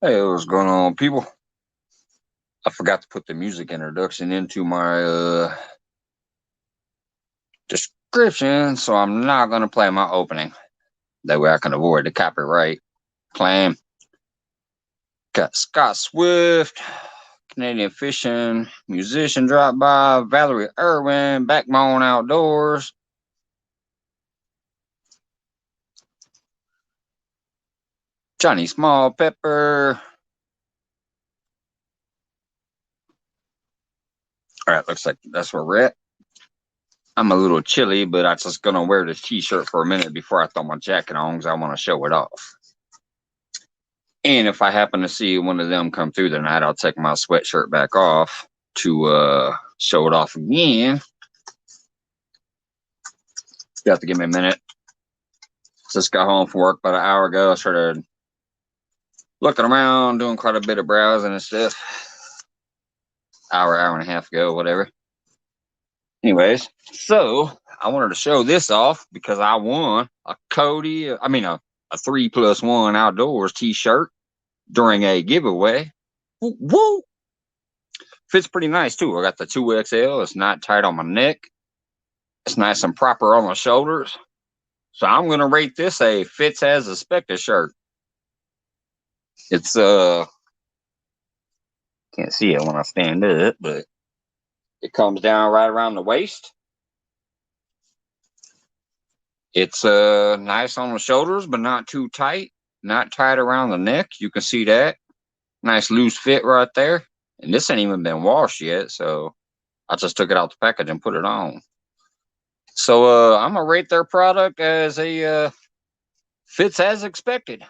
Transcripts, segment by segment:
Hey, what's going on, people? I forgot to put the music introduction into my description, so I'm not gonna play my opening. That way I can avoid the copyright claim. Got Scott Swift, Canadian fishing musician drop by, Valerie Irwin, Backbone Outdoors, Johnny Small Pepper. All right, looks like that's where we're at. I'm a little chilly, but I'm just gonna wear this t-shirt for a minute before I throw my jacket on because I want to show it off. And if I happen to see one of them come through the night, I'll take my sweatshirt back off to show it off again. You have to give me a minute. Just got home from work about an hour ago. I started looking around, doing quite a bit of browsing and stuff. Hour and a half ago, whatever. Anyways, so I wanted to show this off because I won a 3+1 outdoors t-shirt during a giveaway. Woo! Fits pretty nice too. I got the 2XL. It's not tight on my neck. It's nice and proper on my shoulders. So I'm going to rate this a fits as expected shirt. It's, can't see it when I stand up, but it comes down right around the waist. It's, nice on the shoulders, but not too tight. Not tight around the neck. You can see that. Nice loose fit right there. And this ain't even been washed yet, so I just took it out the package and put it on. So, I'm going to rate their product as a, fits as expected.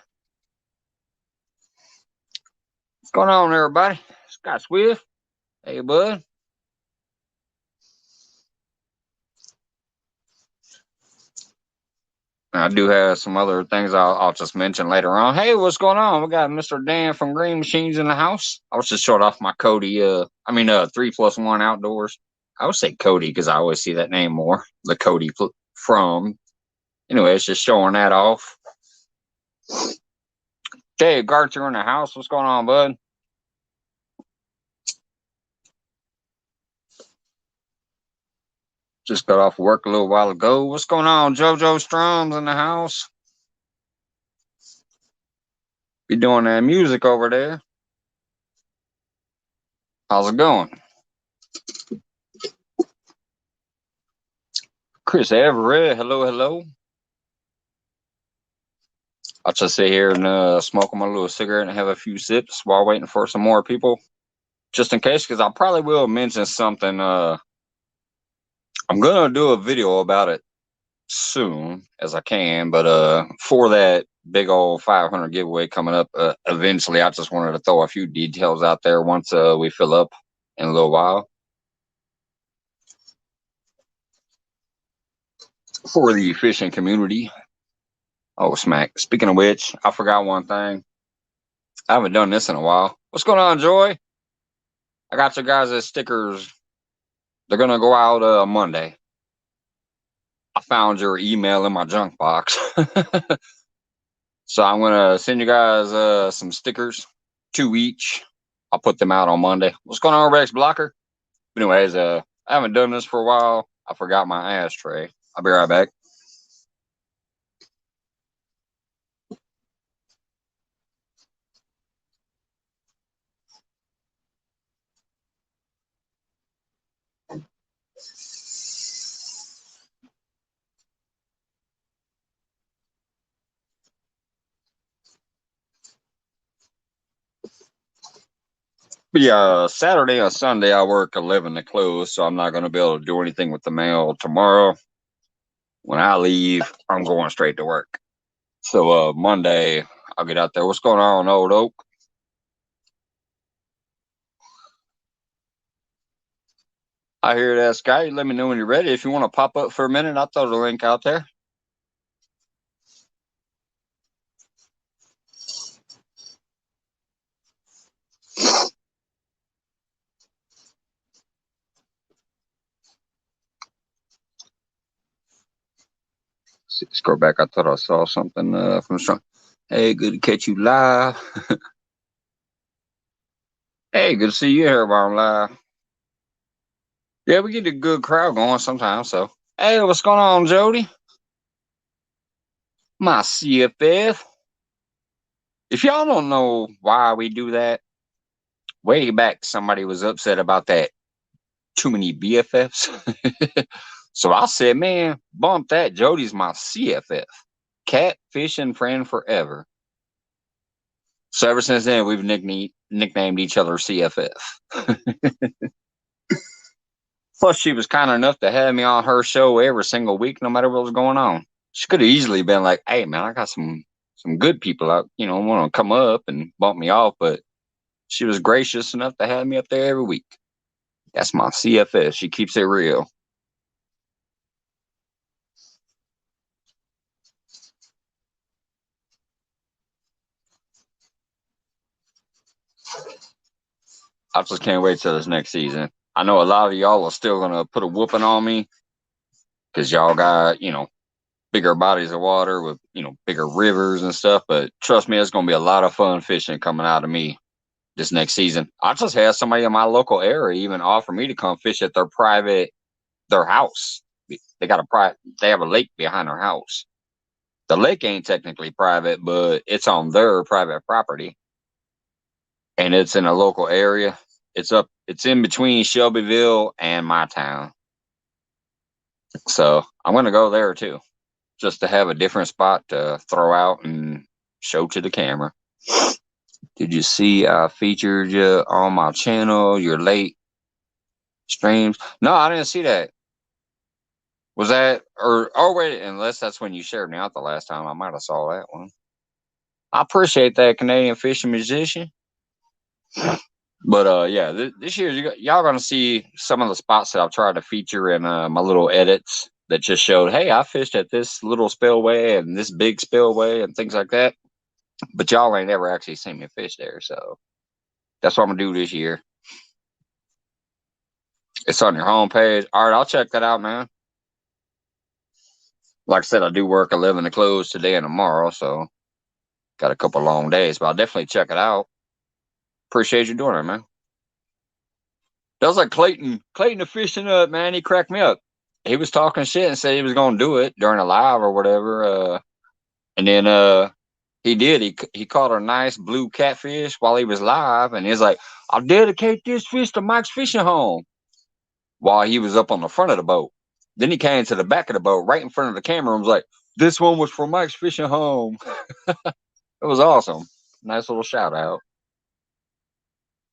What's going on, everybody? Scott Swift. Hey, bud. I do have some other things I'll just mention later on. Hey, what's going on? We got Mr. Dan from Green Machines in the house. I was just showing off my Cody, 3+1 outdoors. I would say Cody because I always see that name more. The Cody from. Anyway, it's just showing that off. Dave Garter in the house. What's going on, bud? Just got off work a little while ago. What's going on? JoJo Strum's in the house. Be doing that music over there. How's it going? Chris Everett. Hello, hello. I'll just sit here and smoke my little cigarette and have a few sips while waiting for some more people. Just in case, because I probably will mention something. I'm going to do a video about it soon as I can, but for that big old 500 giveaway coming up eventually, I just wanted to throw a few details out there once we fill up in a little while. For the fishing community. Oh, smack. Speaking of which, I forgot one thing. I haven't done this in a while. What's going on, Joy? I got your guys' stickers. They're going to go out Monday. I found your email in my junk box. So I'm going to send you guys some stickers, 2 each. I'll put them out on Monday. What's going on, Rex Blocker? Anyways, I haven't done this for a while. I forgot my ashtray. I'll be right back. But yeah, Saturday and Sunday I work 11 to close, so I'm not going to be able to do anything with the mail tomorrow. When I leave, I'm going straight to work. So Monday, I'll get out there. What's going on, Old Oak? I hear that, Sky. Let me know when you're ready. If you want to pop up for a minute, I'll throw the link out there. Scroll back. I thought I saw something from the front. Hey, good to catch you live. Hey, good to see you here while I'm live. Yeah, we get a good crowd going sometimes. So, hey, what's going on, Jody? My CFF. If y'all don't know why we do that, way back somebody was upset about that too many BFFs. So I said, man, bump that. Jody's my CFF. Cat fishing friend forever. So ever since then, we've nicknamed each other CFF. Plus, she was kind enough to have me on her show every single week, no matter what was going on. She could have easily been like, "Hey, man, I got some good people out, want to come up and bump me off," but she was gracious enough to have me up there every week. That's my CFS. She keeps it real. I just can't wait till this next season. I know a lot of y'all are still gonna put a whooping on me because y'all got bigger bodies of water with bigger rivers and stuff. But trust me, it's gonna be a lot of fun fishing coming out of me this next season. I just had somebody in my local area even offer me to come fish at their house. They have a lake behind their house. The lake ain't technically private, but it's on their private property, and it's in a local area. It's in between Shelbyville and my town. So I'm gonna go there too, just to have a different spot to throw out and show to the camera. Did you see I featured you on my channel, your late streams? No, I didn't see that. Was that or oh wait, unless that's when you shared me out the last time, I might have saw that one. I appreciate that, Canadian fishing musician. But yeah, this year y'all gonna see some of the spots that I've tried to feature in my little edits that just showed, hey, I fished at this little spillway and this big spillway and things like that. But y'all ain't ever actually seen me fish there, so that's what I'm gonna do this year. It's on your homepage. All right, I'll check that out, man. Like I said, I do work 11 to close today and tomorrow, so got a couple long days, but I'll definitely check it out. Appreciate you doing it, man. That was like Clayton. Clayton the fishing up, man. He cracked me up. He was talking shit and said he was gonna do it during a live or whatever. And then he did. He caught a nice blue catfish while he was live, and he's like, "I'll dedicate this fish to Mike's Fishing Home." While he was up on the front of the boat, then he came to the back of the boat, right in front of the camera, and was like, "This one was for Mike's Fishing Home." It was awesome. Nice little shout out.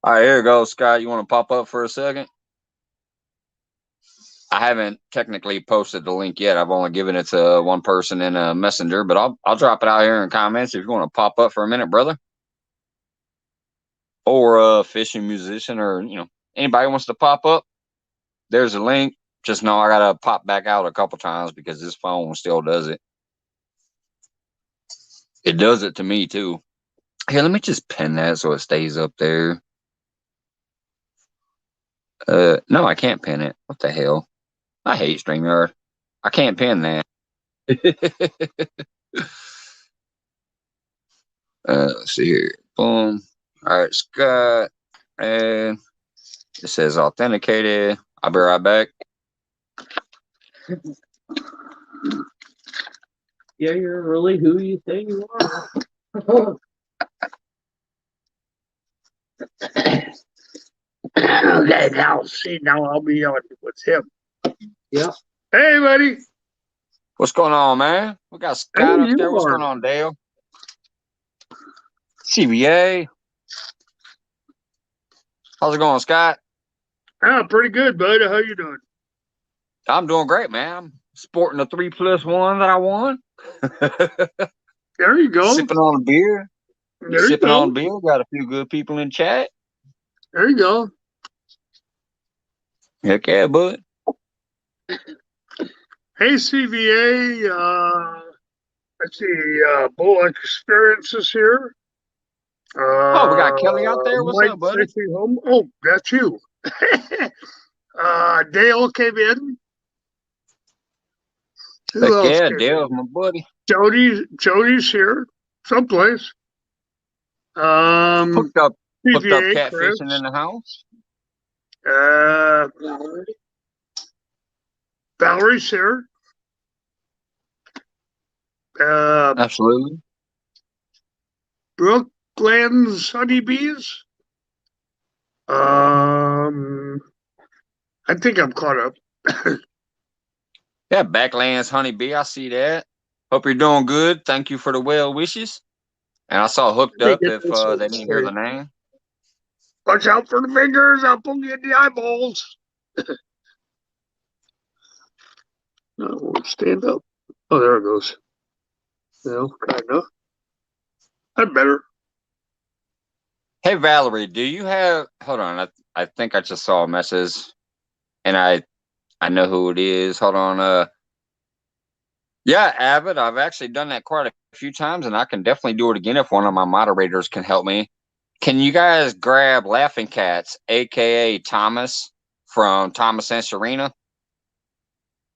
All right, here we go, Scott. You want to pop up for a second? I haven't technically posted the link yet. I've only given it to one person in a messenger, but I'll drop it out here in comments if you want to pop up for a minute, brother. Or a fishing musician, or anybody wants to pop up. There's a link. Just know I gotta pop back out a couple times because this phone still does it. It does it to me too. Here, let me just pin that so it stays up there. No, I can't pin it. What the hell? I hate StreamYard. I can't pin that. Let's see here. Boom. All right, Scott. And it says authenticated. I'll be right back. Yeah, you're really who you say you are. Okay, now see, now I'll be on with him. Yep. Hey, buddy. What's going on, man? We got Scott up there. What's going on, Dale? CBA. How's it going, Scott? Oh, pretty good, bud. How you doing? I'm doing great, man. I'm sporting a 3+1 that I won. There you go. Sipping on a beer. There Sipping you go. on beer. Got a few good people in chat. There you go. Heck yeah, bud. Hey, CVA. Let's see. Bull Experiences here. Oh, we got Kelly out there. What's Mike up, buddy? Fishing Home. Oh, that's you. Dale came in. Who else yeah, came Dale's in? my buddy. Jody's here, someplace. Hooked up Hooked up PGA, catfishing in Chris. the house. Valerie's here. Absolutely. Brooklands honeybees. I think I'm caught up. Yeah, Backlands Honeybee. I see that. Hope you're doing good. Thank you for the well wishes. And I saw Hooked Let me Up get if this one they didn't hear the straight. name. Watch out for the fingers. I'll pull you in the eyeballs. No, stand up. Oh, there it goes. No, kind of. That better. Hey, Valerie, do you have... Hold on. I think I just saw a message. And I know who it is. Hold on. Yeah, Avid. I've actually done that quite a few times, and I can definitely do it again if one of my moderators can help me. Can you guys grab Laughing Cats, aka Thomas from Thomas and Serena?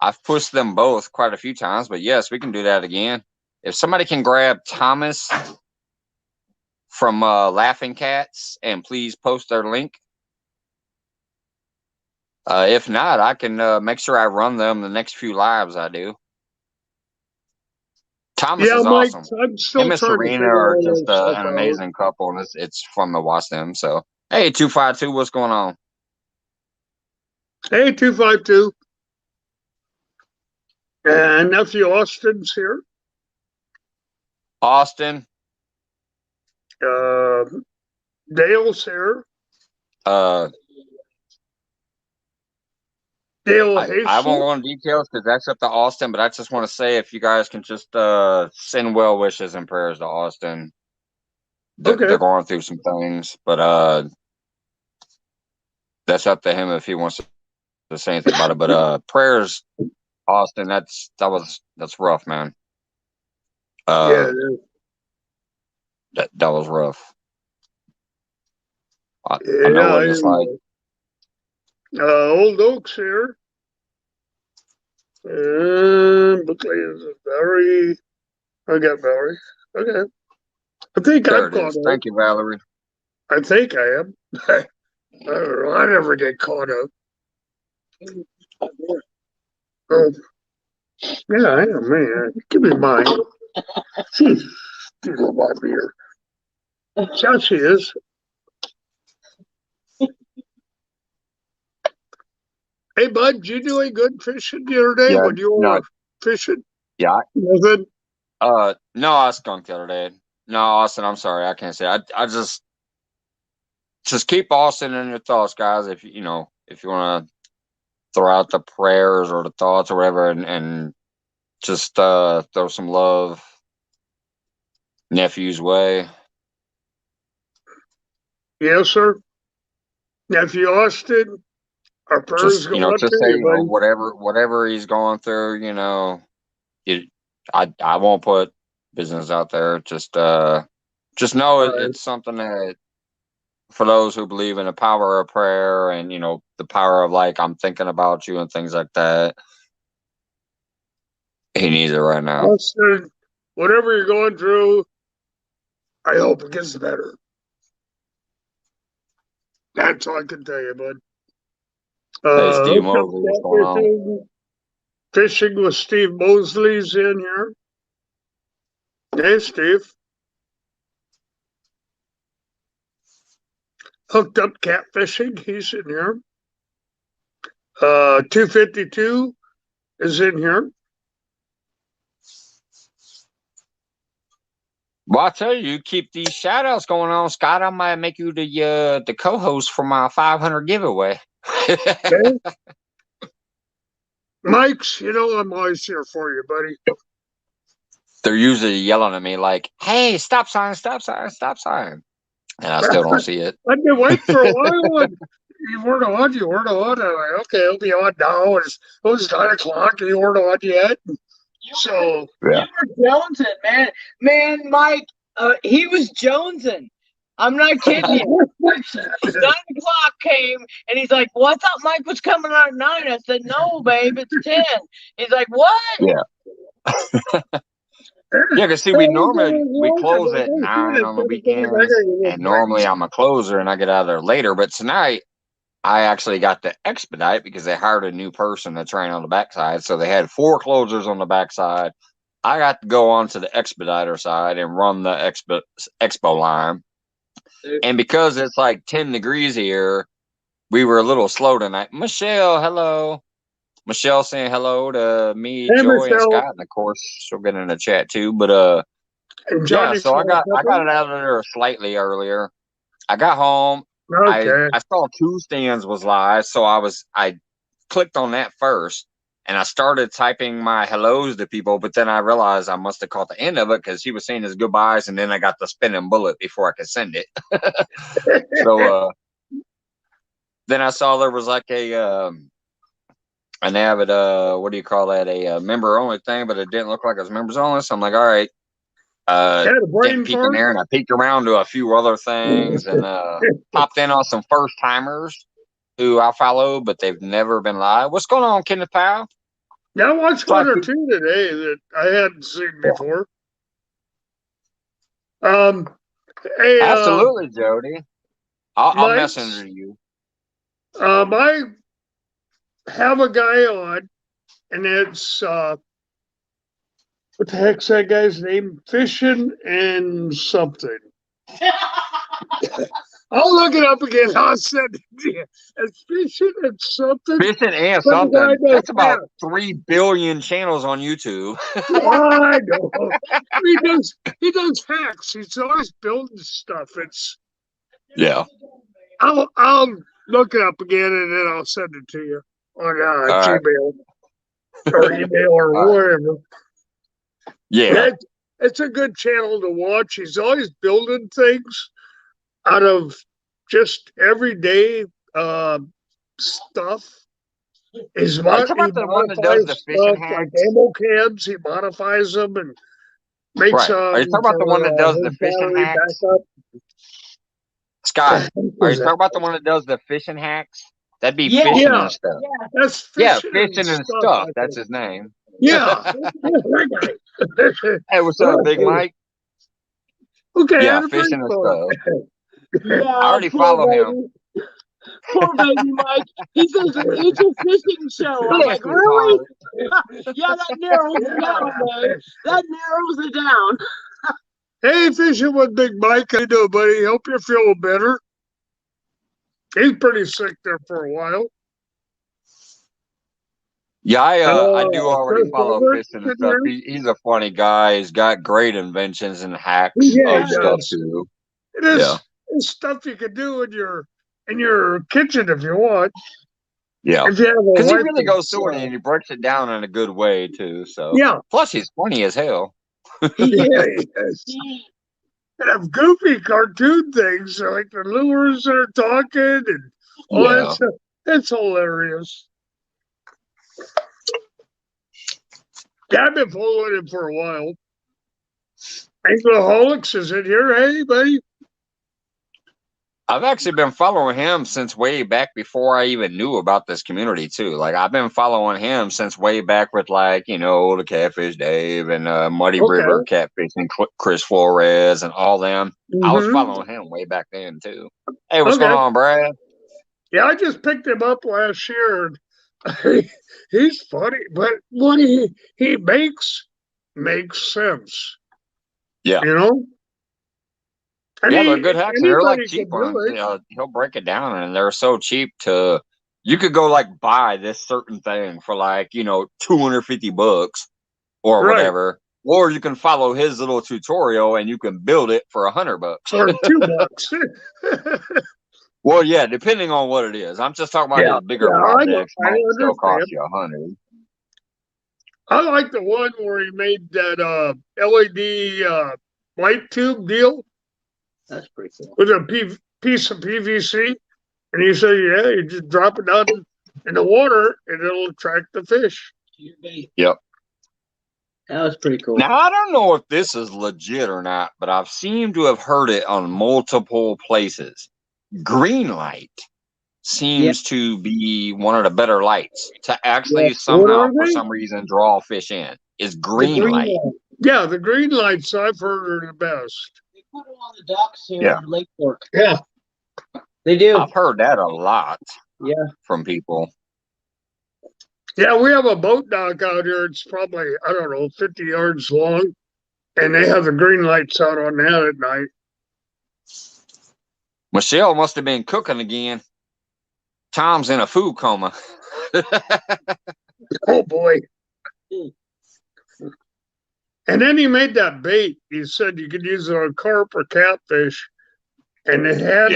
I've pushed them both quite a few times, but yes, we can do that again. If somebody can grab Thomas from Laughing Cats and please post their link. If not, I can make sure I run them the next few lives I do. Thomas Yeah, is Mike, awesome. I'm still Him and trying to Serena figure are all just that stuff an out. amazing couple, and it's fun to watch them. So, hey, 252, what's going on? Hey, 252. And nephew Austin's here. Austin. Dale's here. Uh, Dale I Hastings. won't go into details because that's up to Austin, but I just want to say if you guys can just send well wishes and prayers to Austin. Okay. They're going through some things, but that's up to him if he wants to say anything about it. But prayers, Austin, that's rough, man. Yeah. That was rough. I Yeah, know what it's like. Old Oak's here. And Buckley is Valerie. I got Valerie. Okay. I think There I'm it caught is. up. Thank you, Valerie. I think I am. I don't know. I never get caught up. Oh, yeah, I am, man. Give me mine. She's my beer. Yeah, she is. Hey, bud, you doing good fishing the other day when you were fishing? Yeah. Nothing? No, I skunked the other day. No, Austin, I'm sorry. I can't say. I just keep Austin in your thoughts, guys. If you want to throw out the prayers or the thoughts or whatever, and just throw some love nephew's way. Yes, sir. Nephew Austin, our prayers Just go out just to say you, buddy. whatever he's going through. I won't put business out there. Just know it's something that for those who believe in the power of prayer and the power of like I'm thinking about you and things like that. He needs it right now. Austin, whatever you're going through, I hope it gets better. That's all I can tell you, bud. Hey, Steve Mosley, what's going on? Fishing with Steve Mosley's in here. Hey, Steve. Hooked up catfishing, he's in here. 252 is in here. Well, I tell you, keep these shout outs going on, Scott. I might make you the co-host for my 500 giveaway. Okay. Mike's, I'm always here for you, buddy. They're usually yelling at me like, "Hey, stop sign, stop sign, stop sign," and I still don't see it. I've been waiting for a while. And you weren't on. I'm like, okay, it'll be on now. It was 9 o'clock. You weren't on yet. So yeah. You were jonesing, man, Mike. He was jonesing. I'm not kidding you. 9 o'clock came, and he's like, "Well, I thought Mike was coming out at 9." I said, "No, babe, it's 10." He's like, "What?" Yeah. Yeah, because see, we close at 9 on the weekends, and normally I'm a closer and I get out of there later. But tonight I actually got to expedite because they hired a new person to train on the backside, so they had 4 closers on the backside. I got to go on to the expediter side and run the expo line. And because it's like 10 degrees here, we were a little slow tonight. Michelle, hello. Michelle saying hello to me, Hey, Joy, and Michelle. Scott, and of course she'll get in the chat too. But And yeah, Johnny so I got Pepper? it out of there slightly earlier. I got home. Okay. I saw 2 stands was live, so I clicked on that first, and I started typing my hellos to people, but then I realized I must have caught the end of it because he was saying his goodbyes, and then I got the spinning bullet before I could send it. So then I saw there was like an avid what do you call that, a member only thing, but it didn't look like it was members only, so I'm like, all right. Had a brain Didn't peek in fart? there, and I peeked around to a few other things, and popped in on some first timers who I follow, but they've never been live. What's going on, Kenneth Powell? Yeah, I watched one or two today that I hadn't seen before. Hey, Absolutely, Jody. I'll Mike, messenger you. I have a guy on, and it's what the heck's that guy's name? Fishing and something. I'll look it up again. I'll send it to you. It's fishing and something. Fishing and something. That's about 3 billion channels on YouTube. I know. He does hacks. He's always building stuff. Yeah. I'll look it up again and then I'll send it to you on Gmail or email or whatever. Yeah. It's a good channel to watch. He's always building things out of just everyday stuff. He about the one that does the fishing hacks? Like ammo cans. He modifies them and makes them. Are you talking about the one that does the fishing hacks? Scott, are you talking about the one that does the fishing hacks? That'd be fishing and stuff. Yeah, that's fishing and stuff. That's his name. Yeah. Hey, what's up, Big Mike? Okay. Yeah, fishing and stuff. Yeah, I already follow him. Poor baby Mike. He says it's a fishing show. I'm like, really? Yeah, that narrows it down, man. That narrows it down. Hey, fishing with Big Mike. How you doing, buddy? Hope you're feeling better. He's pretty sick there for a while. Yeah, I do already follow fishing and stuff. He's a funny guy. He's got great inventions and hacks of stuff too. It is it's stuff you can do in your kitchen if you want. Yeah, because he really goes through it and he breaks it down in a good way too. So yeah. Plus, he's funny as hell. Yeah, he is. And have goofy cartoon things like the lures are talking and all that stuff. It's hilarious. Yeah, I've been following him for a while. Anglaholics is in here. Hey, buddy. I've actually been following him since way back before I even knew about this community too. Like I've been following him since way back with the Catfish Dave and Muddy River Catfish and Chris Flores and all them. I was following him way back then too. Hey, what's going on, Brad? Yeah, I just picked him up last year. He's funny, but what he makes sense. Yeah, you know. They're good hacks. And they're like cheap ones. He'll break it down, and they're so cheap you could go like buy this certain thing for like $250 or whatever, or you can follow his little tutorial and you can build it for $100 or $2. Well, yeah, depending on what it is. I'm just talking about his bigger projects. Might still cost you $100. I like the one where he made that LED light tube deal. That's pretty cool. With a piece of PVC, and you say, you just drop it down in the water, and it'll attract the fish. Yep. That was pretty cool. Now, I don't know if this is legit or not, but I've seemed to have heard it on multiple places. Greenlight seems to be one of the better lights to actually somehow, for some reason, draw fish in. Is Greenlight. Yeah, the green lights I've heard are the best. They put them on the docks here Yeah. in Lake Fork. Yeah. They do. I've heard that a lot Yeah. from people. Yeah, we have a boat dock out here. It's probably, I don't know, 50 yards long. And they have the green lights out on that at night. Michelle must have been cooking again. Tom's in a food coma. Oh, boy. And then he made that bait. He said you could use it on carp or catfish. And it had,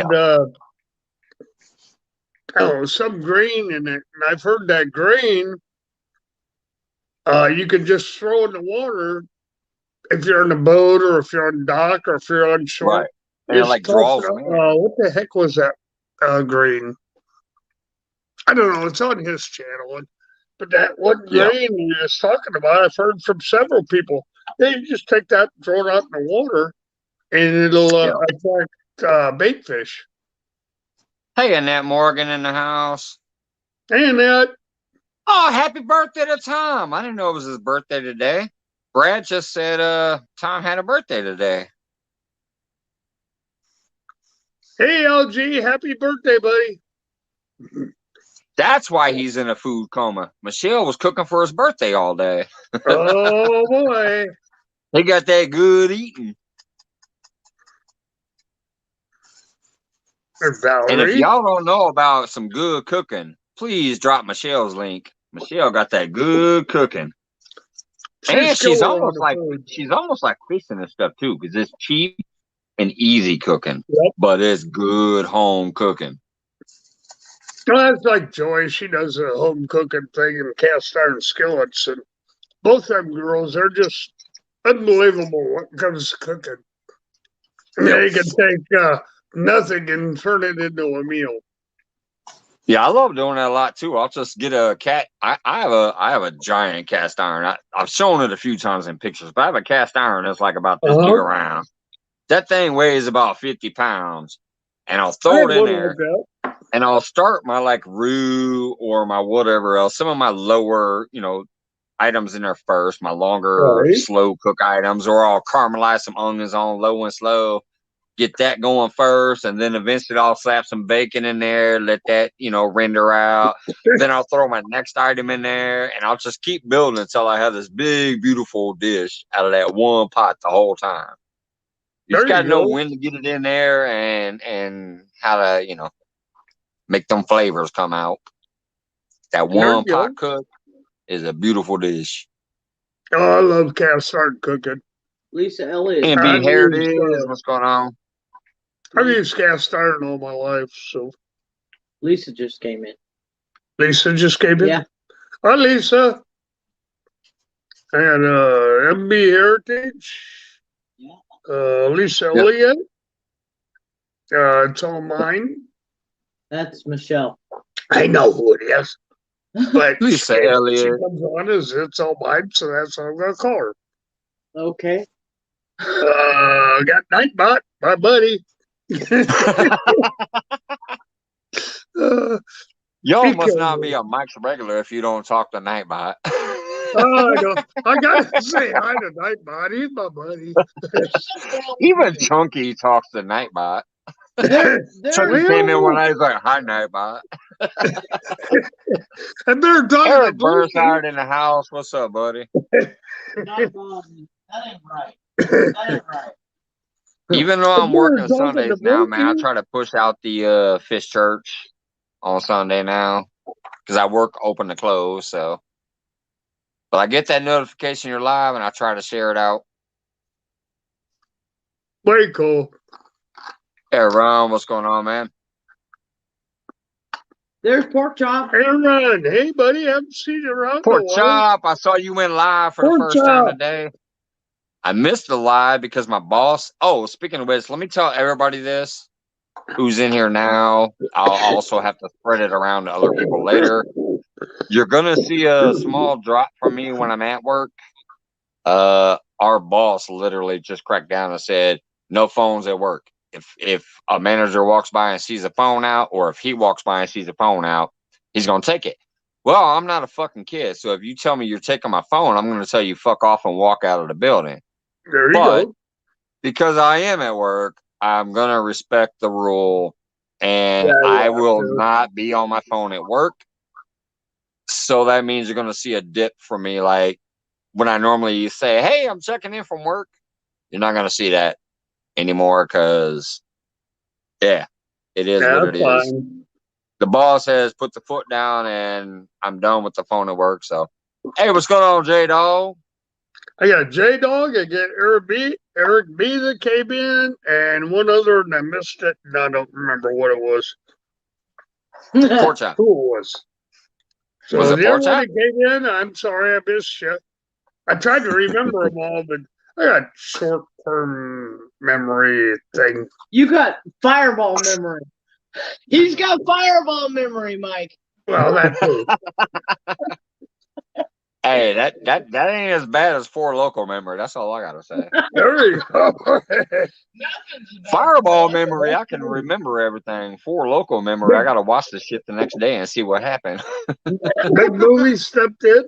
some grain in it. And I've heard that grain, you can just throw in the water if you're on a boat or if you're on dock or if you're on shore. Right. And it like draws them in. What the heck was that grain? I don't know. It's on his channel. But that one grain he was talking about, I've heard from several people. They just take that and throw it out in the water, and it'll attract bait fish. Hey, Annette Morgan in the house. Hey, Annette. Oh, happy birthday to Tom. I didn't know it was his birthday today. Brad just said Tom had a birthday today. Hey, LG. Happy birthday, buddy. That's why he's in a food coma. Michelle was cooking for his birthday all day. Oh, boy. He got that good eating. And if y'all don't know about some good cooking, please drop Michelle's link. Michelle got that good cooking. And she's almost like fixing this stuff too, because it's cheap and easy cooking, but it's good home cooking. Well, that's like Joy. She does a home cooking thing in cast iron skillets, and both them girls, they're just unbelievable when it comes to cooking. They can take nothing and turn it into a meal. Yeah, I love doing that a lot too. I'll just get a cat. I have a giant cast iron. I've shown it a few times in pictures, but I have a cast iron that's like about this big around. That thing weighs about 50 pounds, and I'll throw it in there, and I'll start my like roux or my whatever else. Some of my lower, items in there first. My longer slow cook items, or I'll caramelize some onions on low and slow. Get that going first, and then eventually I'll slap some bacon in there, let that, render out. Then I'll throw my next item in there, and I'll just keep building until I have this big, beautiful dish out of that one pot the whole time. You just got to know when to get it in there and how to, make them flavors come out. That one pot cook is a beautiful dish. Oh, I love cast iron cooking. Lisa Elliott. And here it is. What's going on? I've used cast iron all my life, so. Lisa just came in. Lisa just came in? Yeah. Hi, Lisa. And MB Heritage. Yeah. Lisa Elliott. It's all mine. That's Michelle. I know who it is. But Lisa Elliott. She comes on as It's All Mine, so that's what I'm going to call her. Okay. Got Nightbot, my buddy. Y'all must not be a Mike's regular if you don't talk to Nightbot. I gotta say hi to Nightbot. He's my buddy. Even Chunky talks to Nightbot. Chunky came in one night, he's like, "Hi, Nightbot." And they're done. Eric Burnside in the house. What's up, buddy? Nightbot, that ain't right. That ain't right. Even though I'm working Sundays now, man, I try to push out the fish church on Sunday now because I work open to close. So, but I get that notification you're live, and I try to share it out. Very cool. Hey, Ron, what's going on, man? There's Pork Chop. Hey, Ron. Hey, buddy. I haven't seen you around. Pork Chop. I saw you went live for the first time today. I missed the live because my boss. Oh, speaking of which, let me tell everybody this who's in here now. I'll also have to spread it around to other people later. You're going to see a small drop from me when I'm at work. Our boss literally just cracked down and said, no phones at work. If a manager walks by and sees a phone out, or if he walks by and sees a phone out, he's going to take it. Well, I'm not a fucking kid, so if you tell me you're taking my phone, I'm going to tell you fuck off and walk out of the building. There you But go. because I am at work, I'm going to respect the rule, and I will not be on my phone at work. So that means you're going to see a dip from me, like when I normally say, "Hey, I'm checking in from work." You're not going to see that anymore because, yeah, it is what it is. The boss has put the foot down, and I'm done with the phone at work. So, hey, what's going on, J Dog? I got J Dog. I got Eric B that came in, and one other, and I missed it, and I don't remember what it was. Pork chop. Who it was? So Was it the pork other one chop? that came in, I'm sorry I missed you. I tried to remember them all, but I got short-term memory thing. You got fireball memory. He's got fireball memory, Mike. Well, that too. Hey, that ain't as bad as Four Local memory. That's all I gotta say. There you go. Fireball memory, I can remember everything. Four Local memory, I gotta watch the shit the next day and see what happened. Big Movie stepped in.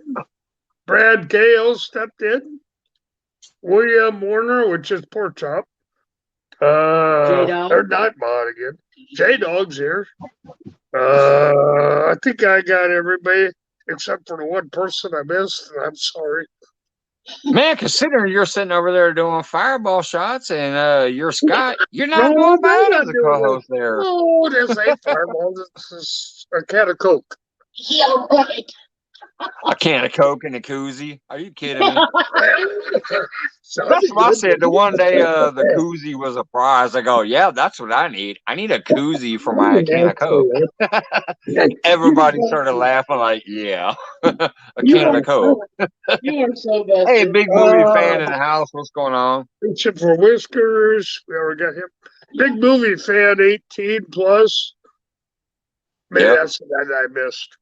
Brad Gale stepped in. William Warner, which is Pork Chop. J-Dog. Or not Mod again. J-Dog's here. I think I got everybody except for the one person I missed. I'm sorry. Man, considering you're sitting over there doing fireball shots and you're Scott, you're not doing bad as a co-host there. Oh, this ain't fireball. This is a can of Coke. Yeah, right. A can of Coke and a koozie. Are you kidding me? Sounded That's what I good. said. The one day the koozie was a prize. I go, yeah, that's what I need. I need a koozie for my can of Coke. Everybody started laughing like, yeah, a can of Coke. You are so best. Hey, big movie fan in the house. What's going on? Reaching for whiskers. We already got him. Big movie fan, 18 plus. Maybe that's what I missed.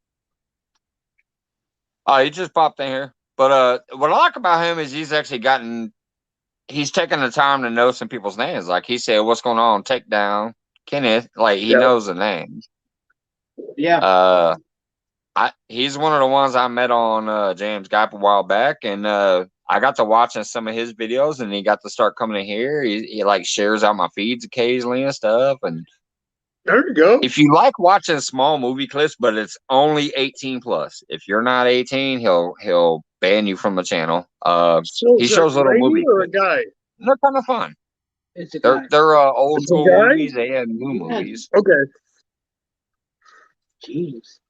Oh, he just popped in here. But what I like about him is he's taking the time to know some people's names. Like he said, what's going on? Takedown. Kenneth. Like he knows the names. Yeah. He's one of the ones I met on James Gap a while back, and I got to watching some of his videos, and he got to start coming in here. He like shares out my feeds occasionally and stuff. And there you go. If you like watching small movie clips, but it's only 18 plus. If you're not 18, he'll ban you from the channel. He shows little movie or clips. a guy. They're kind of fun. It's a guy. They're old school movies and new movies. Okay. Jeez.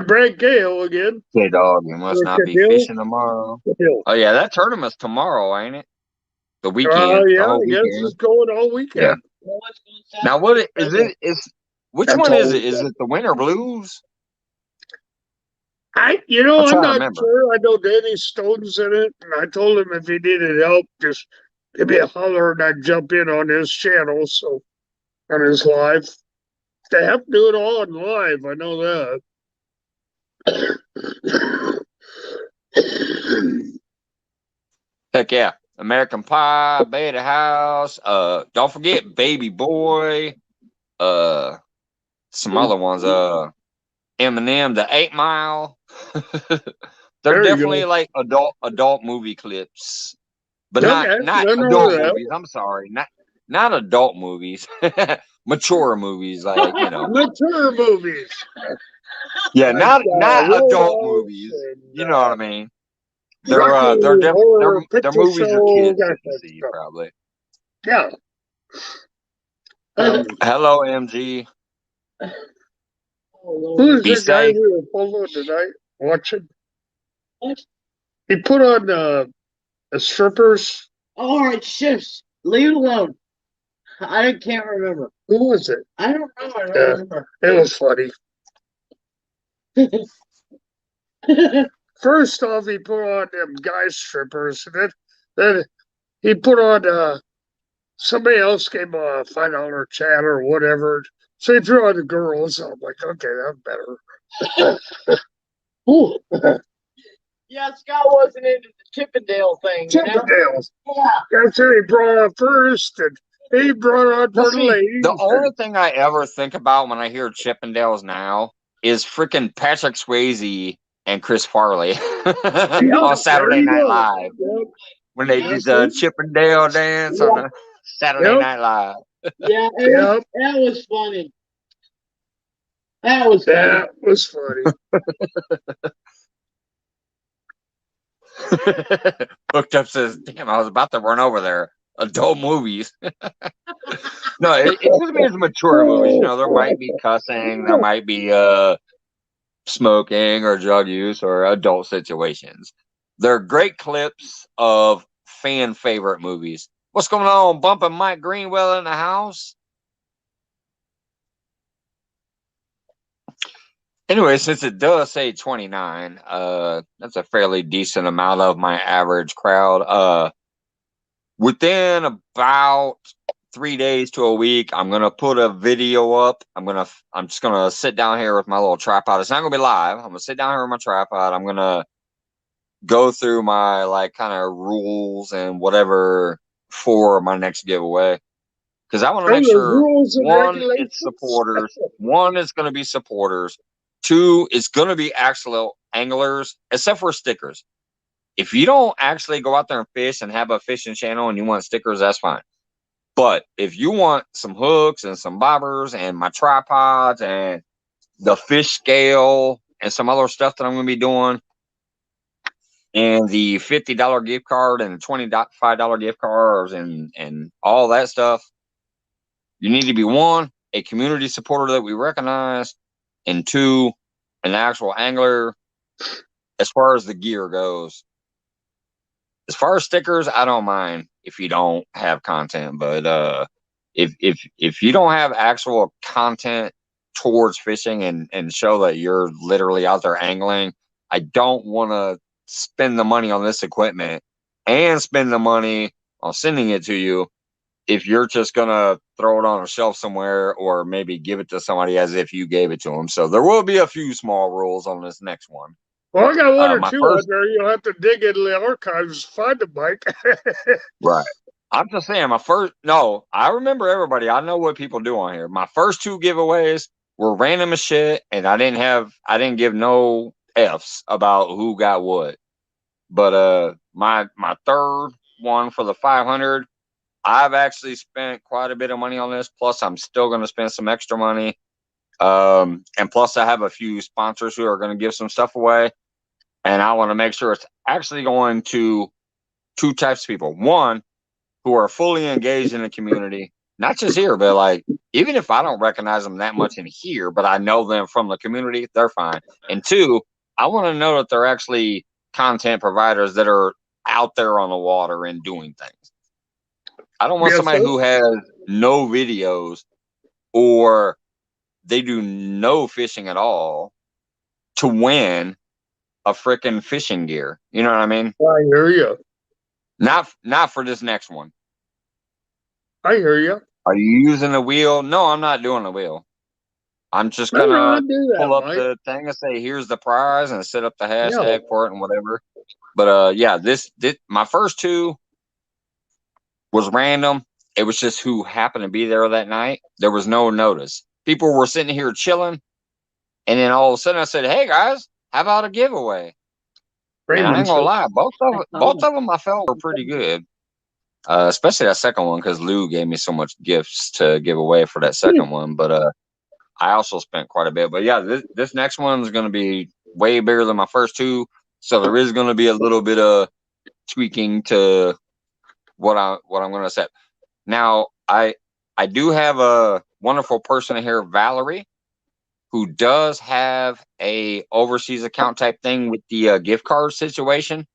Brad Gale again. Hey, dog, you must not be fishing tomorrow. Oh, yeah, that tournament's tomorrow, ain't it? The weekend. Yeah, I guess it's going all weekend. Yeah. Now, what is it? Which one is it? Is it the Winter Blues? I'm not sure. I know Danny Stone's in it, and I told him if he needed help, just give me a holler and I'd jump in on his channel, so on his live. They have to do it all on live, I know that. Heck yeah. American Pie, Beta House, don't forget Baby Boy, some other ones, Eminem, The 8 Mile. They're definitely like adult movie clips. But not adult movies. I'm sorry. Not adult movies. Mature movies, like, Mature movies. Yeah, not adult movies. You know what I mean? They're movies for kids to see, probably. Yeah. Hello, MG. Who's the guy we were following tonight? Watching? What? He put on the strippers. All right, shush. Leave it alone. I can't remember. Who was it? I don't know. I don't remember. It was funny. First off, he put on them guy strippers, and then he put on somebody else gave him a $5 chat or whatever. So he threw on the girls. I'm like, okay, that's better. Ooh. Yeah, Scott wasn't into the Chippendale thing. Chippendales. Yeah. That's who he brought up first, and He brought on Now, for the see, ladies. the only thing I ever think about when I hear Chippendales now is freaking Patrick Swayze and Chris Farley on Saturday there you Night go. Live Yep. when they did the Chippendale dance on the Saturday Yep. Night Live. Yeah, Yep. that was funny. That was funny. That was funny. Hooked Up says, "Damn, I was about to run over there. Adult movies." No, it just means mature movies. You know, there might be cussing, there might be smoking or drug use or adult situations. They're great clips of fan favorite movies. What's going on? Bumping Mike Greenwell in the house. Anyway, since it does say 29, that's a fairly decent amount of my average crowd. Within about 3 days to a week, I'm gonna put a video up. I'm just gonna sit down here with my little tripod. It's not gonna be live. I'm gonna sit down here with my tripod. I'm gonna go through my like kind of rules and whatever for my next giveaway. Because I want to make sure Rules and one, regulations. it's supporters. One is going to be supporters. Two, it's going to be actual anglers, except for stickers. If you don't actually go out there and fish and have a fishing channel and you want stickers, that's fine. But if you want some hooks and some bobbers and my tripods and the fish scale and some other stuff that I'm going to be doing, and the $50 gift card and $25 gift cards and all that stuff, you need to be one, a community supporter that we recognize, and two, an actual angler as far as the gear goes. As far as stickers, I don't mind if you don't have content, but if you don't have actual content towards fishing and show that you're literally out there angling, I don't want to spend the money on this equipment and spend the money on sending it to you if you're just gonna throw it on a shelf somewhere or maybe give it to somebody as if you gave it to them. So there will be a few small rules on this next one. Well, I got one or my two first- out there. You'll have to dig into the archives to find the bike. Right. I'm just saying I remember everybody. I know what people do on here. My first two giveaways were random as shit, and I didn't give no F's about who got what. But my third one for the 500, I've actually spent quite a bit of money on this. Plus, I'm still going to spend some extra money. And plus, I have a few sponsors who are going to give some stuff away. And I want to make sure it's actually going to two types of people. One, who are fully engaged in the community, not just here, but like, even if I don't recognize them that much in here, but I know them from the community, they're fine. And two, I want to know that they're actually content providers that are out there on the water and doing things. I don't want somebody who has no videos or they do no fishing at all to win a freaking fishing gear. You know what I mean? I hear you. Not for this next one. I hear you. Are you using the wheel? No, I'm not doing the wheel. I'm just gonna pull up the thing and say, "Here's the prize," and set up the hashtag for it and whatever. But yeah, this my first two was random. It was just who happened to be there that night. There was no notice. People were sitting here chilling, and then all of a sudden I said, "Hey guys, how about a giveaway?" And I ain't gonna lie, both of them I felt were pretty good. Especially that second one, because Lou gave me so much gifts to give away for that second one. But I also spent quite a bit. But yeah, this next one is going to be way bigger than my first two, so there is going to be a little bit of tweaking to what I'm going to set. Now, I do have a wonderful person here, Valerie, who does have a overseas account type thing with the gift card situation.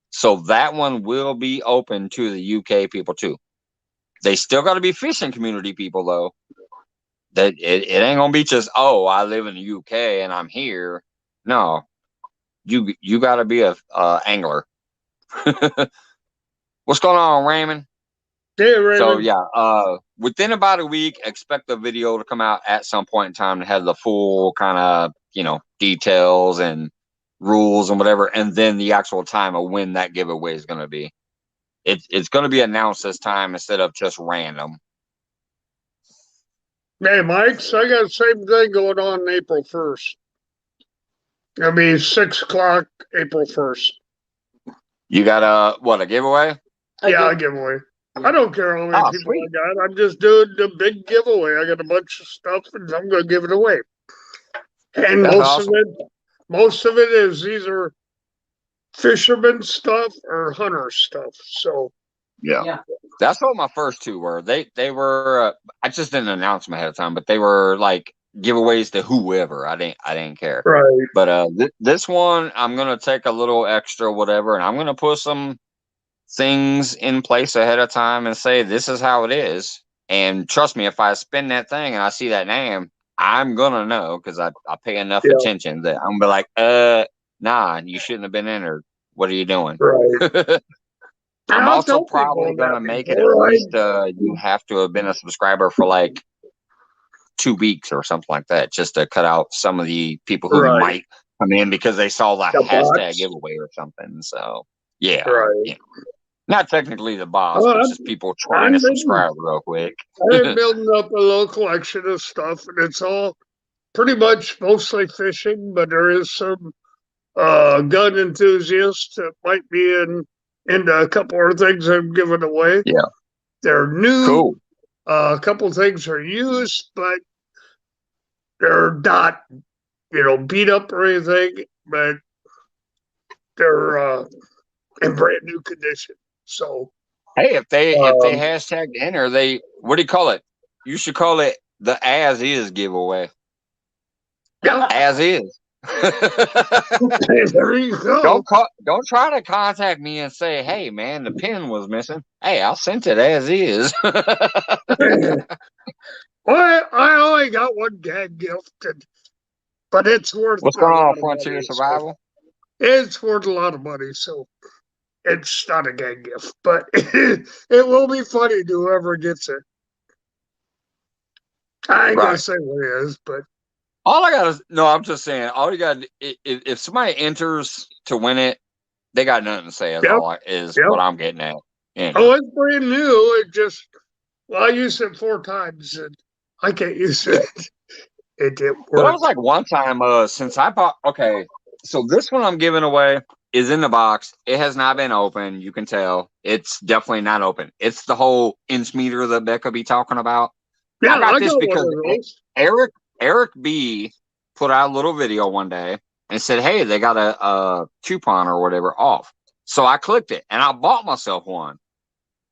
So that one will be open to the UK people too. They still got to be fishing community people though. That it ain't gonna be just, oh, I live in the UK and I'm here. No, you got to be a angler. What's going on, Raymond? Yeah, Raymond. So yeah, within about a week, expect the video to come out at some point in time to have the full kind of details and rules and whatever, and then the actual time of when that giveaway is going to be. It's going to be announced this time instead of just random. Hey, Mike's, I got the same thing going on April 1st. It'll be 6 o'clock April 1st. You got a giveaway? Yeah, a giveaway. I don't care how many Oh, people sweet. I got. I'm just doing the big giveaway. I got a bunch of stuff and I'm going to give it away. And That's awesome. most of it is either fisherman stuff or hunter stuff. So Yeah. That's what my first two were. They were. I just didn't announce them ahead of time, but they were like giveaways to whoever. I didn't care. right, But this one, I'm gonna take a little extra whatever, and I'm gonna put some things in place ahead of time and say this is how it is. And trust me, if I spin that thing and I see that name, I'm gonna know because I pay enough yeah, attention that I'm gonna be like, nah, you shouldn't have been entered. What are you doing? right. I'm I'll also tell probably people gonna that make it at before I. least you have to have been a subscriber for like 2 weeks or something like that, just to cut out some of the people who Right, might come in because they saw the the hashtag bots. giveaway or something. So yeah, Right. you know, not technically the boss, Oh, but just people trying to I'm been, subscribe real quick. I'm building up a little collection of stuff, and it's all pretty much mostly fishing, but there is some gun enthusiasts that might be into a couple of things I'm giving away. Yeah, They're new. cool. A couple things are used, but they're not, beat up or anything. But they're in brand new condition. So, Hey, if they um, hashtag enter, they what do you call it? You should call it the as is giveaway. yeah, As is. there you go. Don't try to contact me and say, "Hey, man, the pin was missing." Hey, I sent it as is. Well, I only got one gag gift, but it's worth What's a going on, lot of Frontier money. So Survival? it's worth a lot of money. So it's not a gag gift, but it will be funny to whoever gets it. I ain't gonna Right. say what it is, but All I got is no. I'm just saying. All you got if somebody enters to win it, they got nothing to say. Is yep, all is yep. what I'm getting at. You know. Oh, it's brand new. It just I used it 4 times and I can't use it. It didn't But I work. was like one time, since I bought. Okay, so this one I'm giving away is in the box. It has not been open. You can tell it's definitely not open. It's the whole inch meter that Becca be talking about. I Yeah, got I this got one because of those. Eric B put out a little video one day and said, "Hey, they got a coupon or whatever off." So I clicked it and I bought myself one.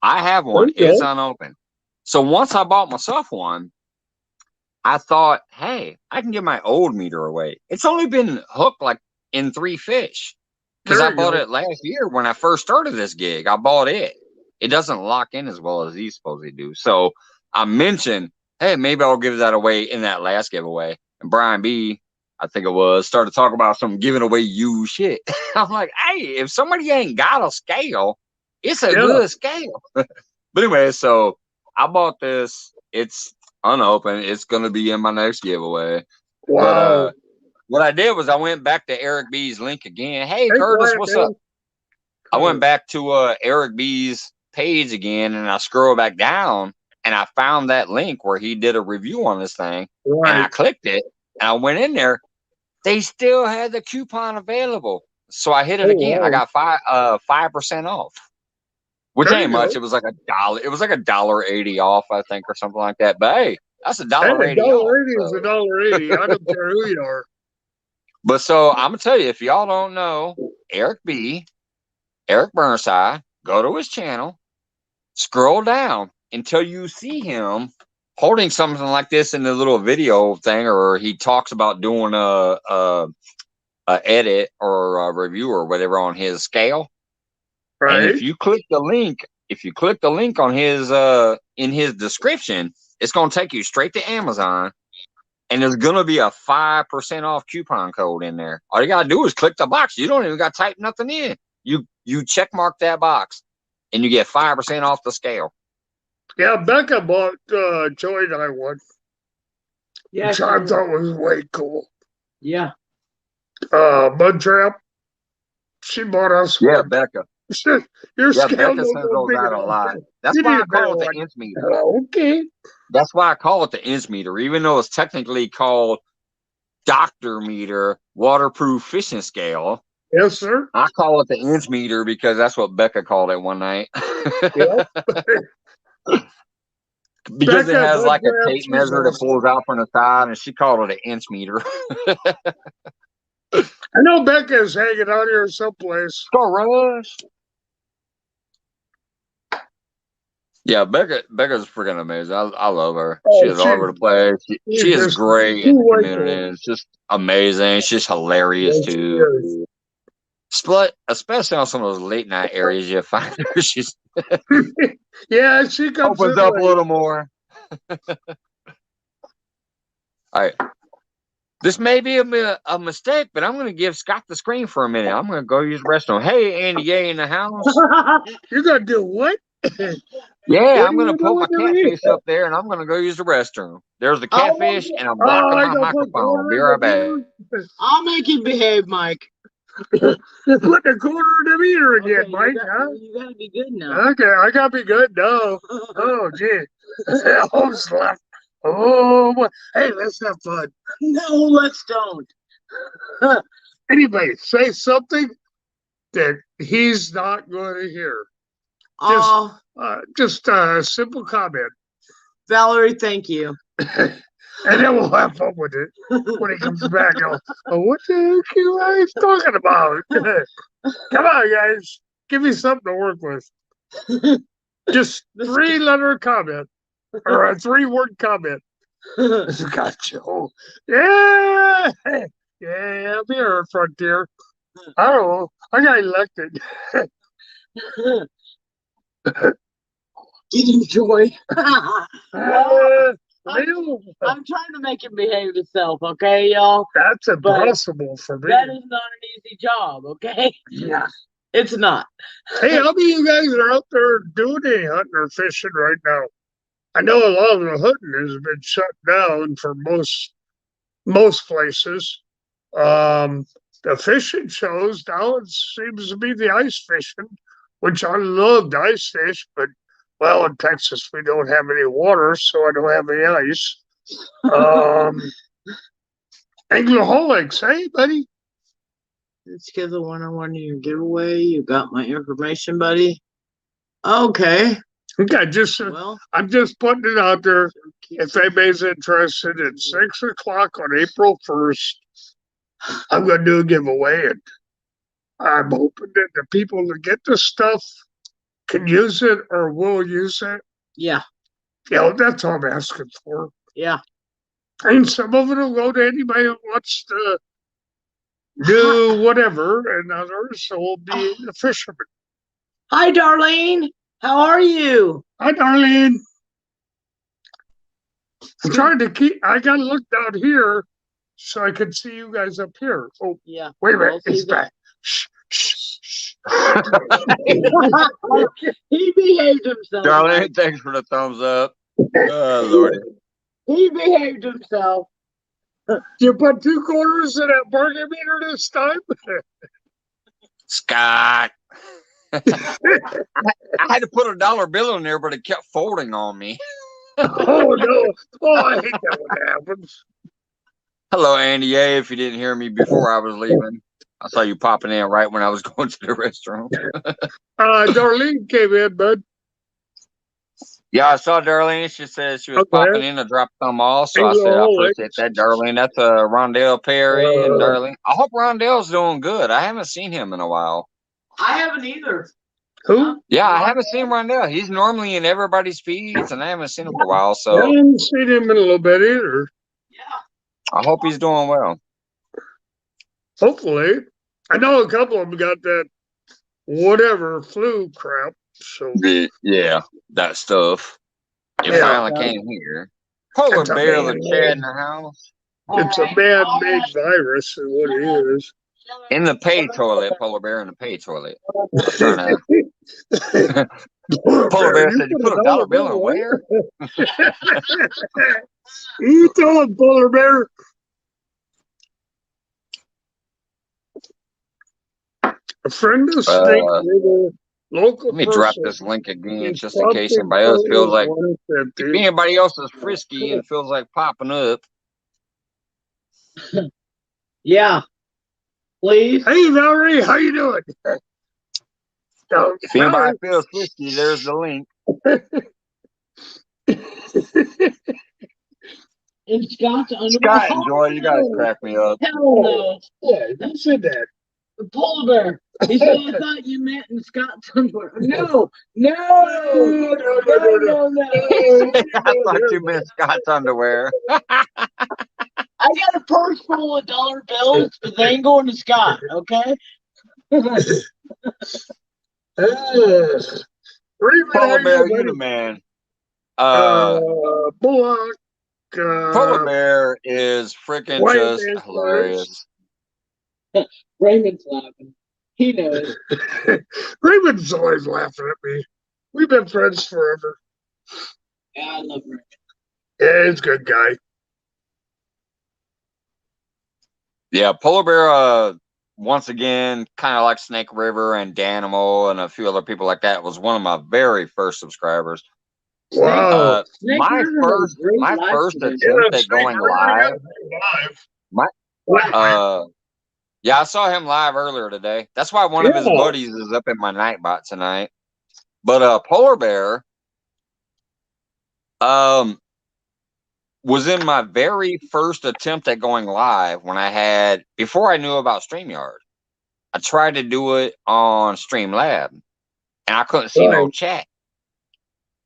I have There one. you It's go. unopened. So once I bought myself one, I thought, "Hey, I can give my old meter away." It's only been hooked like in 3 fish because There I you bought go. it last year when I first started this gig. I bought it. It doesn't lock in as well as these supposedly do. So I mentioned, hey, maybe I'll give that away in that last giveaway. And Brian B, I think it was, started talking about some giving away used shit. I'm like, hey, if somebody ain't got a scale, it's a Yeah. good scale. But anyway, so I bought this. It's unopened. It's gonna be in my next giveaway. But Wow. what I did was I went back to Eric B's link again. Hey Hey, Curtis, quiet what's up? man. I went back to Eric B's page again and I scrolled back down and I found that link where he did a review on this thing and I Right. clicked it and I went in there. They still had the coupon available. So I hit it Oh again. I wow. got 5% off. Which There ain't you much. go. It was like $1. It was like $1.80 off, I think, or something like that. But hey, that's a Hey, dollar a eighty off. dollar 80 is a So dollar 80. I don't care who you are. but so I'm gonna tell you, if y'all don't know, Eric B, Eric Burnside, go to his channel, scroll down until you see him holding something like this in the little video thing, or he talks about doing a edit or a review or whatever on his scale. And Right? if you click the link on his in his description, it's gonna take you straight to Amazon. And there's gonna be a 5% off coupon code in there. All you gotta do is click the box. You don't even gotta type nothing in. You check mark that box and you get 5% off the scale. Yeah, Becca bought Joy and I one, Yeah, which I thought was way cool. yeah. Mud Trap, she bought us Yeah, one. Becca. Your Yeah, scale Becca don't sends go those big out a enough. lot. That's You why need I a bigger call it the one. inch meter. Okay. That's why I call it the inch meter, even though it's technically called doctor meter, waterproof fishing scale. Yes, sir. I call it the inch meter because that's what Becca called it one night. Yep. Because it Becca, has my like a grab, tape she's measure that awesome. pulls out from the side, and she called it an inch meter. I know Becca's hanging out here someplace. Go Rush. Yeah, Becca's freaking amazing. I love her. She Oh, is all over the place. She she's is just great in too the community. wonderful. It's just amazing. She's hilarious Yes, she too. is. Split, especially on some of those late night areas, you find her. She's Yeah, she comes opens in up a late. little more. All right. This may be a mistake, but I'm going to give Scott the screen for a minute. I'm going to go use the restroom. Hey, Andy Yay in the house. You're gonna do what? Yeah, What I'm do going you to know put my what I mean? catfish up there, and I'm going to go use the restroom. There's the catfish, and I'm Oh, blocking I my gotta put microphone. quarter Be in right the back. meter. I'll make you behave, Mike. You're putting a quarter in the meter again, Okay, Mike. Huh? you gotta be good now. Okay, I gotta be good now. Oh, gee. Oh, slap. Oh, boy. Hey, let's have fun. No, let's don't. Anybody say something that he's not going to hear. Oh, Just a simple comment. Valerie, thank you. And then we'll have fun with it when he comes back. Oh, what the heck are you guys talking about? Come on, guys. Give me something to work with. Just 3-letter comment or a 3-word comment. Got you. Yeah. Yeah, I'll be our frontier. I don't know. I got elected. Get him joy. Real? I'm trying to make him behave himself, okay, y'all? That's impossible for me. That is not an easy job, okay? Yeah. It's not. Hey, how many of you guys are out there doing any hunting or fishing right now? I know a lot of the hunting has been shut down for most places. The fishing shows now it seems to be the ice fishing, which I love to ice fish, but well, in Texas we don't have any water, so I don't have any ice. Anglaholics, hey buddy. Let's schedule one-on-one your giveaway. You got my information, buddy. Okay. Okay, Well, I'm just putting it out there. If anybody's interested, at 6 o'clock on April 1st, I'm going to do a giveaway, and I'm hoping that the people that get this stuff can use it or will use it. yeah. You know, that's all I'm asking for. Yeah. And some of it will go to anybody that wants to do whatever, and others will be the fishermen. Hi, Darlene. How are you? Hi, Darlene. I'm trying to I got to look down here so I can see you guys up here. Oh, yeah. wait a minute. He's back. Shh, shh, shh. He behaved himself. Darlene, thanks for the thumbs up. Oh, Lordy. He behaved himself. You put 2 quarters in that bargain meter this time? Scott. I had to put a dollar bill in there, but it kept folding on me. Oh, no. Oh, I hate that when happens. Hello, Andy A. If you didn't hear me before I was leaving, I saw you popping in right when I was going to the restroom. Darlene came in, bud. Yeah, I saw Darlene. She said she was popping in to drop some off. So I said, I appreciate that, Darlene. That's Rondell Perry and Darlene. I hope Rondell's doing good. I haven't seen him in a while. I haven't either. Who? Yeah, I haven't seen Rondell. He's normally in everybody's feeds, and I haven't seen him for a while. So I haven't seen him in a little bit either. Yeah. I hope he's doing well. Hopefully. I know a couple of them got that whatever flu crap. So Yeah, that stuff. It finally came here. Polar bear the Chad in the house. It's a man-made virus, is what it is. In the pay toilet, polar bear in the pay toilet. Polar bear said, "You put a dollar bill in where?" You tell him, polar bear. A friend of Snake River Local Let me drop person this link again is just in case prompting anybody else feels like, if 150. anybody else is frisky and feels like popping up. Yeah. Please. Hey, Valerie, how you doing? If anybody feels frisky, there's the link. And Scott's underwear. Scott and Joy, you guys crack me up. Hell no. Yeah, who said that? The polar bear. He said, I thought you meant in Scott's underwear. No. No. I thought you meant Scott's underwear. I got a purse full of dollar bills, but they ain't going to Scott, okay? Polar bear, you the man. Bullock. Polar bear is freaking just hilarious. Raymond's laughing. He knows. Raymond's always laughing at me. We've been friends forever. Yeah, I love Raymond. Yeah, he's a good guy. Yeah, polar bear, once again, kind of like Snake River and Danimal and a few other people like that, was one of my very first subscribers. Wow. My first attempt at going live. Yeah, I saw him live earlier today. That's why one of his buddies is up in my Nightbot tonight. But polar bear was in my very first attempt at going live when before I knew about StreamYard. I tried to do it on Streamlab, and I couldn't see no chat.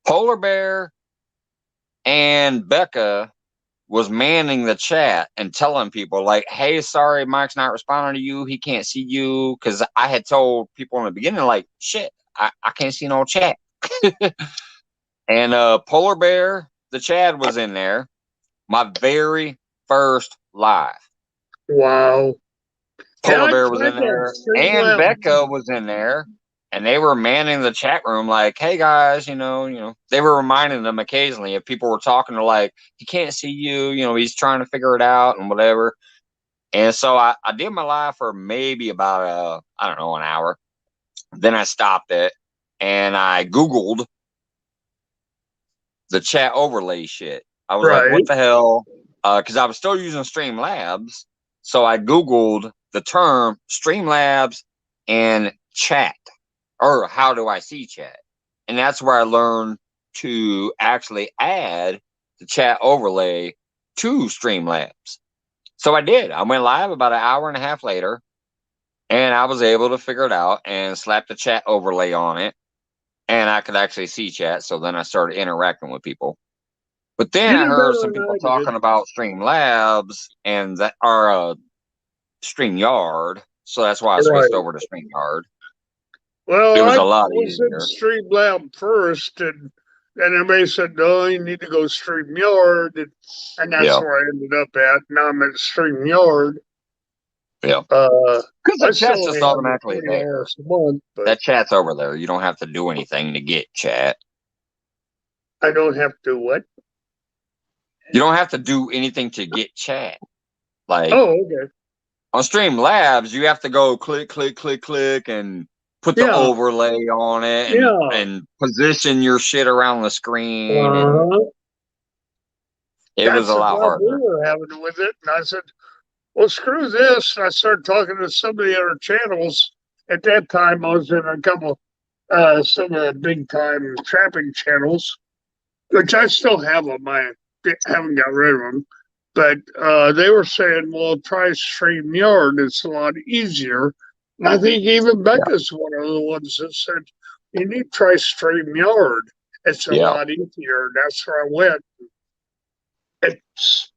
Polar bear and Becca was manning the chat and telling people like, hey, sorry, Mike's not responding to you. He can't see you. Because I had told people in the beginning, like, shit, I can't see no chat. And Polar Bear, the Chad, was in there. My very first live. Wow. Polar Bear was in there. And Becca was in there. And they were manning the chat room like, hey, guys, you know, they were reminding them occasionally if people were talking to like, he can't see you, he's trying to figure it out and whatever. And so I did my live for maybe about, I don't know, an hour. Then I stopped it and I Googled the chat overlay shit. I was like, what the hell? Because I was still using Streamlabs. So I Googled the term Streamlabs and chat. Or how do I see chat? And that's where I learned to actually add the chat overlay to Streamlabs. So I did. I went live about an hour and a half later, and I was able to figure it out and slap the chat overlay on it, and I could actually see chat. So then I started interacting with people. But then I heard some people talking about Streamlabs and that are StreamYard. So that's why I switched over to StreamYard. Well, it was a lot easier. I was in Streamlab first, and everybody said, no, you need to go StreamYard, and that's where I ended up at. Now I'm at StreamYard. Yeah. Because the chat's just automatically there. That chat's over there. You don't have to do anything to get chat. I don't have to what? You don't have to do anything to get chat. Like, okay. On Streamlabs, you have to go click, and put the overlay on it and position your shit around the screen. It was a lot harder. We were having with it, and I said, well, screw this. And I started talking to some of the other channels. At that time, I was in a couple, some of the big time trapping channels, which I still have them. I haven't got rid of them. But they were saying, well, try StreamYard. It's a lot easier. And I think even Becca's one of the ones that said, you need to try StreamYard. It's a lot easier. That's where I went. It's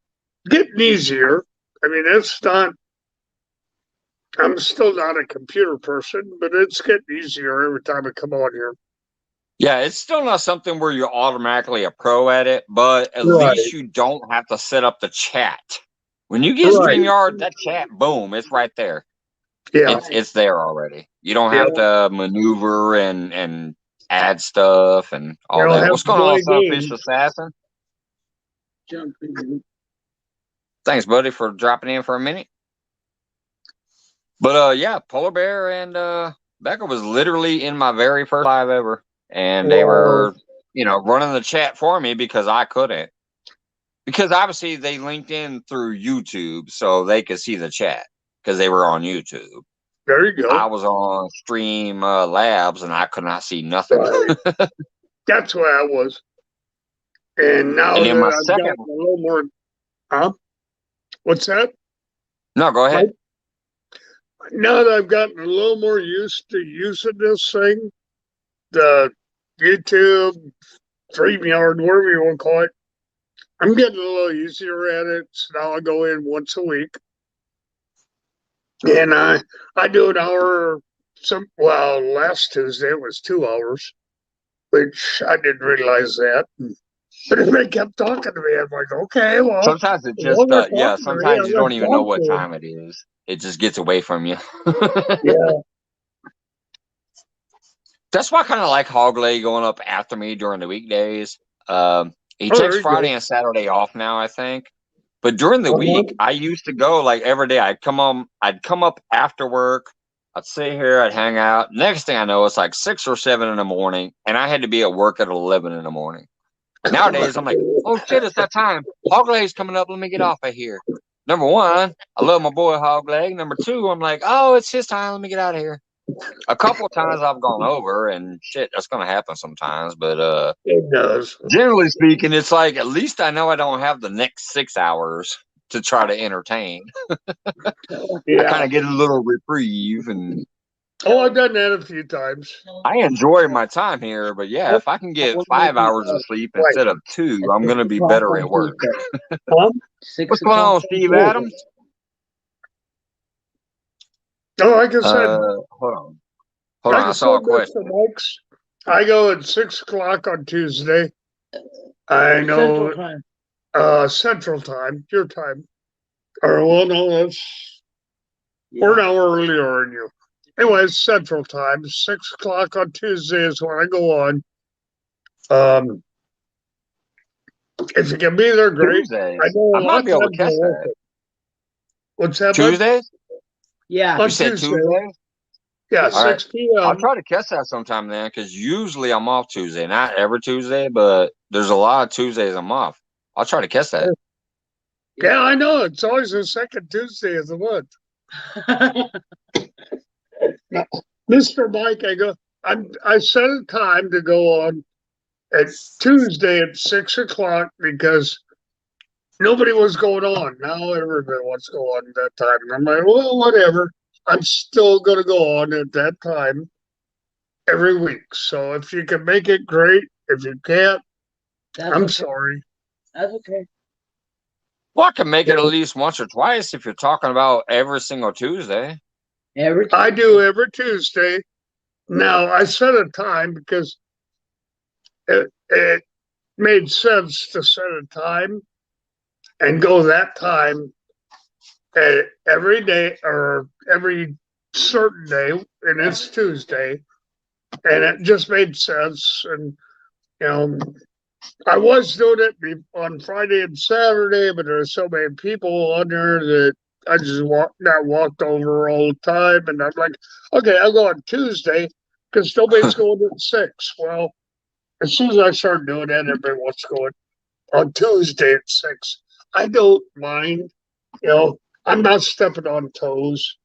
getting easier. I mean, it's not, I'm still not a computer person, but it's getting easier every time I come on here. Yeah, it's still not something where you're automatically a pro at it, but at least you don't have to set up the chat. When you get StreamYard, that chat, boom, it's right there. Yeah. It's there already. You don't have to maneuver and add stuff and all that. What's going on, Sunfish Assassin? Thanks, buddy, for dropping in for a minute. But yeah, Polar Bear and Becca was literally in my very first live ever, and they Wow. were, running the chat for me because I couldn't. Because obviously they linked in through YouTube so they could see the chat because they were on YouTube. There you go. I was on Stream Labs and I could not see nothing. Right. That's where I was. And now And then that my I've second, gotten a little more, what's that? no, go ahead. Now that I've gotten a little more used to using this thing, the YouTube, StreamYard, whatever you want to call it, I'm getting a little easier at it. So now I go in once a week. And I do an hour, last Tuesday it was 2 hours, which I didn't realize that. But if they kept talking to me, I'm like, okay, well. Sometimes it just, sometimes you don't even know what time it is. It just gets away from you. Yeah. That's why I kind of like Hogleg going up after me during the weekdays. He takes Friday and Saturday off now, I think. But during the week, I used to go like every day. I'd come up after work. I'd sit here, I'd hang out. Next thing I know, it's like 6 or 7 in the morning, and I had to be at work at 11 in the morning. Nowadays, I'm like, oh shit, it's that time. Hogleg's coming up. Let me get off of here. Number one, I love my boy Hogleg. Number two, I'm like, oh, it's his time. Let me get out of here. A couple of times I've gone over, and shit, that's gonna happen sometimes. But it does. Generally speaking, it's like at least I know I don't have the next 6 hours to try to entertain. Yeah. I kind of get a little reprieve, and I've done that a few times. I enjoy my time here. But yeah, if I can get 5 hours of sleep instead of 2, I'm gonna be better at work. What's going on, Steve Adams? No, like I said, hold on. I saw a question. I go at 6 o'clock on Tuesday. I know Central Time, your time. Or well, no, we're an hour earlier than you. Anyways, Central Time, 6 o'clock on Tuesday is when I go on. If you can be there, great. Tuesdays. I might be able to catch that. What's that? Tuesdays? Yeah. You said Tuesday? Yeah, 6 p.m. I'll try to catch that sometime then, because usually I'm off Tuesday. Not every Tuesday, but there's a lot of Tuesdays I'm off. I'll try to catch that. Yeah, I know. It's always the second Tuesday of the month. Mr. Mike, I set a time to go on at Tuesday at 6 o'clock because nobody was going on. Now everybody wants to go on at that time. And I'm like, well, whatever. I'm still going to go on at that time every week. So if you can make it, great. If you can't, I'm sorry. That's okay. Well, I can make it at least once or twice if you're talking about every single Tuesday. I do every Tuesday. Now, I set a time because it made sense to set a time and go that time every day or every certain day, and it's Tuesday. And it just made sense. And, I was doing it on Friday and Saturday, but there's so many people on there that I just walked over all the time. And I'm like, okay, I'll go on Tuesday because nobody's going at 6. Well, as soon as I started doing that, everybody wants to go on Tuesday at 6. I don't mind. I'm not stepping on toes.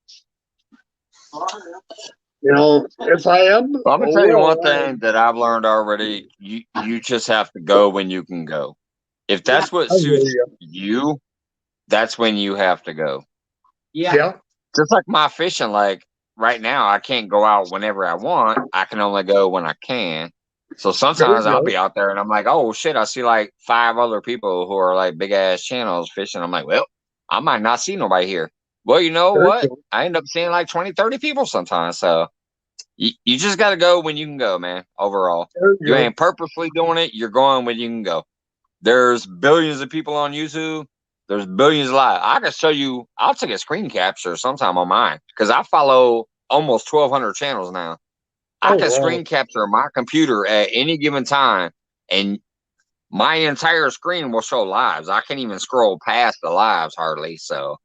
If I am, I'm gonna tell you one thing that I've learned already. You just have to go when you can go. If that's what suits you, that's when you have to go. Yeah. Just like my fishing, like right now, I can't go out whenever I want. I can only go when I can. So sometimes I'll be out there and I'm like, oh shit, I see like 5 other people who are like big ass channels fishing. I'm like, well, I might not see nobody here. Well, you know what? I end up seeing like 20, 30 people sometimes. So you just got to go when you can go, man, overall. You ain't purposely doing it. You're going when you can go. There's billions of people on YouTube. There's billions live. I can show you. I'll take a screen capture sometime on mine because I follow almost 1,200 channels now. I can screen capture my computer at any given time, and my entire screen will show lives. I can't even scroll past the lives hardly. So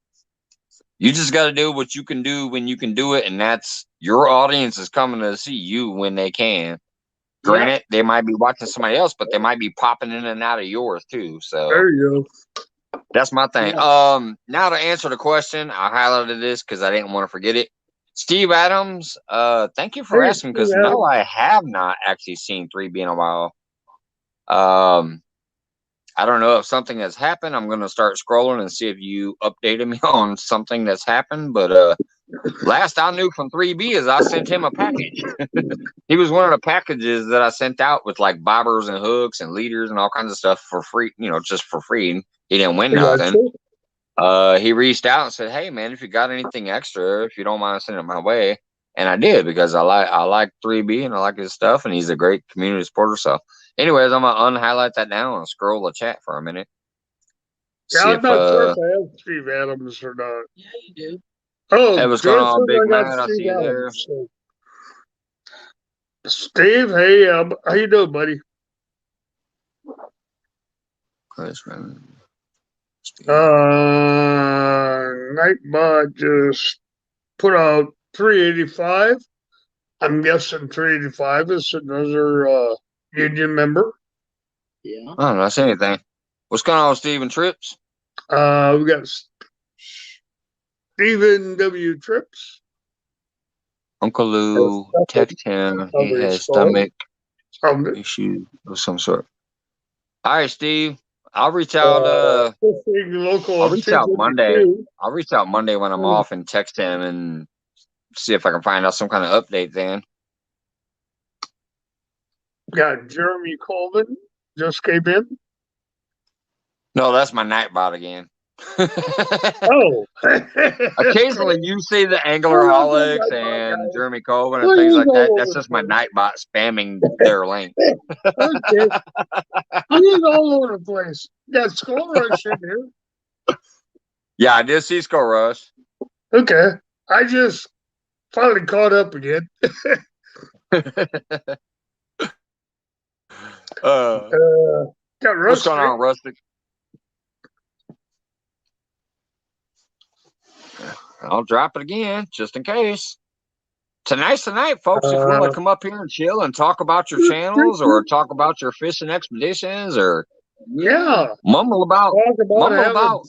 You just got to do what you can do when you can do it, and that's your audience is coming to see you when they can. Granted, they might be watching somebody else, but they might be popping in and out of yours too. So There you go. that's my thing. Yeah. Now to answer the question, I highlighted this because I didn't want to forget it. Steve Adams, thank you for asking, because no, I have not actually seen 3B in a while. I don't know if something has happened. I'm going to start scrolling and see if you updated me on something that's happened. But last I knew from 3B is I sent him a package. He was one of the packages that I sent out with like bobbers and hooks and leaders and all kinds of stuff for free, just for free. He didn't win nothing. He reached out and said, "Hey man, if you got anything extra, if you don't mind sending it my way." And I did, because I like 3B and I like his stuff, and he's a great community supporter. So anyways, I'm gonna unhighlight that now and scroll the cat for a minute. Yeah, I'm not sure if I have Steve Adams or not. Yeah, you do. Oh, hey, what's going on, Big got man? I see you there. So. Steve, hey, how you doing, buddy? Nightbot just put out 385. I'm guessing 385 is another union member. Yeah. I don't know, I see anything. What's going on with Steven Trips? We got Stephen W. Trips. Uncle Lou, text him. He has stomach issues of some sort. All right, Steve. I'll reach out. I'll reach out Monday. I'll reach out Monday when I'm off and text him and see if I can find out some kind of update then. Got Jeremy Colvin just came in. No, that's my Nightbot again. Oh. Occasionally you see the Anglerholics and Jeremy Colvin and things like that. That's just my Nightbot spamming their link. Okay. He's all over the place. Got Skull Rush in here. Yeah, I did see Skull Rush. Okay. I just finally caught up again. Got Rustic. What's going on, Rustic? I'll drop it again, just in case. Tonight's the night, folks. If you want to come up here and chill and talk about your channels or talk about your fishing expeditions or mumble about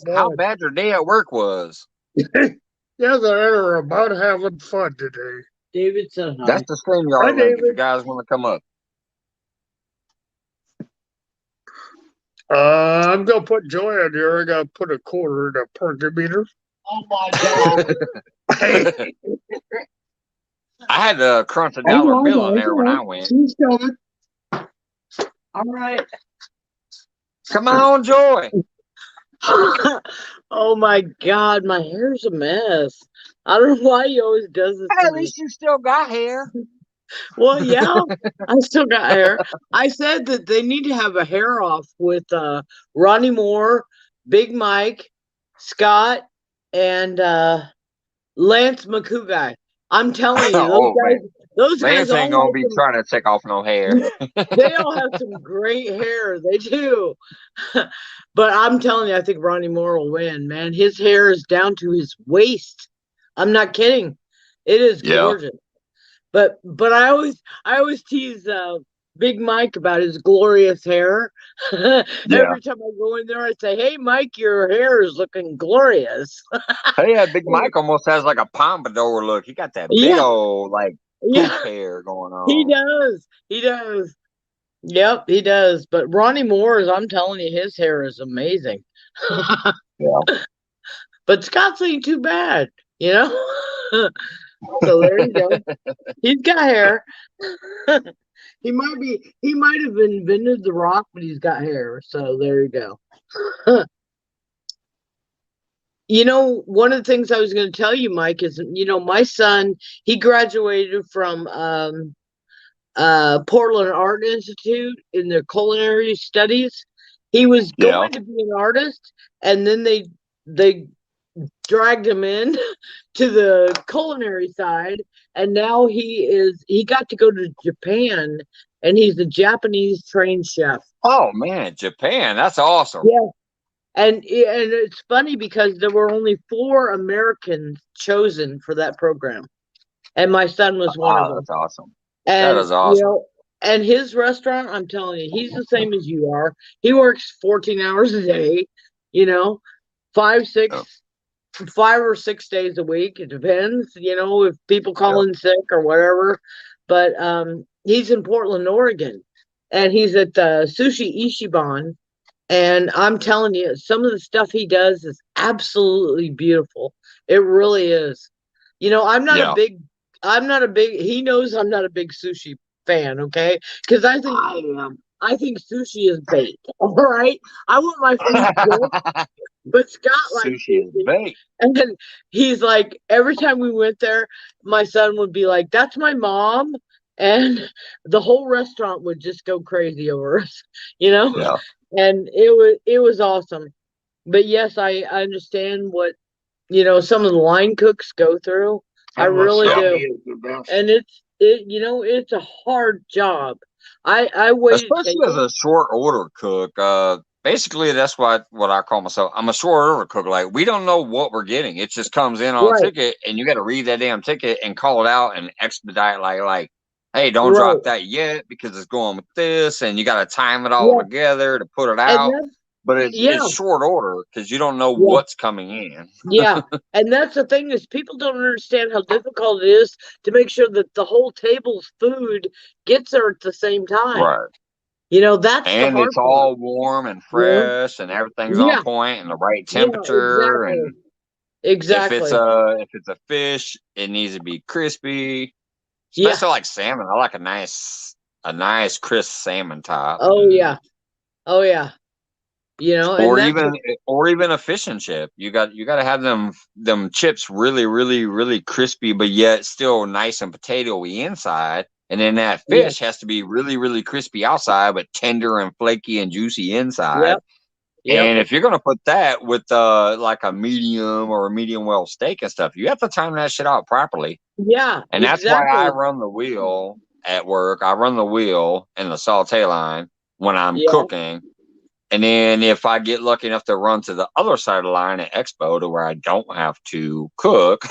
how bad your day at work was. Yeah, they're about having fun today. David said hi. That's the StreamYard link if you guys want to come up. I'm going to put Joy on here. I got to put a quarter in a perky meter. Oh, my God. I had to crunch a dollar bill in there when I went. She's coming. All right. Come on, Joy. Oh, my God. My hair's a mess. I don't know why he always does this. At least you still got hair. Well, yeah, I still got hair. I said that they need to have a hair off with Ronnie Moore, Big Mike, Scott, and Lance McCouguy. I'm telling you, those guys Lance ain't gonna be trying to take off no hair. They all have some great hair. They do. But I'm telling you, I think Ronnie Moore will win, man. His hair is down to his waist. I'm not kidding. It is gorgeous. But I always tease Big Mike about his glorious hair. Every time I go in there, I say, "Hey, Mike, your hair is looking glorious." Hey, Big Mike almost has like a pompadour look. He got that big old poop hair going on. He does. He does. Yep, he does. But Ronnie Moore's, I'm telling you, his hair is amazing. But Scott's ain't too bad, you know. So there you go. He's got hair. He might have invented the rock, but he's got hair. So there you go. You know, one of the things I was going to tell you, Mike, is, my son, he graduated from Portland Art Institute in their culinary studies. He was going to be an artist, and then they dragged him in to the culinary side, and now he got to go to Japan, and he's a Japanese trained chef. Oh man, Japan, that's awesome. And it's funny because there were only 4 Americans chosen for that program, and my son was one of Oh, them. that's awesome. That And is awesome. and his restaurant, I'm telling you, he's the same as you are. He works 14 hours a day, you know, 5, Yep. 6, 5 or 6 days a week. It depends, if people call Yep. in sick or whatever. But he's in Portland, Oregon, and he's at the Sushi Ishiban. And I'm telling you, some of the stuff he does is absolutely beautiful. It really is. Yeah. I'm not a big, he knows I'm not a big sushi fan, okay? Because I think sushi is bait. All right. I want my food good, but Scott likes Sushi is sushi. bait. And then he's like, every time we went there, my son would be like, "That's my mom." And the whole restaurant would just go crazy over us, you know? Yeah. And it was awesome. But yes, I understand what some of the line cooks go through. I That really wasabi do. is the best. And it's a hard job. I waited Especially as a tables. short order cook. Basically that's what I call myself. I'm a short order cook. Like we don't know what we're getting. It just comes in on a Right, ticket and you gotta read that damn ticket and call it out and expedite like, hey, don't right. drop that yet because it's going with this, and you gotta time it all Yeah. together to put it And out. that's But it's yeah, short order because you don't know yeah. what's coming in. Yeah, and that's the thing is people don't understand how difficult it is to make sure that the whole table's food gets there at the same time. Right. That's the And hard it's part. all warm and You fresh and everything's on Yeah, point and the right yeah, temperature. And exactly, exactly. if it's a fish, it needs to be crispy. Yeah. Especially like salmon. I like a nice crisp salmon top. Oh And yeah. Oh yeah. And or that's even or even a fish and chip. You got to have them chips really really really crispy, but yet still nice and potatoy inside. And then that yeah, fish has to be really really crispy outside, but tender and flaky and juicy inside. yep, yep, And if you're gonna put that with like a medium or a medium well steak and stuff, you have to time that shit out properly. yeah, And that's why I exactly. run the wheel at work. I run the wheel in the saute line when I'm Yeah, cooking. And then if I get lucky enough to run to the other side of the line at Expo to where I don't have to cook,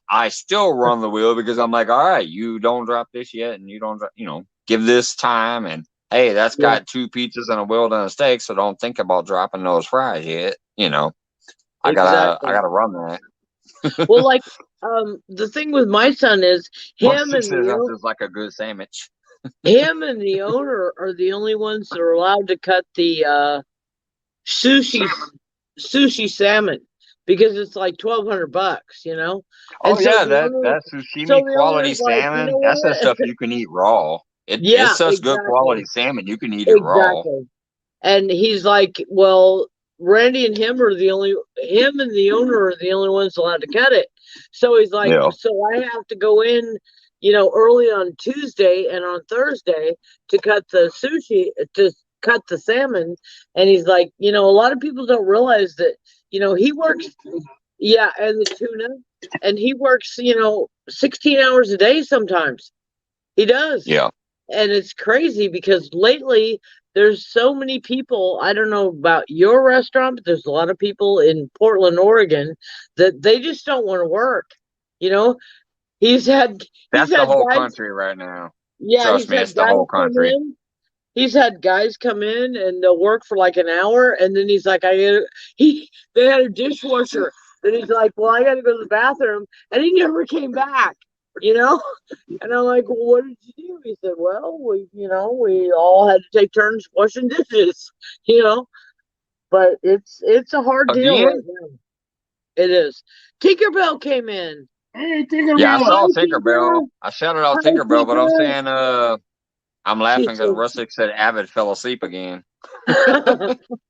I still run the wheel because I'm like, all right, you don't drop this yet, and you don't, give this time. And hey, that's yeah, got 2 pizzas and a well done steak, so don't think about dropping those fries yet. I gotta, I exactly. gotta run that. Well, like the thing with my son is But him she and says the that's o- just like a good sandwich. him and the owner are the only ones that are allowed to cut the sushi sushi salmon because it's like $1,200. And Oh so yeah, the that owner, that so sushimi the quality owner's like, you know salmon. That's the what? stuff you can eat raw. It's Yeah, such good exactly, quality salmon. You can eat it raw. exactly. And he's like, well, Randy and him and the owner are the only ones allowed to cut it. So he's like, Yeah. so I have to go in, early on Tuesday and on Thursday to cut the sushi, to cut the salmon. And he's like, a lot of people don't realize that, he works, yeah, and the tuna, and he works, 16 hours a day sometimes. He does. Yeah. And it's crazy because lately there's so many people. I don't know about your restaurant, but there's a lot of people in Portland, Oregon that they just don't want to work. You know, he's had he's That's the had whole guys, country right now. yeah, Trust he's me, it's had the guys whole come country. in. He's had guys come in and they'll work for like an hour, and then he's like, they had a dishwasher. Then he's like, well, I got to go to the bathroom, and he never came back. You know, and I'm like, well, what did you do? He said, well, we all had to take turns washing dishes. You know, but it's a hard deal right Again? now. It is. Tinkerbell came in. Hey, Yeah, I Tinkerbell. saw Hi, Tinkerbell. Tinker. I shouted out Hi, Tinkerbell, but I'm Tinker. saying I'm She laughing because said, Rustic said Avid fell asleep again.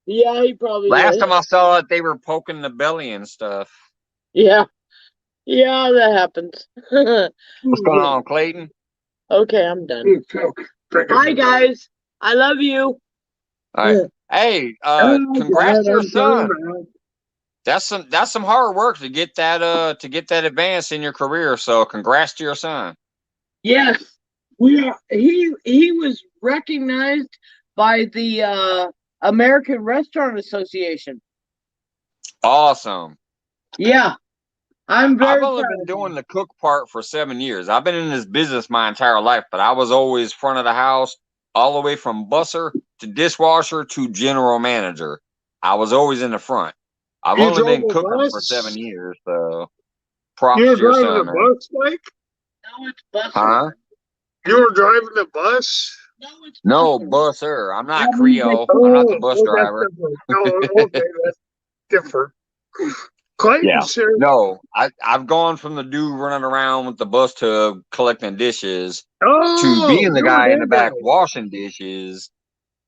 yeah, he probably Last did. time I saw it, they were poking the belly and stuff. Yeah, yeah, that happens. What's going on, Clayton? Okay, I'm done. Bye, Drinking. guys. I love you. All right. Hey, Oh, congrats Dad, to your I'm coming son. out. That's some hard work to get that advance in your career. So congrats to your son. Yes, we are. He was recognized by the American Restaurant Association. Awesome. Yeah, I'm I've very only proud been of doing you. the cook part for 7 years. I've been in this business my entire life, but I was always front of the house, all the way from busser to dishwasher to general manager. I was always in the front. I've You only drove been a cooking for 7 bus? years, so You props were to your driving a son, man. bus, Mike? No, it's busser. Huh? You were driving a bus? No, it's No, busser. busser. I'm not That means they Creole. I'm not the Oh, bus oh, that's driver. different. No, okay, that's different. Clayton Yeah. said, No, I've gone from the dude running around with the bus tub collecting dishes to oh, being the you were guy in the that back guy. washing dishes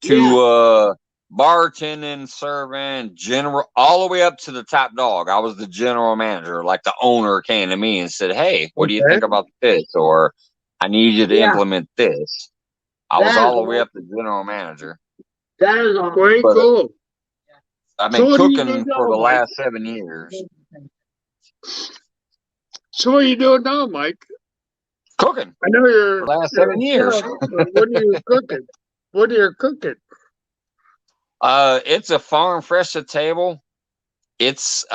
Yeah, to bartending, serving, general, all the way up to the top dog. I was the general manager. Like the owner came to me and said, "Hey, what do you Okay. think about this?" Or "I need you to yeah. implement this." I was That is all the way awesome. up to general manager. That is awesome. Way But cool. I've So been what do you do cooking for now, the Mike? last 7 years. So what are you doing now, Mike? Cooking I know for the last you're a 7 years. chef, but what are you cooking? What are you cooking? It's a farm fresh to table. It's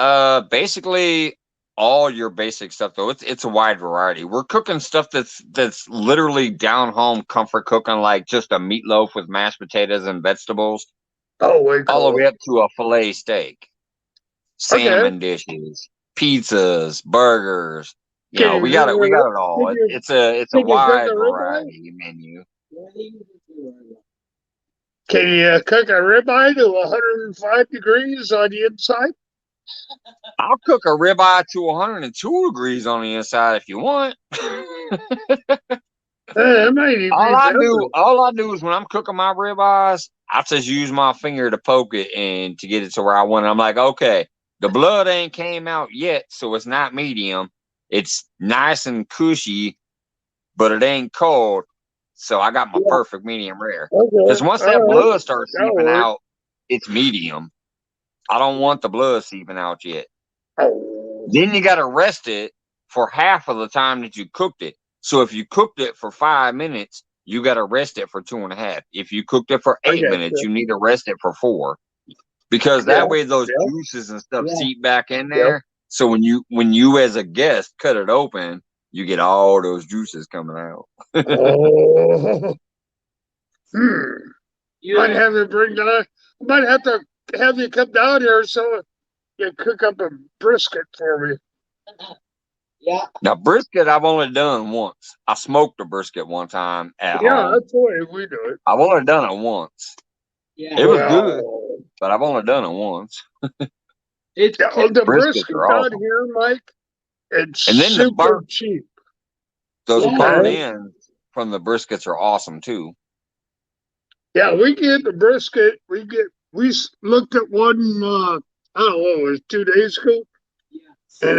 basically all your basic stuff though. It's a wide variety. We're cooking stuff that's literally down home comfort cooking, like just a meatloaf with mashed potatoes and vegetables, Oh, way all the way cool. up to a filet steak, Okay. salmon dishes, pizzas, burgers. You Can know, you we cook got it. We got a it all. can you It's a can you cook wide a ribeye? variety menu. Can you cook a ribeye to 105 degrees on the inside? I'll cook a ribeye to 102 degrees on the inside if you want. That might even be better. All I do is when I'm cooking my ribeyes, I just use my finger to poke it and to get it to where I want it. I'm like, okay, the blood ain't came out yet, so it's not medium. It's nice and cushy, but it ain't cold. So I got my Yeah. perfect medium rare. Because Okay. once that All right. blood starts That'll seeping work. out, it's medium. I don't want the blood seeping out yet. Oh. Then you got to rest it for half of the time that you cooked it. So if you cooked it for 5 minutes, you got to rest it for 2.5. If you cooked it for I 8 minutes, got you need to rest it for 4, because you. that way those Yeah. juices and stuff Yeah. seep back in Yeah. there. So when you as a guest cut it open, you get all those juices coming out. Oh. You Might have, have to bring down. Might have to have you come down here so you cook up a brisket for me. yeah. Now brisket, I've only done once. I smoked a brisket one time at Yeah, home. that's the way we do it. I've only done it once. Yeah. It was good, Well, but I've only done it once. It's yeah, the Briskets brisket are down awesome. here, Mike, it's And then super cheap. those yeah. burnt Okay. ends from the briskets are awesome too. Yeah, we get the brisket. Looked at one. I don't know. It was 2 days ago, and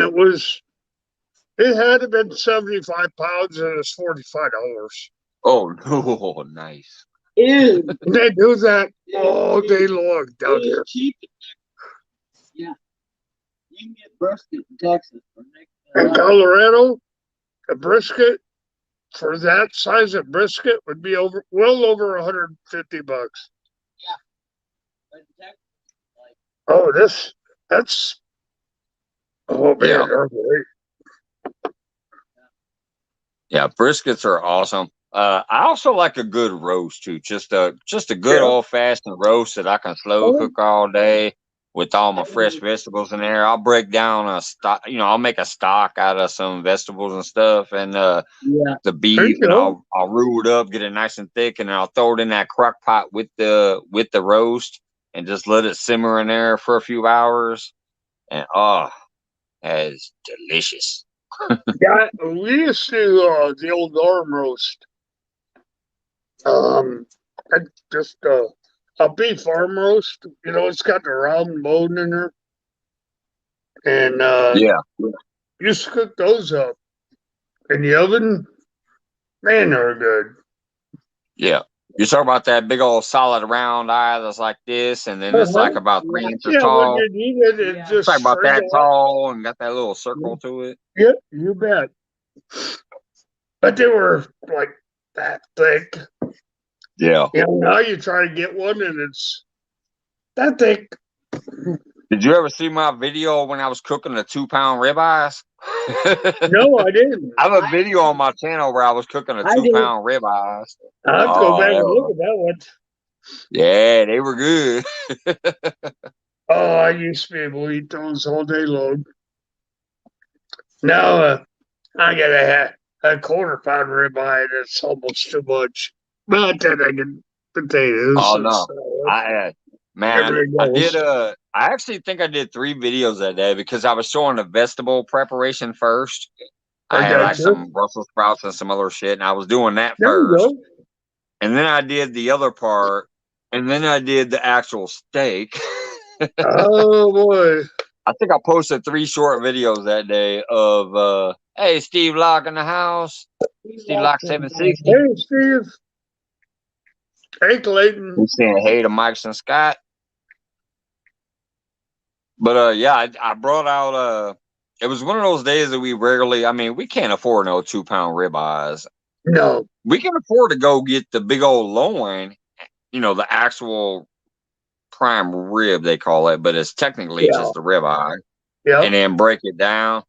it had to been 75 pounds, and it's $45. Oh no, nice. Ew. They do that It all is day cheap. long It down is here. cheap. Yeah. You can get brisket in Texas for next to In nothing. Colorado, a brisket for that size of brisket would be well over 150 bucks. Yeah. But in Texas, like, Oh, that's oh Yeah, man, they're great. yeah, briskets are awesome. I also like a good roast too. Just a good Yeah. old fashioned roast that I can slow Oh, cook all day with all my fresh vegetables in there. I'll break down a stock, I'll make a stock out of some vegetables and stuff, and yeah. the there beef, you and go. I'll roux it up, get it nice and thick, and then I'll throw it in that crock pot with the roast and just let it simmer in there for a few hours. And that is delicious. Yeah, we used to the old arm roast. Um, I just a beef arm roast. You know, it's got the round bone in there, and Yeah, used to cook those up in the oven. Man, they're good. yeah. You talk about that big old solid round eye that's like this, and then it's like Uh-huh. about three Yeah. inches Yeah, when tall. you need it, it Yeah. It's like just about that frizzle up. tall and got that little circle to it. Yep, you bet. But they were like that thick. Yeah. You know, now you try to get one and it's that thick. Did you ever see my video when I was cooking the 2-pound ribeyes? No, I didn't. I have a video on my channel where I was cooking the I did. 2-pound ribeyes. I'll have to go back and Oh, look at that one. yeah, they were good. Oh, I used to be able to eat those all day long. Now I gotta have a quarter-pound ribeye, and it's almost too much. But then I get potatoes. Oh and no, salad, man, everything I else. did. I actually think I did 3 videos that day because I was showing the vegetable preparation first. I had like gotcha. some Brussels sprouts and some other shit, and I was doing that There you first. go. And then I did the other part, and then I did the actual steak. Oh boy. I think I posted 3 short videos that day of hey, Steve Locke in the house. Steve Locke 760. Hey, Steve. Hey, Clayton. We're saying hey to Mike and Scott. But yeah, I brought out it was one of those days that we rarely, I mean, we can't afford no 2-pound ribeyes. No. We can afford to go get the big old loin, you know, the actual prime rib they call it, but it's technically just the ribeye. Yeah. And then break it down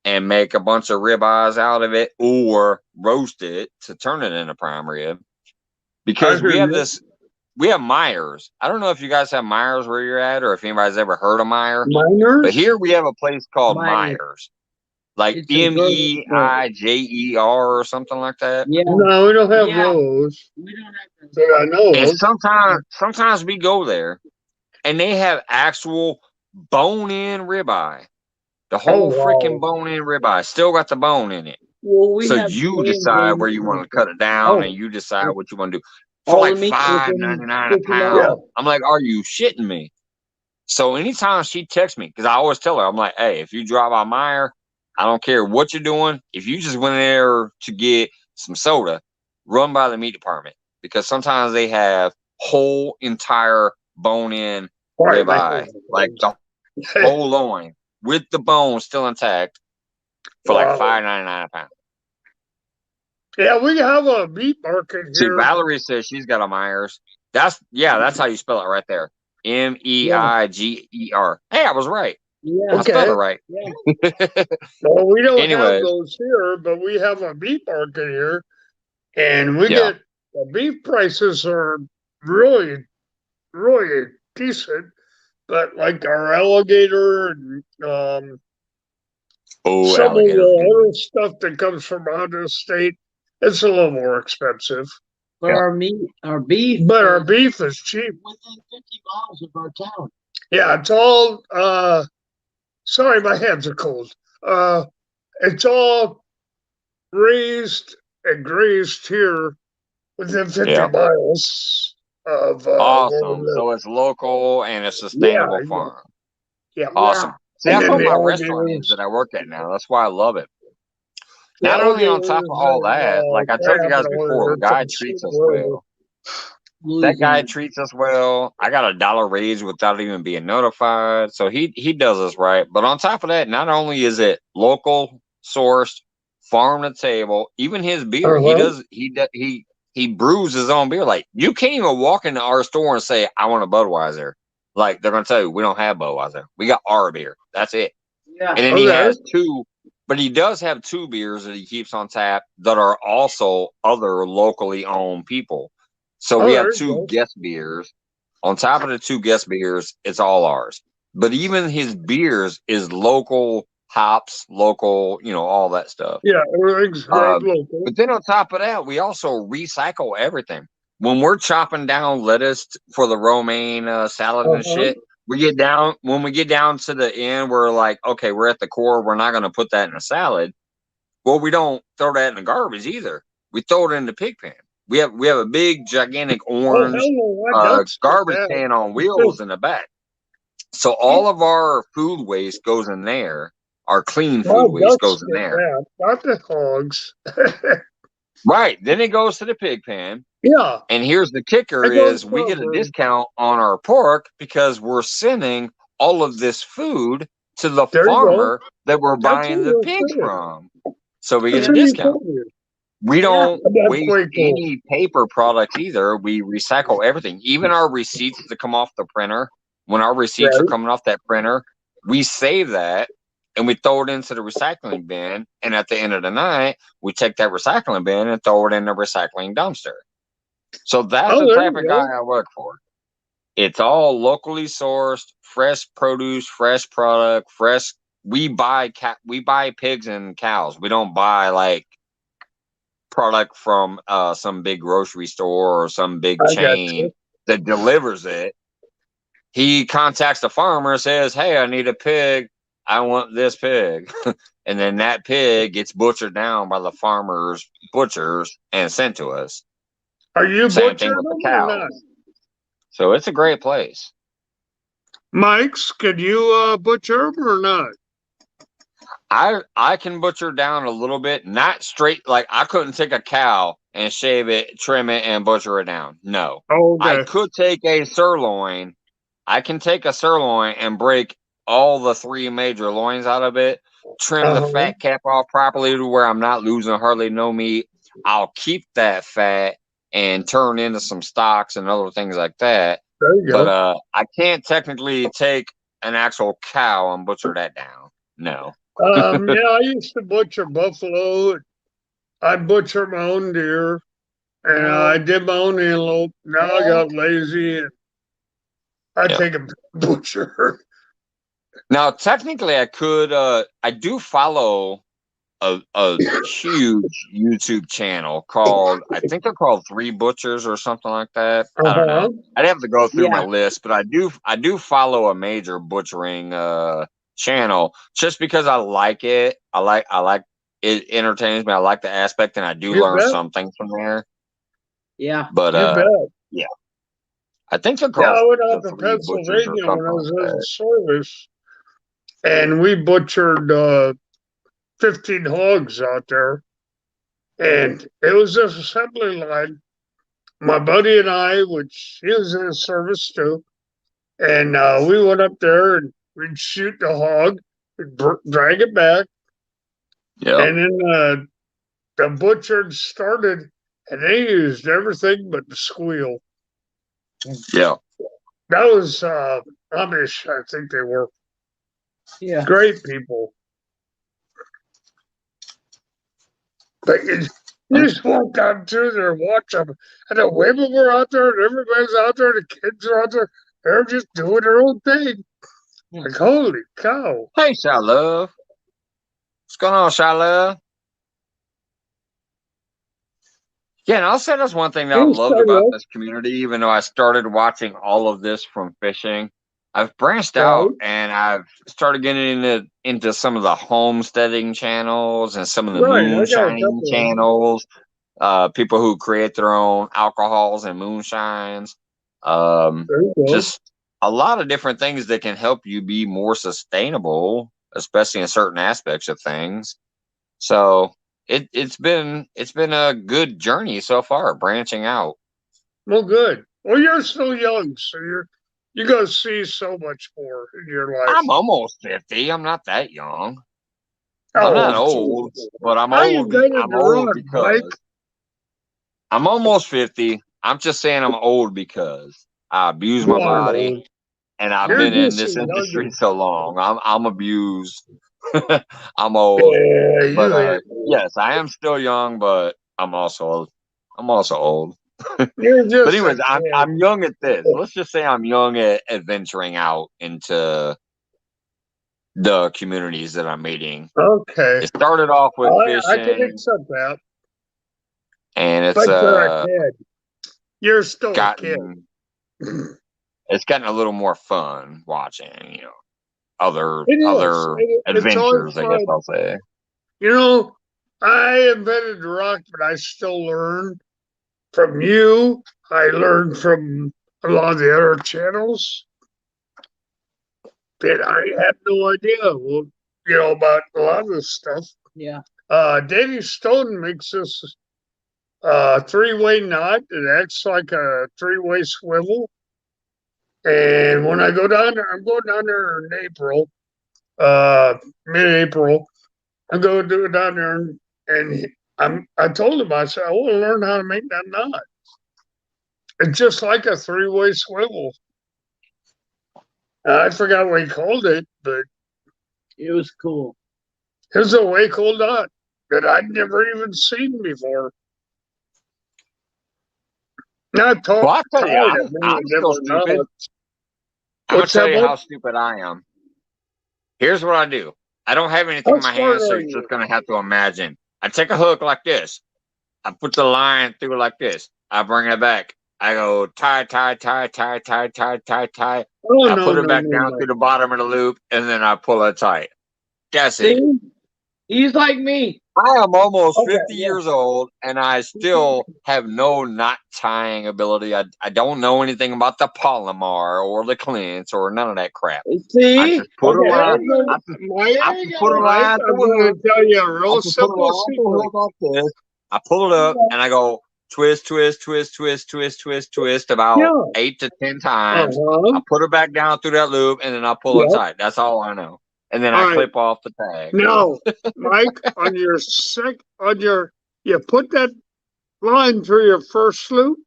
and make a bunch of ribeyes out of it, or roast it to turn it into prime rib. Because we have we have Myers. I don't know if you guys have Myers where you're at, or if anybody's ever heard of Myers. But here we have a place called Myers, like MEIJER or something like that. Yeah. No, we don't have those. We don't have That I know And of. sometimes we go there, and they have actual bone-in ribeye. The whole freaking bone-in ribeye still got the bone in it. Well, So you decide where you want to cut it down, and you decide what you want to do for like $5.99 a pound. I'm like, are you shitting me? So anytime she texts me, because I always tell her, I'm like, hey, if you drive by Meyer, I don't care what you're doing. If you just went there to get some soda, run by the meat department, because sometimes they have whole entire bone-in ribeye, like the whole loin with the bone still intact for like $5.99 a pound. Yeah, we have a meat market See, here. Valerie says she's got a Myers. That's how you spell it right there. MEIGER. Hey, I was right. Yeah. I spelled it right. Well, we don't have Anyways. those here, but we have a meat market here, and we get the beef prices are really, really decent. But like our alligator and some of the other stuff that comes from out of the state, it's a little more expensive. But our beef is cheap. Within 50 miles of our town. Yeah, it's all sorry, my hands are cold. It's all raised and grazed here within 50 miles of awesome. So it's local and it's sustainable farm. Yeah. Awesome. See, that's what my restaurant is that I work at now. That's why I love it. Not only on top of all that, like I told you guys before, guy treats us well. That guy treats us well. I got a $1 raise without even being notified. So he does us right. But on top of that, not only is it local sourced, farm to table, even his beer, he brews his own beer. Like you can't even walk into our store and say, I want a Budweiser. Like they're gonna tell you we don't have Budweiser. We got our beer. That's it. Yeah. And then he has 2. But he does have 2 beers that he keeps on tap that are also other locally owned people. So we have 2 guest beers. On top of the 2 guest beers, it's all ours. But even his beers is local hops, local, all that stuff. Yeah, everything's local. But then on top of that, we also recycle everything. When we're chopping down lettuce for the romaine salad and shit, when we get down to the end, we're like, okay, we're at the core. We're not going to put that in a salad. Well, we don't throw that in the garbage either. We throw it in the pig pan. We have a big, gigantic orange garbage can on wheels in the back. So all of our food waste goes in there. Our clean food waste goes in there. Not the hogs. Right. Then it goes to the pig pan. Yeah. And here's the kicker is we get a discount on our pork because we're sending all of this food to the farmer that we're buying the pigs from. So we get a discount. We don't waste any paper products either. We recycle everything. Even our receipts that come off the printer, when our receipts are coming off that printer, we save that and we throw it into the recycling bin. And at the end of the night, we take that recycling bin and throw it in the recycling dumpster. So that's the type of guy I work for. It's all locally sourced, fresh produce, fresh product, fresh. We buy pigs and cows. We don't buy like product from some big grocery store or some big chain that delivers it. He contacts the farmer and says, "Hey, I need a pig. I want this pig." And then that pig gets butchered down by the farmer's butchers and sent to us. Are you Same thing with the cow. So it's a great place. Mike's, could you butcher them or not? I can butcher down a little bit, not straight. Like I couldn't take a cow and shave it, trim it, and butcher it down. No. I could take a sirloin. I can take a sirloin and break all the 3 major loins out of it, trim the fat cap off properly to where I'm not losing hardly no meat. I'll keep that fat and turn into some stocks and other things like that. There you go. But I can't technically take an actual cow and butcher that down. No. Yeah, I used to butcher buffalo. I butcher my own deer, and I did my own antelope. Now I got lazy, and I take a butcher. Now, technically, I could. I do follow a huge YouTube channel called, I think they're called 3 Butchers or something like that. I don't know. I'd have to go through my list, but I do follow a major butchering channel just because I like it. I like it, entertains me. I like the aspect, and I do learn something from there. Yeah. But yeah. I think they're called. Yeah, I went out to Pennsylvania when I was in service, and we butchered 15 hogs out there, and it was this assembly line. My buddy and I, which he was in service too, and we went up there and we'd shoot the hog, we'd drag it back, and then the butcher started, and they used everything but the squeal. Yeah, that was Amish, I think they were. Yeah, great people. But you just walk down through there and watch them. And the women were out there, and everybody's out there, the kids are out there. They're just doing their own thing. Like, holy cow. Hey, Shalove. What's going on, Shalove? Yeah, and I'll say that's one thing that I've loved about this community, even though I started watching all of this from fishing. I've branched out and I've started getting into some of the homesteading channels and some of the moonshining channels. People who create their own alcohols and moonshines. Just a lot of different things that can help you be more sustainable, especially in certain aspects of things. So it's been a good journey so far, branching out. Well, good. Well, you're still young, so you're going to see so much more in your life. I'm almost 50. I'm not that young. I'm not old, but I'm old. I'm old because I'm almost 50. I'm just saying I'm old because I abuse my body, and I've been in this industry so long. I'm abused. I'm old. But yes, I am still young, but I'm also old. But anyways, I'm young at this. Let's just say I'm young at venturing out into the communities that I'm meeting. Okay. It started off with fishing. I can accept that. And it's but you're a kid. You're still a kid. It's gotten a little more fun watching, other adventures, I guess I'll say. I invented rock, but I still learn from you. I learned from a lot of the other channels that I had no idea, about a lot of this stuff. Yeah. Davy Stone makes this 3-way knot. It acts like a 3-way swivel. And when I go down there, I'm going down there in April, mid-April. I'm going to do it down there, and I told him, I said, I want to learn how to make that knot. It's just like a 3-way swivel. I forgot what he called it, but It was cool. it was a way cool knot that I'd never even seen before. Not Well, I tell you, tied a I'm million still different stupid. knots. I'm gonna What's tell that, you bud? how stupid I am. Here's what I do. I don't have anything How in my smart hand, so are you're you? just gonna have to imagine. I take a hook like this. I put the line through like this. I bring it back. I go tie, tie, tie, tie, tie, tie, tie, tie. Oh, I no, put it no, back no, down no. to the bottom of the loop, and then I pull it tight. That's it. See? He's like me. I am almost Okay, 50 yeah. years old, and I still have no knot tying ability. I don't know anything about the Palomar or the clinch or none of that crap. I See? just put a Okay, line. Mike, I There just you put a go. line I'm through a going hook. to tell you a I real just put a simple line through a secret. hook like this. I pull it up, and I go twist, twist, twist, twist, twist, twist, twist about Yeah. 8 to 10 times. Uh-huh. I put it back down through that loop, and then I pull it Yep. tight. That's all I know. And then All I right. clip off the tag. Now, Mike, you put that line through your first loop,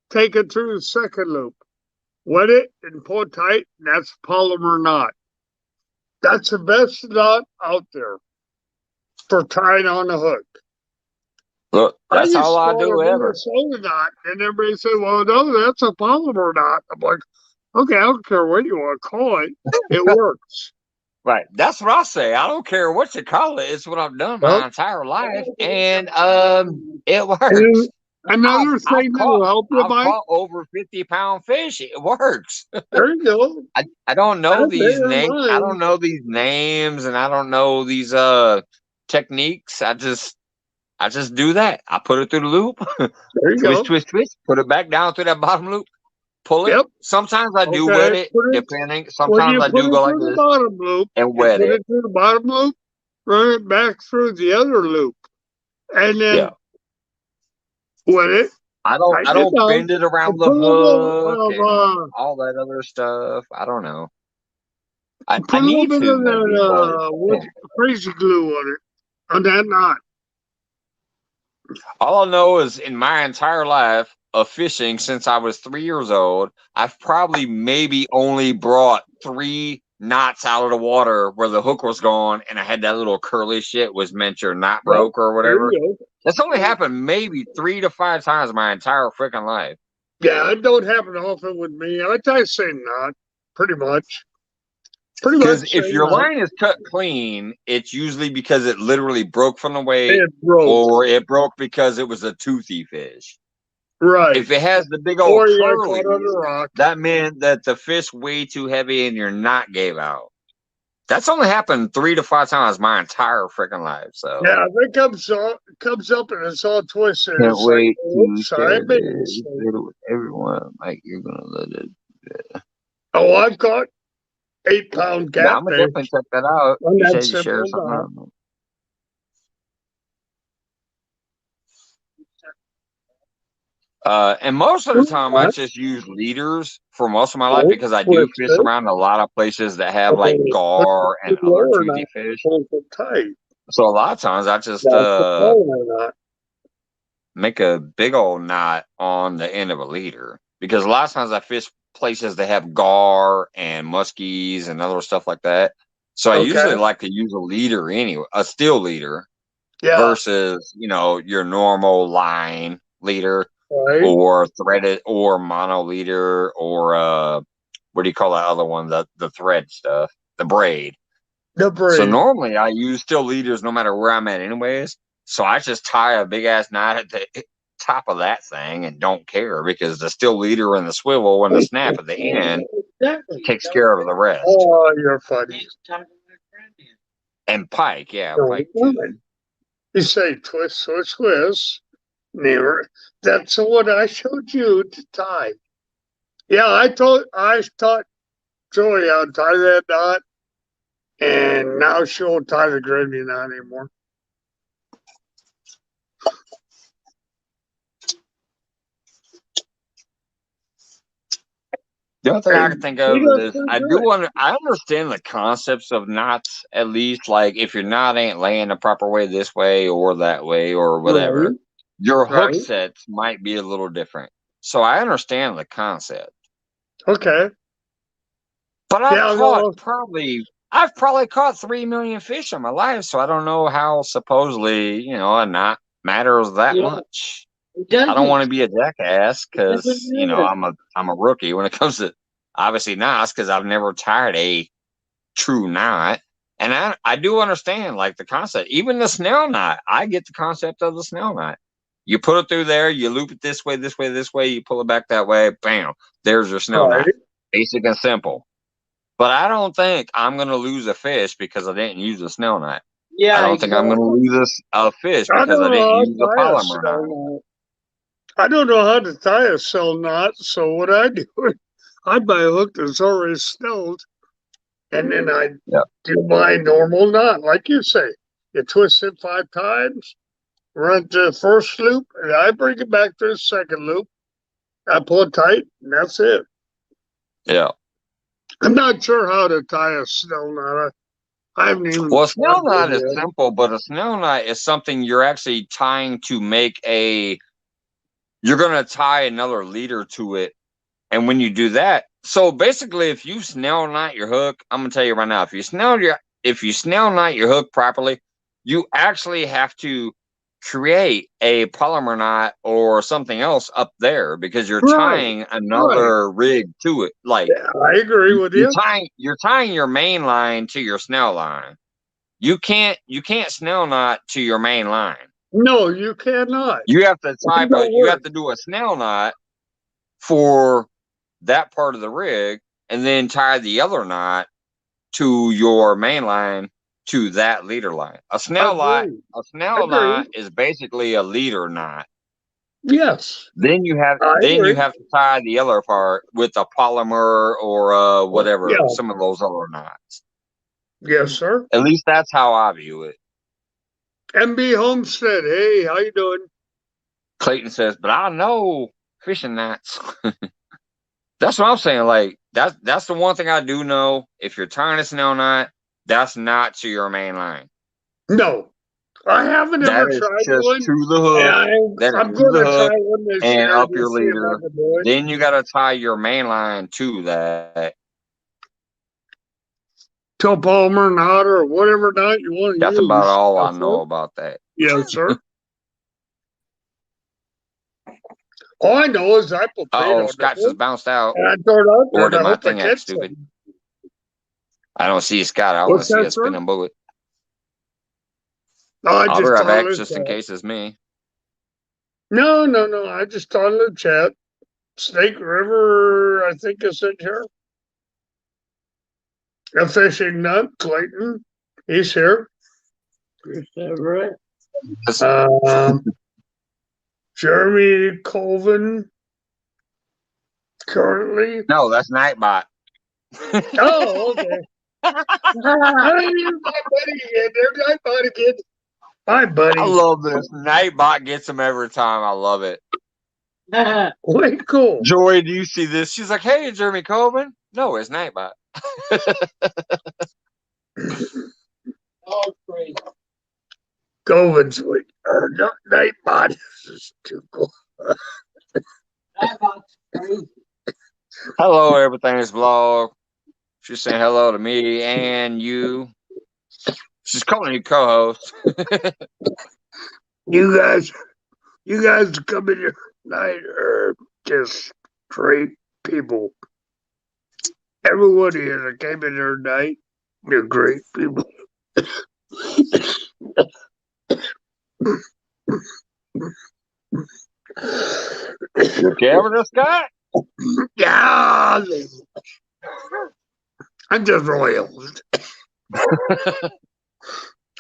take it through the second loop, wet it and pull it tight, and that's a polymer knot. That's the best knot out there for tying on a hook. Look, I that's used all to I call do it a ever. Minnesota knot, and everybody said, "Well, no, that's a polymer knot." I'm like, "Okay, I don't care what you want to call it. It works." Right. That's what I say. I don't care what you call it. It's what I've done Well, my entire life, and it and works. another I've thing caught that'll help you, I've Mike. caught over 50-pound fish. It works. There you go. I don't know Bear these in names. I don't mind. know these names, and I don't know these techniques. I just do that. I put it through the loop, There you twist, go. twist, twist, put it back down through that bottom loop, pull it. Yep. Sometimes I do Okay. wet it, Put it depending. when Sometimes you I put do it go like through the this bottom loop. and You wet put it. it through the bottom loop, run it back through the other loop, and Yeah. then wet it, I tighten it don't down, bend it around and the put a hook little and all that other stuff. I don't know. I need bit to of maybe, but that what crazy glue on it on that knot. all I know is in my entire life of fishing since I was 3 years old, I've probably maybe only brought 3 knots out of the water where the hook was gone and I had that little curly shit was meant your knot Yep. broke or There whatever. you go. That's only happened maybe 3 to 5 times my entire freaking life. Yeah, it don't happen often with me. I tie the same knot, pretty much. Pretty Because much if same your knot. line is cut clean, it's usually because it literally broke from the weight, It broke. or it broke because it was a toothy fish. Right. If it has the big old Or you got curly, caught on a rock. that meant that the fish way too heavy and your knot gave out. That's only happened 3 to 5 times my entire freaking life. So Yeah, if it comes up and it's all twisted, can't it's like, wait to oops, I share made a this mistake. video with everyone. Like you're gonna let it. Oh, I've caught 8-pound Yeah, I'm gonna catfish definitely check that out. on You that said you shared simple something. knot. And most of the time, I just use leaders for most of my life Oh, because I do twist fish it. around a lot of places that have like Okay, put gar the and other lower toothy knot, fish. pull it tight. So a lot of times I just That's the polar knot. make a big old knot on the end of a leader because a lot of times I fish places that have gar and muskies and other stuff like that. So I usually Okay. like to use a leader anyway, a steel leader Yeah. versus your normal line leader Right. or threaded or mono leader or what do you call that other one? The thread stuff, the braid. The So braid. normally I use steel leaders no matter where I'm at anyways. So I just tie a big ass knot at the top of that thing and don't care because the steel leader and the swivel and the snap at the end Exactly. takes care of the rest. Oh, you're funny. He's talking to my friend here. And pike, yeah, No, pike you're too. fine. You say twist, twist, twist. Never. That's the one I showed you to tie. Yeah, I taught Joey how to tie that knot, and now she won't tie the gravy knot anymore. The only thing I can And think he of does is pretty I good. I understand the concepts of knots at least. Like if your knot ain't laying the proper way this way or that way or whatever, Right, your hook right. sets might be a little different. So I understand the concept. Okay. But I've Yeah, caught no, I've probably caught 3 million fish in my life, so I don't know how supposedly, a knot matters that Yeah, much. it I don't want to doesn't. be a jackass It doesn't because, matter. I'm a rookie when it comes to obviously knots because I've never tied a true knot. And I do understand like the concept. Even the snell knot, I get the concept of the snell knot. You put it through there, you loop it this way, this way, this way, you pull it back that way, bam, there's your snell knot. right. Basic and simple. But I don't think I'm going to lose a fish because I didn't use a snell knot. I Yeah, don't think I'm going to exactly. lose a fish I because don't I know didn't how to use a tie a polymer cell knot. knot. I don't know how to tie a cell knot, so what I do, I buy a hook that's already snelled, and then I Yeah. do my normal knot, like you say. You twist it 5 times, run to the first loop, and I bring it back to the second loop. I pull it tight, and that's it. Yeah. I'm not sure how to tie a snell knot. I haven't even Well, a tried snell knot is it yet. simple, but a snell knot is something you're actually tying to make you're going to tie another leader to it. And when you do that, so basically, if you snell knot your hook, I'm going to tell you right now, if you snell knot your hook properly, you actually have to create a polymer knot or something else up there because you're Right, tying right. another rig to it. Like Yeah, I agree with you're you. tying your main line to your snell line. You can't snell knot to your main line. No, you cannot. You have to It don't you work. have to do a snell knot for that part of the rig and then tie the other knot to your main line to that leader line. Agree. A snell Agree. knot is basically a leader knot. Yes, I Then you agree. have to tie the other part with a polymer or whatever, Yeah. some of those other knots. Yes, sir. At least that's how I view it. MB Homestead. Hey, how you doing? Clayton says, but I know fishing knots. That's what I'm saying. Like that's the one thing I do know. If you're tying a snell knot, that's not to your main line. No, I haven't That ever is tried just one, to the and hook. That is I'm to going the to try hook one this and year up to your see if I leader. can do it. Then you got to tie your main line to that. Till Palmer knot or whatever knot you want to That's about use. all I That's know it. about that. Yes, sir. All I know is I put bait Oh, on the Scott just hook, bounced out. and I throw it out there, Or and did I my hope I thing act catch stupid? something. I don't see Scott. I want to What's see that, a sir? spinning bullet. No, I I'll be just right thought back in the just in chat. case it's me. No. I just thought in the chat. Snake River, I think is in here. A fishing nut, Clayton. He's here. Is that right? Um, Jeremy Colvin currently. No, that's Nightbot. Oh, okay. Hey, here's my buddy again. There's my buddy again. My I buddy. love this. Nightbot gets them every time. I love it. Way cool. Joy, do you see this? She's like, hey, Jeremy Colvin. No, it's Nightbot. Oh, crazy. Colvin's like, Nightbot. This is too cool. That's crazy. Hello, everything's vlog. She's saying hello to me and you. She's calling you co-host. You guys come in here tonight are just great people. Everyone here that came in here tonight, they're great people. You Kevin or Scott? Yeah, I'm just really old.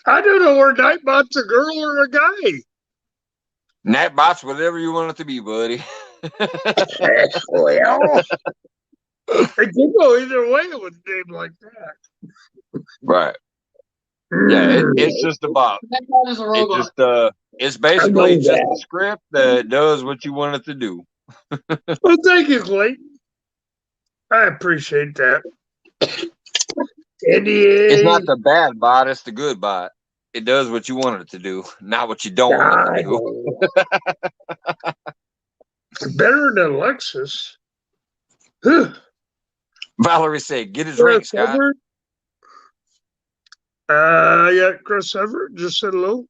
I don't know where Nightbot's a girl or a guy. Nightbot's whatever you want it to be, buddy. Well, it could go either way with a name like that. Right. Yeah, it's just about. That is a It robot. just it's basically just a script that does what you want it to do. Well, thank you, Clayton. I appreciate that. It's not NDA. the bad bot, it's the good bot. It does what you want it to do, not what you don't want it to do. Better than Lexus. Huh. Valerie said, "Get his ring, Chris Scott." Everett. Yeah, Chris Everett just said hello.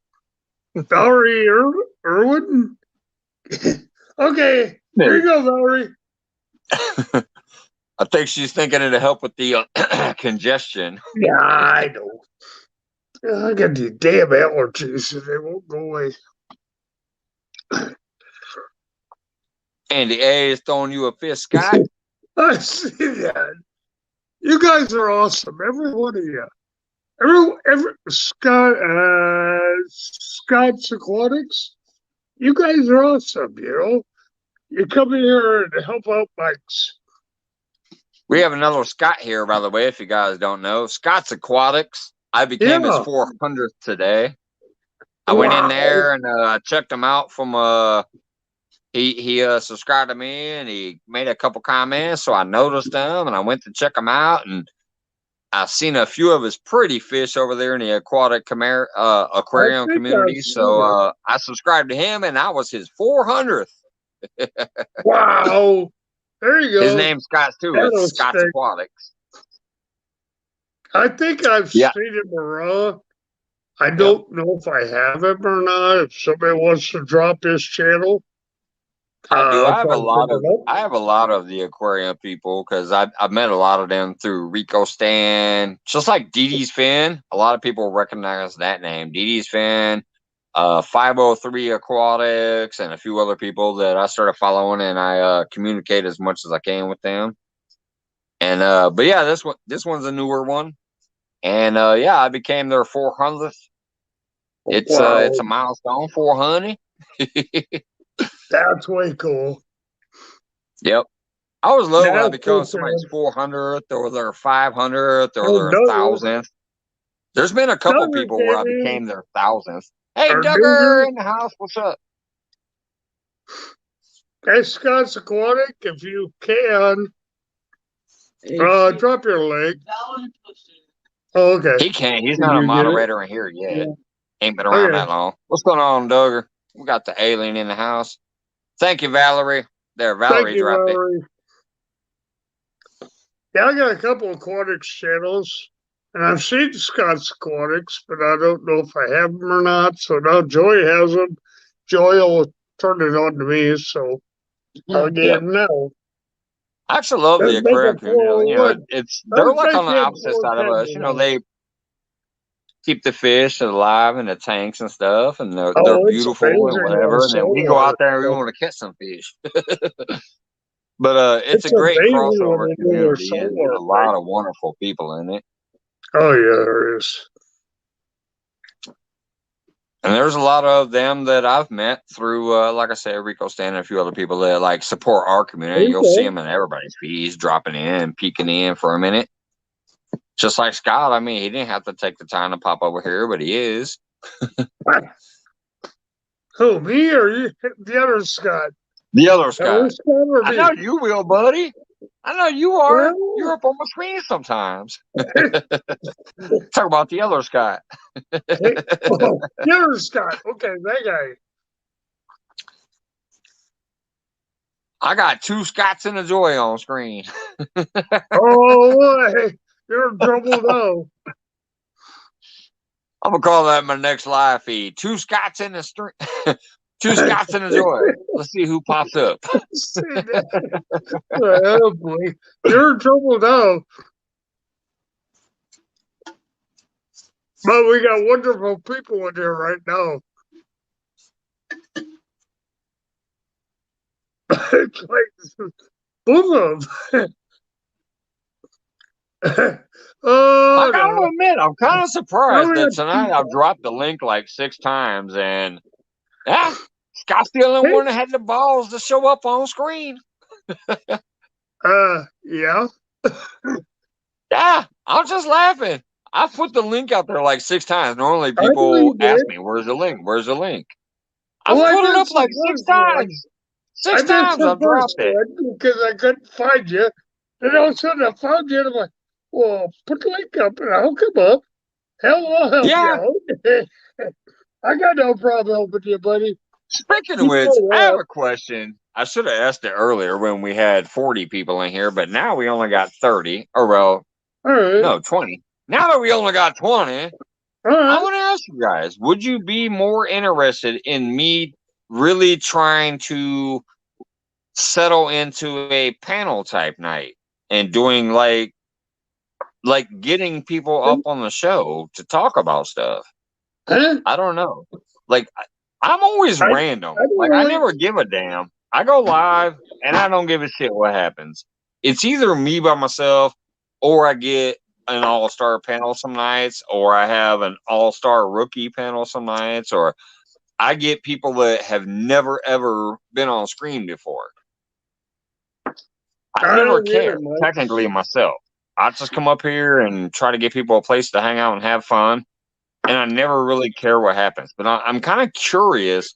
Valerie Irwin. Okay, here you go, Valerie. I think she's thinking it'll help with the congestion. Yeah, I know. I got these damn allergies and they won't go away. Andy A is throwing you a fist, Scott. I see that. You guys are awesome, every one of you. Every Scott's Aquatics. You guys are awesome. You come in here and help out Mike's. We have another Scott here, by the way, if you guys don't know. Scott's Aquatics. I became his 400th today. I went in there and checked him out from he subscribed to me and he made a couple comments, so I noticed them and I went to check him out, and I've seen a few of his pretty fish over there in the aquarium community. So I subscribed to him and I was his 400th. Wow. There you go. His name's Scott too. It's Scott's Aquatics. I think I've seen him around. I don't know if I have him or not. If somebody wants to drop his channel. I do. I have a lot of the aquarium people because I've met a lot of them through Rico Stan, just like Dee Dee's Fin. A lot of people recognize that name, Dee Dee's Fin, 503 Aquatics, and a few other people that I started following, and I communicate as much as I can with them. And but yeah, this one's a newer one, and yeah, I became their 400th. It's a milestone, 400. That's way cool. Yep. I always love when I become somebody's 400th or their 500th or their 1000th. There's been a couple people where I became their 1000th. Hey, Duggar in the house. What's up? Hey, Scott's Aquatic, if you can, drop your link. Oh, okay. He can't. He's not a moderator in here yet. Yeah. Ain't been around that long. What's going on, Duggar? We got the alien in the house. Thank you, Valerie. There, Valerie dropped it. Yeah, I got a couple of aquatics channels, and I've seen Scott's Aquatics, but I don't know if I have them or not. So now Joy has them. Joy will turn it on to me, so I'll get them now. I actually love the aquarium community. You know, they're like on the opposite side of us. You know, they keep the fish alive in the tanks and stuff, and they're beautiful and whatever. And then we go out there and we want to catch some fish. But it's a great crossover community and a lot of wonderful people in it. Oh yeah, there is. And there's a lot of them that I've met through, like I said, Rico Stan and a few other people that like support our community. You'll see them in everybody's feeds, dropping in and peeking in for a minute. Just like Scott, I mean, he didn't have to take the time to pop over here, but he is. Who, me or you? The other Scott? The other Scott. I know you will, buddy. I know you are. Well, you're up on my screen sometimes. Talk about the other Scott. The other Scott. Okay, that guy. I got two Scotts and a Joy on screen. Oh, boy. You're in trouble now. I'm gonna call that my next live feed. Two Scotts in the stream. Two Scotts in a Joy. Let's see who pops up. Oh boy, you're in trouble now. But we got wonderful people in here right now. It's like both of them. I gotta admit, I'm kind of surprised that tonight I've dropped the link like 6 times, and Scott's the only one that had the balls to show up on screen. Yeah. Yeah, I'm just laughing. I put the link out there like 6 times. Normally people ask me, "Where's the link? Where's the link?" I put it up like 6 times. 6 times I've dropped it because I couldn't find you. Then all of a sudden I found you, and I'm like, well, put the link up and I'll come up. Hell, I'll help you out. I got no problem helping you, buddy. Speaking of which, I have a question. I should have asked it earlier when we had 40 people in here, but now we only got 30. Or well, All right. no, 20. Now that we only got 20, All I right. want to ask you guys, would you be more interested in me really trying to settle into a panel type night and doing like getting people up on the show to talk about stuff? Huh? I don't know. Like I'm always I random. don't Like I really. never give a damn. I go live and I don't give a shit what happens. It's either me by myself or I get an all-star panel some nights, or I have an all-star rookie panel some nights, or I get people that have never ever been on screen before. I I never don't care either, Mike. technically myself. I just come up here and try to give people a place to hang out and have fun, and I never really care what happens. But I'm kind of curious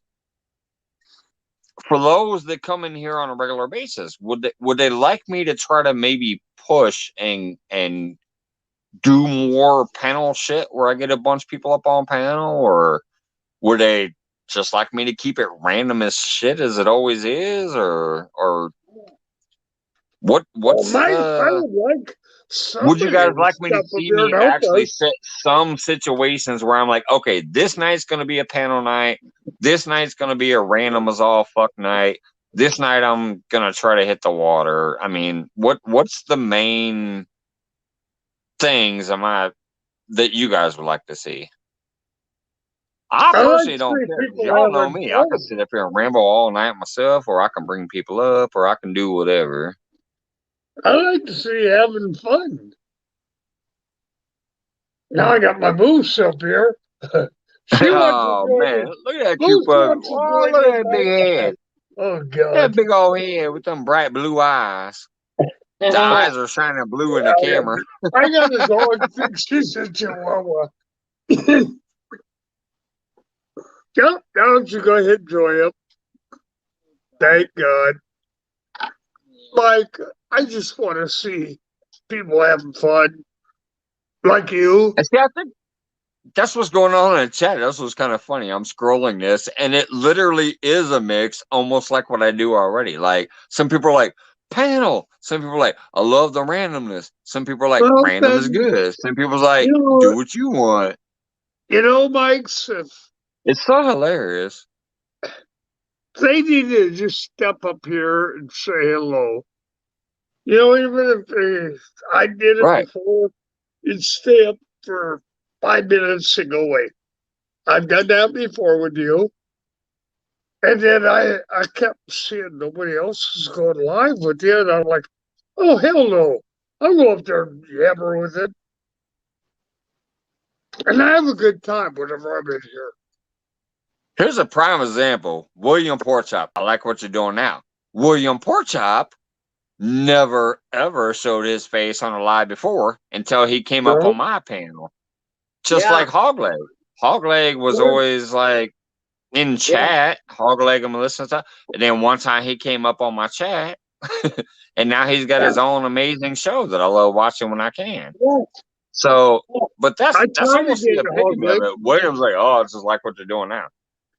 for those that come in here on a regular basis. Would they like me to try to maybe push and do more panel shit where I get a bunch of people up on panel, or would they just like me to keep it random as shit as it always is, or Well, what's Mike, I the would like would you somebody guys to like me to step up see here me and help actually us. set some situations where I'm like, okay, this night's gonna be a panel night, this night's gonna be a random as all fuck night, this night I'm gonna try to hit the water. I mean, what's the main things that you guys would like to see? I I like personally to don't see care. 'Cause people y'all know having me. I can fun. sit up here and ramble all night myself, or I can bring people up, or I can do whatever. I like to see having fun. Now I got my Moose up here. She wants to Oh join man, us. look at that cute Moose puppy! wants to Oh, join look at us, that big Mike. head! Oh That God. big old head with them bright blue eyes. The eyes are shining blue in the camera. I gotta go and fix this chihuahua. Yep, now you go ahead and join up. Thank God. Mike, I just want to see people having fun like you. And see, I think that's what's going on in the chat. That's what's kind of funny. I'm scrolling this, and it literally is a mix, almost like what I do already. Like some people are like panel. Some people are like, I love the randomness. Some people are like, Well, random is then, good. Some people's like, you do what you want. Mike's, if It's so hilarious. they need to just step up here and say hello. Even if I did it Right. before, you'd stay up for 5 minutes and go away. I've done that before with you. And then I kept seeing nobody else was going live with you, and I'm like, oh, hell no. I'll go up there and yammer with it. And I have a good time whenever I'm in here. Here's a prime example. William Porkchop. I like what you're doing now. William Porkchop never ever showed his face on a live before until he came up No, on my panel. Just Yeah. like Hogleg. Hogleg was yeah, always like in Yeah. chat, Hogleg and Melissa and stuff. And then one time he came up on my chat, and now he's got his own amazing show that I love watching when I can. Yeah. So, but that's I that's tried to almost the get a hold epitome of of it. it. William's like, oh, it's just like what you're doing now,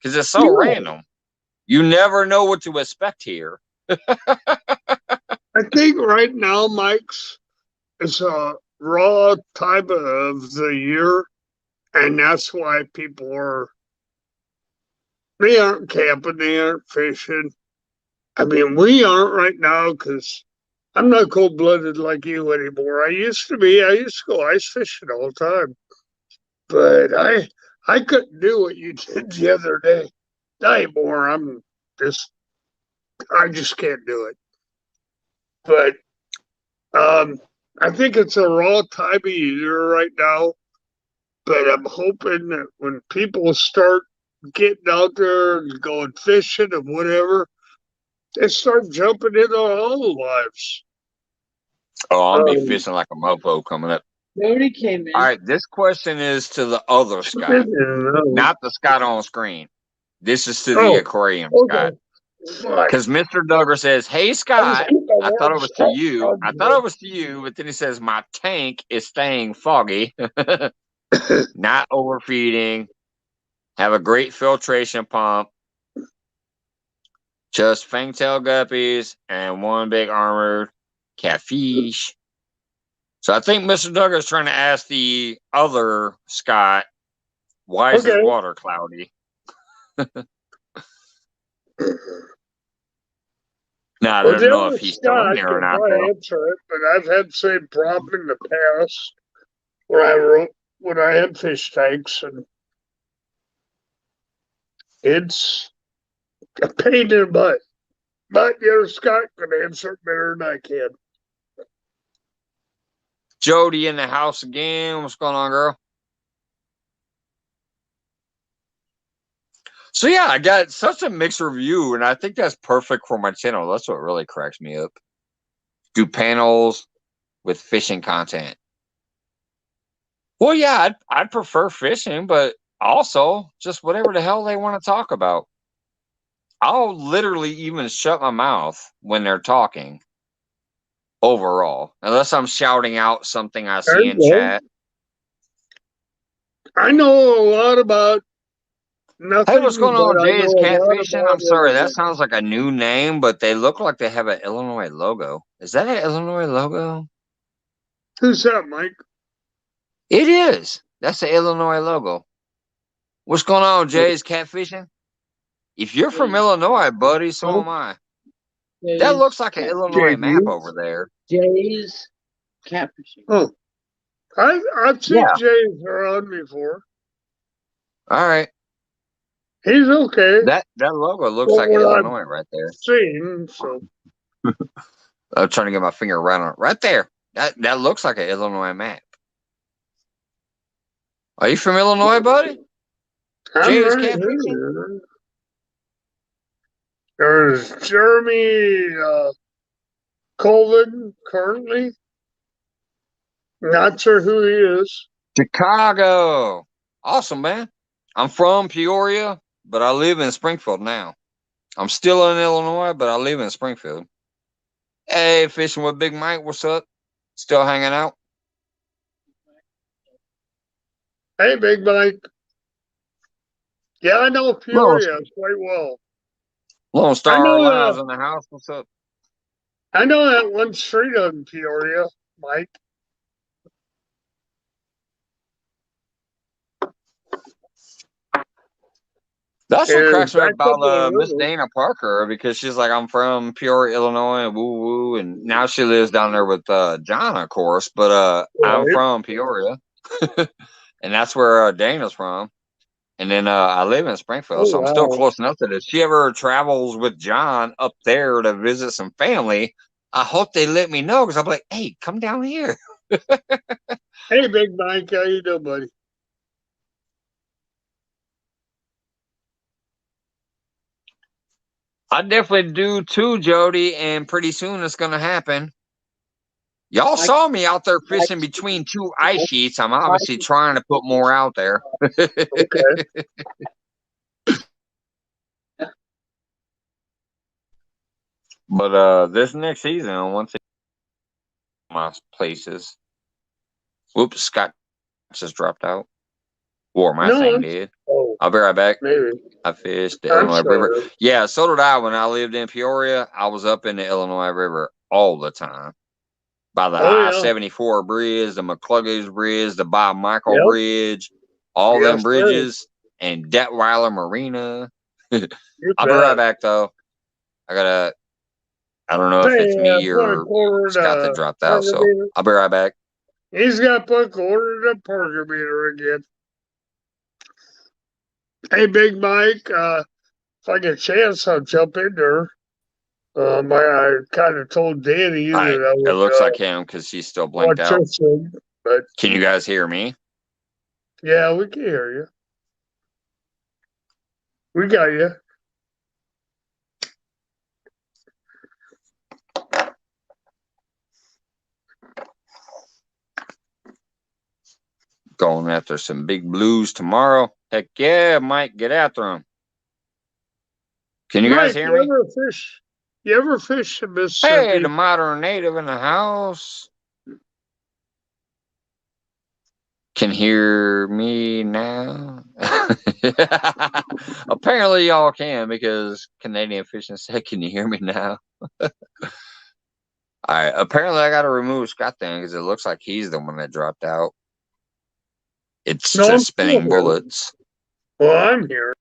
because it's so Yeah, random. You never know what to expect here. I think right now, Mike's is a raw time of the year, and that's why they aren't camping, they aren't fishing. I mean, we aren't right now because I'm not cold blooded like you anymore. I used to be. I used to go ice fishing all the time, but I couldn't do what you did the other day. Not anymore. Just I just can't do it. But I think it's a raw time of year right now. But I'm hoping that when people start getting out there and going fishing and whatever, they start jumping into all the lives. Oh, I'll be Um, fishing like a mofo coming up. Nobody came in. All right, this question is to the other Scott, not the Scott on screen. This is to the oh, aquarium Scott. okay. Fine. Because Mr. Duggar says, hey, Scott, I thought it was to you. I thought it was to you, but then he says, my tank is staying foggy, not overfeeding, have a great filtration pump. Just fangtail guppies and one big armored catfish. So I think Mr. Duggar is trying to ask the other Scott, why is his Okay. water cloudy? Now, I Well, don't the know other if he's still in Scott there or can not, probably though. answer it, but I've had the same problem in the past when I had fish tanks, and it's a pain in the butt. But the other Scott can answer it better than I can. Jody in the house again. What's going on, girl? So yeah, I got such a mixed review, and I think that's perfect for my channel. That's what really cracks me up. Do panels with fishing content. Well, yeah, I'd prefer fishing, but also just whatever the hell they want to talk about. I'll literally even shut my mouth when they're talking. Overall, unless I'm shouting out something I There see you in go. chat. I know a lot about nothing, Hey, what's going but on, I Jay's know a lot Catfishing? about I'm sorry, that everything. sounds like a new name, but they look like they have an Illinois logo. Is that an Illinois logo? Who's that, Mike? It is. That's the Illinois logo. What's going on, Jay's Catfishing? If you're from Illinois, buddy, so am I. That looks like an Illinois map over there. Jay's catfishing. Oh, I've seen Yeah. James around before. All right. He's okay. That logo looks Well, like what I've Illinois right there. seen, so I'm trying to get my finger right on it. Right there. That looks like an Illinois map. Are you from Illinois, buddy? I'm Jay's right Catfishing? here. There's Jeremy Colvin currently. Not sure who he is. Chicago. Awesome, man. I'm from Peoria, but I live in Springfield now. I'm still in Illinois, but I live in Springfield. Hey, fishing with Big Mike. What's up? Still hanging out? Hey, Big Mike. Yeah, I know Peoria quite well. Lone I Star know Lives in the house. What's up? I know that one street on Peoria, Mike. That's what And cracks me up back up the about Miss river. Dana Parker, because she's like, I'm from Peoria, Illinois, woo woo, and now she lives down there with John, of course. But I'm Right. from Peoria, and that's where Dana's from. And then I live in Springfield, Oh, so I'm still wow. close enough that if she ever travels with John up there to visit some family, I hope they let me know, because I'm like, hey, come down here. Hey, Big Mike. How you doing, buddy? I definitely do too, Jody, and pretty soon it's going to happen. Y'all saw me out there fishing between two ice sheets. I'm obviously trying to put more out there. Okay. But this next season, once my places, whoops, Scott just dropped out, or my thing did. Oh, I'll be right back. maybe. I fished the I'm Illinois River. sorry. Yeah, so did I. When I lived in Peoria, I was up in the Illinois River all the time. By the Oh, yeah. I-74 bridge, the McCluggage Bridge, the Bob Michael Yep. Bridge, all them Yes, sir. bridges, and Detweiler Marina. You I'll be right bet. back, though. I don't know if it's Hey, me put a or quarter Scott that to dropped out, so Parker I'll be right back. He's got to put a quarter to Parker meter again. Hey, Big Mike. If I get a chance, I'll jump in there. I kind of told Danny All right, that I it would looks like him because he's still blinked watch out. this one, but Can you guys hear me? yeah, we can hear you. We got you. Going after some big blues tomorrow. Heck yeah, Mike, get after them. Can you guys Mike, hear me? You ever fish in Hey, Mississippi? the modern native in the house. can hear me now. Apparently, y'all can because Canadian Fishing said, "Can you hear me now?" All right. Apparently, I got to remove Scott then because it looks like he's the one that dropped out. It's No, I'm just still spinning here. bullets. Well, I'm here.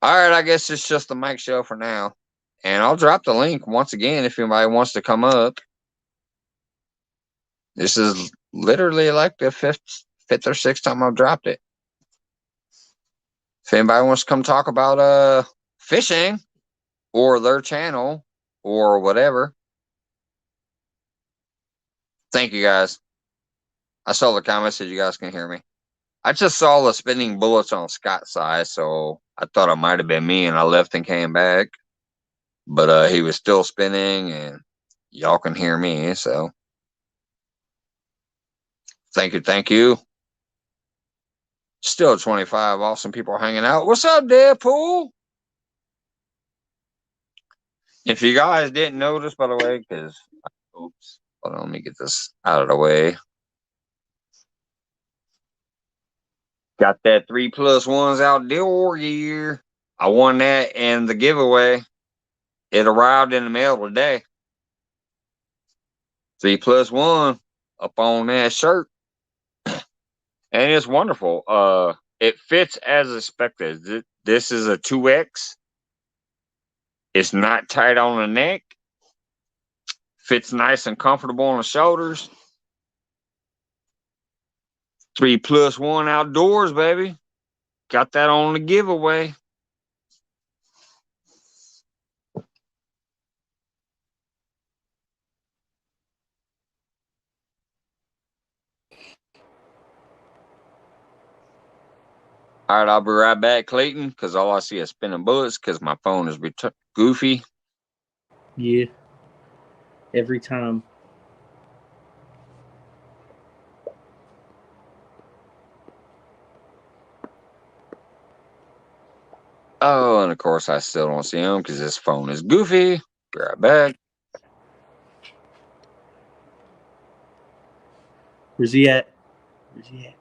All right. I guess it's just the mic show for now. And I'll drop the link once again if anybody wants to come up. This is literally like the fifth or sixth time I've dropped it. If anybody wants to come talk about fishing or their channel or whatever, thank you guys. I saw the comments that you guys can hear me. I just saw the spinning bullets on Scott's side, so I thought it might have been me, and I left and came back. But he was still spinning, and y'all can hear me, so thank you. Still 25 awesome people hanging out. What's up, Deadpool? If you guys didn't notice, by the way, because oops, hold on, let me get this out of the way. Got that 3+1s outdoor gear. I won that in the giveaway. It arrived in the mail today. 3+1 up on that shirt. And it's wonderful. It fits as expected. This is a 2X. It's not tight on the neck. Fits nice and comfortable on the shoulders. 3+1 outdoors, baby. Got that on the giveaway. All right, I'll be right back, Clayton, because all I see is spinning bullets because my phone is goofy. Yeah. Every time. Oh, and of course I still don't see him because this phone is goofy. Be right back. Where's he at? Where's he at?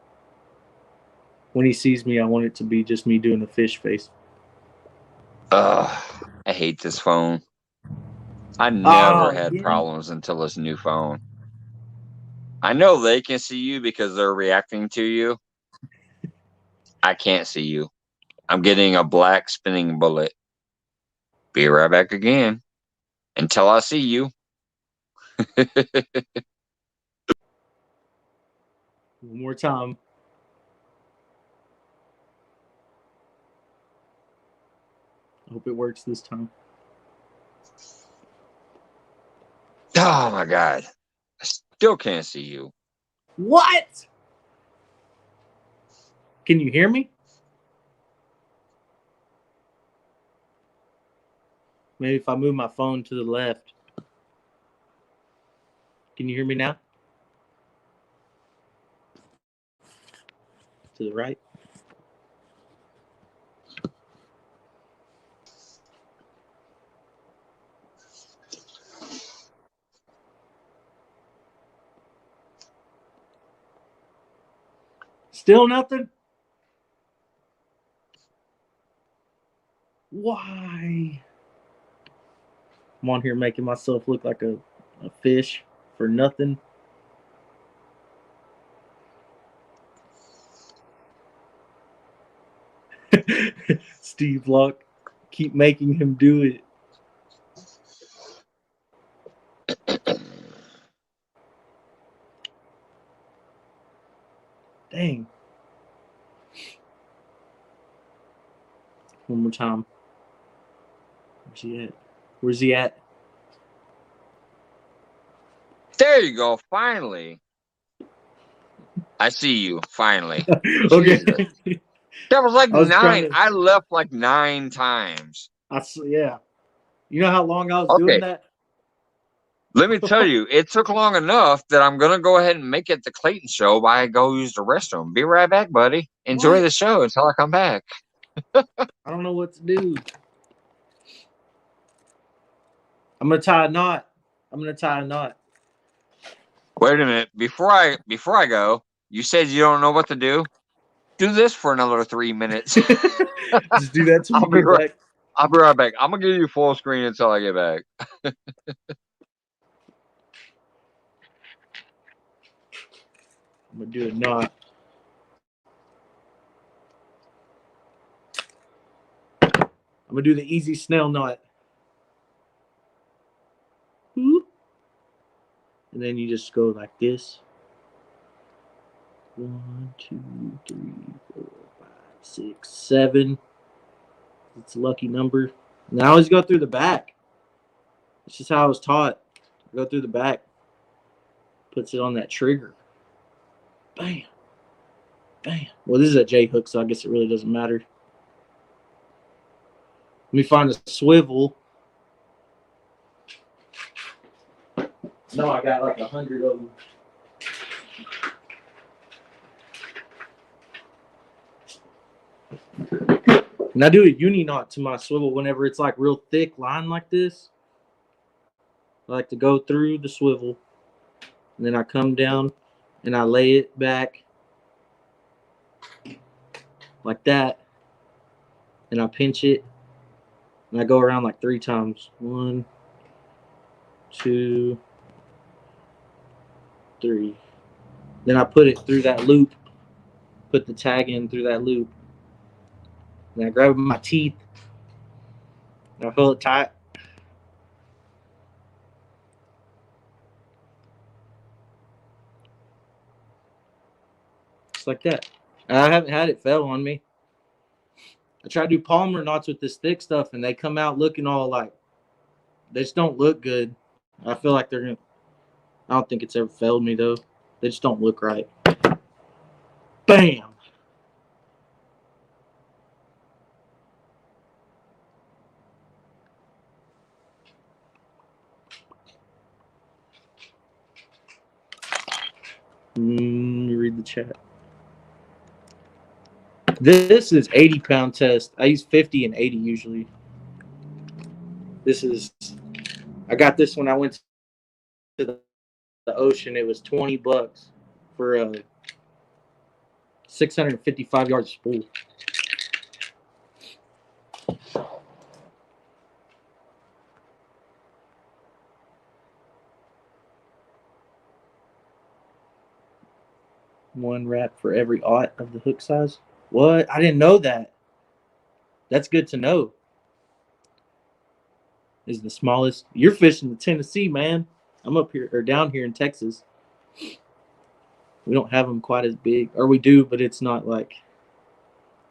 When he sees me, I want it to be just me doing a fish face. I hate this phone. I never had yeah. problems until this new phone. I know they can see you because they're reacting to you. I can't see you. I'm getting a black spinning bullet. Be right back again. Until I see you. One more time. I hope it works this time. Oh my God. I still can't see you. What? Can you hear me? Maybe if I move my phone to the left. Can you hear me now? To the right? Still nothing? Why? I'm on here making myself look like a fish for nothing. Steve Locke, keep making him do it. Dang. One more time. Where's he at? Where's he at? There you go. Finally. I see you. Finally. Okay. That was like 9. To... I left like 9 times. Yeah. You know how long I was doing that? Let me tell you, it took long enough that I'm going to go ahead and make it the Clayton show by go use the restroom. Be right back, buddy. Enjoy the show until I come back. I don't know what to do. I'm going to tie a knot. Wait a minute. Before I go, You said you don't know what to do. Do this for another 3 minutes. Just do that till I'll you be get right. back. I'll be right back. I'm gonna give you full screen until I get back. I'm gonna do a knot. I'm gonna do the easy snail knot. Whoop. And then you just go like this. 1, 2, 3, 4, 5, 6, 7. It's a lucky number. And I always go through the back. It's just how I was taught. Go through the back. Puts it on that trigger. Bam. Bam. Well, this is a J hook, so I guess it really doesn't matter. Let me find a swivel. No, I got like 100 of them. And I do a uni knot to my swivel whenever it's like real thick line like this. I like to go through the swivel. And then I come down and I lay it back like that. And I pinch it. And I go around like 3 times. 1, 2, 3. Then I put it through that loop. Put the tag in through that loop. And I grab it with my teeth. And I pull it tight. Just like that. And I haven't had it fail on me. I try to do polymer knots with this thick stuff, and they come out looking all like, they just don't look good. I feel like they're going to, I don't think it's ever failed me, though. They just don't look right. Bam! Let me read the chat. This is 80-pound test. I use 50 and 80 usually. This is, I got this when I went to the ocean. It was $20 for a 655-yard spool. One wrap for every aught of the hook size. What? I didn't know that. That's good to know. Is the smallest. You're fishing the Tennessee, man. I'm up here or down here in Texas. We don't have them quite as big, or we do, but it's not like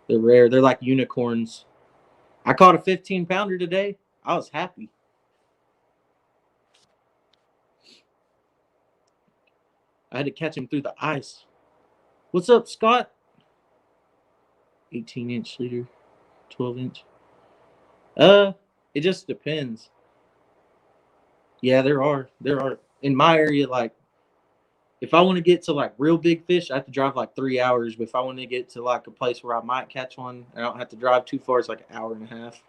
they're rare. They're like unicorns. I caught a 15-pounder today. I was happy. I had to catch him through the ice. What's up, Scott? 18-inch leader, 12-inch. It just depends. Yeah, there are. In my area, like, if I want to get to like real big fish, I have to drive like 3 hours. But if I want to get to like a place where I might catch one, I don't have to drive too far. It's like an hour and a half.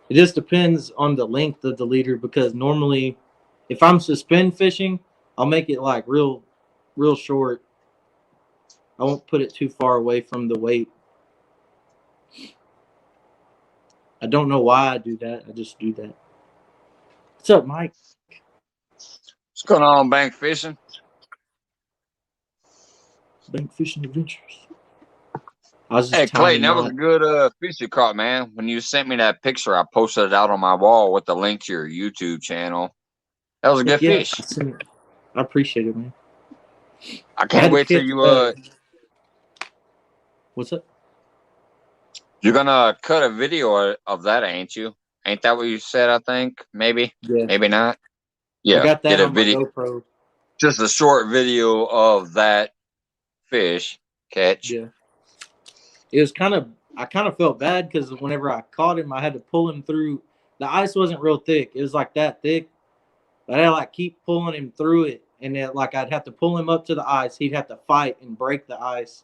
It just depends on the length of the leader, because normally if I'm suspend fishing, I'll make it like real short. I won't put it too far away from the weight. I don't know why I do that. I just do that. What's up, Mike? What's going on, bank fishing? Bank Fishing Adventures. I was just Hey, Clayton, tying that was a knot. good fish you caught, man. When you sent me that picture, I posted it out on my wall with the link to your YouTube channel. That was a good Yeah, fish. I appreciate it, man. I I can't had to wait till catch, you what's up? you're gonna cut a video of that, ain't you? Ain't that what you said? I think maybe, Yeah, maybe not. I Yeah, got that get a on my video, GoPro. just a short video of that fish catch. Yeah, it was I kind of felt bad because whenever I caught him, I had to pull him through. The ice wasn't real thick; it was like that thick. But I had to like keep pulling him through it, and then like I'd have to pull him up to the ice. He'd have to fight and break the ice.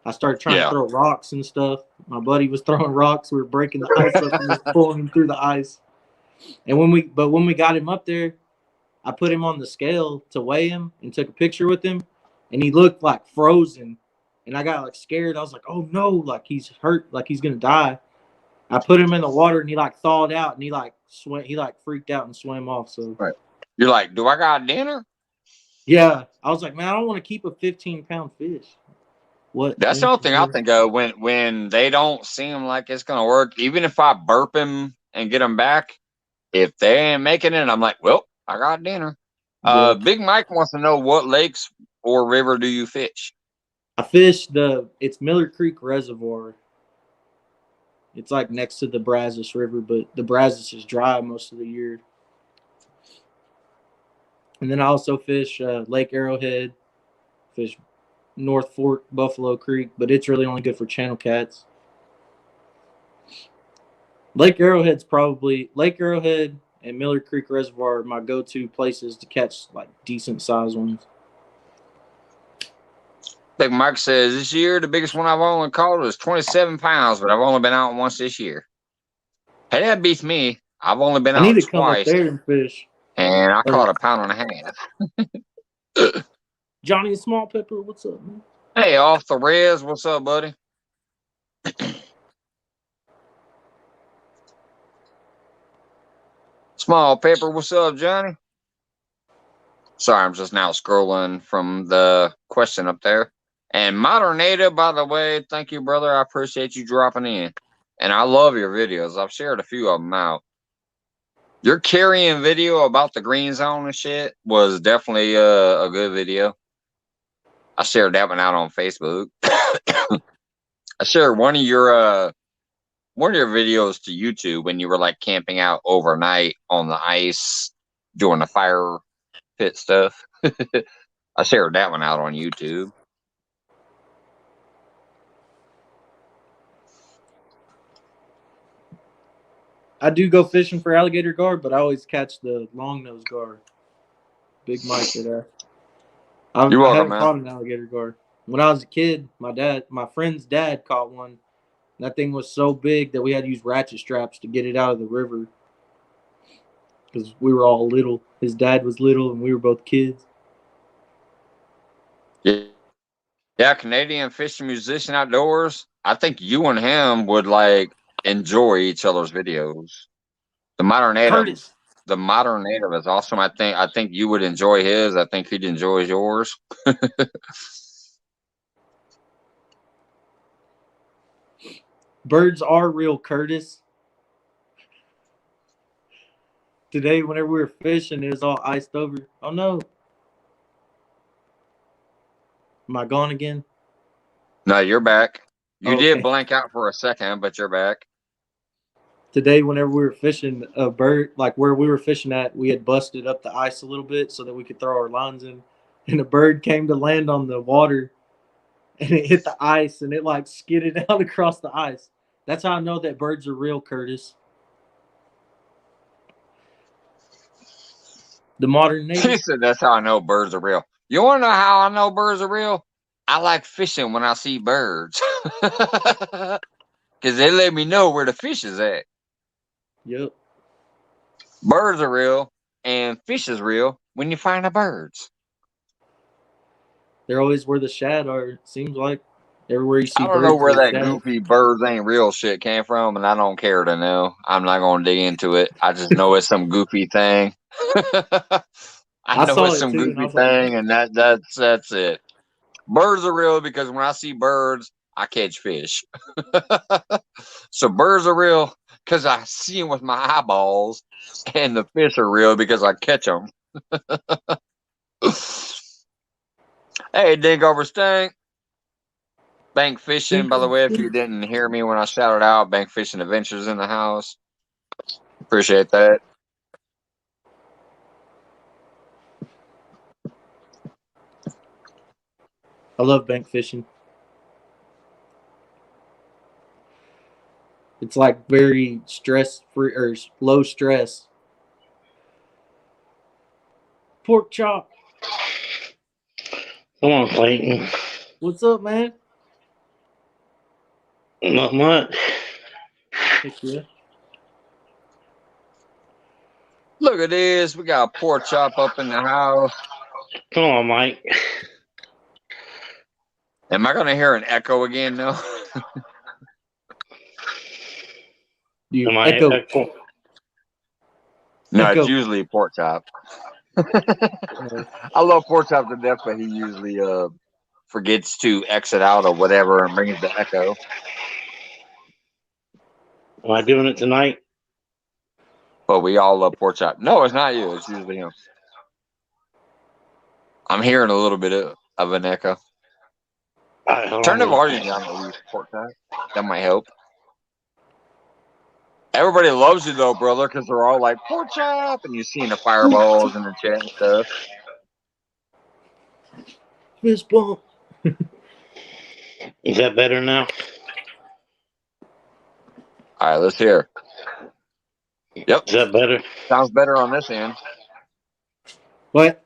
I started trying to Yeah, throw rocks and stuff. My buddy was throwing rocks. We were breaking the ice up and just pulling him through the ice. And when we got him up there, I put him on the scale to weigh him and took a picture with him, and he looked like frozen. And I got like scared. I was like, "Oh no, like he's hurt, like he's gonna die." I put him in the water and he like thawed out and he like freaked out and swam off. So Right. You're like, do I got dinner? yeah, I was like, man, I don't want to keep a 15-pound fish. What? That's the only thing I think of when they don't seem like it's gonna work. Even if I burp him and get him back, if they ain't making it, I'm like, well, I got dinner. Yeah. Big Mike wants to know, what lakes or river do you fish? I fish it's Miller Creek Reservoir. It's like next to the Brazos River, but the Brazos is dry most of the year. And then I also fish Lake Arrowhead, fish North Fork, Buffalo Creek, but it's really only good for channel cats. Lake Arrowhead and Miller Creek Reservoir are my go-to places to catch like decent size ones. Big Mike says, this year the biggest one I've only caught was 27 pounds, but I've only been out once this year. Hey, that beats me. I've only been I out need to come up twice, there and fish. and I caught a pound and a half. Johnny Small Pepper, what's up, man? Hey, off the res, what's up, buddy? Small Pepper, what's up, Johnny? Sorry, I'm just now scrolling from the question up there. And Modern Native, by the way, thank you, brother. I appreciate you dropping in. And I love your videos. I've shared a few of them out. Your carrying video about the green zone and shit was definitely a good video. I shared that one out on Facebook. I shared one of your videos to YouTube when you were like camping out overnight on the ice doing the fire pit stuff. I shared that one out on YouTube. I do go fishing for alligator gar, but I always catch the long nose gar. Big Mike did that. I haven't caught an alligator gar. When I was a kid, my friend's dad caught one. That thing was so big that we had to use ratchet straps to get it out of the river because we were all little. His dad was little, and we were both kids. Yeah, Canadian fishing musician outdoors. I think you and him would like enjoy each other's videos. The Modern Native is awesome. I think you would enjoy his. I think he'd enjoy yours. Birds are real, Curtis. Today, whenever we were fishing, it was all iced over. Oh no. Am I gone again? No, you're back. You okay. did blank out for a second, but you're back. Today, whenever we were fishing, a bird, like where we were fishing at, we had busted up the ice a little bit so that we could throw our lines in. And a bird came to land on the water, and it hit the ice, and it like skidded out across the ice. That's how I know that birds are real, Curtis. The Modern Native. He said, that's how I know birds are real. You want to know how I know birds are real? I like fishing when I see birds. Because they let me know where the fish is at. Yep. Birds are real, and fish is real when you find the birds. They're always where the shad are, it seems like. Everywhere you see birds. I don't know where that goofy birds ain't real shit came from, and I don't care to know. I'm not going to dig into it. I just know it's some goofy thing. I know it's some goofy thing, and that's it. Birds are real because when I see birds, I catch fish. So birds are real because I see them with my eyeballs, and the fish are real because I catch them. Hey, Dink over Stank. Bank Fishing, by the way, if you didn't hear me when I shouted out, Bank Fishing Adventures in the house. Appreciate that. I love bank fishing. It's like very stress-free or low stress. Pork chop. Come on, Clayton. What's up, man? Not much. Heck yeah. Look at this. We got a pork chop up in the house. Come on, Mike. Am I gonna hear an echo again? No. You Am I echo. No, Echo. it's usually pork chop. No. I love pork chop to death, but he usually forgets to exit out or whatever and brings the echo. Am I doing it tonight? But we all love pork chop. No, it's not you. It's usually him. I'm hearing a little bit of an echo. All right, hold Turn the on. volume down at least, pork chop. That might help. Everybody loves you though, brother, because they're all like pork chop, and you're seeing the fireballs in the chat and stuff. Fist bump. Is that better now? All right, let's hear. Yep, Is that better? sounds better on this end. What?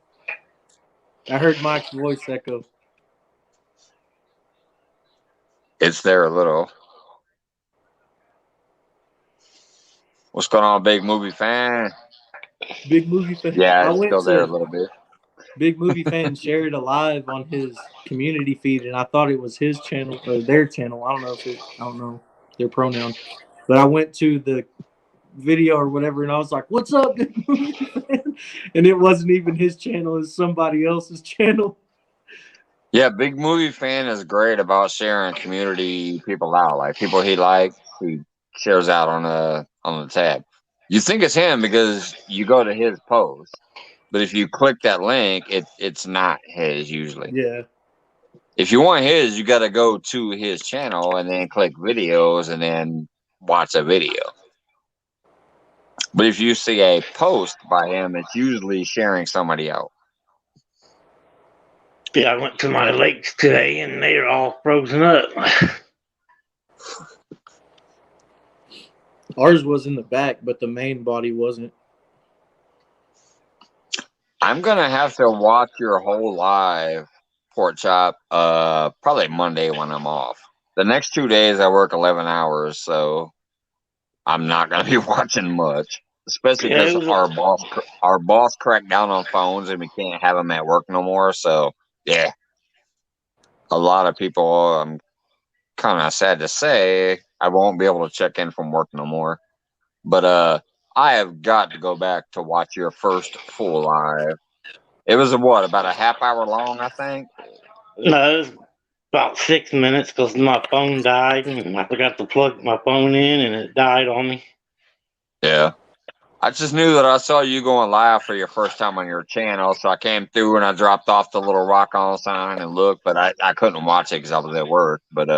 I heard Mike's voice echo. It's there a little. What's going on, big movie fan? Big movie fan. Yeah, I it's went still there a to little bit. Big Movie Fan shared a live on his community feed, and I thought it was his channel or their channel. I don't know their pronoun, but I went to the video or whatever, and I was like, "What's up, Big Movie Fan?" And it wasn't even his channel; it's somebody else's channel. Yeah, big movie fan is great about sharing community people out, like people he likes, he shares out on the tab. You think it's him because you go to his post, but if you click that link, it's not his usually. Yeah, If you want his, you got to go to his channel and then click videos and then watch a video. But if you see a post by him, it's usually sharing somebody out. Yeah, I went to my lakes today, and they're all frozen up. ours was in the back, but the main body wasn't. I'm gonna have to watch your whole live, pork chop, probably Monday when I'm off. The next 2 days I work 11 hours, so I'm not gonna be watching much. Especially Yeah, because our boss cracked down on phones and we can't have them at work no more. So yeah, a lot of people. I'm kind of sad to say I won't be able to check in from work no more. But I have got to go back to watch your first full live. It was about a half hour long, I think. no, it was about 6 minutes because my phone died, and I forgot to plug my phone in, and it died on me. Yeah. I just knew that I saw you going live for your first time on your channel, so I came through and I dropped off the little rock on sign and looked, but I couldn't watch it because I was at work. But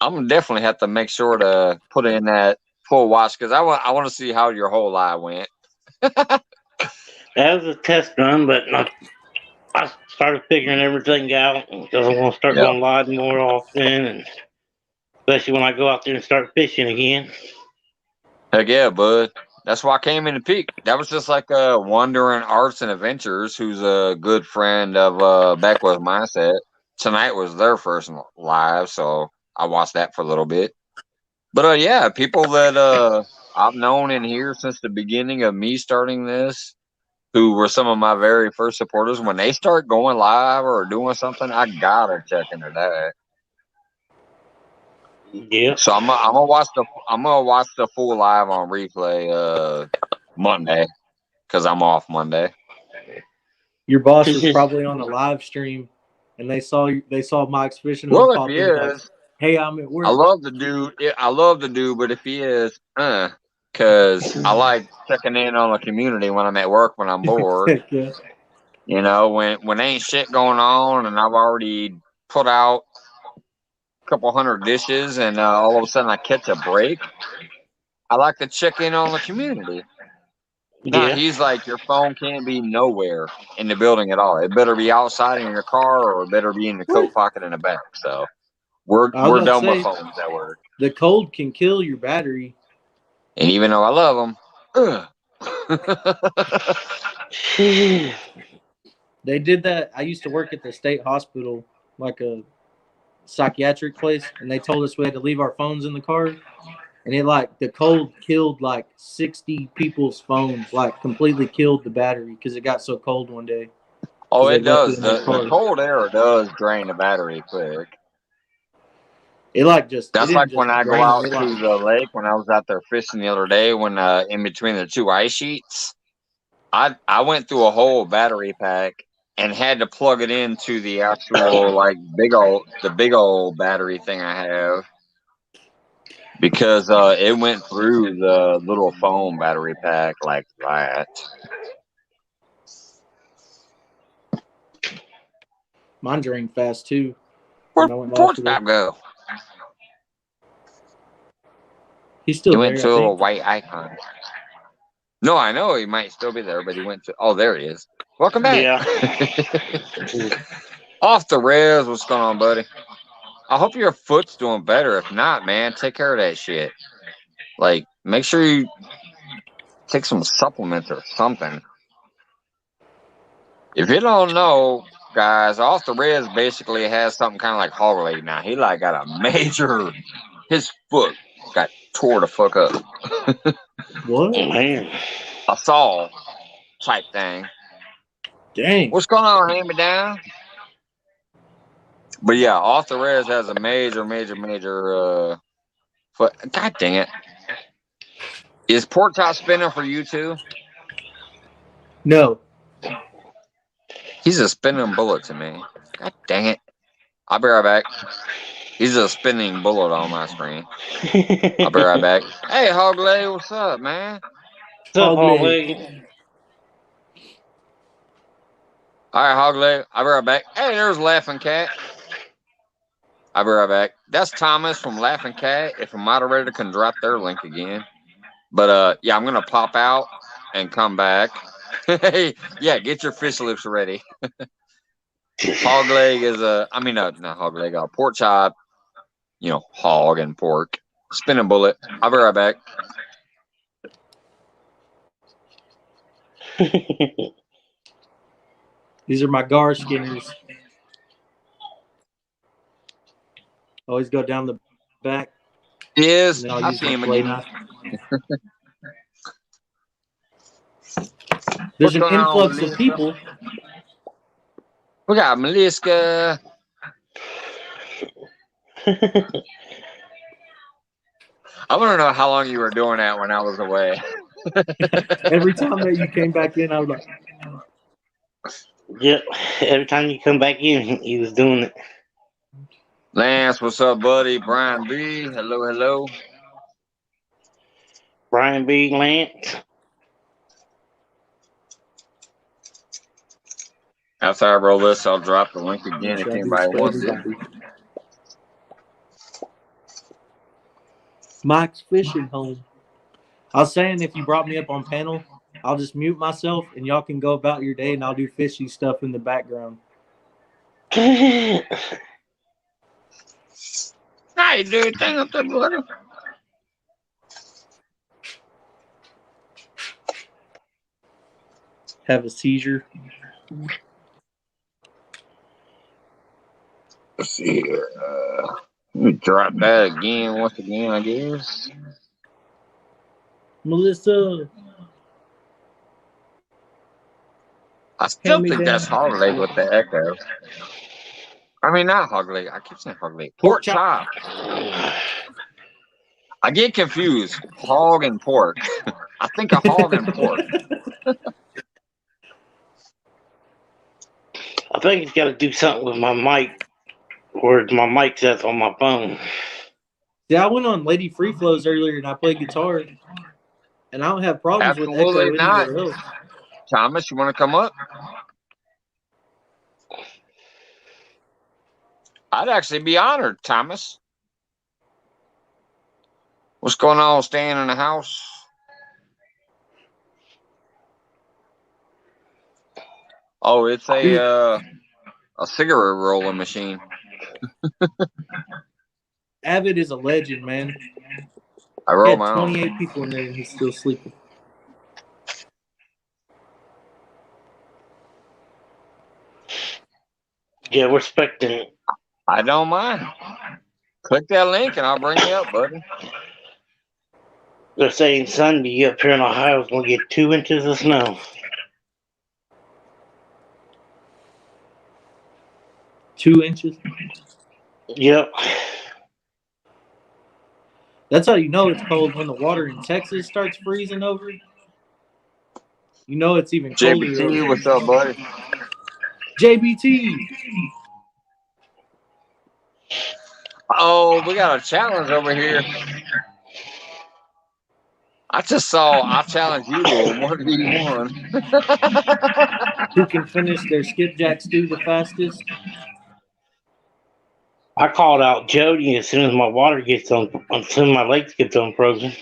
I'm gonna definitely have to make sure to put in that full watch because I want to see how your whole live went. That was a test run, but I started figuring everything out because I want to start Yeah. going live more often, and especially when I go out there and start fishing again. Heck yeah, bud. That's why I came in to peek. That was just like Wandering Arts and Adventures, who's a good friend of Backwoods Mindset. Tonight was their first live, so I watched that for a little bit. But yeah, people that I've known in here since the beginning of me starting this, who were some of my very first supporters, when they start going live or doing something, I gotta check into that. Yeah. So I'm gonna watch the full live on replay Monday because I'm off Monday. Your boss is probably on a live stream, and they saw Mike's fishing Well, hole if pop he in. Like, is, hey, I'm at work. I love the dude. I love the dude, but if he is, because I like checking in on the community when I'm at work when I'm bored. Yeah. You know, when ain't shit going on, and I've already put out a couple hundred dishes, and all of a sudden I catch a break. I like to check in on the community. No, Yeah. he's like, your phone can't be nowhere in the building at all. It better be outside in your car, or it better be in the coat pocket in the back. So we're I was about done to with say, phones at work. the cold can kill your battery. And even though I love them, They did that. I used to work at the state hospital, like a psychiatric place, and they told us we had to leave our phones in the car. and it like the cold killed like 60 people's phones, like completely killed the battery because it got so cold one day. Oh, They it left it does. in their The car. cold air does drain the battery quick. It like just it That's didn't like just when I go drain out it. It to like the lake when I was out there fishing the other day when in between the two ice sheets. I went through a whole battery pack and had to plug it into the actual like big old battery thing I have because it went through the little foam battery pack like that. mine drained fast too. Where'd When I went Porch last Pop go? He's He still went there, to I a little think. white icon. No, I know he might still be there, but he went to. Oh, there he is. Welcome back. Yeah. Off the res. What's going on, buddy? I hope your foot's doing better. If not, man, take care of that shit. Like, make sure you take some supplements or something. If you don't know, guys, off the res basically has something kind of like hog leg now. He like got a major. His foot got tore the fuck up. What? Man. A saw type thing. Dang. What's going on, hand me down? But yeah, off the res has a major foot. God dang it. Is pork chop spinning for you too? No. He's a spinning bullet to me. God dang it. I'll be right back. He's a spinning bullet on my screen. I'll be right back. Hey, Hog Leg, what's up, man? What's up, Hog leg. Leg? All right, Hog Leg. I'll be right back. Hey, there's Laughing Cat. I'll be right back. That's Thomas from Laughing Cat. If a moderator can drop their link again. But yeah, I'm gonna pop out and come back. Yeah, get your fish lips ready. Hog leg is not hog leg, pork chop, hog and pork. Spinning bullet. I'll be right back. These are my gar skinners. Always go down the back. Yes, And then I'll I use see my him fillet again. knife. There's an going on, influx of Melissa? people. We got Melissa. I want to know how long you were doing that when I was away. Every time that you came back in, I was like, Yep. Every time you come back in, he was doing it. Lance, what's up, buddy? Brian B. Hello. Brian B. Lance. After I roll this, I'll drop the link again make if sure I do anybody this for wants it. everybody. Mike's fishing home. I was saying if you brought me up on panel, I'll just mute myself and y'all can go about your day and I'll do fishy stuff in the background. How you doing? Thing up there, buddy? Have a seizure. Let's see here. Let me drop that once again, I guess. Melissa. I still Hand me think down. that's hog leg with the echo. I mean, not hog leg. I keep saying hog leg. Pork chop. I get confused. Hog and pork. I think a hog and pork. I think he's got to do something with my mic, where my mic's at on my phone. Yeah, I went on Lady Free Flows earlier and I played guitar, and I don't have problems with Absolutely echo not. anywhere else. Thomas, you want to come up? I'd actually be honored, Thomas. What's going on, staying in the house? Oh, it's a cigarette rolling machine. Avid is a legend, man. I He roll had my own. 28 people in there and he's still sleeping. Yeah, we're expecting it. I don't mind. Click that link and I'll bring you up, buddy. They're saying Sunday up here in Ohio is going to get 2 inches of snow. 2 inches. Yep. That's how you know it's cold when the water in Texas starts freezing over. You know it's even colder. JBT, what's up, buddy? JBT. Oh, we got a challenge over here. I challenged you to a 1v1. Who can finish their skipjack stew the fastest? I called out Jody as soon as my water gets on, as soon as my lakes gets unfrozen.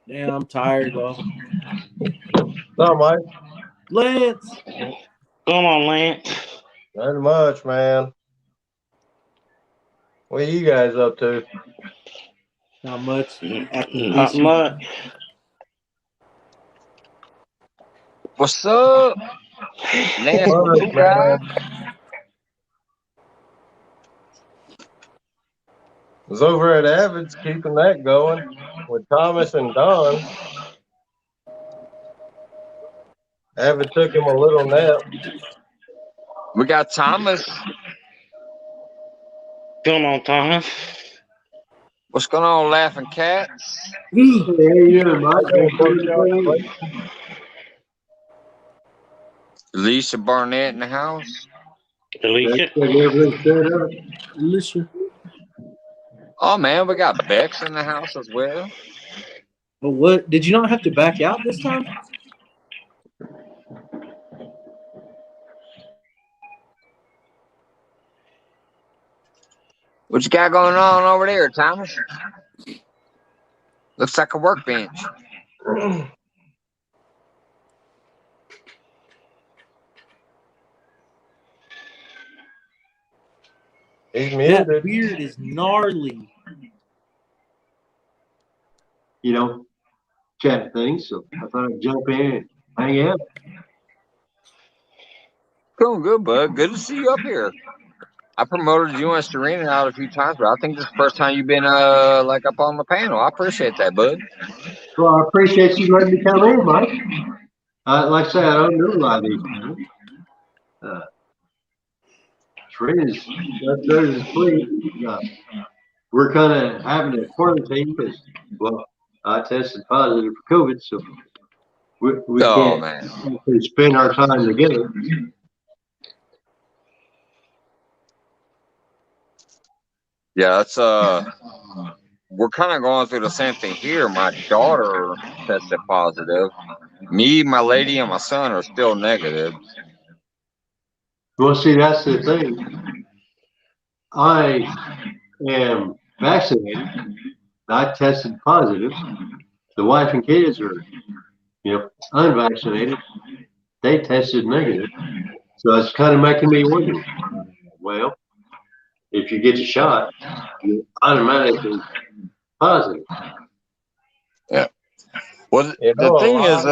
Damn, I'm tired though. So, Mike, Lance. Come on, Lance. not much, man. What are you guys up to? Not much. Not much. What's up? Nasty Much, cool guy. Was over at Avid's keeping that going with Thomas and Don. Avid took him a little nap. We got Thomas. Come on, Thomas. What's going on, Laughing Cats? Hey, how you doing, Mike? Lisa Barnett in the house. Alicia. Alicia. Oh, man, we got Bex in the house as well. But what? Did you not have to back out this time? What you got going on over there, Thomas? Looks like a workbench. He's That muted. beard is gnarly. You know, chat things, so I thought I'd jump in and hang out. Doing good, bud. Good to see you up here. I promoted you and Serena out a few times, but I think this is the first time you've been like up on the panel. I appreciate that, bud. Well, I appreciate you letting me come in, Mike. Like I said, I don't know a lot of these people. Serena's upstairs asleep. We're kind of having a quarantine because, well, I tested positive for COVID, so we can't actually spend our time together. Yeah, that's we're kind of going through the same thing here. My daughter tested positive. Me, my lady, and my son are still negative. Well, see, that's the thing. I am vaccinated. I tested positive. The wife and kids are, unvaccinated. They tested negative. So it's kind of making me wonder, well, if you get the shot, you're automatically positive. Yeah. Well, the thing is,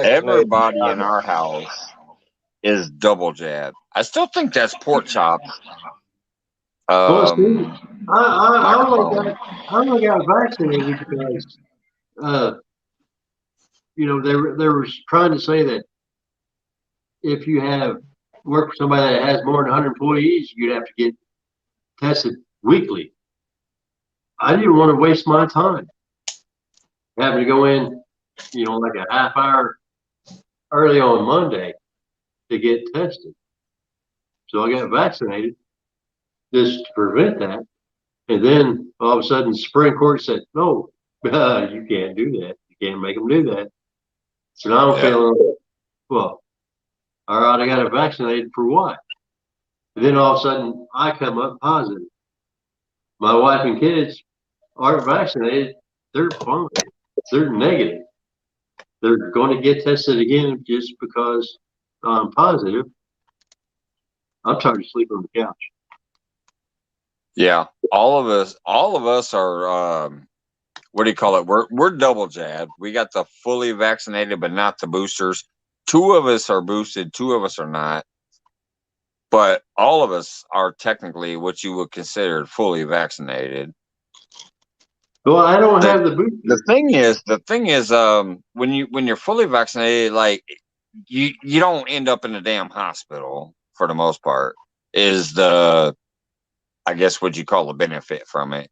everybody in our house is double jabbed. I still think that's pork chops. Well, see, I only got vaccinated because, they were trying to say that if you work for somebody that has more than 100 employees, you'd have to get tested weekly. I didn't want to waste my time having to go in, like a half hour early on Monday to get tested. So I got vaccinated just to prevent that. And then all of a sudden, the Supreme Court said, no, you can't do that. You can't make them do that. So now I'm feeling, well, all right, I got vaccinated for what? And then all of a sudden, I come up positive. My wife and kids aren't vaccinated. They're fine. They're negative. They're going to get tested again just because I'm positive. I'm tired of sleeping on the couch. Yeah, all of us are. what do you call it? We're double jabbed. We got the fully vaccinated, but not the boosters. 2 of us are boosted, 2 of us are not. But all of us are technically what you would consider fully vaccinated. Well, I don't have the booster. The thing is, when you're fully vaccinated, like you don't end up in a damn hospital for the most part. Is I guess what you call the benefit from it,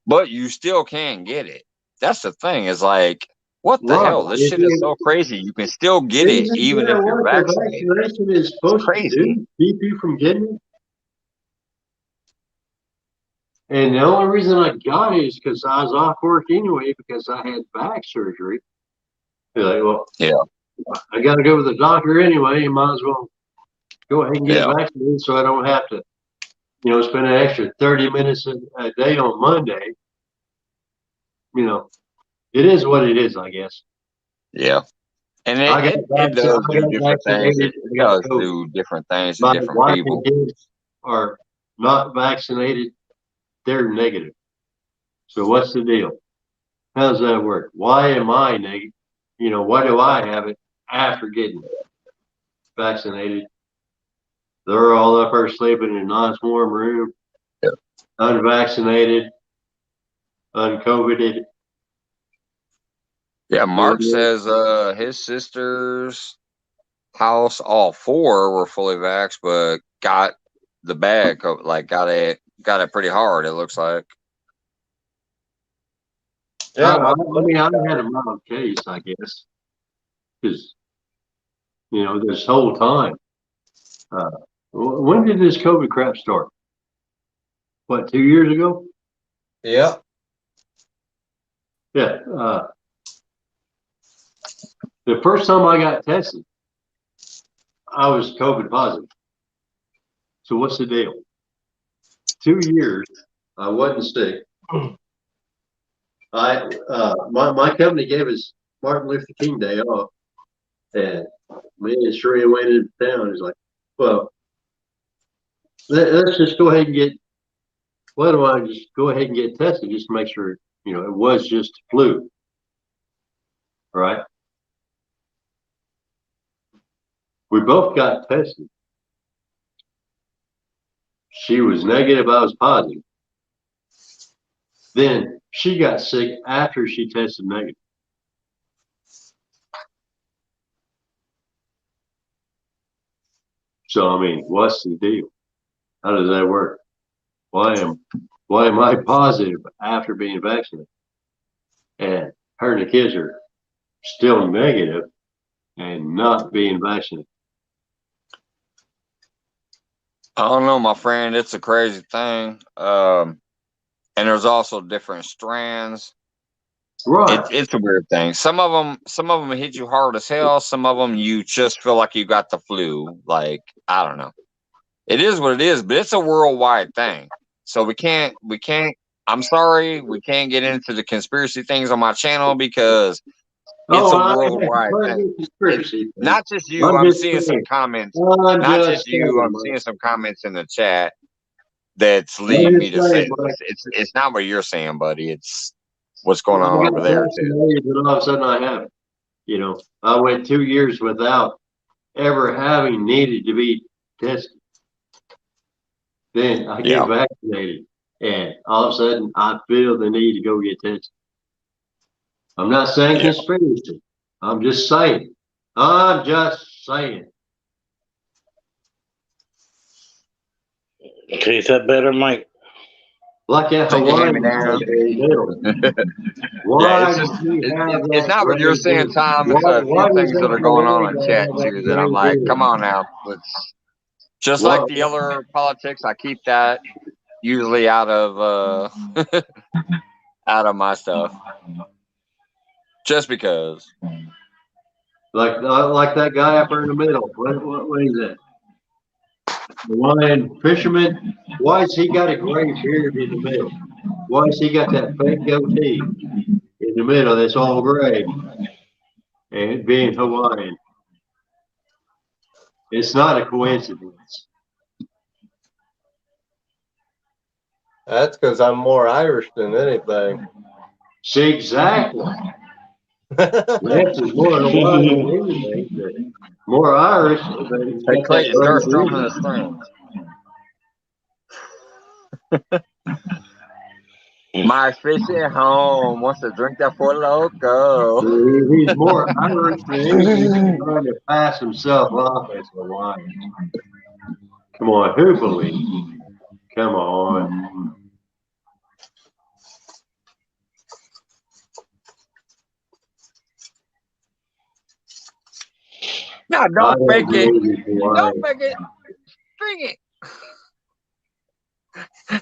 but you still can get it. That's the thing. Is like, what the hell? This shit is so crazy. You can still get it even if you're vaccinated. The vaccination is supposed to do keep you from getting it. And the only reason I got it is because I was off work anyway because I had back surgery. You're like, well, yeah, I got to go to the doctor anyway. You might as well go ahead and get vaccinated so I don't have to, spend an extra 30 minutes a day on Monday. It is what it is, I guess. Yeah. And it does do different things. It does do different things to different people. Kids are not vaccinated. They're negative. So what's the deal? How does that work? Why am I negative? Why do I have it after getting vaccinated? They're all up there sleeping in a nice warm room, unvaccinated, uncovided. Yeah, Mark says his sister's house, all 4 were fully vaxxed, but got the bag, like got it pretty hard. It looks like. Yeah, I had a mild case, I guess, because this whole time. When did this COVID crap start? What, 2 years ago? Yeah. Yeah. The first time I got tested, I was COVID positive. So what's the deal? 2 years, I wasn't sick. My company gave us Martin Luther King Day off, and me and Sheree went into town. He's like, well, let's just go ahead and why don't I just go ahead and get tested just to make sure, it was just flu. All right. We both got tested. She was negative, I was positive. Then she got sick after she tested negative. So, I mean, what's the deal? How does that work? Why am I positive after being vaccinated? And her and the kids are still negative and not being vaccinated. I don't know, my friend. It's a crazy thing. And there's also different strands. Right. It's a weird thing. Some of them hit you hard as hell. Some of them you just feel like you got the flu. Like, I don't know. It is what it is, but it's a worldwide thing. So we can't. I'm sorry, we can't get into the conspiracy things on my channel because it's a worldwide thing. Not just you. I'm seeing some comments. Not just you. I'm seeing some comments in the chat that's leading me to say this. It's not what you're saying, buddy. It's what's going on over there too. And all of a sudden I have it. I went 2 years without ever having needed to be tested. Then I get vaccinated, and all of a sudden I feel the need to go get tested. I'm not saying conspiracy. I'm just saying. Okay, is that better, Mike? Like that Hawaiian it's not what you're saying, Tom. It's a few things that are going on in chat too that I'm like, come on now. Just like the other politics, I keep that usually out of out of my stuff. Just because. Like that guy up there in the middle. What is that? The Hawaiian fisherman. Why has he got a gray beard in the middle? Why has he got that fake goatee in the middle that's all gray? And it being Hawaiian. It's not a coincidence. That's because I'm more Irish than anything. See, exactly. Lance is more Hawaiian than anything, but more Irish. But he's Hey, got that Clayton, start rugged strumming English. the strings. My fishy home wants to drink that for loco. He's more Irish than anything. He's trying to pass himself off as Hawaiian. Come on, who believes? Come on. No, I don't don't fake it. believe he's Hawaiian. Don't fake it. String it.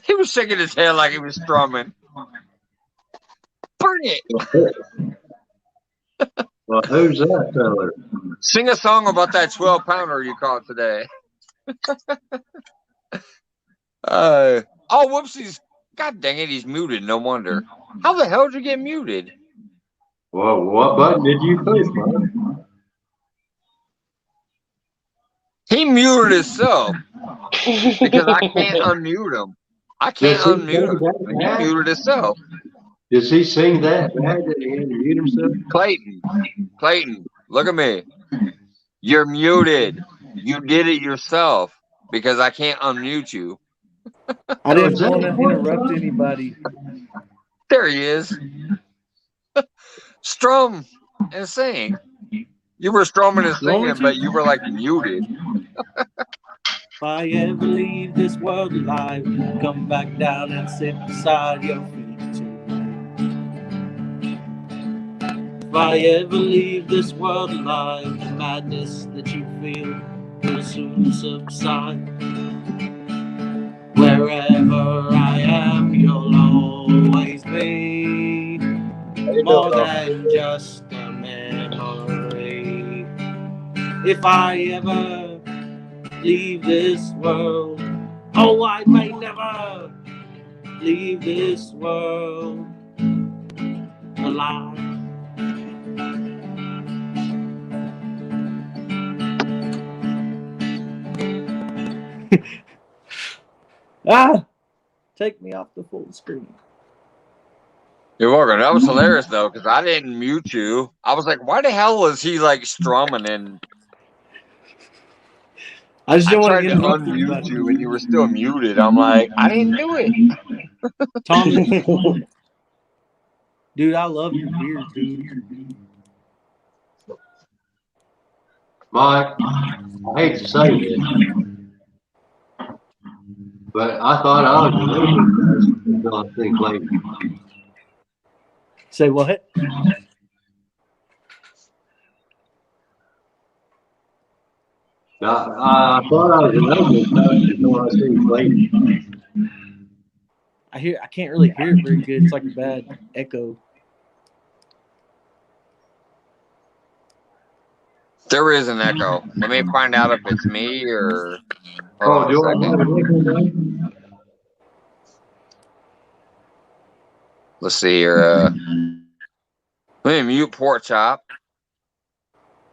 He was shaking his head like he was strumming. Bring it. Well, who's that fella? Sing a song about that 12-pounder you caught today. Oh, whoopsies. God dang it, he's muted. No wonder. How the hell did you get muted? Well, what button did you push, man? He muted himself because I can't unmute him. I can't Does he unmute him. sing that He bad? muted himself. Does he sing that bad that he had to mute himself? Clayton, look at me. You're muted. You did it yourself because I can't unmute you. I didn't is that want to important, interrupt huh? anybody. There he is. Strum and sing. You were strumming and singing, but you were like muted. If I ever leave this world alive, come back down and sit beside your feet tonight. If I ever leave this world alive, the madness that you feel will soon subside. Wherever I am, you'll always be more than just a memory. If I ever leave this world, oh, I may never leave this world alive. Take me off the full screen. You're welcome. That was hilarious though, because I didn't mute you. I was like, why the hell was he like strumming? And I just I don't want tried to to interrupt unmute anybody. you, and you were still muted. I'm like, I didn't do it. Thomas, dude, I love your beard, dude. Mike, I hate to say this, but I thought I was related until I think later. Say what? Now, I thought I was related until I think later. I can't really hear it very good. It's like a bad echo. There is an echo. Let me find out if it's me or. Oh, do I Hold on a have second. an echo now? Let's see here. Let me mute Pork Chop.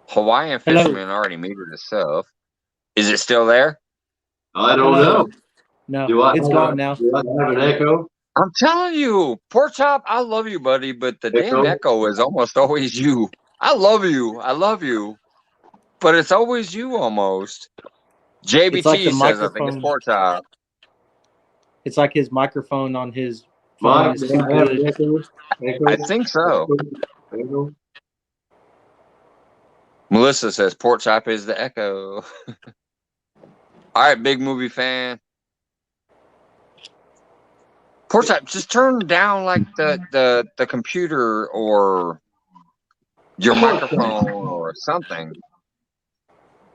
Hawaiian Hello. Fisherman already muted himself. Is it still there? I don't know. No, Do I it's have gone now. Do I have an echo? I'm telling you, Pork Chop, I love you, buddy, but the damn echo is almost always you. I love you, but it's always you almost. JBT It's like the says, I think it's microphone. Pork Chop. It's like his microphone on his phone Mike, is do too I have good. an echo? I think so. Echo? Melissa says Pork Chop is the echo. All right, big movie fan. Pork Chop, just turn down like the computer or your microphone or something.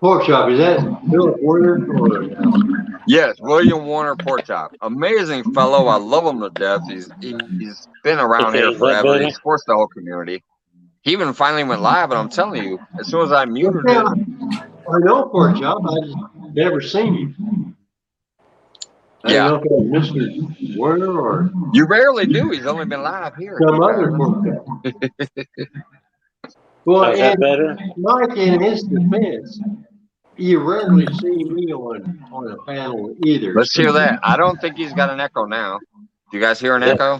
Pork chop, is that Philip Warner or Yes, William Warner Pork Chop. Amazing fellow. I love him to death. He's been around Okay, here is that forever. better? He supports the whole community. He even finally went live, and I'm telling you, as soon as I muted it, I know Pork chop, I just never seen you. I Yeah. don't know if it was Mr. Warner or you rarely do. He's only been live here. some other pork chop. Well, Is that and better? Mike, in his defense, you rarely see me on a panel either. Let's hear that. I don't think he's got an echo now. Do you guys hear an echo?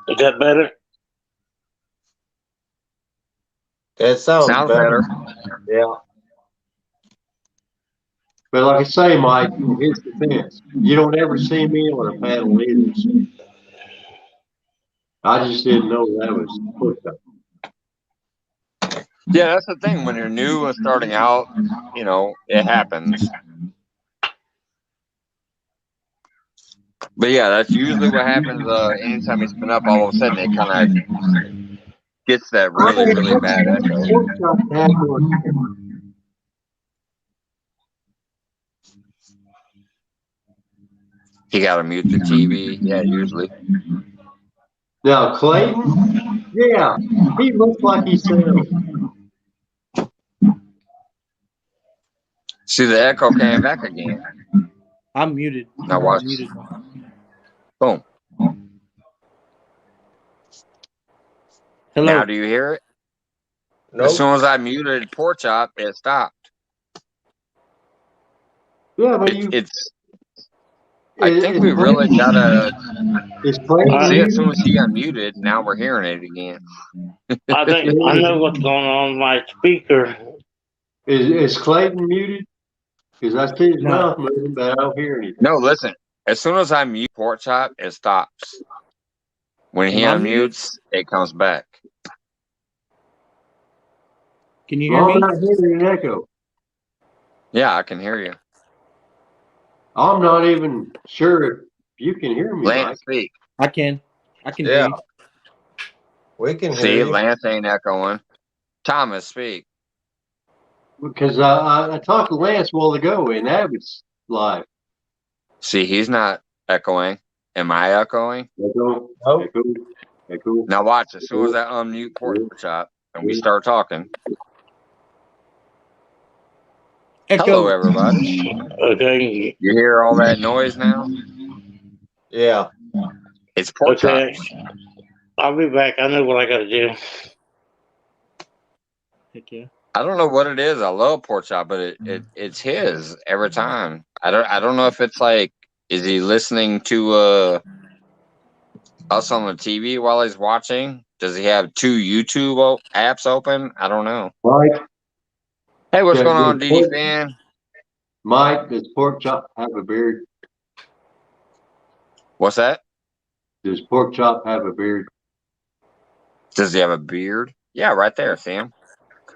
Is that better? It sounds better. better. Yeah. But like I say, Mike, in his defense, you don't ever see me on a panel either. So I just didn't know that was pork chop. Yeah, that's the thing. When you're new and starting out, you know, it happens. But yeah, that's usually what happens. Anytime he's been up, all of a sudden it kind of gets that really, really bad echo. Pork chop had one. You got to mute the TV. Yeah, usually. Now Clayton, yeah, he looks like he sounds. See, the echo came back again. I'm muted. Now watch. I'm muted. Boom. Hello. Now, do you hear it? Nope. As soon as I muted Pork Chop, it stopped. Yeah, but I think we really gotta Is Clayton see. As muted? soon as he unmuted, now we're hearing it again. I think I know what's going on with my speaker. Is Clayton muted? Because I see his No. mouth moving, but I don't hear anything. No, listen. As soon as I mute Pork Chop, it stops. When he Am I muted? unmutes, it comes back. Can you hear I'm me? not hearing an echo. Yeah, I can hear you. I'm not even sure if you can hear me, Mike. Lance, speak. I can. I can hear Yeah. you. We can See, hear you. Lance ain't echoing. Thomas, speak. Because I talked to Lance a while ago, and that was live. See, he's not echoing. Am I echoing? Echo, Nope. echo, echo. Now watch. As soon as I unmute Pork Chop and we start talking. Echo. Hello, everybody. Okay. You hear all that noise now? Yeah. It's Pork Chop. Okay. I'll be back. I know what I got to do. Heck yeah. I don't know what it is. I love Pork Chop, but it's his every time. I don't know if it's like, is he listening to us on the TV while he's watching? Does he have 2 YouTube apps open? I don't know. Mike, Hey, what's Yeah, going on, good. DD fan? Mike, does Pork Chop have a beard? What's that? Does Pork Chop have a beard? Does he have a beard? Yeah, right there, Sam.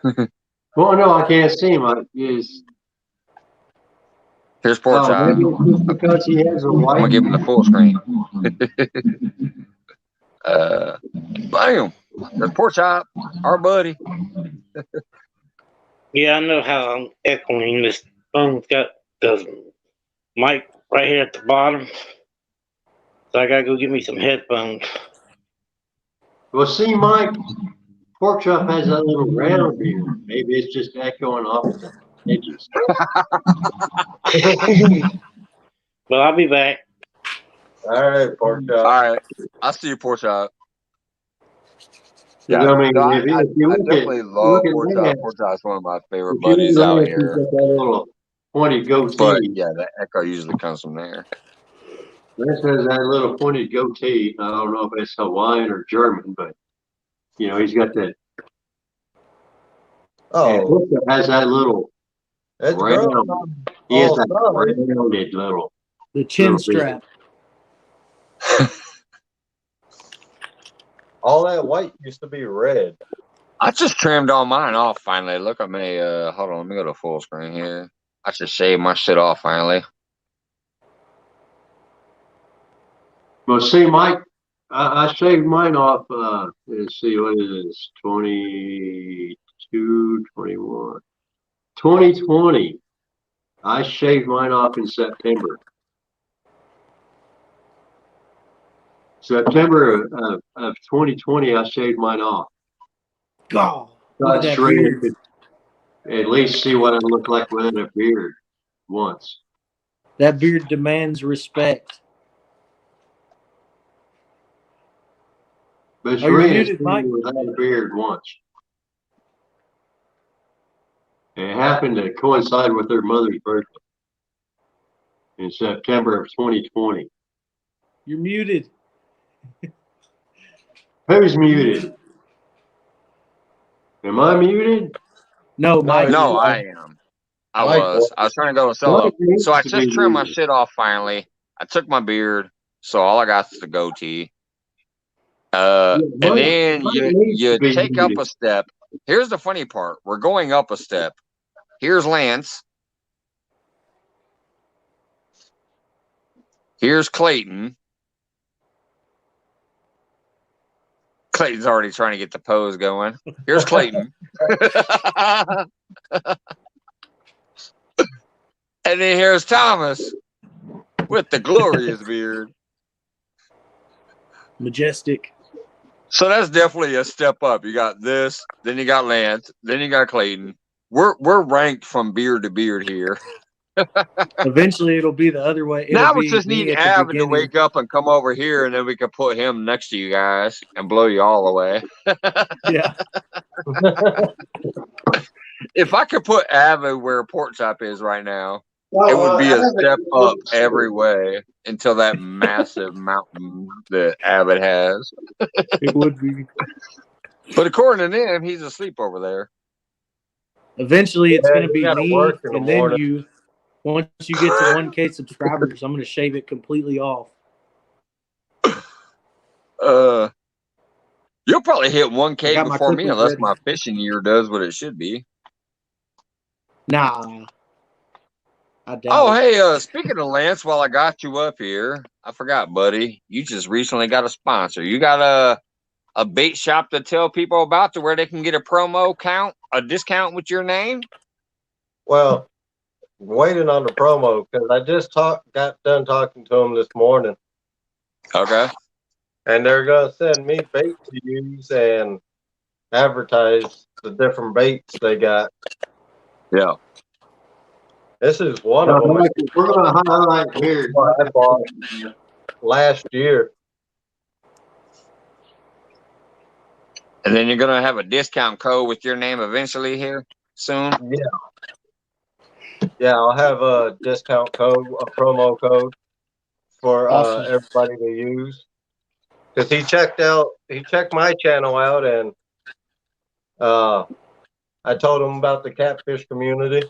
Well, no, I can't see him. Here's Pork Chop. maybe it's just because he has a I'm white. gonna give him the full screen. Bam! There's Pork Chop, our buddy. Yeah, I know how I'm echoing. This phone's got the mic right here at the bottom. So I got to go get me some headphones. Well, see, Mike, Pork Chop has that little round beard. Maybe it's just echoing off the edges. But I'll be back. All right, Pork All Chop. right, I'll see you, Pork Chop. Yeah, I mean, no, if you I look definitely at love Pork Chop. Lance, Pork Chop's one of my favorite if you buddies look at out Lance, he's here. got that little pointed goatee. But yeah, that echo usually comes from there. Lance has that little pointed goatee. I don't know if it's Hawaiian or German, but you know, he's got that. And Oh, Pork Chop has that little it's round. growing on He has all that sides. rounded little. The chin Little beard. strap. All that white used to be red. I just trimmed all mine off finally. Look at me. Hold on, let me go to full screen here. I just shaved my shit off finally. Well, see, Mike, I shaved mine off. Let's see, what is this? 22, 21. 2020. I shaved mine off in September. September of 2020, I shaved mine off. God. So Look I at that straight beard. could at least see what I look like without a beard once. That beard demands respect. But Are you Serena muted, seen Mike? me without a beard once. And it happened to coincide with her mother's birthday in September of 2020. You're muted. Who's muted? Am I muted? No, No, Mike. No, you- I am. I Mike was. I was trying to go solo. Mike needs So I to just be trimmed my muted. shit off finally. I took my beard, so all I got is the goatee. And Mike, then Mike you needs to be take up muted. a step. Here's the funny part. We're going up a step. Here's Lance. Here's Clayton. Clayton's already trying to get the pose going. Here's Clayton. And then here's Thomas with the glorious beard. Majestic. So that's definitely a step up. You got this, then you got Lance, then you got Clayton. We're ranked from beard to beard here. Eventually, it'll be the other way. It'll Now we be just me need at the Avin to beginning. wake up and come over here, and then we can put him next to you guys and blow you all away. Yeah. If I could put Avin where Pork Chop is right now, Well, it would be a Avin step up looks- every way until that massive mountain that Abbott has. It would be. But according to them, he's asleep over there. Eventually, it's Yeah, going to you be gotta me, work in the and then morning. you. Once you get to 1K subscribers, I'm going to shave it completely off. You'll probably hit I 1K got my before me clippers unless ready. my fishing year does what it should be. Nah. I doubt Oh, it. hey, speaking of Lance, while I got you up here, I forgot, buddy. You just recently got a sponsor. You got a bait shop to tell people about to where they can get a discount with your name? Well, waiting on the promo because I just got done talking to them this morning, Okay. and they're gonna send me bait to use and advertise the different baits they got. Yeah. This is one of them. Mike, we're going to highlight here. What I bought last year. And then you're going to have a discount code with your name eventually here soon? Yeah, I'll have a discount code, a promo code for Awesome. everybody to use. Because he checked my channel out, and I told him about the catfish community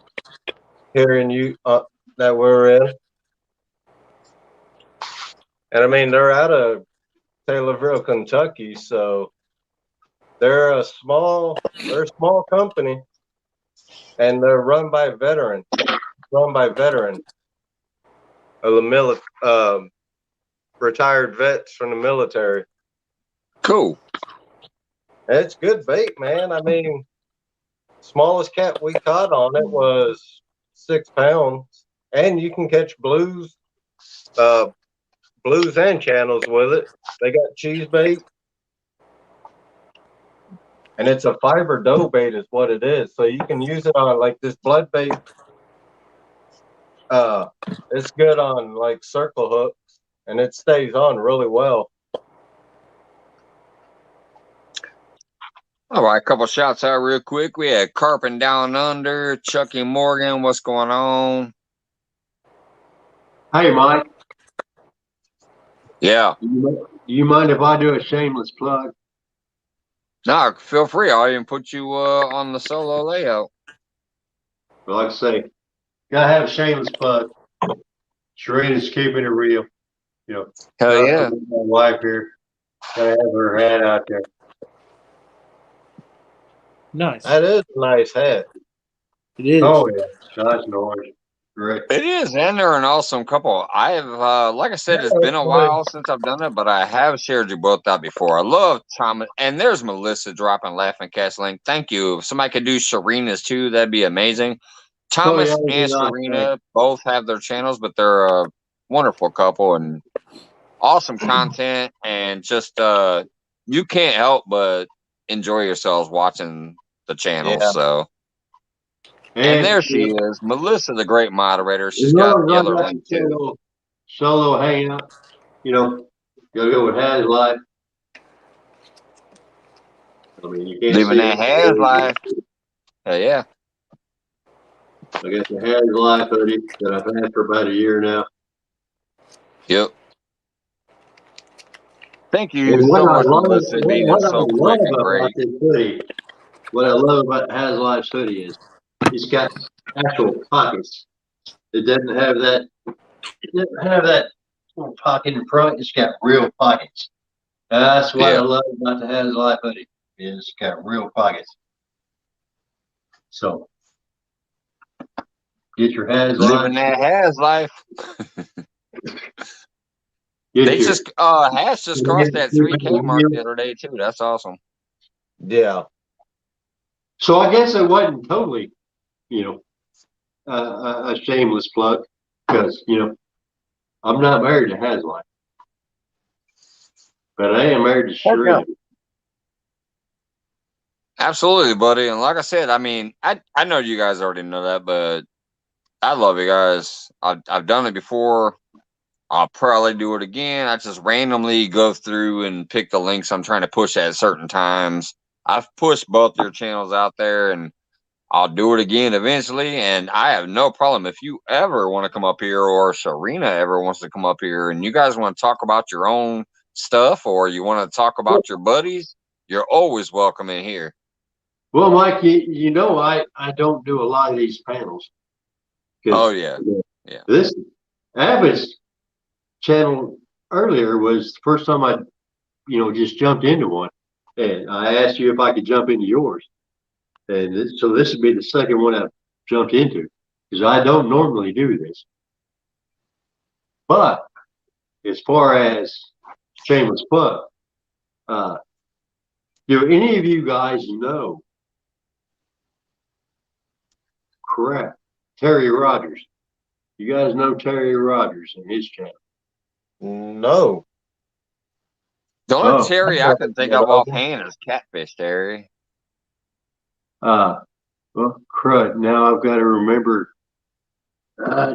here in that we're in. And I mean, they're out of Taylorville, Kentucky, so they're a small company, and they're run by veteran, retired vets from the military. Cool. It's good bait, man. I mean, smallest cat we caught on it was 6 pounds, and you can catch blues and channels with it. They got cheese bait, and it's a fiber dough bait is what it is. So you can use it on like this blood bait. It's good on like circle hooks, and it stays on really well. All right, a couple shots out real quick. We had Carpin Down Under, Chucky Morgan. What's going on? Hey, Mike, Yeah. do you mind if I do a shameless plug? No, feel free. I'll even put you on the solo layout. Well, like I say, gotta have a shameless plug. Serena's keeping it real. You know, Hell yeah. my wife here, gotta have her hat out there. Nice. That is a nice hat. It is. Oh yeah, Josh Norris, great. It is, and they're an awesome couple. I have, like I said, it's Yeah, been a it's while since I've done it, but I have shared you both out before. I love Thomas, and there's Melissa dropping Laughing Cast link. Thank you. If somebody could do Serena's too, that'd be amazing. Thomas Oh, yeah, and yeah, Serena both have their channels, but they're a wonderful couple and awesome content, and just you can't help but enjoy yourselves watching the channel. Yeah. So. And there she is, Melissa, the great moderator. She's got the other link too. Solo hangout. You know, gotta go with Has Life. I mean, you can't Living see that it. Has life. Hell yeah. I got the Has Life hoodie that I've had for about a year now. Yep. Thank you And so what I much, love, Melissa, being what I so love quick and about great. this hoodie what I love about Has Life's hoodie is it's got actual pockets. It doesn't have that. It doesn't have that little pocket in front. It's got real pockets. That's what I Yeah. love about the Has Life hoodie. It's got real pockets. So get your Has Living Life. that has life. Get They your. just Has just crossed that 3K mark the other day too. That's awesome. Yeah. So I guess it wasn't totally, a shameless plug because I'm not married to Has Life, but I am married to Heck Sheree. Absolutely, buddy. And like I said, I mean, I know you guys already know that, but I love you guys. I've done it before. I'll probably do it again. I just randomly go through and pick the links I'm trying to push at certain times. I've pushed both your channels out there, and I'll do it again eventually. And I have no problem if you ever want to come up here, or Sharina ever wants to come up here, and you guys want to talk about your own stuff, or you want to talk about your buddies. You're always welcome in here. Well, Mike, I don't do a lot of these panels. Oh yeah, yeah. This Abbott's channel earlier was the first time I, just jumped into one, and I asked you if I could jump into yours, and so this would be the second one I've jumped into because I don't normally do this. But as far as shameless plug, uh, do any of you guys know? Correct. Terry Rogers. You guys know Terry Rogers and his channel. No. The only Oh. Terry I can think of offhand is Catfish Terry. Well, crud. Now I've got to remember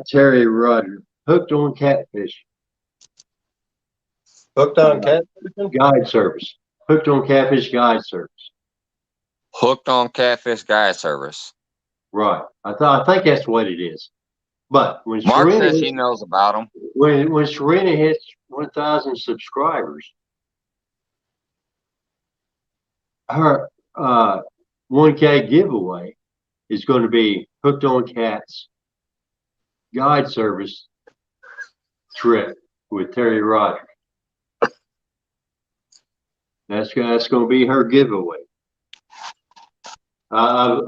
Terry Rogers. Hooked on Catfish. Hooked on catfish? Guide service. Hooked on Catfish guide service. Hooked on Catfish Guide Service. Right. I think that's what it is. But when Mark Serena says he knows about them. when Serena hits 1,000 subscribers, her 1K giveaway is going to be Hooked on Cats guide service trip with Terry Rogers. That's going to be her giveaway. I've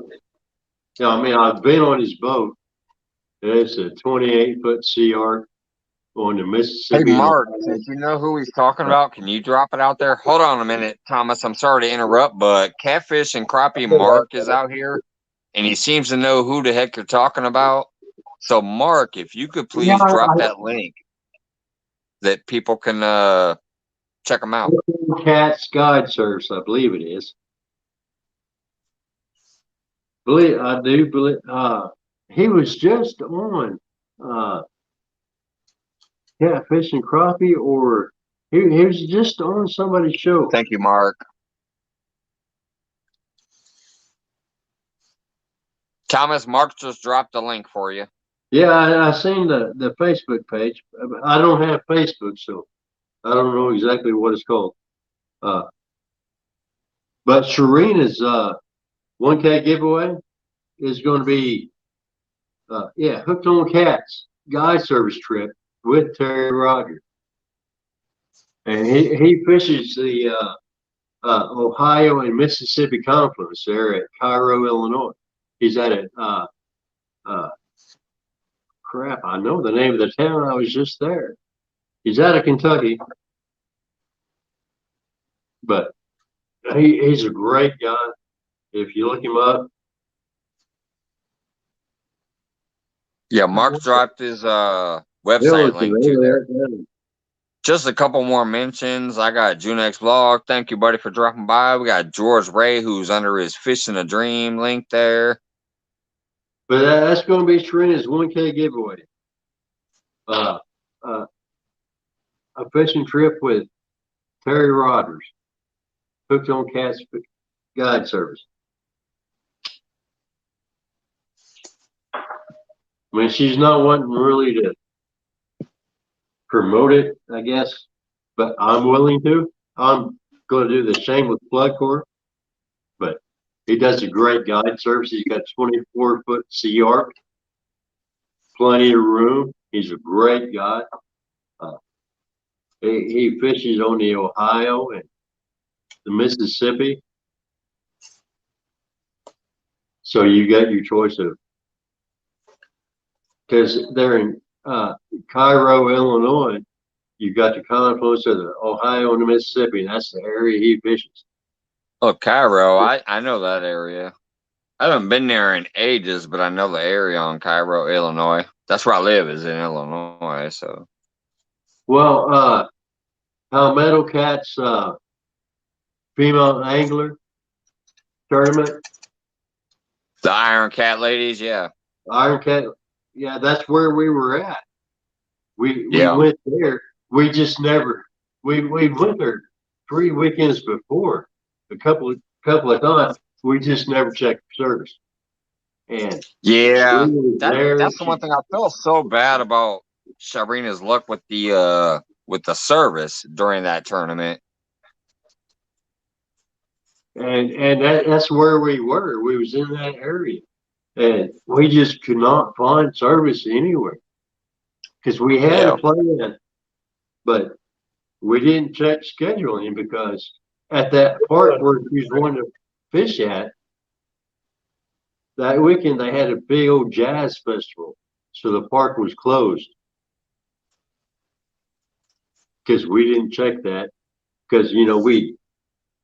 been on his boat. It's a 28-foot sea arc on the Hey, Mississippi. Mark, since you know who he's talking about, can you drop it out there? Hold on a minute, Thomas. I'm sorry to interrupt, but Catfish and Crappie Mark is out here, and he seems to know who the heck you're talking about. So, Mark, if you could please drop that link that people can check them out. Cats guide service, I believe it is. I do believe he was just on Catfish and Crappie, or he was just on somebody's show. Thank you, Mark. Thomas, Mark just dropped the link for you. Yeah, I seen the Facebook page. I don't have Facebook, so I don't know exactly what it's called. But Serena's 1K giveaway is going to be Hooked on Cats guide service trip with Terry Rogers, and he fishes the Ohio and Mississippi confluence there at Cairo, Illinois. He's at it. Crap, I know the name of the town. I was just there. He's out of Kentucky, but he's a great guy. If you look him up. Yeah, Mark dropped his website link too there. Just a couple more mentions. I got Junex Vlog. Thank you, buddy, for dropping by. We got George Ray, who's under his Fishing a Dream link there. But that's going to be Serena's 1K giveaway. A fishing trip with Terry Rogers, Hooked on Cats guide service. I mean, she's not wanting really to promote it, I guess, but I'm willing to. I'm going to do the shameless plug for her. But He does a great guide service. He's got 24-foot sea arc, plenty of room. He's a great guy. Uh, he fishes on the Ohio and the Mississippi. So you got your choice of, because they're in Cairo, Illinois. You got the confluence of the Ohio and the Mississippi, and that's the area he fishes. Oh, Cairo. I know that area. I haven't been there in ages, but I know the area on Cairo, Illinois. That's where I live, is in Illinois. So, Well, Palmetto Cat's female angler tournament, the Iron Cat ladies, yeah. Iron Cat, yeah, that's where we were at. We Yeah. went there. We just never we went there 3 weekends before, a couple of times. We just never checked for service. And Yeah, we were there. that's the one thing I felt so bad about Sharina's luck with the service during that tournament. And that's where we were. We was in that area, and we just could not find service anywhere because we had a plan, but we didn't check scheduling because at that park where we was wanting to fish at, that weekend they had a big old jazz festival, so the park was closed because we didn't check that because we'd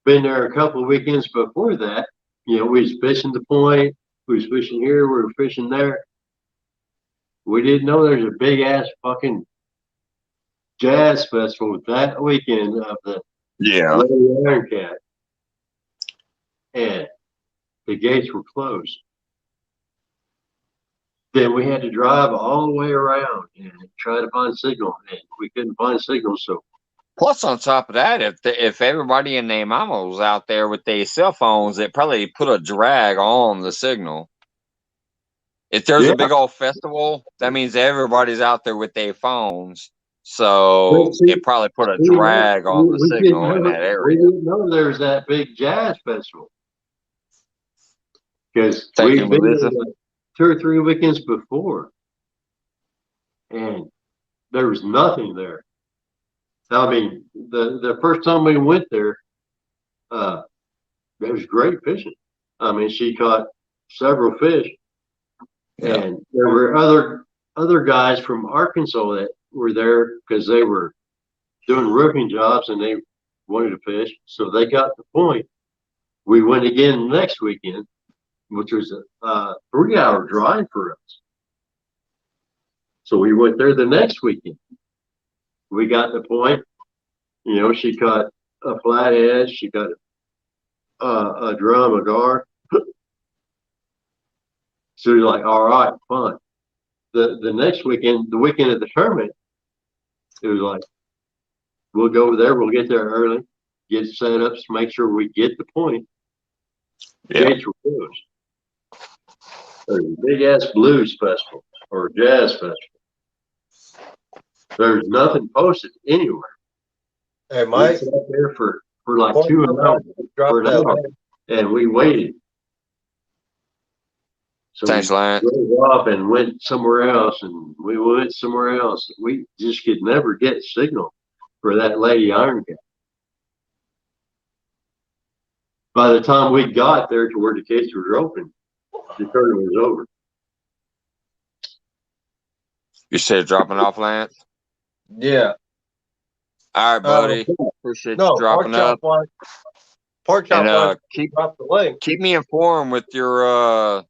been there a couple of weekends before that. We was fishing the point, we was fishing here, we were fishing there. We didn't know there's a big ass fucking jazz festival that weekend of the Lady Iron Cat, and the gates were closed. Then we had to drive all the way around and try to find signal, and we couldn't find signal. So, plus on top of that, if everybody and their mama was out there with their cell phones, it probably put a drag on the signal. If there's a big old festival, that means everybody's out there with their phones. So it probably put a drag on the signal in that area. We didn't know there was that big jazz festival because we've been there like 2 or 3 weekends before, and there was nothing there. I mean, the first time we went there, there was great fishing. I mean, she caught several fish, and there were other guys from Arkansas that were there because they were doing roofing jobs and they wanted to fish, so they got the point. We went again next weekend, which was a 3-hour drive for us. So we went there the next weekend. We got the point. She caught a flathead. She got a drum, a gar. So we're like, all right, fine. The next weekend, the weekend of the tournament, it was like, we'll go over there. We'll get there early, get set up to make sure we get the point. Gates were closed. There's a big ass blues festival or jazz festival. There's nothing posted anywhere. Hey, Mike. We sat there for like 2 hours, and we waited. So Thanks, Lance. We drove off and went somewhere else, and we went somewhere else. We just could never get signal for that Lady Iron Cat. By the time we got there to where the gates were open, the tournament was over. You said dropping off, Lance? Yeah. All right, buddy. Appreciate you dropping up. Pork chop And drop the link. keep me informed with your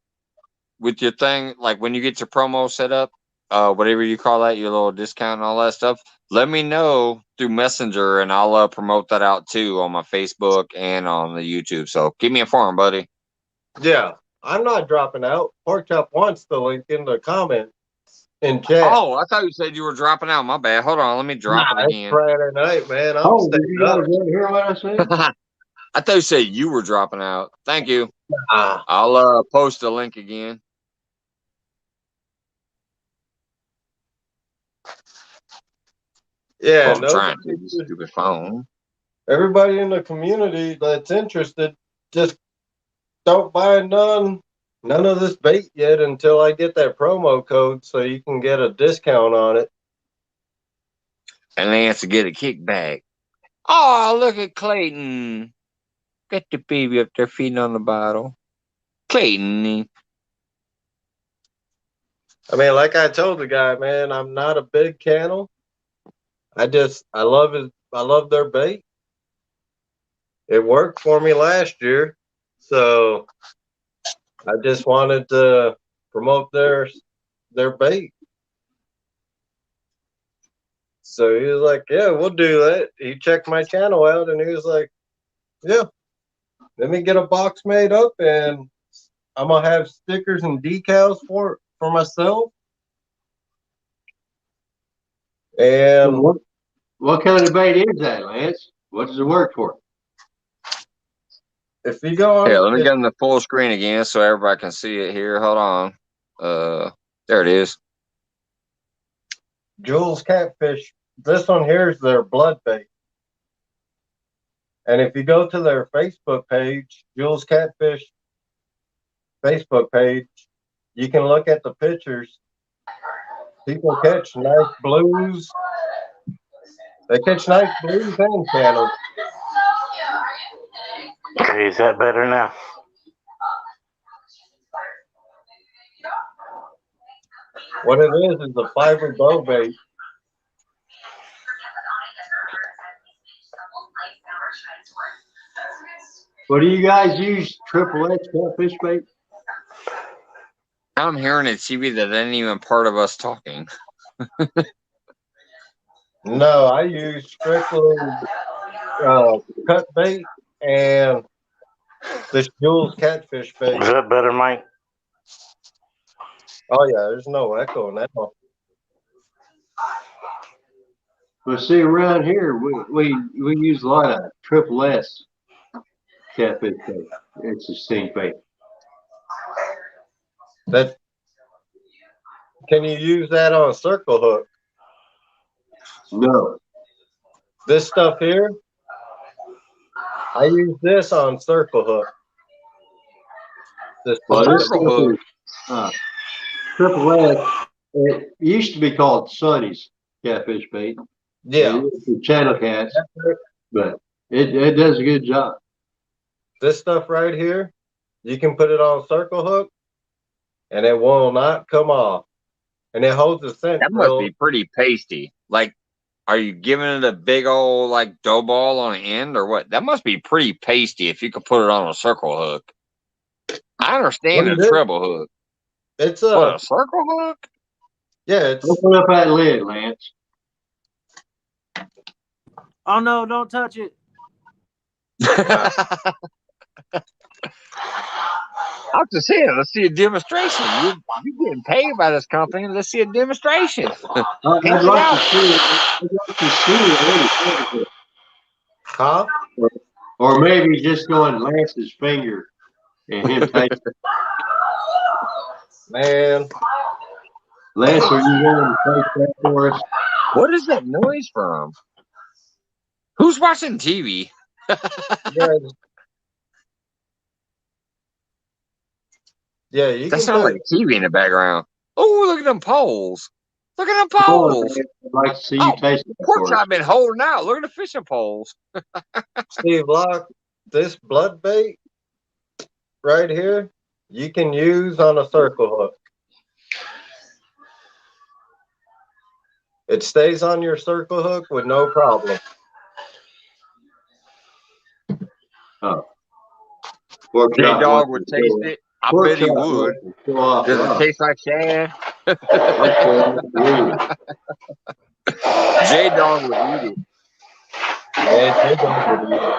thing, like when you get your promo set up, whatever you call that, your little discount and all that stuff. Let me know through Messenger, and I'll promote that out too on my Facebook and on the YouTube. So keep me informed, buddy. Yeah, I'm not dropping out. Pork chop wants the link in the comment in chat. Oh, I thought you said you were dropping out. My bad. Hold on, let me drop it again. It's Friday night, man. I'm staying you guys didn't hear what I said? I thought you said you were dropping out. Thank you. I'll post the link again. Yeah, I'm trying to use a stupid phone. Everybody in the community that's interested, just don't buy none of this bait yet until I get that promo code so you can get a discount on it. And Lance to get a kickback. Oh, look at Clayton. Got the baby up there feeding on the bottle. Clayton. I mean, like I told the guy, man, I'm not a big kennel. I love it. I love their bait. It worked for me last year, so I just wanted to promote their bait. So he was like, "Yeah, we'll do that." He checked my channel out, and he was like, "Yeah, let me get a box made up, and I'm gonna have stickers and decals for myself." And What kind of bait is that, Lance? What does it work for? if you go on, Yeah, let me get in the full screen again so everybody can see it here. Hold on. There it is. Jules Catfish, this one here is their blood bait. And if you go to their Facebook page, Jules Catfish Facebook page, you can look at the pictures. People catch nice blues. They catch nice blues and channels. Okay, is that better now? What it is a fiber bow bait. What do you guys use? Triple X catfish bait? I'm hearing a TV that ain't even part of us talking. No, I use strictly cut bait and this Jules Catfish bait. Is that better, Mike? Oh yeah, there's no echo now. Well, see, around here, we use a lot of Triple S catfish bait. It's a stink bait. That can you use that on a circle hook? No. This stuff here, I use this on circle hook. This Well, blood this bait. Circle stuff is Triple S. It used to be called Sonny's catfish bait. Yeah. The channel cats, but it does a good job. This stuff right here, you can put it on circle hook and it will not come off. And it holds the scent. That must be pretty pasty. Like, are you giving it a big old like dough ball on the end or what? That must be pretty pasty if you could put it on a circle hook. I understand a treble hook. It's a circle hook? Yeah, it's open up that lid, Lance. Oh no, don't touch it. I'm just saying, let's see a demonstration. You getting paid by this company. Let's see a demonstration. I'd like to see it. I'd like to see it. Huh? Or maybe just going Lance's finger and him taste it. Man. Lance, are you willing to taste that for us? What is that noise from? Who's watching TV? Yeah, you that can sounds like a TV in the background. Oh, look at them poles. Look at them poles. I'd like to see you taste it. Pork chop been holding out. Look at the fishing poles. Steve Locke, this blood bait right here, you can use on a circle hook. It stays on your circle hook with no problem. Oh. J-Dog would taste it. I bet he would. Does it taste like shad? J-Dog would eat it. Yeah, J-Dog would eat it.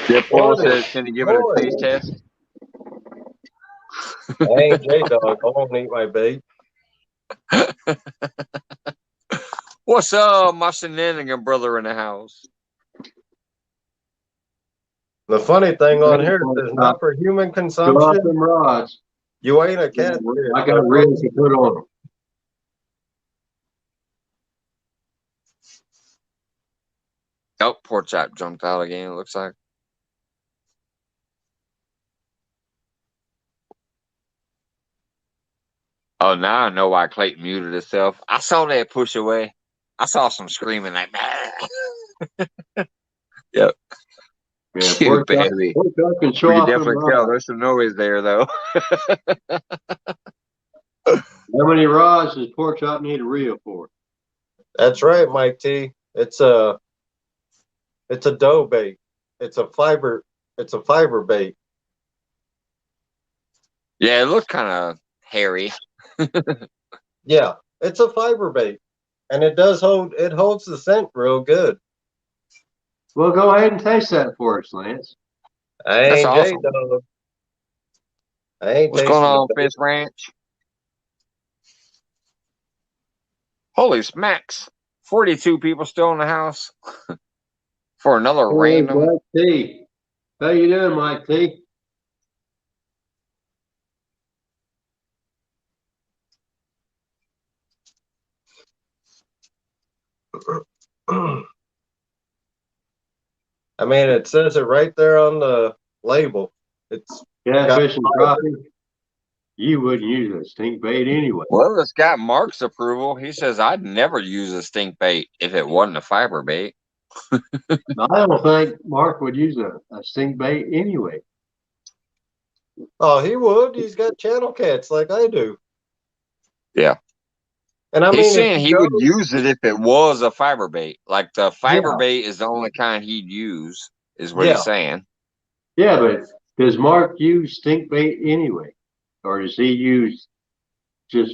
Yeah, Paul says, can you give it a taste test? I ain't J-Dog. I won't eat my bait. What's up, my shenanigan brother in the house? The funny thing on here is not for human consumption. Them rods. You ain't a catfish. I got reels to put on them. Oh, pork chop jumped out again, it looks like. Oh, now I know why Clayton muted himself. I saw that push away. I saw some screaming like, yep. Yeah, Cute, baby. pork chop can show We can off them definitely tell rods. there's some noise there, though. How many rods does pork chop need a reel for? That's right, Mike T. It's a dough bait. It's a fiber bait. Yeah, it looked kind of hairy. Yeah, it's a fiber bait. And it holds the scent real good. Well, go ahead and taste that for us, Lance. I That's ain't awesome. J-Dog. I ain't What's going tasting on, the bait. Fish Ranch? Holy smacks. 42 people still in the house for another Hey, random. Mike T. How you doing, Mike T? I mean, it says it right there on the label. It's Catfish and crappie. You wouldn't use a stink bait anyway. Well, it's got Mark's approval. He says I'd never use a stink bait if it wasn't a fiber bait. I don't think Mark would use a stink bait anyway. Oh, he would. He's got channel cats like I do. Yeah. And I He's mean, if saying he he would goes, use it if it was a fiber bait. Like the fiber Yeah. bait is the only kind he'd use, is what Yeah. he's saying. Yeah, but does Mark use stink bait anyway? Or does he use just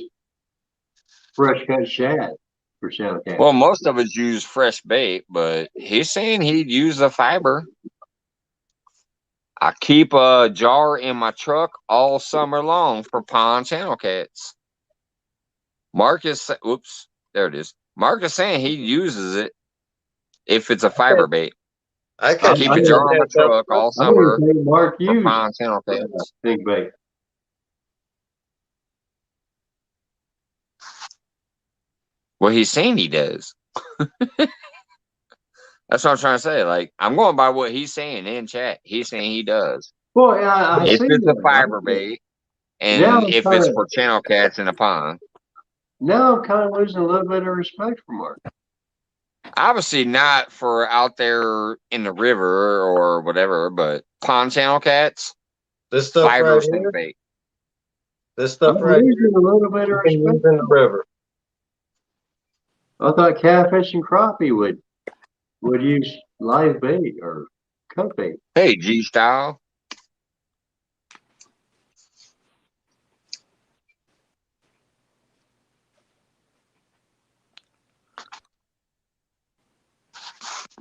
fresh cut shad for channel cat? Well, most of us use fresh bait, but he's saying he'd use the fiber. I keep a jar in my truck all summer long for pond channel cats. Oops, there it is. Mark is saying he uses it if it's a fiber bait. I I catch keep channel a jar in my cats up truck all I wouldn't summer say Mark for used pond channel cats. stink bait. Well, he's saying he does. That's what I'm trying to say. Like, I'm going by what he's saying in chat. He's saying he does. Well, I If see it's a that. fiber Right? bait, Now and if it's for channel cats in a pond. I'm kind of losing a little bit of respect for Mark. Obviously not for out there in the river or whatever, but pond channel cats, This stuff fiber right stink here. bait. This stuff I'm right here. losing a little bit of You can use respect. in the river. I thought catfish and crappie would use live bait or cut bait. Hey, G Style.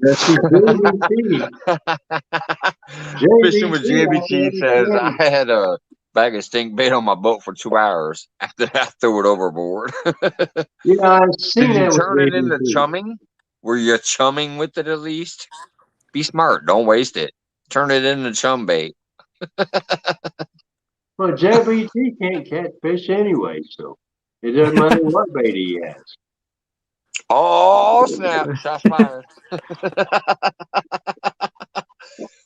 That's JBT. Fishing with JBT says I had a bag of stink bait on my boat for 2 hours after I threw it overboard. Yeah, I've seen Did you that turn with it into JBT. chumming? Were you chumming with it at least? Be smart. Don't waste it. Turn it into chum bait. Well, JBT can't catch fish anyway, so it doesn't matter what bait he has. Oh, snap. Shots fired.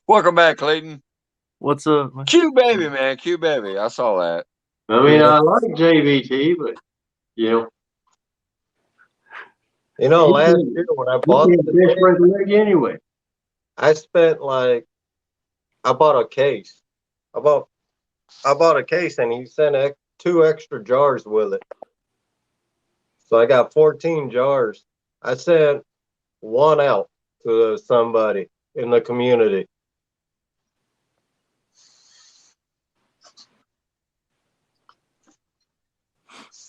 Welcome back, Clayton. What's up? Man? Q baby, man. Q baby. I saw that. I mean, Yeah. I like JBT, but you know, Last year when I bought he can't fish with a rig anyway. I spent like I bought a case. I bought a case and he sent 2 extra jars with it. So I got 14 jars. I sent 1 out to somebody in the community.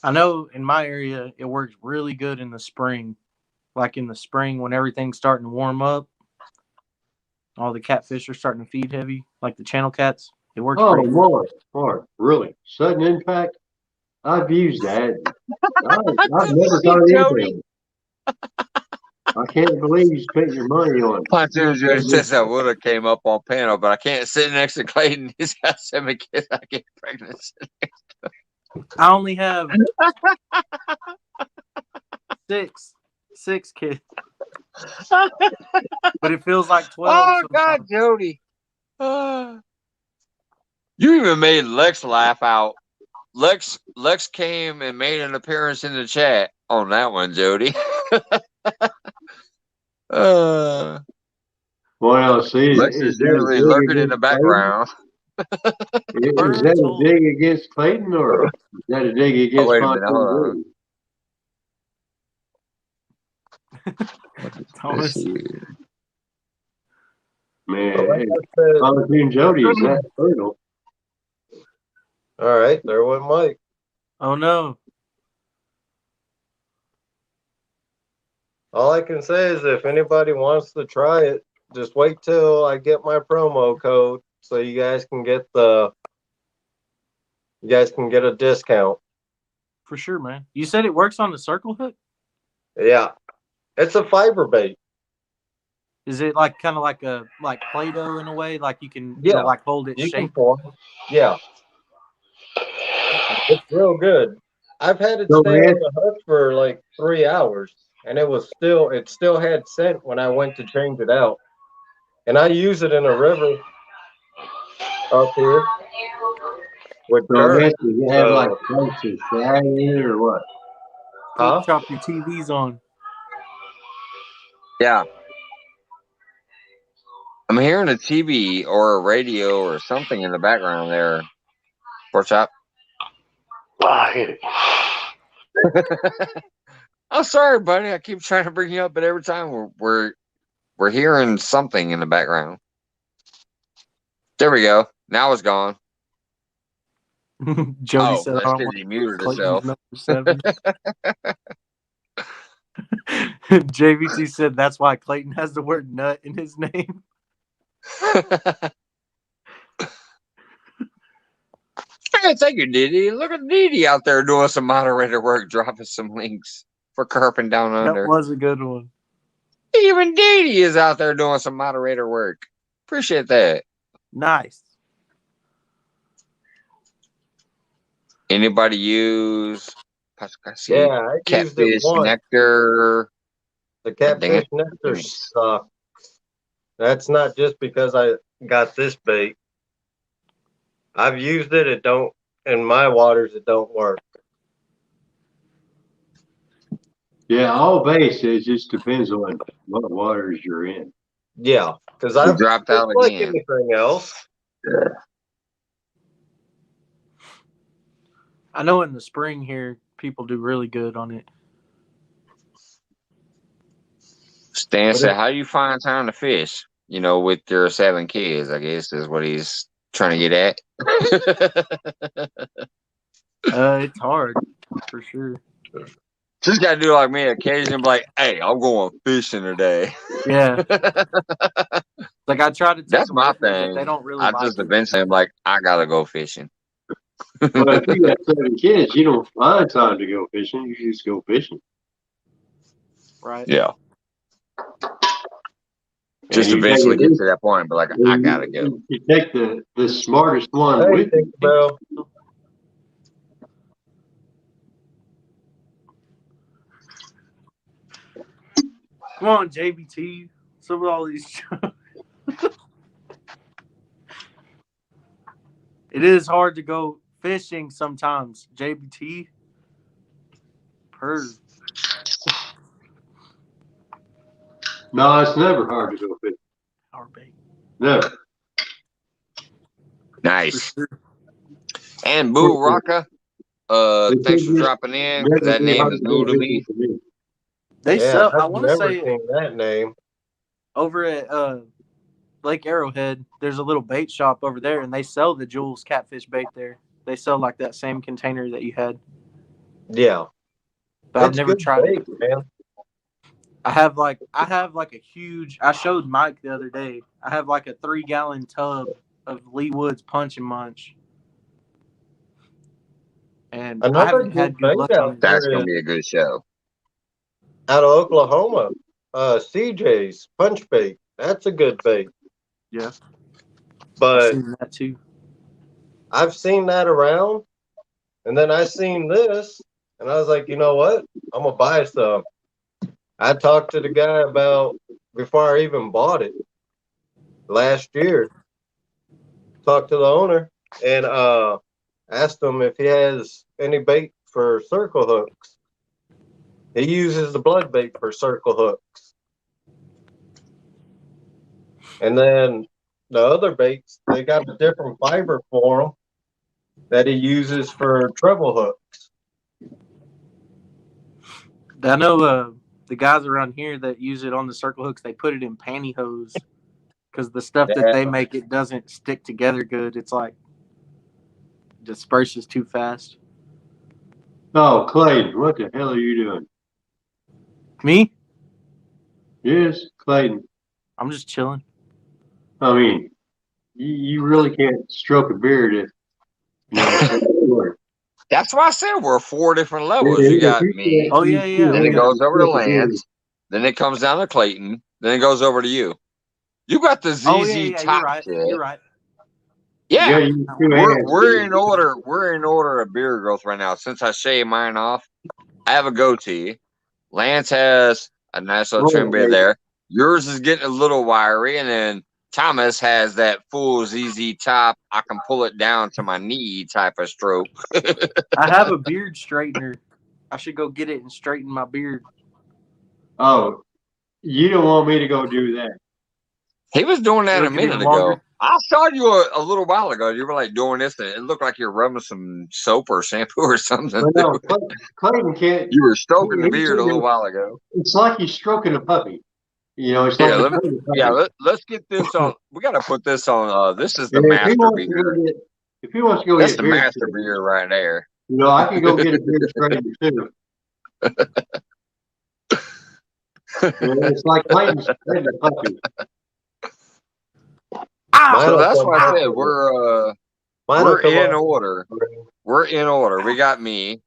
I know in my area it works really good in the spring. Like in the spring when everything's starting to warm up, all the catfish are starting to feed heavy, like the channel cats. It works Oh, pretty good. Mark, really? Sudden impact? I've used that. I've never caught anything. I can't believe you spent your money on Pontoon says I would have came up on panel, but I can't sit next to Clayton. He's got 7 kids. I get pregnant. I only have six kids. But it feels like 12. Oh God, sometimes. Jody. You even made Lex laugh out. Lex came and made an appearance in the chat on that one, Jody. Well, see, Lex is is that a usually dig lurking in the against Clayton? background. Is that a dig against Clayton, or is that a dig Oh, against wait a minute. Pontoon Hold on. Jody? Thomas. Like Man, I said, Pontoon Jody is that fertile. all right, there went Mike. Oh no. All I can say is if anybody wants to try it, just wait till I get my promo code so you guys can get a discount. For sure, man. You said it works on the circle hook? Yeah. It's a fiber bait. Is it like kind of like a Play-Doh in a way? Like you can Yeah. it'll like hold its You can shape? form. Yeah. It's real good. I've had it So, stay man, on the hook for like 3 hours and it still had scent when I went to change it out. And I use it in a river up here with so current. man, does it have like flakes of shad in it, or what? Huh? Chop your TVs on. Yeah. I'm hearing a TV or a radio or something in the background there. Pork chop. I hit it. I'm sorry, buddy. I keep trying to bring you up, but every time we're hearing something in the background. There we go. Now it's gone. Jody Oh, said that's I don't because want he muted Clayton's himself. number 7. JVT said that's why Clayton has the word nut in his name. Thank you, Didi. Look at Didi out there doing some moderator work, dropping some links for Carping Down That Under. was a good one. Even Didi is out there doing some moderator work. Appreciate that. Nice. Anybody use Yeah, I used it catfish once. nectar? The catfish nectar sucks. That's not just because I got this bait. I've used it. It don't in my waters. It don't work. Yeah, all base, it just depends on what waters you're in. Yeah, because You I've dropped out like again. anything else. I know in the spring here, people do really good on it. Stan said, "How do you find time to fish? You know, with your 7 kids, I guess is what he's trying to get at." It's hard for sure. Just gotta do like me occasionally, be like, "Hey, I'm going fishing today." Yeah. Like I try to take That's them my with me, but thing. they don't really I like just it. eventually am like, I gotta go fishing. Well, if you got 7 kids, you don't find time to go fishing. You just go fishing. Right. Yeah. And Just you eventually take get to that point, but like, I gotta go. You take the smartest one Hey, with you. Tinkerbell. Come on, JBT. Some of all these. It is hard to go fishing sometimes. JBT. Per. No, it's never hard to go fishing. Our bait. Never. Nice. For sure. And Boo Rocka, thanks for dropping in, because that name is new to me. They Yeah, sell. I I've want to never say seen that name. over at Lake Arrowhead, there's a little bait shop over there, and they sell the Jules catfish bait there. They sell like that same container that you had. Yeah, But I've it's never good tried bait, it. man. I have like a huge. I showed Mike the other day. I have like a 3-gallon tub of Lee Woods Punch and Munch, and I Another haven't good had good bait luck out on it. That's there gonna is be a good show. out of Oklahoma. CJ's punch bait. That's a good bait. Yeah, I've But seen that too. I've seen that around, and then I seen this, and I was like, you know what? I'm gonna buy some. I talked to the guy about before I even bought it last year. Talked to the owner and asked him if he has any bait for circle hooks. He uses the blood bait for circle hooks. And then the other baits, they got a different fiber for them that he uses for treble hooks. I know the guys around here that use it on the circle hooks, they put it in pantyhose because the stuff that they make, it doesn't stick together good. It's like disperses too fast. Oh, Clayton, what the hell are you doing? Me? Yes, Clayton. I'm just chilling. I mean, you really can't stroke a beard if That's why I said we're 4 different levels. You got me. Oh, yeah. Then it goes over to Lance. Then it comes down to Clayton. Then it goes over to you. You got the ZZ top You're right. shit. You're right. Yeah, we're we're in order. We're in order of beard growth right now. Since I shaved mine off, I have a goatee. Lance has a nice little trim beard there. Yours is getting a little wiry, and then Thomas has that full ZZ top. I can pull it down to my knee type of stroke. I have a beard straightener. I should go get it and straighten my beard. Oh, you don't want me to go do that? He was doing that a minute ago. Longer. I saw you a little while ago. You were like doing this, and it looked like you were rubbing some soap or shampoo or something. Well, no, Clayton can't. You were stroking the beard a little while ago. It's like he's stroking a puppy. You know, it's like let's get this on. We got to put this on. This is the master beard. If he wants to go That's get the beard, master beard right there. you know, I can go get a beard straightener too. It's like Clayton's straightening a puppy. So that's why I said we're in order. We're in order. We got me.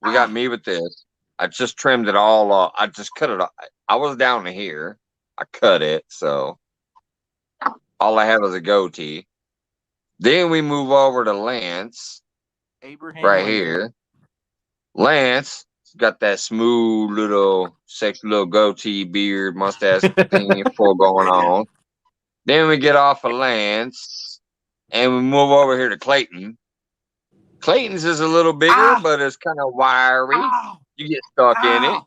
We got me with this. I just trimmed it all off. I just cut it off. I was down to here. I cut it, so all I have is a goatee. Then we move over to Lance. Abraham right here. Lance got that smooth little sexy little goatee, beard, mustache thing full going on. Then we get off of Lance and we move over here to Clayton. Clayton's is a little bigger, but it's kind of wiry. You get stuck in it.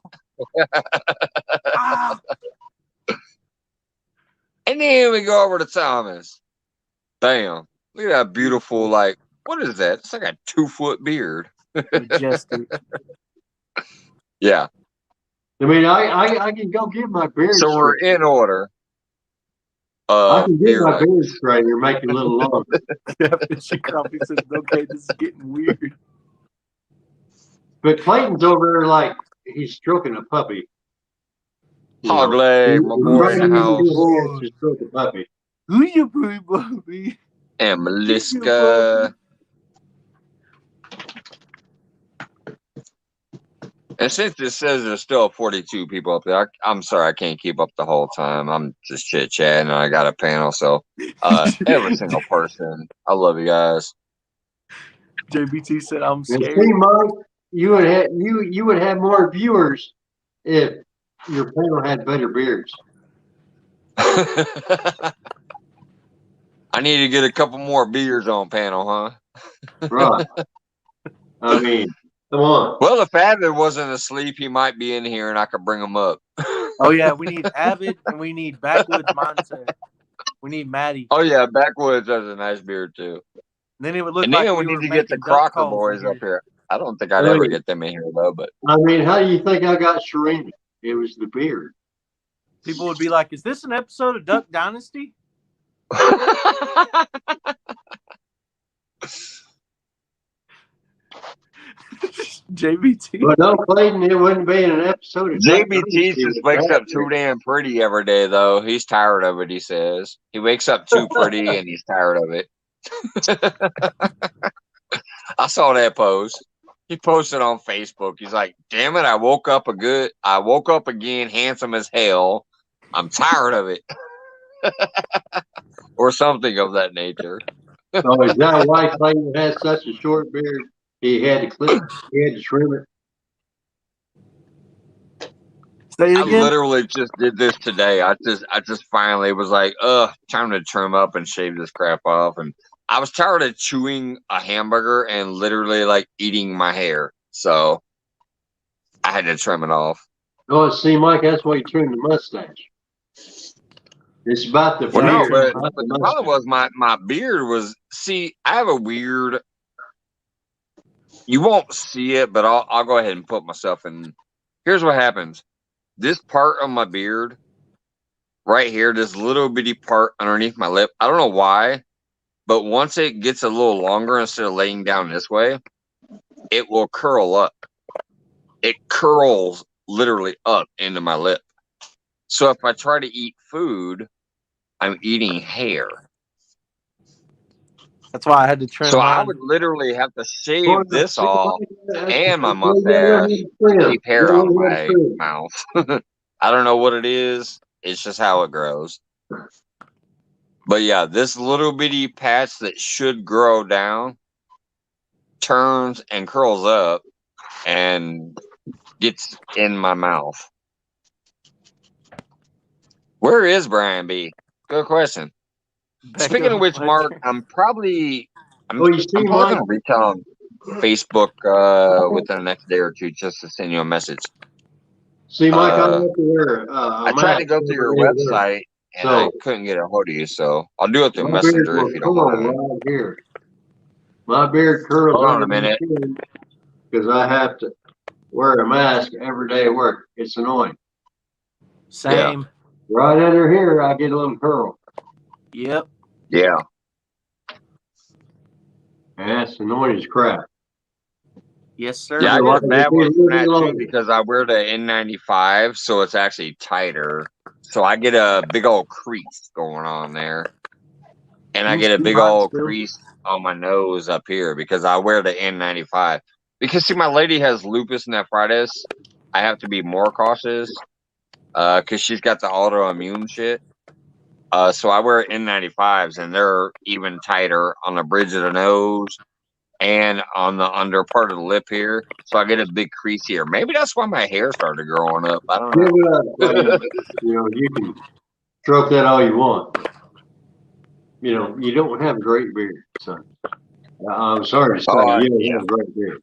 And then we go over to Thomas. Bam. Look at that beautiful, like, what is that? It's like a 2-foot beard. Majestic. Yeah. I mean, I can go get my beard. So we're in order. I can get my beard straightener, make it a little longer. She probably says, "Okay, this is getting weird." But Clayton's over there like he's stroking a puppy. Hog leg, my boy in the house. To stroke a puppy. Who you puppy? And Meliska. And since it says there's still 42 people up there, I'm sorry I can't keep up the whole time. I'm just chit-chatting, and I got a panel, so every single person. I love you guys. JBT said, "I'm scared." See, Mike, you would have more viewers if your panel had better beards. I need to get a couple more beers on panel, huh? Right. I mean, come on. Well, if Avid wasn't asleep, he might be in here, and I could bring him up. Oh yeah, we need Avid and we need Backwoods Mindset. We need Maddie. Oh yeah, Backwoods has a nice beard too. And then it would look and like then we need to get the Crocker boys up here. I don't think I'd ever get them in here though. But I mean, how do you think I got Sharina? It was the beard. People would be like, "Is this an episode of Duck Dynasty?" JBT. But no, Clayton, it wouldn't be in an episode of JBT just wakes up too damn pretty every day, though. He's tired of it, he says. He wakes up too pretty and he's tired of it. I saw that post. He posted on Facebook. He's like, damn it, I woke up again handsome as hell. I'm tired of it. Or something of that nature. So is that why Clayton has such a short beard? He had to trim it. Is Say it I again. literally just did this today. I just finally was like, time to trim up and shave this crap off. And I was tired of chewing a hamburger and literally like eating my hair. So I had to trim it off. Oh, see, Mike, that's why you trimmed the mustache. It's about the Well, no, beard, but not the the problem mustache. was my beard was. See, I have a weird. You won't see it, but I'll go ahead and put myself in. Here's what happens. This part of my beard, right here, this little bitty part underneath my lip. I don't know why, but once it gets a little longer, instead of laying down this way, it will curl up. It curls literally up into my lip. So if I try to eat food, I'm eating hair. That's why I had to trim So I mine. would literally have to shave Well, this see, off Mike, and my you gotta mustache have to trim. keep hair You out of gotta have my trim. mouth. I don't know what it is. It's just how it grows. But yeah, this little bitty patch that should grow down turns and curls up and gets in my mouth. Where is Brian B? Good question. Speaking of which, Mark, I'm probably Oh, you see, Mike? gonna reach out on Facebook within the next day or two just to send you a message. See, Mike, I Uh, like to wear I tried to go to your website and I So- couldn't get a hold of you, so I'll do it through My beard Messenger if will you don't curl mind. right here. My beard curls Hold on a minute. because I have to wear a mask every day at work. It's annoying. Same. Right under here, I get a little curl. Yep. Yeah. And that's annoying as crap. Yes, sir. Yeah, I get a Otherwise, bad it'd be one a from little that too longer. because I wear the N95, so it's actually tighter. So I get a big old crease going on there. And I You get a see big mine old still? crease on my nose up here because I wear the N95. Because see, my lady has lupus nephritis. I have to be more cautious because she's got the autoimmune shit. So I wear N95s, and they're even tighter on the bridge of the nose and on the under part of the lip here. So I get a big crease here. Maybe that's why my hair started growing up. I don't know. You can stroke that all you want. You don't have a great beard, son. I'm sorry to say, you don't Yeah. have a great beard.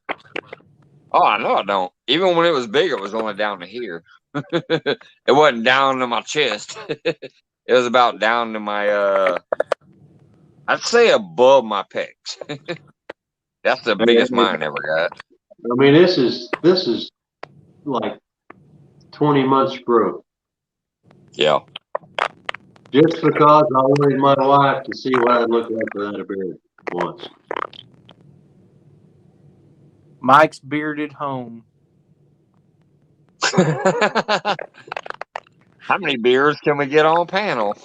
Oh, I know I don't. Even when it was big, it was only down to here. It wasn't down to my chest. It was about down to my I'd say above my pecs. That's the biggest mine ever got. I mean, this is like 20 months growth. Yeah. Just because I wanted my wife to see what I'd look like without a beard once. Mike's bearded home. How many beers can we get on panel?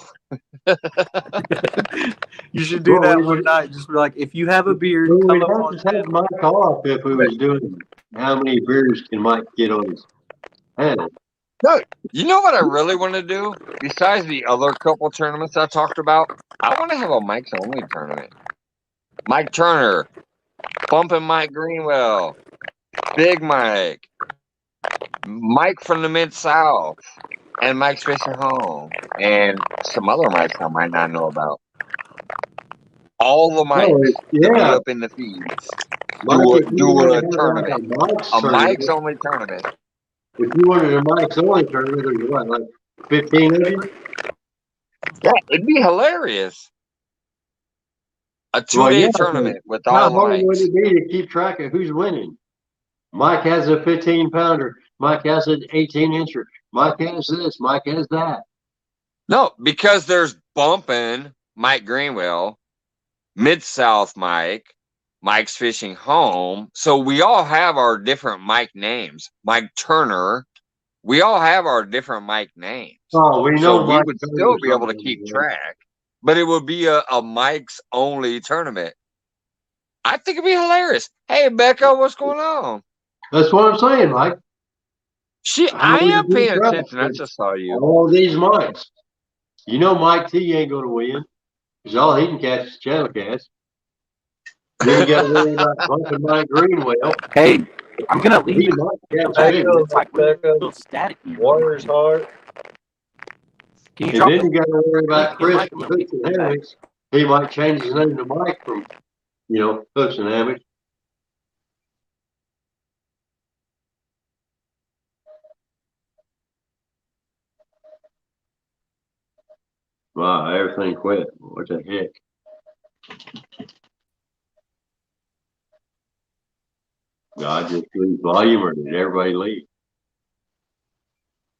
You should do Well, that we one would- night. Just be like, if you have a beard, We'd come up have on to take panel. Mike off if we was doing how many beers can Mike get on his panel. You know what I really want to do? Besides the other couple tournaments I talked about, I want to have a Mike's Only tournament. Mike Turner, Bumpin' Mike Greenwell, Big Mike, Mike from the Mid-South, and Mike's Fishing Home, and some other mics I might not know about. All the mics to be yeah. up in the feeds. Mike, if you Do wanted a to have tournament. like A Mike's Only tournament. if you wanted a Mike's Only tournament, there's what, like 15 of you? Yeah, it'd be hilarious. A two-day tournament with How all the hard would mics. it be to keep track of who's winning? Mike has a 15-pounder. Mike has an 18-incher. Mike has this. Mike has that. No, because there's Bumpin' Mike Greenwell, Mid-South Mike, Mike's Fishing Home. So we all have our different Mike names. Mike Turner. We all have our different Mike names. Oh, we know. So we would still be able to keep track, but it would be a Mike's Only tournament. I think it'd be hilarious. Hey, Becca, what's going on? That's what I'm saying, Mike. I am paying attention. I just saw you. All these Mikes. You know Mike T ain't going to win because all he can catch is channel cats. Then you got to worry about bumping Mike Greenwell. Hey, I'm gonna leave He it. might have Back too. up, It's like a back up. little static here. Warriors heart. Can you And drop then it? you got to worry about Get Chris Mike from a little Hooks bit. and Hammocks. He might change his name to Mike from, Hooks and Hammocks. Wow, everything quit. What the heck? God just lose volume or did everybody leave?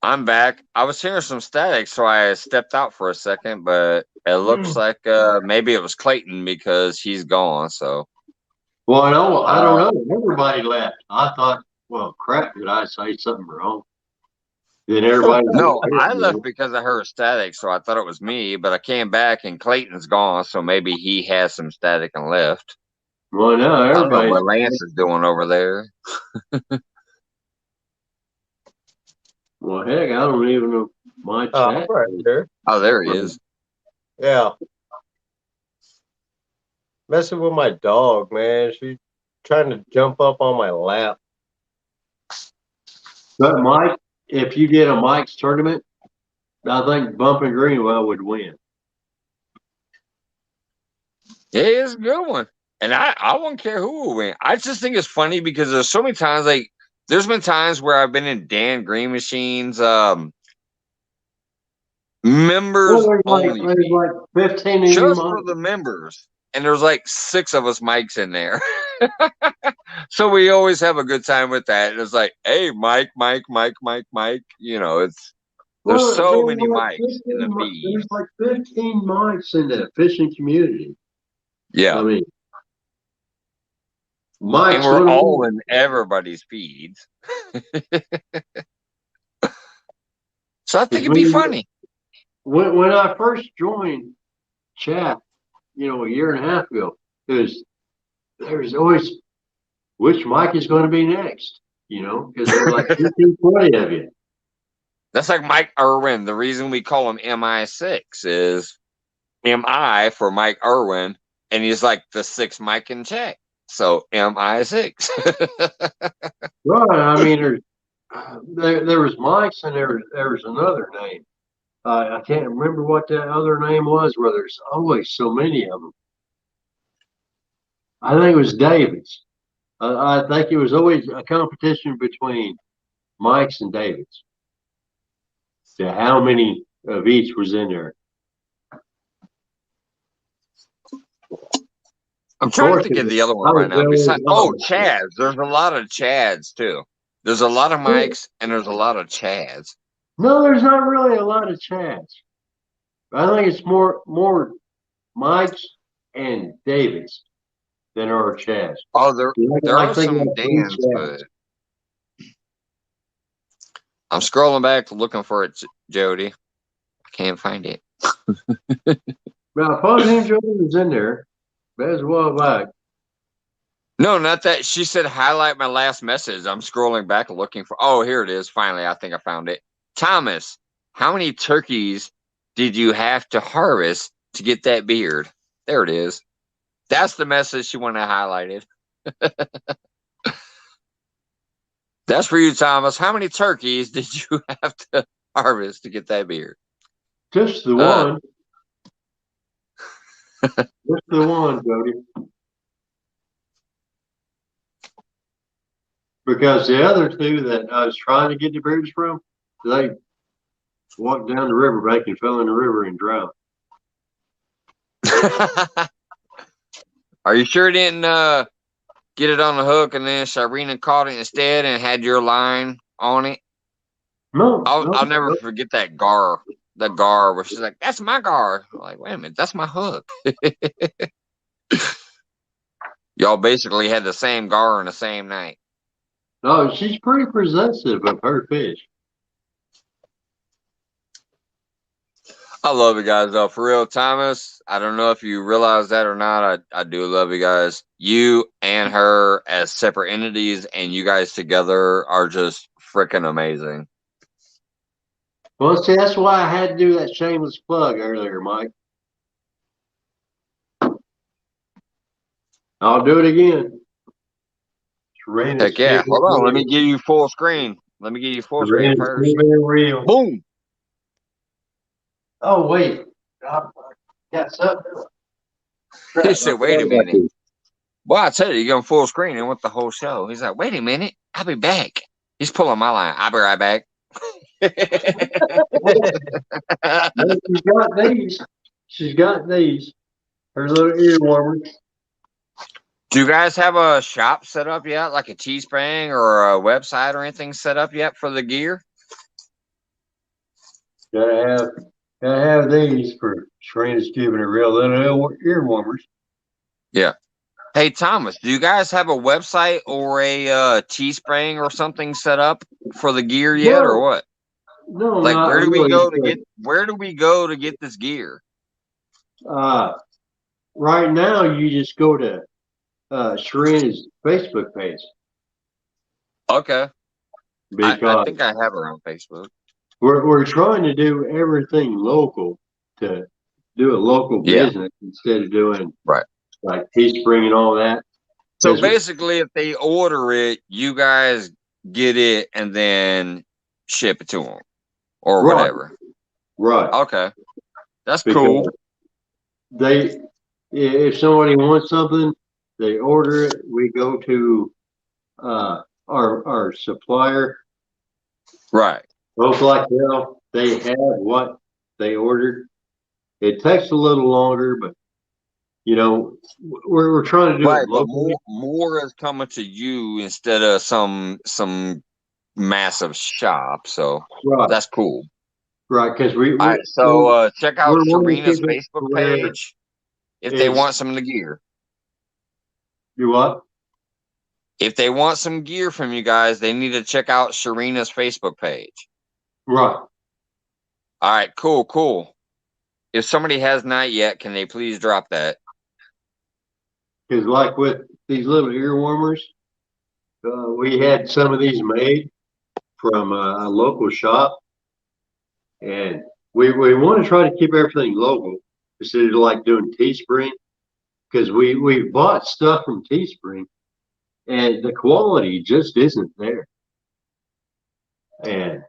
I'm back. I was hearing some static, so I stepped out for a second, but it looks like maybe it was Clayton because he's gone. So Well, I don't know. Everybody left. I thought, well, crap, did I say something wrong? Then everybody. no, I left because I heard static, so I thought it was me, but I came back and Clayton's gone, so maybe he has some static and left. Well, no, I don't know everybody. what Lance is doing over there. Well, heck, I don't even know my chat. Right there. Oh, there he is. Yeah. Messing with my dog, man. She's trying to jump up on my lap. But Mike, if you did a Mike's tournament, I think Bumping Greenwell would win. Yeah, it's a good one. And I wouldn't care who will win. I just think it's funny because there's so many times, like, there's been times where I've been in Dan Green Machine's members Well, only there's feed, like 15 of you, just Mike. for the members. And there's like 6 of us Mikes in there. So we always have a good time with that. And it's like, hey, Mike. It's there's so many like Mikes in the feed. There's like 15 Mikes in the fishing community. Yeah. I mean, And Mike's we're one of all them. in everybody's feeds. So I think it'd be funny. When I first joined chat, a year and a half ago, there's always which Mike is going to be next, because there's like 15, 20 of you. That's like Mike Irwin. The reason we call him MI6 is MI for Mike Irwin, and he's like the 6th Mike in chat. So MI6. Right. I mean, there was Mike's and there was another name. I can't remember what that other name was, where there's always so many of them. I think it was David's. I think it was always a competition between Mike's and David's. So how many of each was in there? I'm trying to think of the other one right now. Chads. There's a lot of Chads too. There's a lot of Mikes and there's a lot of Chads. No, there's not really a lot of Chads. I think it's more Mike's and David's than there are Chads. Oh, there are some Dans, but I'm scrolling back looking for it, Jody. I can't find it. Well, Posing Jody was in there. That was a while back. No, not that. She said highlight my last message. I'm scrolling back looking for. Oh, here it is. Finally, I think I found it. Thomas, how many turkeys did you have to harvest to get that beard? There it is. That's the message she wanted highlighted. That's for you, Thomas. How many turkeys did you have to harvest to get that beard? Just the one. Just the one, Jody. Because the other two that I was trying to get the beards from, they walked down the riverbank and fell in the river and drowned. Are you sure you didn't get it on the hook and then Shirena caught it instead and had your line on it? No. I'll never forget that gar. The gar where she's like, that's my gar. I'm like, wait a minute, that's my hook. Y'all basically had the same gar on the same night. No, she's pretty possessive of her fish. I love you guys, though. For real, Thomas, I don't know if you realize that or not. I do love you guys. You and her as separate entities and you guys together are just freaking amazing. Well, see, that's why I had to do that shameless plug earlier, Mike. I'll do it again. Serena's Heck yeah. keeping Hold it on. Let me real. give you full screen. Let me give you full screen Serena's first. keeping it real. Boom. Oh, wait. I got something. He said, wait a minute. Well, I tell you, you're going full screen and want the whole show. He's like, wait a minute. I'll be back. He's pulling my line. I'll be right back. Well, she's got these. She's got these. Her little ear warmers. Do you guys have a shop set up yet? Like a Teespring or a website or anything set up yet for the gear? Gotta have these for Serena's keeping it real. Little ear warmers. Yeah. Hey, Thomas, do you guys have a website or a Teespring or something set up for the gear yet, or what? No, Like, not where do we really, go to get? Where do we go to get this gear? Right now, you just go to Serena's Facebook page Okay, I because think I have her on Facebook. we're trying to do everything local to do a local Yeah. business instead of doing Right. like Teespring and all that. So Because- basically, if they order it, you guys get it and then ship it to them or Right. whatever. Right. Okay, that's Because cool. if somebody wants something, they order it. We go to our supplier. Right. Both like hell. They have what they ordered. It takes a little longer, but you know, we're trying to do Right, it but locally. more is coming to you instead of some massive shop. So Right, that's cool. right, because we All right, so check out we're wanting to Serena's keep it Facebook where page if they it's- want some of the gear. you what? If they want some gear from you guys, they need to check out Serena's Facebook page. Right. All right, cool. If somebody has not yet, can they please drop that? Because like with these little ear warmers, we had some of these made from a local shop, and we want to try to keep everything local instead of like doing Teespring, because we bought stuff from Teespring, and the quality just isn't there, and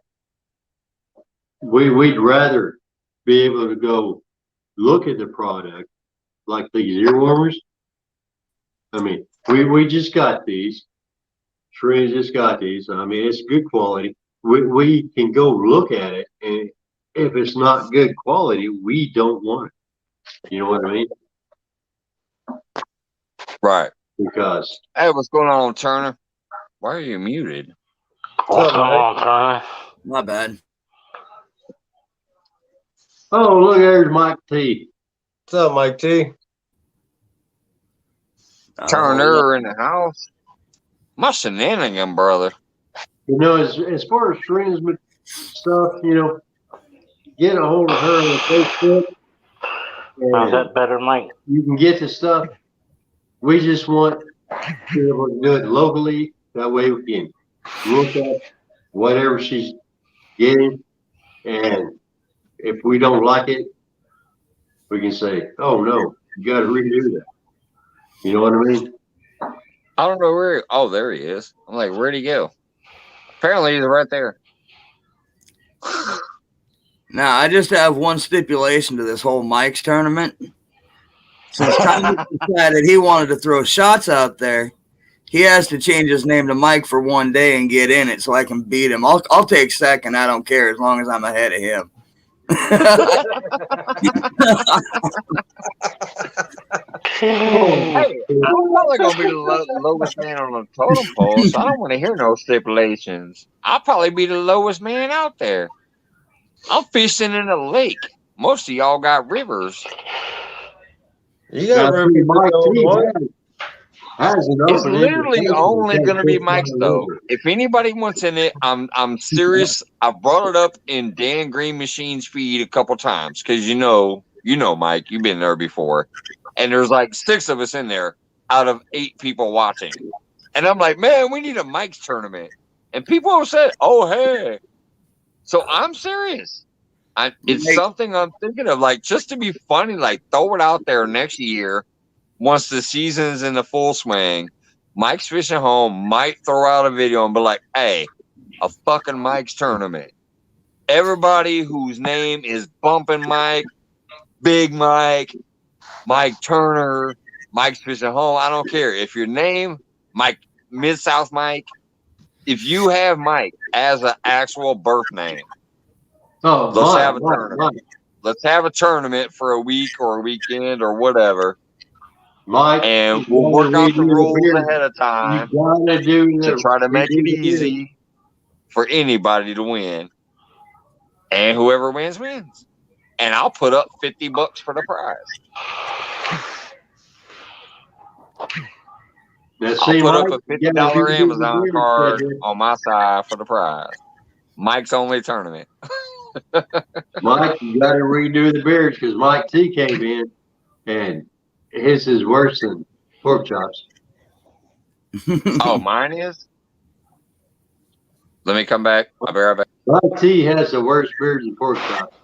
we'd rather be able to go look at the product like these ear warmers. I mean, we just got these. Trey just got these. I mean, it's good quality. We can go look at it, and if it's not good quality, we don't want it. You know what I mean? Right. Because Hey, what's going on, Turner? Why are you muted? What's going on, Tourney? My bad. oh, look, there's Mike T. What's up, Mike T? Turner in the house. My shenanigan, brother. You know, as far as Serena's stuff, you know, get a hold of her on Facebook. Is And that better, Mike? you can get the stuff. We just want to be able to do it locally. That way we can look at whatever she's getting. And if we don't like it, we can say, oh, no, you got to redo that. You know what I mean? I don't know where. Oh, there he is. I'm like, where'd he go? Apparently, he's right there. Now, I just have one stipulation to this whole Mike's tournament. Since Thomas decided he wanted to throw shots out there, he has to change his name to Mike for one day and get in it so I can beat him. I'll take second. I don't care as long as I'm ahead of him. Hey, I'm probably gonna be the lowest man on the totem pole, so I don't want to hear no stipulations. I'll probably be the lowest man out there. I'm fishing in a lake. Most of y'all got rivers. You got Now, room see, to Mike go T one? has an It's open literally invitation only to gonna be take Mike's down though. over. If anybody wants in it, I'm serious. I brought it up in Dan Green Machine's feed a couple times because you know, Mike, you've been there before, and there's like 6 of us in there out of 8 people watching, and I'm like, man, we need a Mike's tournament, and people have said, oh hey, so I'm serious. It's Mike- something I'm thinking of, like just to be funny, like throw it out there next year. once the season's in the full swing, Mike's Fishing Home might throw out a video and be like, hey, a fucking Mike's tournament. Everybody whose name is Bumpin' Mike, Big Mike, Mike Turner, Mike's Fishing Home, I don't care. If your name, Mike, Mid-South Mike, if you have Mike as an actual birth name, let's have a tournament. Let's have a tournament for a week or a weekend or whatever. Mike, and we'll work out the rules ahead of time to try to make it easy for anybody to win. And whoever wins, wins. And I'll put up $50 for the prize. I'll put up a $50 Amazon card on my side for the prize. Mike's only tournament. Mike, you got to redo the beers because Mike T came in and his is worse than pork chops. Oh, mine is? Let me come back. I'll be right back. Mike T has the worst beers than pork chops.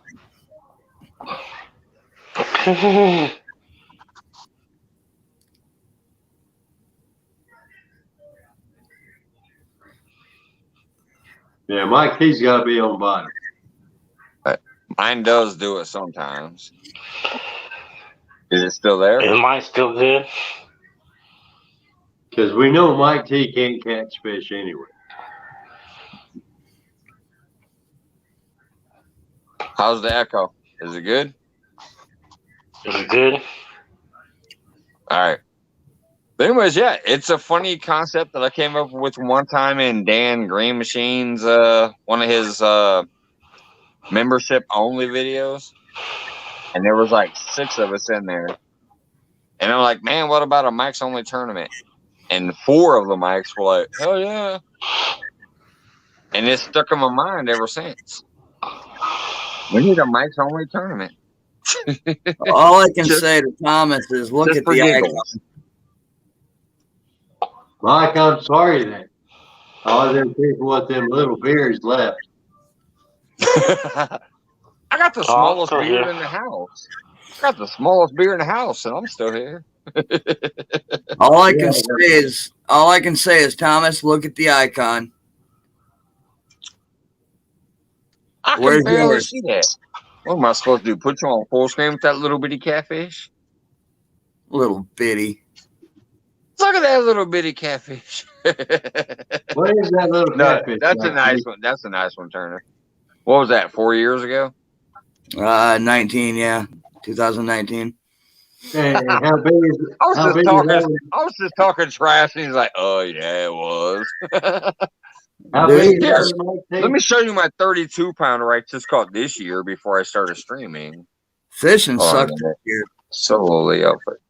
Yeah, Mike T's got to be on bottom. Mine does do it sometimes. Is it still there? Is mine still good? Because we know Mike T can't catch fish anyway. How's the echo? Is it good? Is it good? All right. But anyways, yeah, it's a funny concept that I came up with one time in Dan Green Machine's one of his membership only videos. And there was like 6 of us in there. And I'm like, man, what about a Mike's only tournament? And 4 of the Mikes were like, hell yeah. And it's stuck in my mind ever since. We need a Mike's only tournament. All I can say to Thomas is look at the icon. Mike, I'm sorry that all them people with them little beers left. I got the smallest beer in the house. I got the smallest beer in the house, and I'm still here. All I can say is Thomas, look at the icon. I can barely see that. What am I supposed to do? Put you on full screen with that little bitty catfish? Little bitty. Look at that little bitty catfish. What is that little catfish? That's a nice one. That's a nice one, Turner. What was that? 4 years ago? 19, yeah, 2019. Hey, how big is it? I was just talking trash, and he's like, "Oh yeah, it was." How big is Let me show you my 32-pounder I just caught this year before I started streaming. Fishing sucked this year. Slowly up it.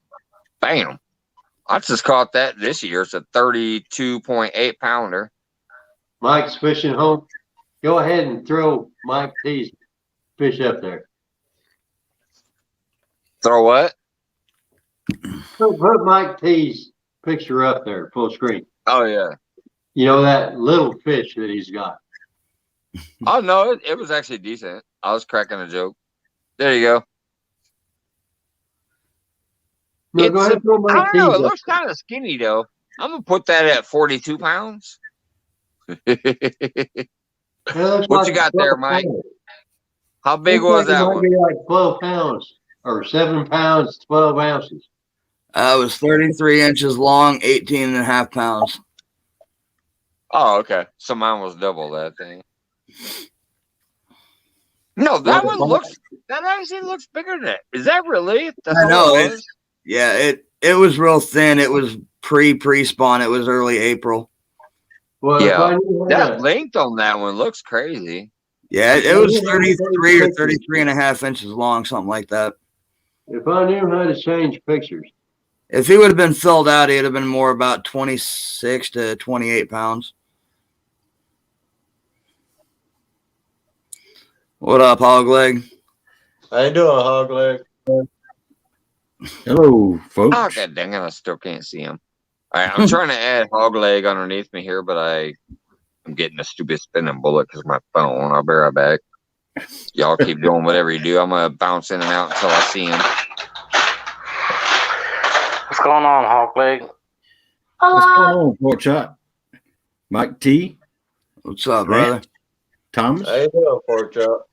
Bam! I just caught that this year. It's a 32.8 pounder. Mike's Fishing Home. Go ahead and throw Mike T's fish up there. Throw what? Put Mike T's picture up there, full screen. Oh yeah. You know that little fish that he's got. Oh no, it was actually decent. I was cracking a joke. There you go. No, go ahead and throw Mike I don't know. T's It up looks kind of skinny though. I'm gonna put that at 42 pounds. What you got there, Mike? How big was that one? Be like 12 pounds or 7 pounds, 12 ounces. It was 33 inches long, 18 and a half pounds. Oh, okay. So mine was double that thing. No, that one that actually looks bigger than that. Is that really? That's I know it. Yeah, it was real thin. It was pre-spawn. It was early April. Well, yeah, that length on that one looks crazy. Yeah, it was 33 or 33 and a half inches long, something like that. If I knew how to change pictures. If he would have been filled out, he'd have been more about 26 to 28 pounds. What up, hog leg? How you doing, hog leg? Hello, folks. Oh, god dang it, I still can't see him. All right, I'm trying to add hog leg underneath me here, but I'm getting a stupid spinning bullet because of my phone. I'll be right back. Y'all keep doing whatever you do. I'm going to bounce in and out until I see him. going on, Hawk Leg? What's going on, Pork Chop? Mike T, What's up, brother? Thomas. How you doing, Pork Chop?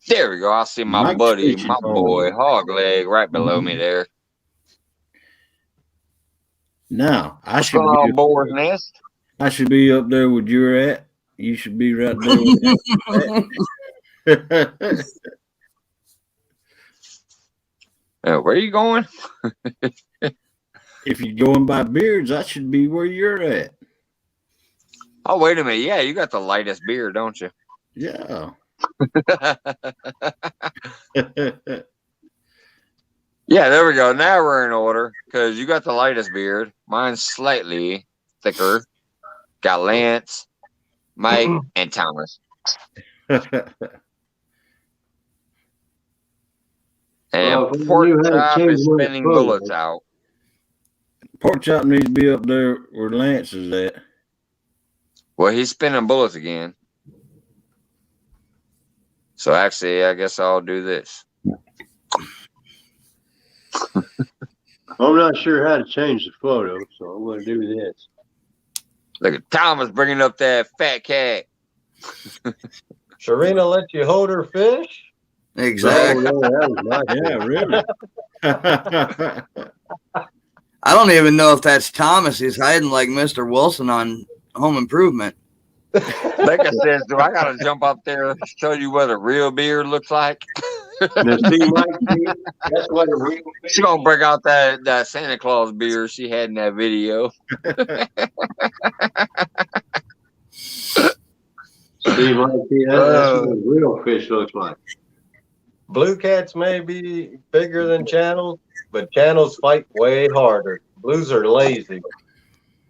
There we go. I see my Mike buddy, Fishing my boy, Pole. Hogleg, right below me there. Now I What's should going on, be Boar's Nest? I should be up there with you're at. You should be right there with that. Where are you going? If you're going by beards, I should be where you're at. Oh, wait a minute. Yeah, you got the lightest beard, don't you? Yeah. Yeah, there we go. Now we're in order because you got the lightest beard. Mine's slightly thicker. Got Lance, Mike, and Thomas. And Well, if Pork you had to Chop change is one spinning photo. bullets out. Pork Chop needs to be up there where Lance is at. Well, he's spinning bullets again. So actually, I guess I'll do this. I'm not sure how to change the photo, so I'm going to do this. Look at Thomas bringing up that fat cat. Sharina let you hold her fish? Exactly. Oh, no, that was my Yeah, really. I don't even know if that's Thomas. He's hiding like Mr. Wilson on Home Improvement. Becca says, do I got to jump up there and show you what a real beard looks like? Now, see, Mike, that's what a real She's going to bring out that Santa Claus beard she had in that video. see, Mike, that's what a real fish looks like. Blue cats may be bigger than channels, but channels fight way harder. Blues are lazy.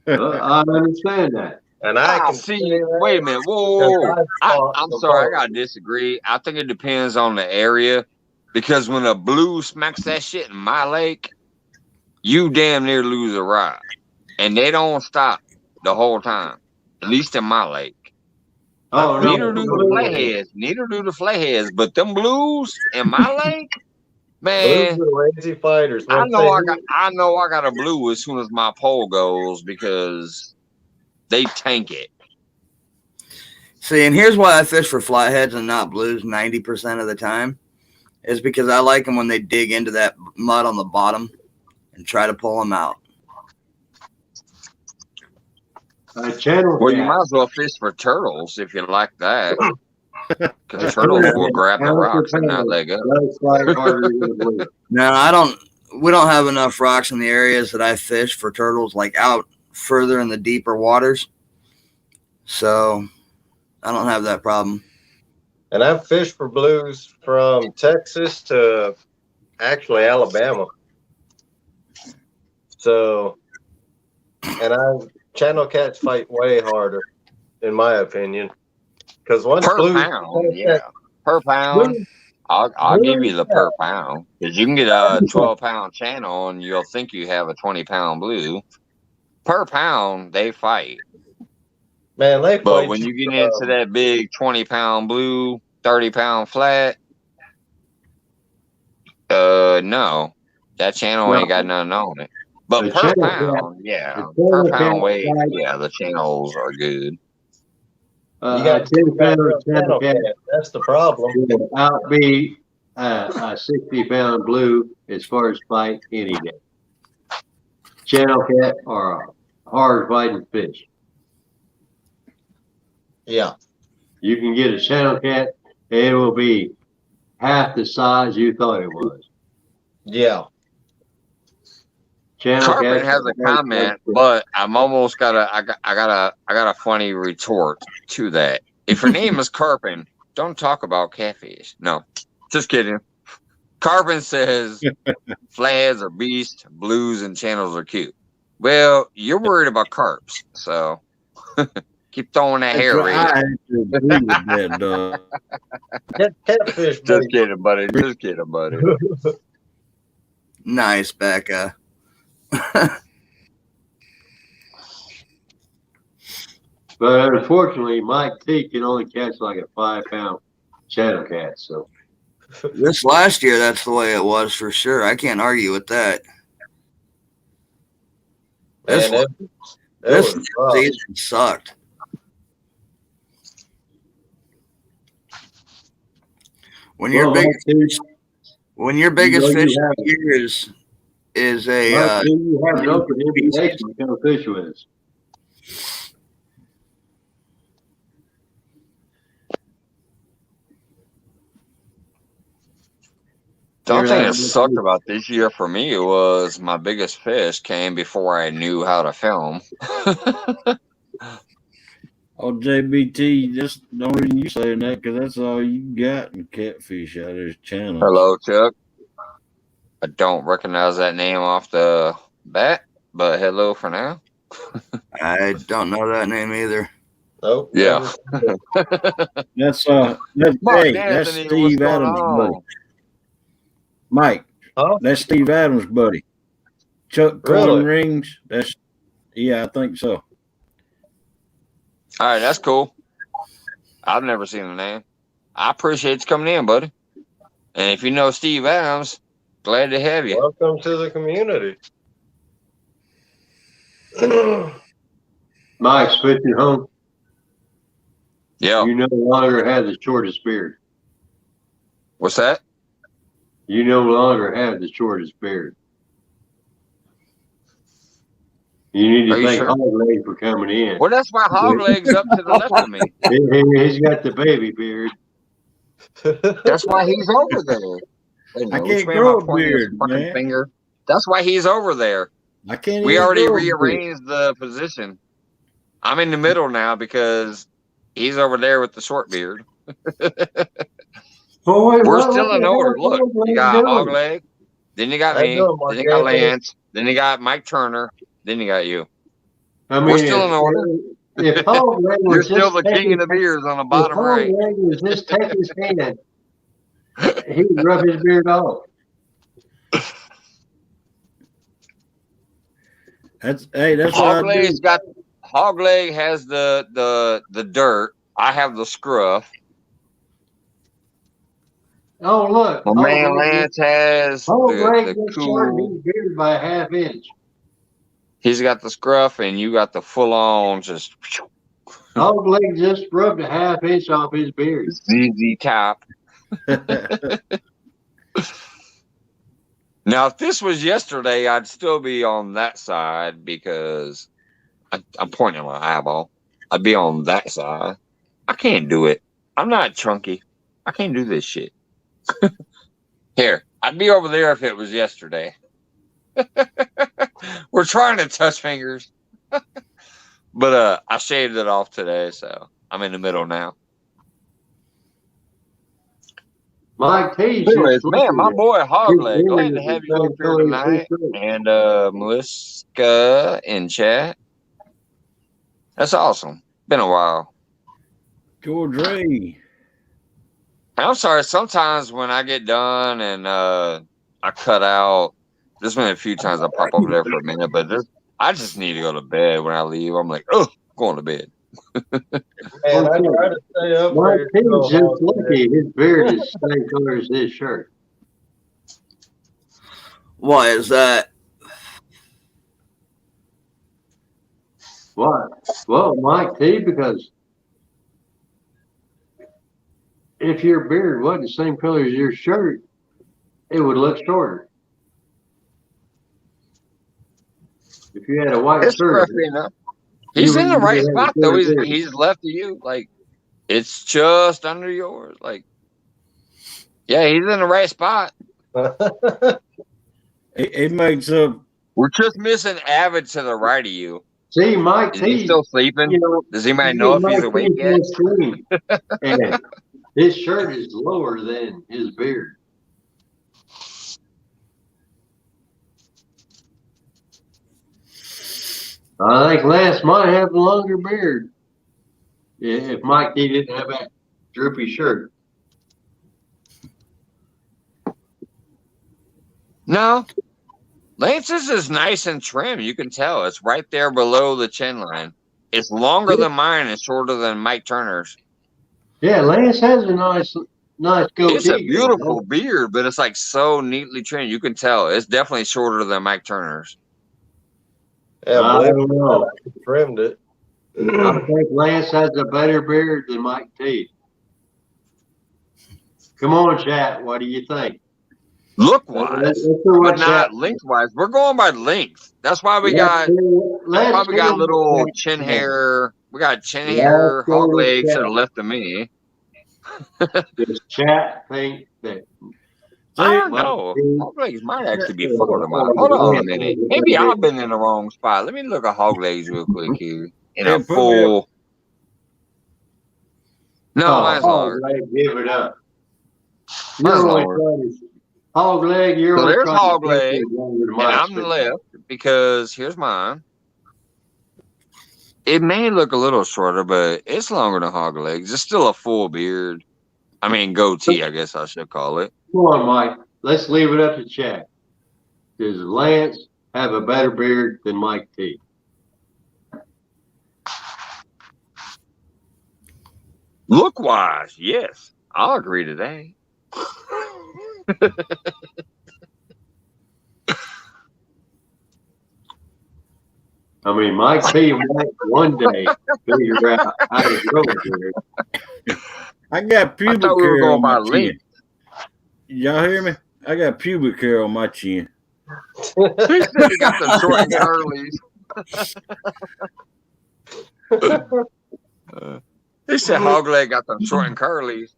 I understand that. And I can see. say that Wait a minute. Whoa. because I've fought I'm the sorry. I both. got to disagree. I think it depends on the area because when a blue smacks that shit in my lake, you damn near lose a rod. And they don't stop the whole time, at least in my lake. Oh, Neither no. do the flatheads. Neither do the flatheads. But them blues in my lake, man, Blues are lazy fighters. I Once know they I got a blue as soon as my pole goes because they tank it. See, and here's why I fish for flatheads and not blues 90% of the time is because I like them when they dig into that mud on the bottom and try to pull them out. Channel Well, you cat. might as well fish for turtles if you like that. Because turtles will grab the rocks and not let go. That's like harder than the blue. No, we don't have enough rocks in the areas that I fish for turtles, like out further in the deeper waters. So I don't have that problem. And I've fished for blues from Texas to actually Alabama. So, and channel cats fight way harder, in my opinion. Because once Per blues, pound, yeah. Per pound, I'll give you the per pound. Because you can get a 12-pound channel and you'll think you have a 20-pound blue. Per pound, they fight. man, they But fight when you get into that big 20-pound blue, 30-pound flat, no. That channel ain't got nothing on it. But The per channel pound, yeah. the Per channel pound cat weight, fight- yeah, the channels are good. You got 10-pound channel cat That's the problem. will outbeat a 60-pound blue as far as fight any day. Channel cat are a hard fighting fish. Yeah. You can get a channel cat, it will be half the size you thought it was. Yeah. Channel Carpet cat has a comment, but I'm almost got a funny retort to that. If your name is Carpin, don't talk about catfish. No, just kidding. Carpin says flatheads are beasts, blues and channels are cute. Well, you're worried about carps, so keep throwing that hair That's right. I red. had to agree with that, Catfish, Just kidding, buddy. Just kidding, buddy. Nice, Becca. But unfortunately, Mike T can only catch like a 5-pound channel cat. So This last year, that's the way it was for sure. I can't argue with that. This Man, this was rough. season sucked. When your Well, biggest fish of the year is a you have an open invitation to come fish with us. The only thing You're that not- sucked about this year for me was my biggest fish came before I knew how to film. Oh, JBT, that's the only reason you saying that because that's all you got in catfish out of this channel. Hello, Chuck. I don't recognize that name off the bat, but hello for now. I don't know that name either. Nope. Yeah. That's Mark that's Anthony, what's Steve going Adams' buddy. on? Mike, Huh? that's Steve Adams' buddy. Chuck Really? Coin Rings. Yeah, I think so. All right, that's cool. I've never seen the name. I appreciate you coming in, buddy. And if you know Steve Adams, glad to have you. Welcome to the community. Mike, switching home. Yeah. You no longer have the shortest beard. What's that? You no longer have the shortest beard. You need Are to you thank sure? Hogleg for coming in. Well, that's why hog legs up to the left of me. He's got the baby beard. That's why he's over there. Hey, I no, can't which way am grow a pointing this beard, fucking man. finger? That's why he's over there. I can't. We even already grow a beard. rearranged the position. I'm in the middle now because he's over there with the short beard. Boy, We're what still in the order. hell Look, Hogleg you got doing? hog leg, then you got How you me, doing, Mark then you got Anthony? Lance, then you got Mike Turner, then you got you. I mean, We're still in order. If Hogleg You're was still just the king of the taking, beers on the if bottom right. Hogleg was just taking his hand, he would rub his beard off. That's what I do. Hog leg has the dirt. I have the scruff. Oh, look. My man Lance has Hogleg the just shortened cool. his beard by a half inch. He's got the scruff, and you got the full on just Hogleg just rubbed a half inch off his beard. ZZ top. Now, if this was yesterday, I'd still be on that side because I'm pointing my eyeball. I'd be on that side. I can't do it. I'm not chunky. I can't do this shit. Here, I'd be over there if it was yesterday. We're trying to touch fingers. But I shaved it off today, so I'm in the middle now. Mike T. Anyways, man, my boy Hogleg, glad to have you up here tonight. And Melissa in chat. That's awesome. Been a while. George Ray. I'm sorry, sometimes when I get done and I cut out, there's been a few times I pop over there for a minute, but I just need to go to bed when I leave. I'm like, oh, going to bed. Man, I try to stay up Mike there. T's just lucky. His beard is the same color as his shirt. Why is that? What? Well, Mike T, because if your beard wasn't the same color as your shirt, it would look shorter. If you had a white It's shirt, scruffy enough. He's in the right spot, though. He's left of you. Like, it's just under yours. Like, yeah, he's in the right spot. It makes up. We're just missing Avid to the right of you. see, Mike Is he T, still sleeping? you know, Does anybody know if he's awake yet? And his shirt is lower than his beard. I think Lance might have a longer beard if Mike T didn't have that droopy shirt. No. Lance's is nice and trim. You can tell. It's right there below the chin line. It's longer than mine and shorter than Mike Turner's. Yeah, Lance has a nice nice goatee. It's a beautiful beard, but it's like so neatly trimmed. You can tell it's definitely shorter than Mike Turner's. Yeah, I believe don't know. he trimmed it. I think Lance has a better beard than Mike T. Come on, chat. What do you think? Look wise, Let's see but what not chat. lengthwise. We're going by length. That's why we Let's got. see- That's let's why we see got what little chat chin says. hair. We got chin Let's hair, see hog what legs to the chat. left of me. Does chat think that I don't Mike know. T Hog legs might actually be or Florida mine. or Hold on a Lance minute. has a Maybe better I've been in the wrong spot. Let me look at hog legs real quick here. In Hey, a put me up. full. No, Oh, mine's hog longer. leg, give it up. Mine's You're only longer. trying to hog leg. You're So only there's trying to hog think leg, it's longer than and Mike's. I'm the left because here's mine. It may look a little shorter, but it's longer than hog legs. It's still a full beard. I mean, goatee, I guess I should call it. Come on, Mike. Let's leave it up to chat. Does Lance have a better beard than Mike T? Look wise, yes. I'll agree to that. I mean, Mike T might one day figure out how to grow a beard. I got I pubic thought we were hair going on by my length. chin. Y'all hear me? I got pubic hair on my chin. He said he got the short and curlies. He said hog leg got them short and curlies.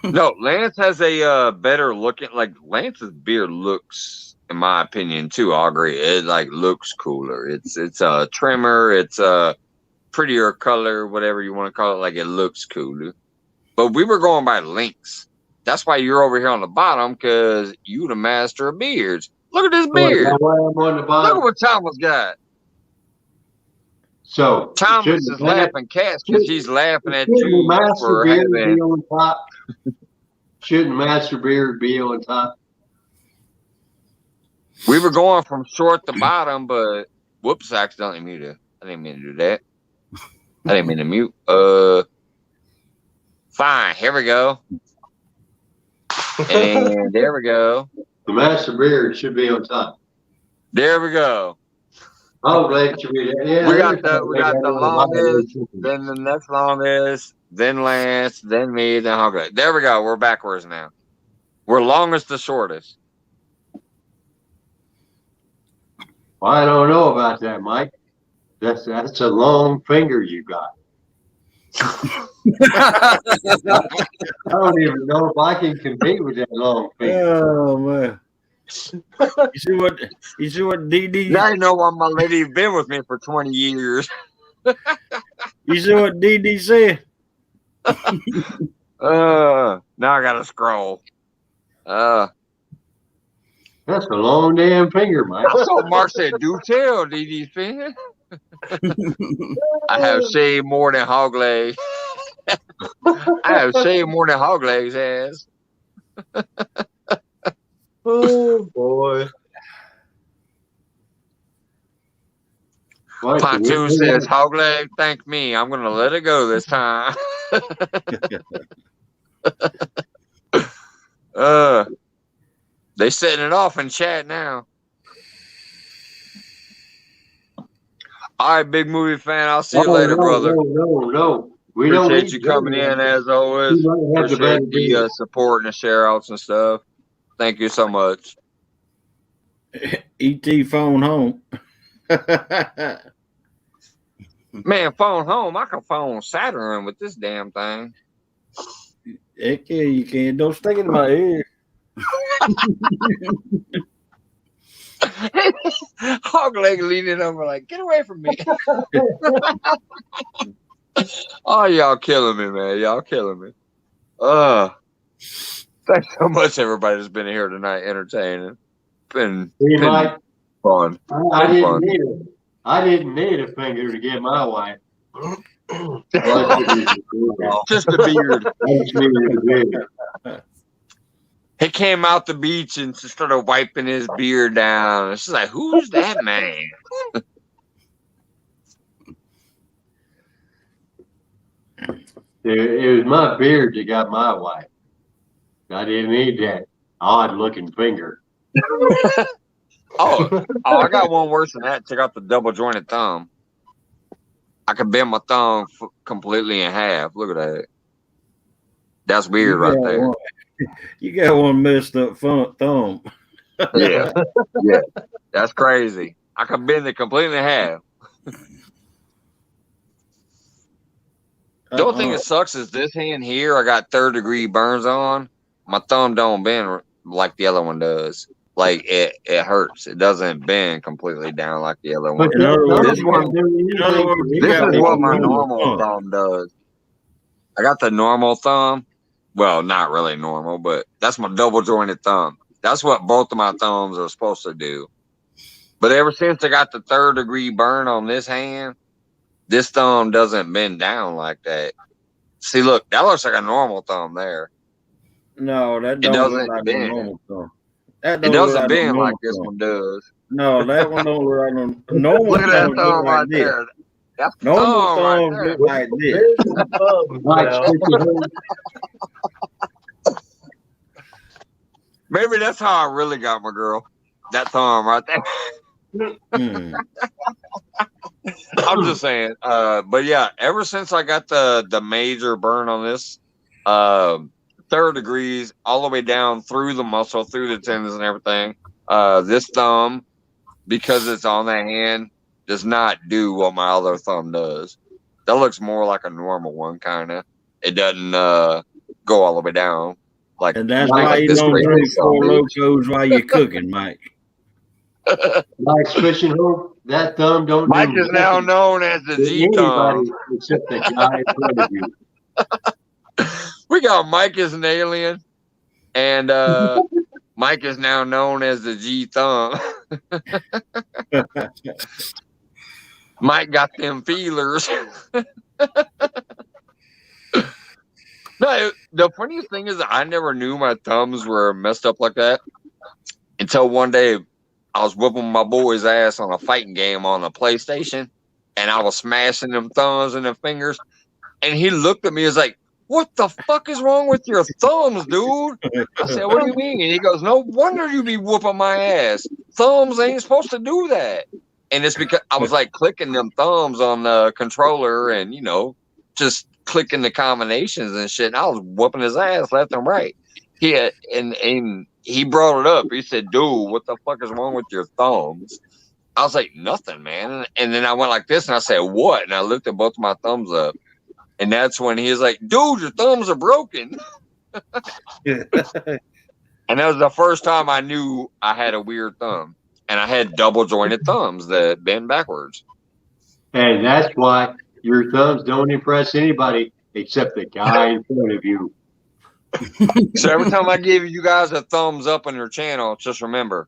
No, Lance has a better looking. Like Lance's beard looks, in my opinion, too. I agree. It like looks cooler. It's a trimmer. It's a prettier color, whatever you want to call it. Like it looks cooler. But we were going by lengths. That's why you're over here on the bottom because you the master of beards. Look at this beard. That's why I'm on the Look bottom. at what Thomas got. So Thomas shouldn't is laughing cats because he's laughing at shouldn't you Master for Beard having. be on top? Shouldn't Master Beard be on top? We were going from short to bottom, but whoops, I accidentally muted. I didn't mean to do that. I didn't mean to mute. Fine. Here we go. And there we go. The Master Beard should be on top. There we go. Oh, glad should be there. Yeah, We got the longest, then the next longest, then Lance, then me, then Hog. There we go. We're backwards now. We're longest to shortest. Well, I don't know about that, Mike. That's a long finger you got. I don't even know if I can compete with that long finger. Oh man. You see what DD Now you know why my lady's been with me for 20 years. you see what DD said? Now I gotta scroll. That's a long damn finger, Mike. That's what Mark said. Do tell, DD fan. I have shaved more than hog legs. I have shaved more than hog legs has. Oh boy. Mike, Pontoon says, hog leg, thank me. I'm gonna let it go this time. They setting it off in chat now. All right, big movie fan. I'll see you later, brother. No. We don't Appreciate need you coming in as always. We might have the Appreciate the better support and the share outs and stuff. Thank you so much. ET phone home. Man, phone home. I can phone Saturn with this damn thing. Heck yeah, you can. Don't stick it in my ear. Hog leg leaning over like, get away from me. Oh, y'all killing me, man. Y'all killing me. Thanks so much, everybody that's been here tonight entertaining. Been Mike, fun. I didn't need a finger to get my wife. Just a beard. I just needed a beard. He came out the beach and just started wiping his beard down. She's like, who's that man? It was my beard that got my wife. I didn't need that odd-looking finger. Oh, I got one worse than that. Check out the double jointed thumb. I could bend my thumb completely in half. Look at that. That's weird right there. You got one messed up thumb. Yeah. Yeah. That's crazy. I could bend it completely in half. The only thing that sucks is this hand here, I got 3rd-degree burns on. My thumb don't bend like the other one does. Like it hurts. It doesn't bend completely down like the other one. In other words, This is what my normal thumb does. I got the normal thumb. Well, not really normal, but that's my double jointed thumb. That's what both of my thumbs are supposed to do. But ever since I got the 3rd-degree burn on this hand, this thumb doesn't bend down like that. See, look, that looks like a normal thumb there. No, that don't look like a normal thumb. It doesn't bend like this one does. No, that one don't look like no normal. Look at that thumb right there. That's normal thumbs right look like this. Maybe that's how I really got my girl. That thumb right there. I'm just saying. But yeah, ever since I got the major burn on this, 3rd degrees all the way down through the muscle, through the tendons and everything. This thumb, because it's on that hand, does not do what my other thumb does. That looks more like a normal one, kind of. It doesn't go all the way down. Like, and that's why you don't drink 4 Locos while you're cooking, Mike. Mike's fishing hook. That thumb don't. Mike is now known as the G thumb. Except the guy in front of you. We got Mike as an alien, and Mike is now known as the G thumb. Mike got them feelers. No, the funniest thing is I never knew my thumbs were messed up like that until one day I was whooping my boy's ass on a fighting game on the PlayStation, and I was smashing them thumbs and them fingers, and he looked at me and was like, "What the fuck is wrong with your thumbs, dude?" I said, "What do you mean?" And he goes, "No wonder you be whooping my ass. Thumbs ain't supposed to do that." And it's because I was like clicking them thumbs on the controller and, just clicking the combinations and shit. And I was whooping his ass left and right. And he brought it up. He said, "Dude, what the fuck is wrong with your thumbs?" I was like, "Nothing, man." And then I went like this and I said, "What?" And I looked at both of my thumbs up. And that's when he was like, "Dude, your thumbs are broken." And that was the first time I knew I had a weird thumb. And I had double jointed thumbs that bend backwards. And that's why your thumbs don't impress anybody except the guy in front of you. So every time I give you guys a thumbs up on your channel, just remember,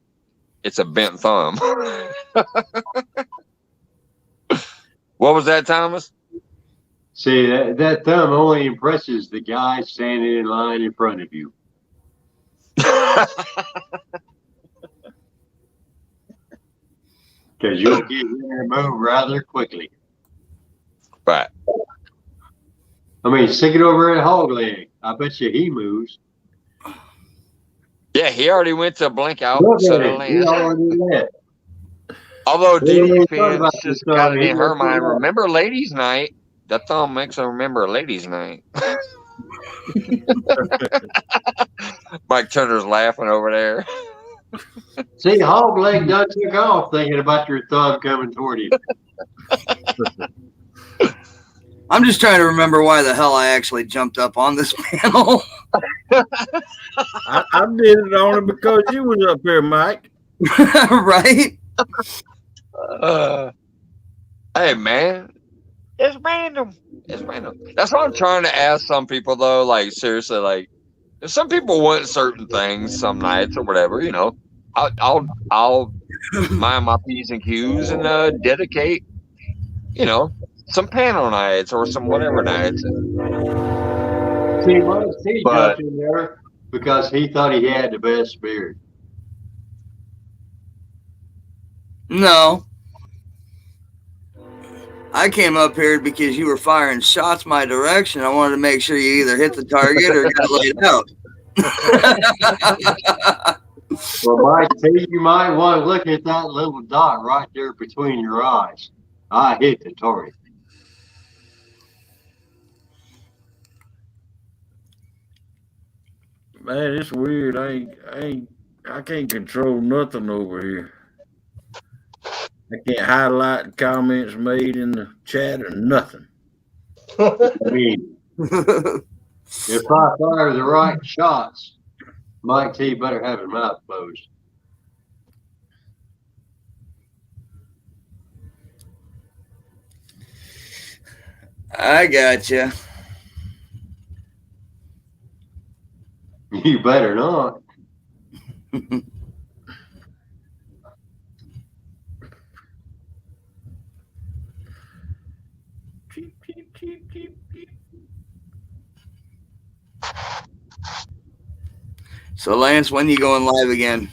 it's a bent thumb. What was that, Thomas? See, that thumb only impresses the guy standing in line in front of you. Because you'll get in and move rather quickly. Right. I mean, stick it over at Hog Leg. I bet you he moves. Yeah, he already went to blink out. He already left. Although DB fans just got it in her mind. Remember ladies' night? That thumb makes her remember ladies' night. Mike Turner's laughing over there. See, Hog Leg done took off thinking about your thumb coming toward you. I'm just trying to remember why the hell I actually jumped up on this panel. I did it only because you was up here, Mike. Right? Hey, man. It's random. It's random. That's what I'm trying to ask some people, though. Like, seriously, like, if some people want certain things some nights or whatever, I'll mind my P's and Q's and dedicate, some panel nights or some whatever nights. See, he jumped in there because he thought he had the best beard. No. I came up here because you were firing shots my direction. I wanted to make sure you either hit the target or got laid out. Well, Mike, T, you might want to look at that little dot right there between your eyes. I hit the target. Man, it's weird. I can't control nothing over here. I can't highlight comments made in the chat or nothing. I mean, if I fire the right shots, Mike T better have his mouth closed. I got you. You better not. So, Lance, when you going live again?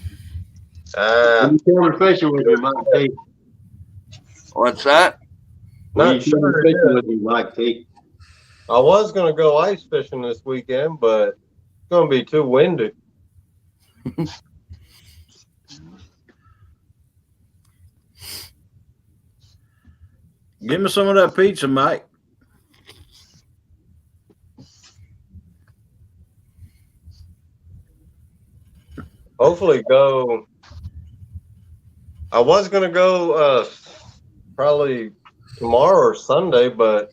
When you come fishing with me, Mike T. What's that? When Not you come sure fishing yet. with me, Mike T. I was gonna go ice fishing this weekend, but it's gonna be too windy. Give me some of that pizza, Mike. Hopefully go. I was gonna go probably tomorrow or Sunday, but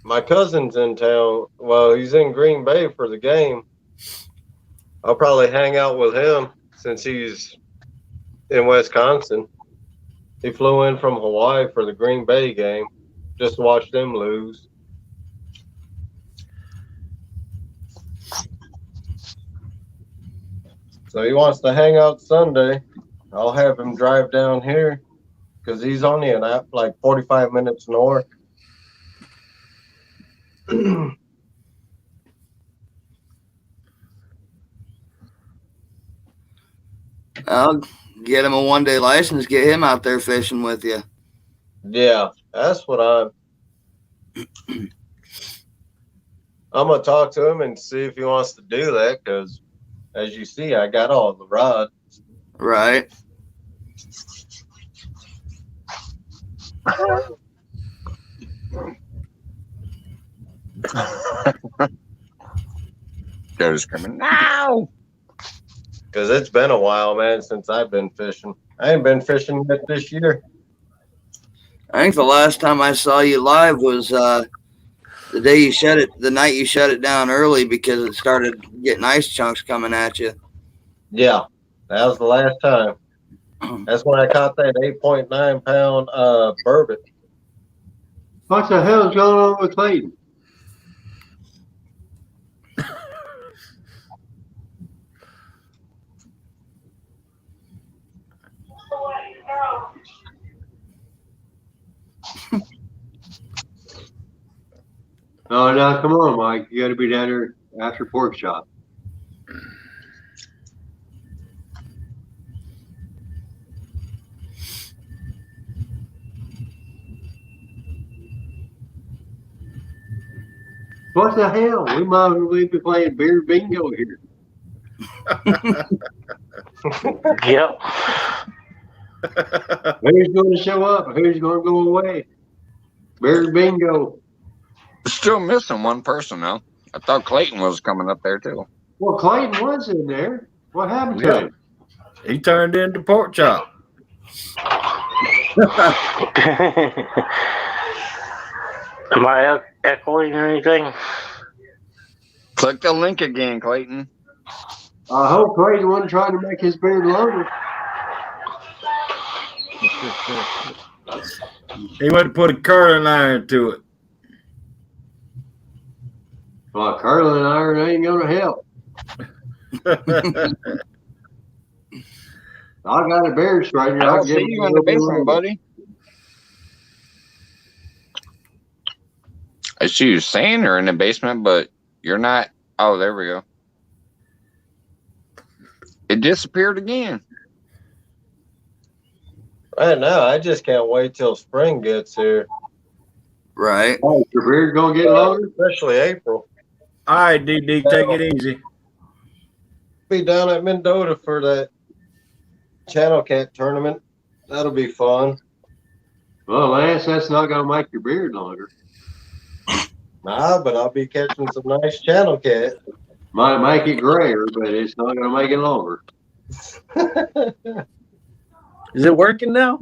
my cousin's in town. Well, he's in Green Bay for the game. I'll probably hang out with him since he's in Wisconsin. He flew in from Hawaii for the Green Bay game. Just to watch them lose. So he wants to hang out Sunday. I'll have him drive down here because he's only like 45 minutes north. I'll get him a one-day license, get him out there fishing with you. Yeah, that's what I'm gonna talk to him and see if he wants to do that because, as you see, I got all the rod. Right. They're screaming now. Because it's been a while, man, since I've been fishing. I ain't been fishing yet this year. I think the last time I saw you live was the day you shut it, the night you shut it down early because it started getting ice chunks coming at you. Yeah, that was the last time. That's when I caught that 8.9 pound burbot. What the hell is going on with Clayton? Oh, now come on, Mike. You got to be down there after pork chop. What the hell? We might as well be playing beer bingo here. Yep. Who's going to show up? Who's going to go away? Beer bingo. Still missing one person though. I thought Clayton was coming up there too. Well, Clayton was in there. What happened to Yeah. him? He turned into pork chop. Am I echoing or anything? Click the link again, Clayton. I hope Clayton wasn't trying to make his beard longer. He went to put a curling iron to it. Well, curling iron ain't going to help. I got a beard straightener. I I'll don't give see him you a in the little bit basement, longer. buddy. I see you saying you're in the basement, but you're not. Oh, there we go. It disappeared again. Right now, I just can't wait till spring gets here. Right. Oh, your beard gonna get longer? Especially April. All right, DD, take it easy. Be down at Mendota for that Channel Cat tournament. That'll be fun. Well, Lance, that's not gonna make your beard longer. Nah, but I'll be catching some nice Channel Cat. Might make it grayer, but it's not gonna make it longer. Is it working now?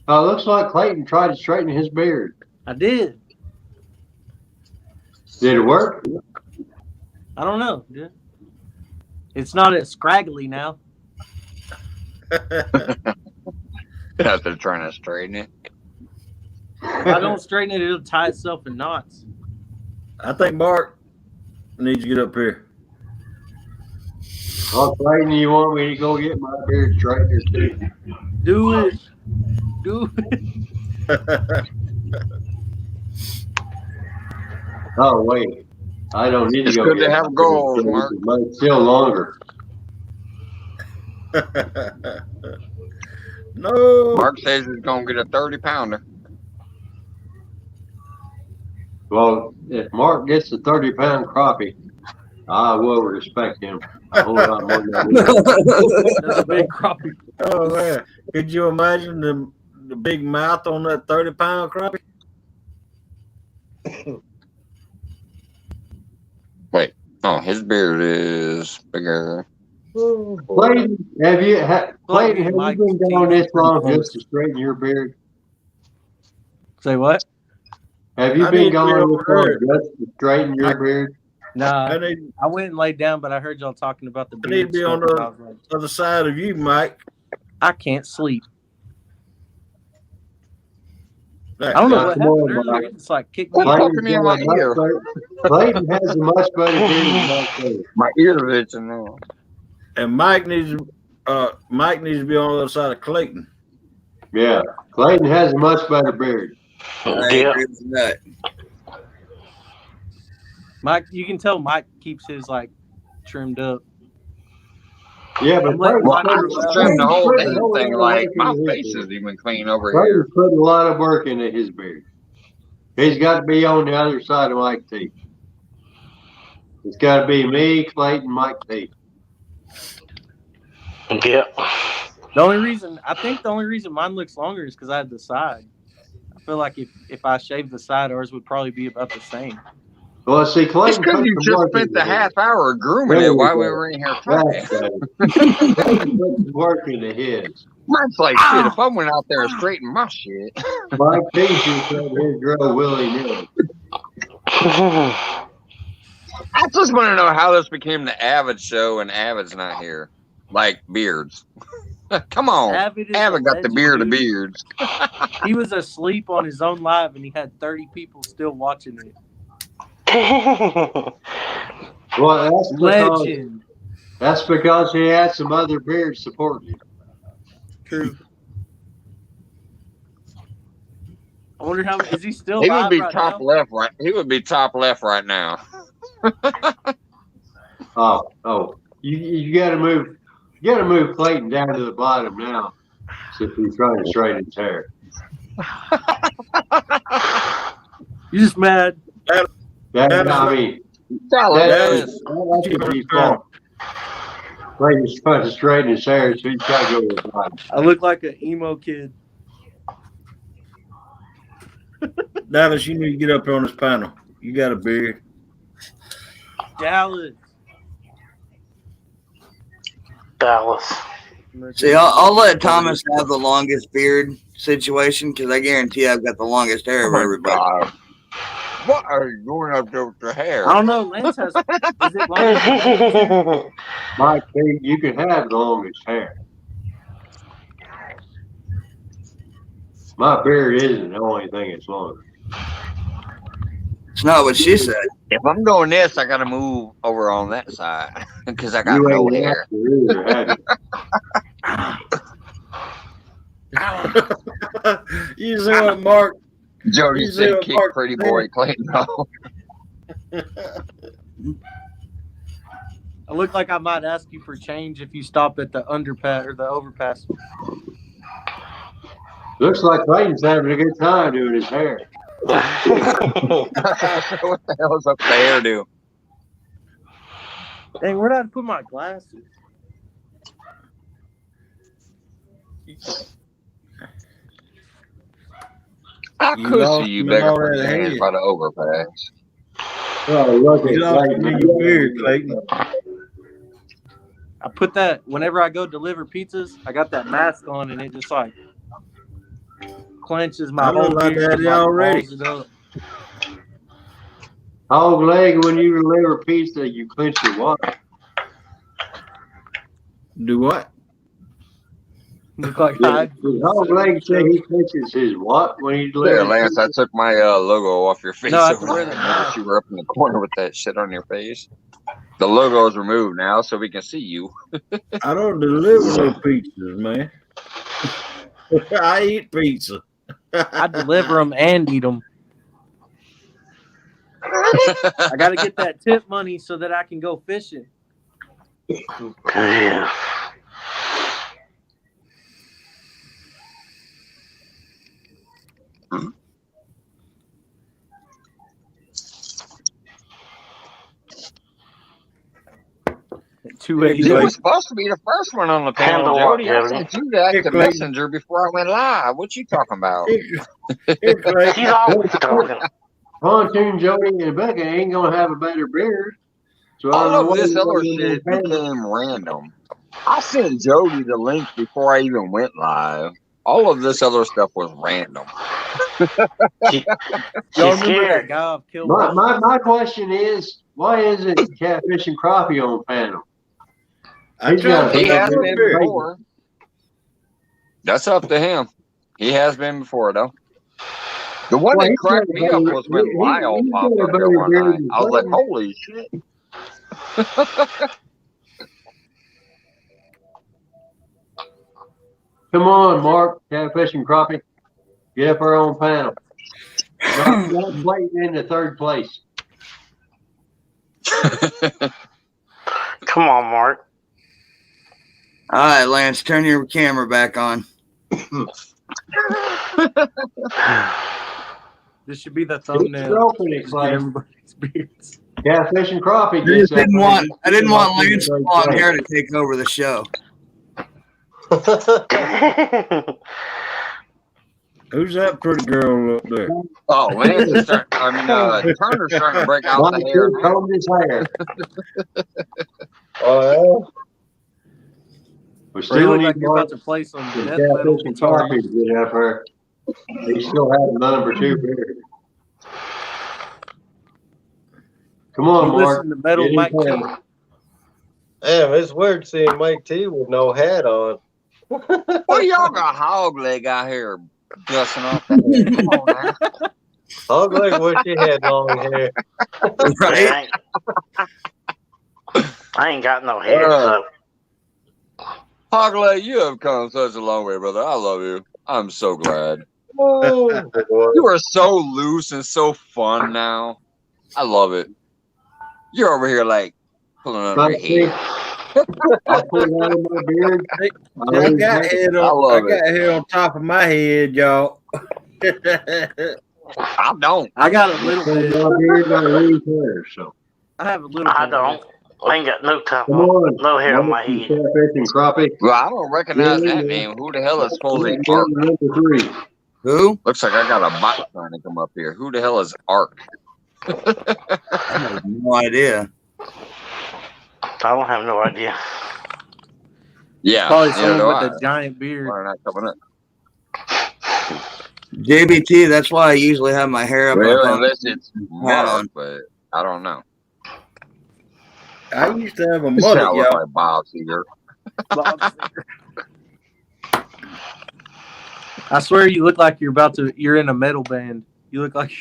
Oh, it looks like Clayton tried to straighten his beard. I did. Did it work? I don't know. Dude. It's not as scraggly now. Out there trying to straighten it. If I don't straighten it, it'll tie itself in knots. I think Mark needs to get up here. Oh, Clayton, you want me to go get my beard straightener too? Do it. Do it. Oh, wait. I don't need to It's go good get to have my goals, beard Mark. straightener. Mine's still longer. No. Mark says he's gonna get a 30-pounder. Well, if Mark gets a 30-pound crappie, I will respect him a whole lot more than I do. That's a big crappie. Oh man, could you imagine the big mouth on that 30-pound crappie? Wait, oh, his beard is bigger. Clayton, have you been going this long just to straighten your beard? Say what? Have you I been need to be going over this long there. just to straighten your beard? Nah, I need, I went and laid down, but I heard y'all talking about the I need to beard be on stuff, and I was like, the other side of you, Mike. I can't sleep. That I don't know guy. what Come on, happened earlier. Mike. It's like kicked me What out. fucking in my ear? Clayton has a much better beard than Mike does. My ear is itching now. And Mike needs to be on the other side of Clayton. Yeah, Clayton has a much better beard. I Yeah. agree with that. Mike, you can tell Mike keeps his like trimmed up. Yeah, but I'm letting Clayton's Well, mine I grow just out. trimmed the whole putting a damn whole thing. lot of Like work my into his face is beard. even clean over Clayton's here. putting a lot of work into his beard. He's got to be on the other side of Mike T. It's got to be me, Clayton, Mike T. Yeah. The only reason mine looks longer is because I had the side. I feel like if I shaved the side, ours would probably be about the same. Well, see, It's Clayton because put you some just work spent into the his. half hour grooming There it we while go. we were in here talking. That's better. Clayton put some work into his. Mine's like shit. If I went out there and straightened my shit, Mike T just let his grow willy-nilly. I just want to know how this became the Avid show and Avid's not here. Like beards. Come on. Avid is Avid a got the legend, beard of dude. beards. He was asleep on his own live, and he had 30 people still watching it. Well, Legend. that's because he had some other beards supporting him. True. I wonder how is he still He would alive be right top now? left right. He would be top left right now. You got to move. You got to move Clayton down to the bottom now, since he's trying to straighten his hair. You just mad? I mean, Dallas. that should be fault. Clayton's trying to straighten his hair, so he's got to go to the bottom. I look like an emo kid. Dallas, you need to get up on this panel. You got a beard. Dallas. Dallas. See, I'll let Thomas have the longest beard situation because I guarantee I've got the longest hair of everybody. God. What are you doing up there with your hair? I don't know. Lance has. Is it longer? Mike, you can have the longest hair. My beard isn't the only thing that's longer. It's not what she said. If I'm doing this, I got to move over on that side because I got You no ain't hair. either, have you? You see what Mark? Jody You see said, what "Kick Mark pretty said? boy Clayton." I look like I might ask you for change if you stop at the underpass or the overpass. Looks like Clayton's having a good time doing his hair. What the hell is up with the hairdo? Dang, where did I put my glasses? I You could lost see you him in begging all for that hands head. by the overpass. Oh, look You at lost him in your beard, Clayton. Clayton. I put that whenever I go deliver pizzas, I got that mask on and it just like clenches my I look whole like beard. that and, like, already. balls it up. Hog leg, when you deliver pizza, you clench your what? Do what? Look like Did Hog leg say he clenches his what when he There, delivers Lance, I pizza? took my logo off your face. No, I have to over wear there. the I noticed mask. you were up in the corner with that shit on your face. The logo is removed now, so we can see you. I don't deliver no pizzas, man. I eat pizza. I deliver them and eat them. I got to get that tip money so that I can go fishing. Yeah. $2.80. You were supposed to be the first one on the panel, Handle what, Jody. I Jody? sent you the active Clayton. messenger before I went live. What you talking about? Here, Clayton. She's always talking. Pontoon Jody and Becca ain't gonna have a better beard. So I don't know All of what this you're other doing shit on panel. became random. I sent Jody the link before I even went live. All of this other stuff was random. She, Y'all she's remember that scared. guy off Kill My question is, why isn't Catfish and Crappie on panel? I tried to He put has him been up there. before. That's up to him. He has been before, though. The one Well, that he's got cracked a me up better, was when Lyle he's popped got a up there better one beard night. than I was like, Clayton. holy shit. Come on, Mark, Catfish and Crappie. Get up our own panel. Not Clayton in the third place. Come on, Mark. All right, Lance, turn your camera back on. This should be the Keep thumbnail. stroking it, Just get Clayton. everybody's beards. Catfish and Crappie I gets just didn't want Lance's third long place. hair to take over the show. Who's that pretty girl up there? Oh, Lance is starting. Turner's starting to break out Mike the hair. just combed his hair. Oh, we Bro, you still look need like you're Mark about to play some and death metal Catfish and guitar. Crappie to get up there. They still have the number 2 beard. Come on, You Mark. listen to metal Get in Mike T. panel. Damn, it's weird seeing Mike T with no hat on. What y'all got hog leg out here dusting off the head? Come on now. Hog leg wish he had long hair. Right? I ain't got no hair, so Hog leg, you have come such a long way, brother. I love you. I'm so glad. Oh, boy. You are so loose and so fun now. I love it. You're over here like pulling under your head. I put it out of my beard. I got hair on top of my head, y'all. I don't. I got a little My bit. beard got loose hair, so. I have a little bit. I don't. I ain't got no top, Come on. no hair on my Mark and head. Catfish and Crappie. Well, I don't recognize that name. Who the hell is supposedly Ark? Number 3. Who? Looks like I got a bot trying to come up here. Who the hell is Ark? I have no idea. I don't have no idea. Yeah, Probably neither someone do with I. a giant beard. Why not coming up? JBT, that's why I usually have my hair up. Well, up unless it's on. Mark, but I don't know. I used to have a This mullet, guy looks y'all. like Bob Seger. I swear you look like you're in a metal band. You look like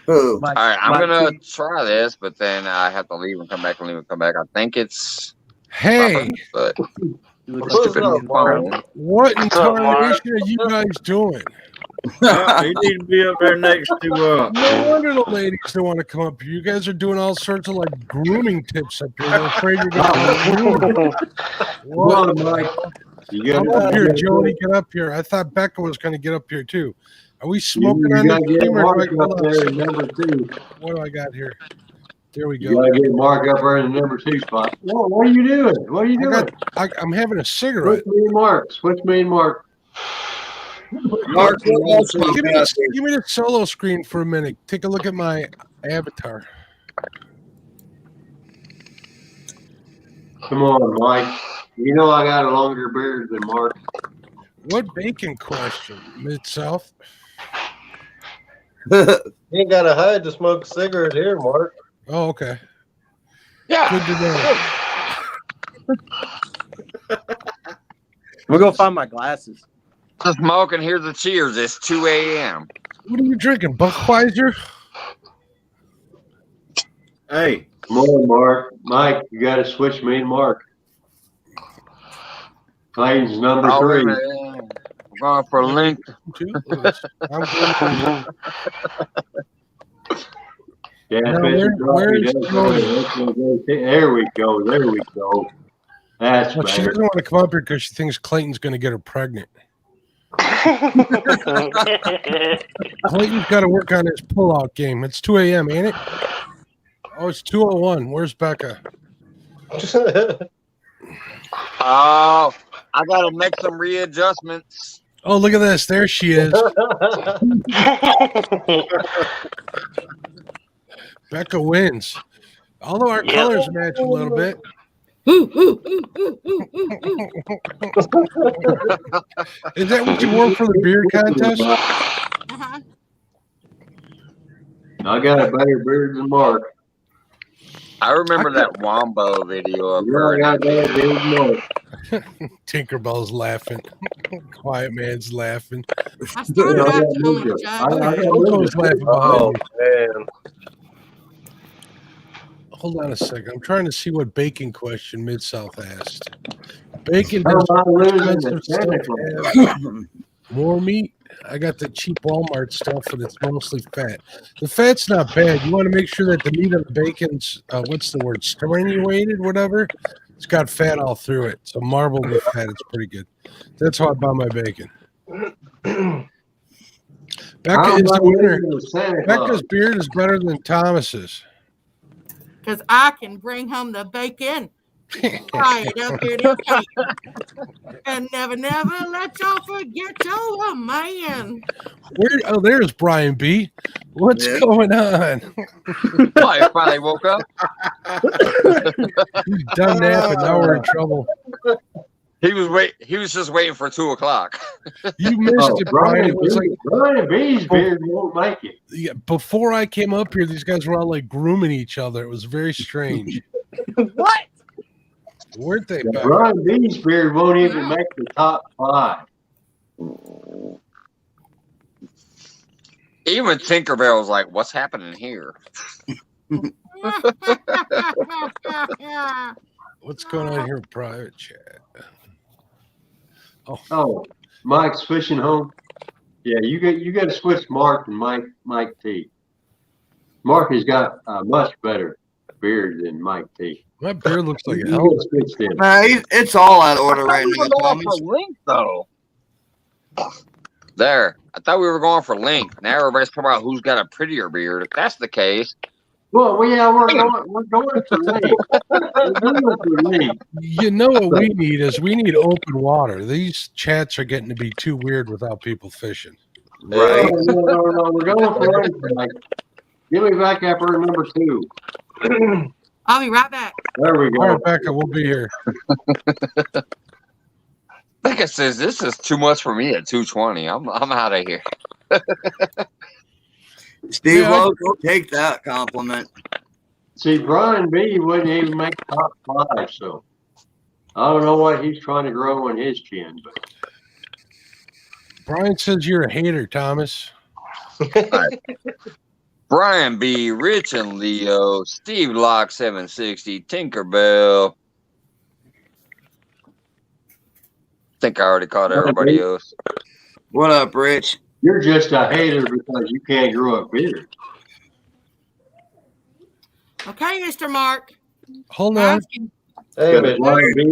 Who? Mike, All right, I'm Mike gonna T. try this, but then I have to leave and come back and leave and come back. I think it's Hey, but You look What's like up, Mark? what in What's up, Mark? tarnation are you guys doing? You need to be up there next to No wonder the ladies don't want to come up here. You guys are doing all sorts of grooming tips up here. They're afraid you're going to Come what? on, Mike. You Come gotta, up here, Jody. Get up here. I thought Becca was going to get up here too. Are we smoking you on this gotta get team or Mark do I up hold on a there in second? number 2. What do I got here? There we You go. gotta get Mark up there in the number 2 spot. Whoa, what are you doing? What are you doing? I'm having a cigarette. Switch me and Mark. Switch me and Mark. Mark, what smoke Give me out there? the solo screen for a minute. Take a look at my avatar. Come on, Mike. You know I got a longer beard than Mark. What bacon question? Mid-South? You ain't gotta hide to smoke a cigarette here, Mark. Oh, okay. Yeah. Good to know. We'll go find my glasses. Just smoking. Here's the cheers. It's 2 a.m. What are you drinking? Budweiser? Hey, Come on, Mark. Mike, you gotta switch me and Mark. Titans number Oh, wait a 3. minute. We're going for Link. I'm good. Yeah, Now, where's where's there we go. There we go. That's Well, she better. doesn't want to come up here because she thinks Clayton's going to get her pregnant. Clayton's got to work on his pull-out game. It's 2 a.m., ain't it? Oh, it's 2:01. Where's Becca? Oh, I got to make some readjustments. Oh, look at this. There she is. Becca wins. Although our colors match a little bit. Is that what you wore for the beer contest? I got a better beard than Mark. I remember that Wombo video of Yeah, her. I got a better beard than Mark. Tinkerbell's laughing. Quiet man's laughing. I started Yeah, I off got to only moved. judge. Coco's laughing behind you. Man. Hold on a second. I'm trying to see what bacon question Mid-South asked. Bacon How does am I more losing expensive the stuff technical? have more meat. I got the cheap Walmart stuff, and it's mostly fat. The fat's not bad. You want to make sure that the meat of the bacon's, what's the word, attenuated, whatever. It's got fat all through it. So marbled with fat, it's pretty good. That's how I buy my bacon. Becca is the winner. Becca's beard is better than Thomas's. Because I can bring home the bacon. Right up here to cake. And never let y'all forget your man. Oh, there's Brian B. What's going on? Oh, he finally woke up. He's done napping. Now we're in trouble. He was just waiting for 2 o'clock. You missed it, Brian. It was like Brian B's beard won't make it. Yeah, before I came up here, these guys were all like grooming each other. It was very strange. What? Weren't they? Yeah, Brian B's beard won't even make the top 5. Even Tinkerbell was like, "What's happening here?" What's going on here in private chat? Oh, Mike's fishing home. Yeah, you got to switch Mark and Mike T. Mark has got a much better beard than Mike T. My beard looks like You hell. gotta switch them. It's all out of order right We now, were going Thomas. for Link, though. There, I thought we were going for Link. Now everybody's talking about who's got a prettier beard. If that's the case, Well, yeah, we're going for Link. We're going for Link. You know what we need is we need open water. These chats are getting to be too weird without people fishing. Right. No, we're going for Link. Mike. Give me back up for number 2. I'll be right back. There we All go. right, Becca, we'll be here. Becca says this is too much for me at 2:20. I'm out of here. Steve Yeah, Lowe, go take that compliment. See, Brian B wouldn't even make the top 5, so I don't know what he's trying to grow on his chin, but Brian says you're a hater, Thomas. Brian B, Rich and Leo, Steve Locke 760, Tinkerbell. Think I already caught everybody else. What up, Rich? you're just a hater because you can't grow a beard. Okay, Mr. Mark. Hold on. Hey, Got Miss Brian B.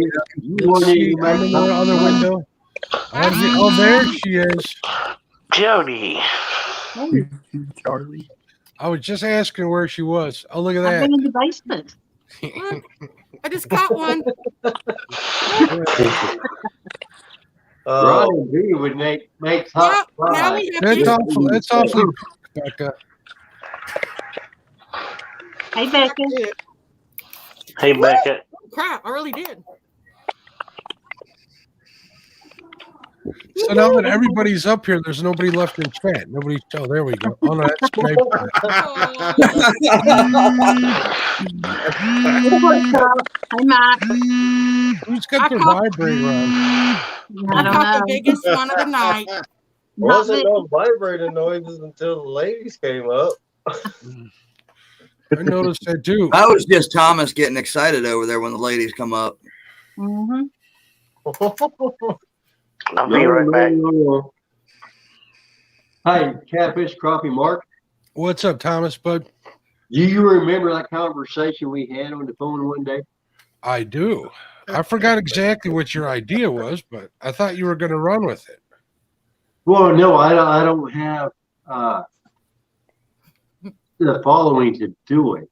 You Let's want see. to I'm in the other window. Oh, there she is. Jody. Charlie. I was just asking where she was. Oh, look at I've that. been in the basement. Look, I just caught one. Brian B. would make top Well, now five. we have That's to. awful. That's awfully pink, Becca. Hey, Becca. Hey, Becca. Crap, I really did. So now that everybody's up here, there's nobody left in chat. Nobody. Oh, there we go. Oh no, that's great. Hey, Mike. Who's got their vibrator on? I I don't caught the know. biggest one of the night. Wasn't no vibrating noises until the ladies came up. I noticed that too. That was just Thomas getting excited over there when the ladies come up. Mm-hmm. I'll be right back. No. Hey, Catfish Crappie Mark. What's up, Thomas, bud? Do you remember that conversation we had on the phone one day? I do. I forgot exactly what your idea was, but I thought you were going to run with it. Well, no, I don't have the following to do it.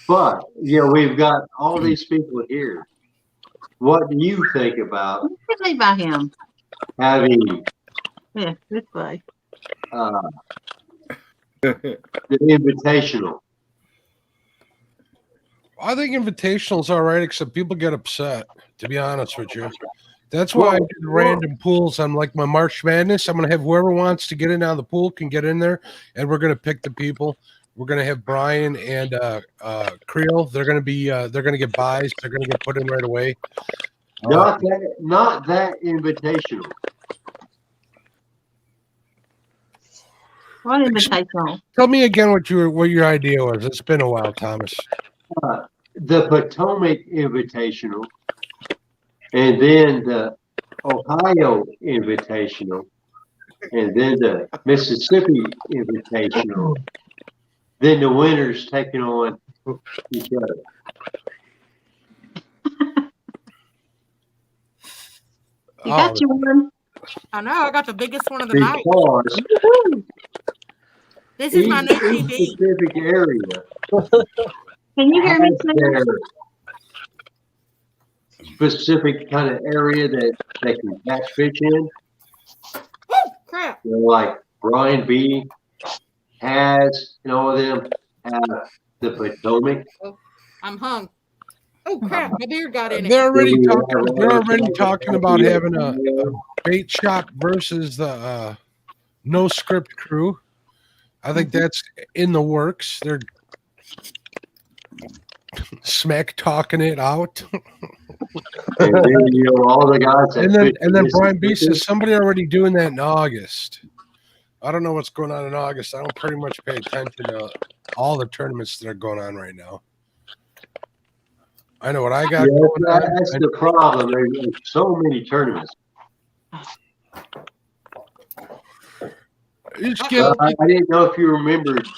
But, we've got all these people here. What do you think about What do you about him? having Yeah, this way. the invitational? I think invitational's all right, except people get upset, to be honest with you. That's why I do random pools on like my March Madness. I'm going to have whoever wants to get in on the pool can get in there, and we're going to pick the people. We're going to have Brian and Creel. They're going to get buys. They're going to get put in right away. Not that invitational. What invitational? Tell me again what your idea was. It's been a while, Thomas. The Potomac Invitational, and then the Ohio Invitational, and then the Mississippi Invitational. Then the winners taking on each other. You got your one. I know, I got the biggest one of the night. Because This is my new each TV. specific area Can you hear me? has their specific kind of area that they can catch fish in. Crap. Like Brian B has, and all of them have the Potomac. I'm hung. Oh crap, my beard got in it. They're already talking about having a bait shop versus the no script crew. I think that's in the works. They're smack talking it out. And then, all the guys. And then Brian B says somebody already doing that in August. I don't know what's going on in August. I don't pretty much pay attention to all the tournaments that are going on right now. I know what I got. That's the problem. There's so many tournaments. I didn't know if you remembered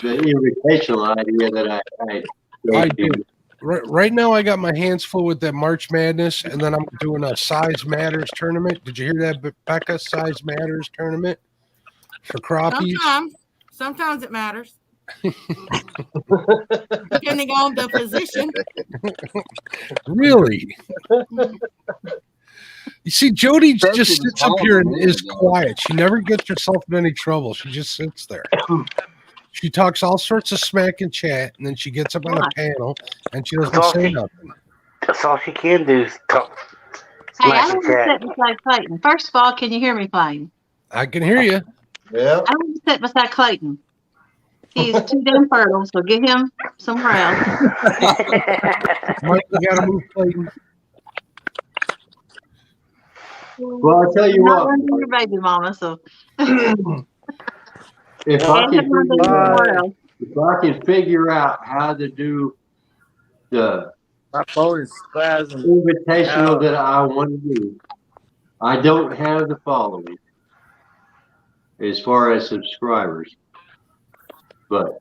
the invitational idea that I do. Right now, I got my hands full with that March Madness, and then I'm doing a Size Matters tournament. Did you hear that, Becca? Size Matters tournament for crappies. Sometimes it matters. Depending on the position. Really? You see, Jody just sits up here and is quiet. She never gets herself in any trouble. She just sits there. She talks all sorts of smack in chat, and then she gets up on a panel, and she doesn't say nothing. That's all she can do is talk. Hey, I want to sit beside Clayton. First of all, can you hear me, Clayton? I can hear you. Yeah. I want to sit beside Clayton. He's too damn fertile, so get him somewhere else. Mike, you got to move Clayton. Well, I'll tell you what. Not your baby mama, so. If I can figure out how to do the invitational that I want to do, I don't have the following as far as subscribers, but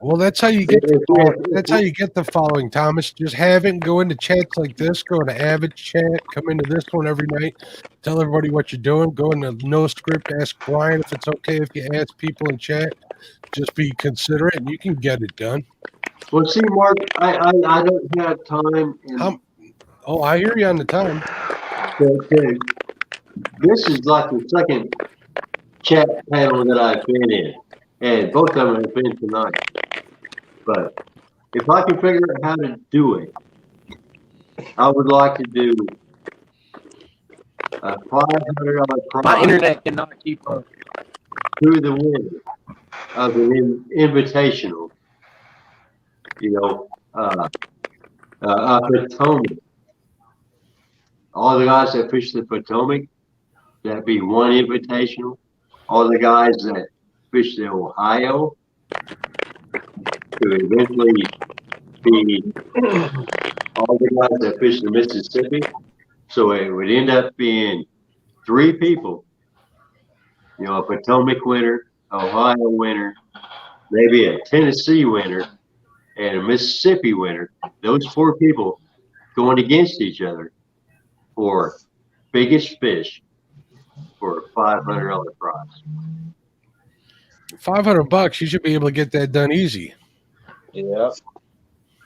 Well, that's how you get the following, Thomas. Just have it go into chats like this. Go into Avid chat. Come into this one every night. Tell everybody what you're doing. Go into no script. Ask Brian if it's okay if you ask people in chat. Just be considerate, and you can get it done. Well, see, Mark, I don't have time. And oh, I hear you on the time. This is like the second chat panel that I've been in, and both of them have been tonight. But if I can figure out how to do it, I would like to do a $500 prize. My internet cannot keep up. To the winner of an invitational, Potomac. All the guys that fish the Potomac, that'd be one invitational. All the guys that fish the Ohio, to eventually be all the guys that fish the Mississippi. So it would end up being 3 people. A Potomac winner, Ohio winner, maybe a Tennessee winner, and a Mississippi winner. Those 4 people going against each other for biggest fish for a $500 prize. $500, you should be able to get that done easy. Yeah.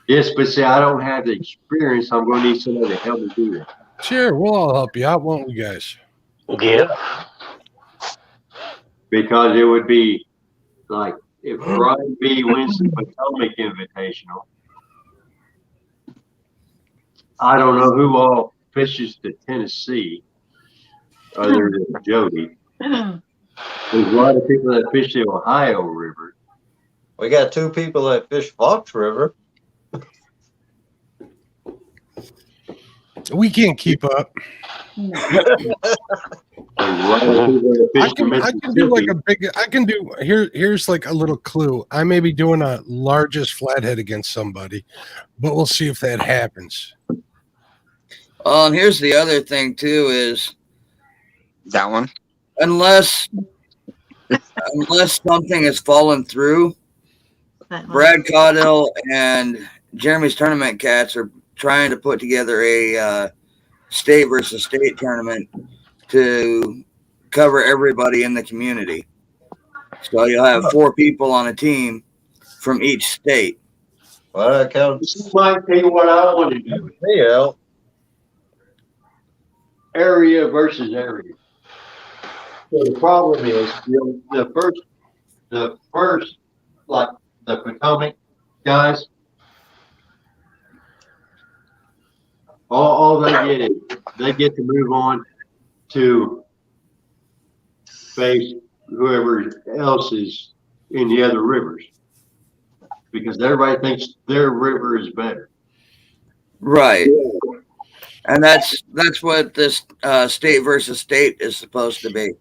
Yes, but see, I don't have the experience. I'm going to need somebody to help me do that. Sure, we'll all help you out, won't we, guys? Yeah. Because it would be like if Brian B wins the Potomac Invitational, I don't know who all fishes to Tennessee other than Jody. There's a lot of people that fish the Ohio River. We got 2 people that fish Fox River. We can't keep up. I can do like a big. I can do here's like a little clue. I may be doing a largest flathead against somebody, but we'll see if that happens. And here's the other thing too is that one. Unless something has fallen through, Brad Caudill and Jeremy's Tournament Cats are trying to put together a state versus state tournament to cover everybody in the community. So you'll have 4 people on a team from each state. Well, that counts. This might be what I want to do. Yeah. Area versus area. So the problem is, the first, like the Potomac guys, all they get is they get to move on to face whoever else is in the other rivers, because everybody thinks their river is better. Right. And that's what this state versus state is supposed to be.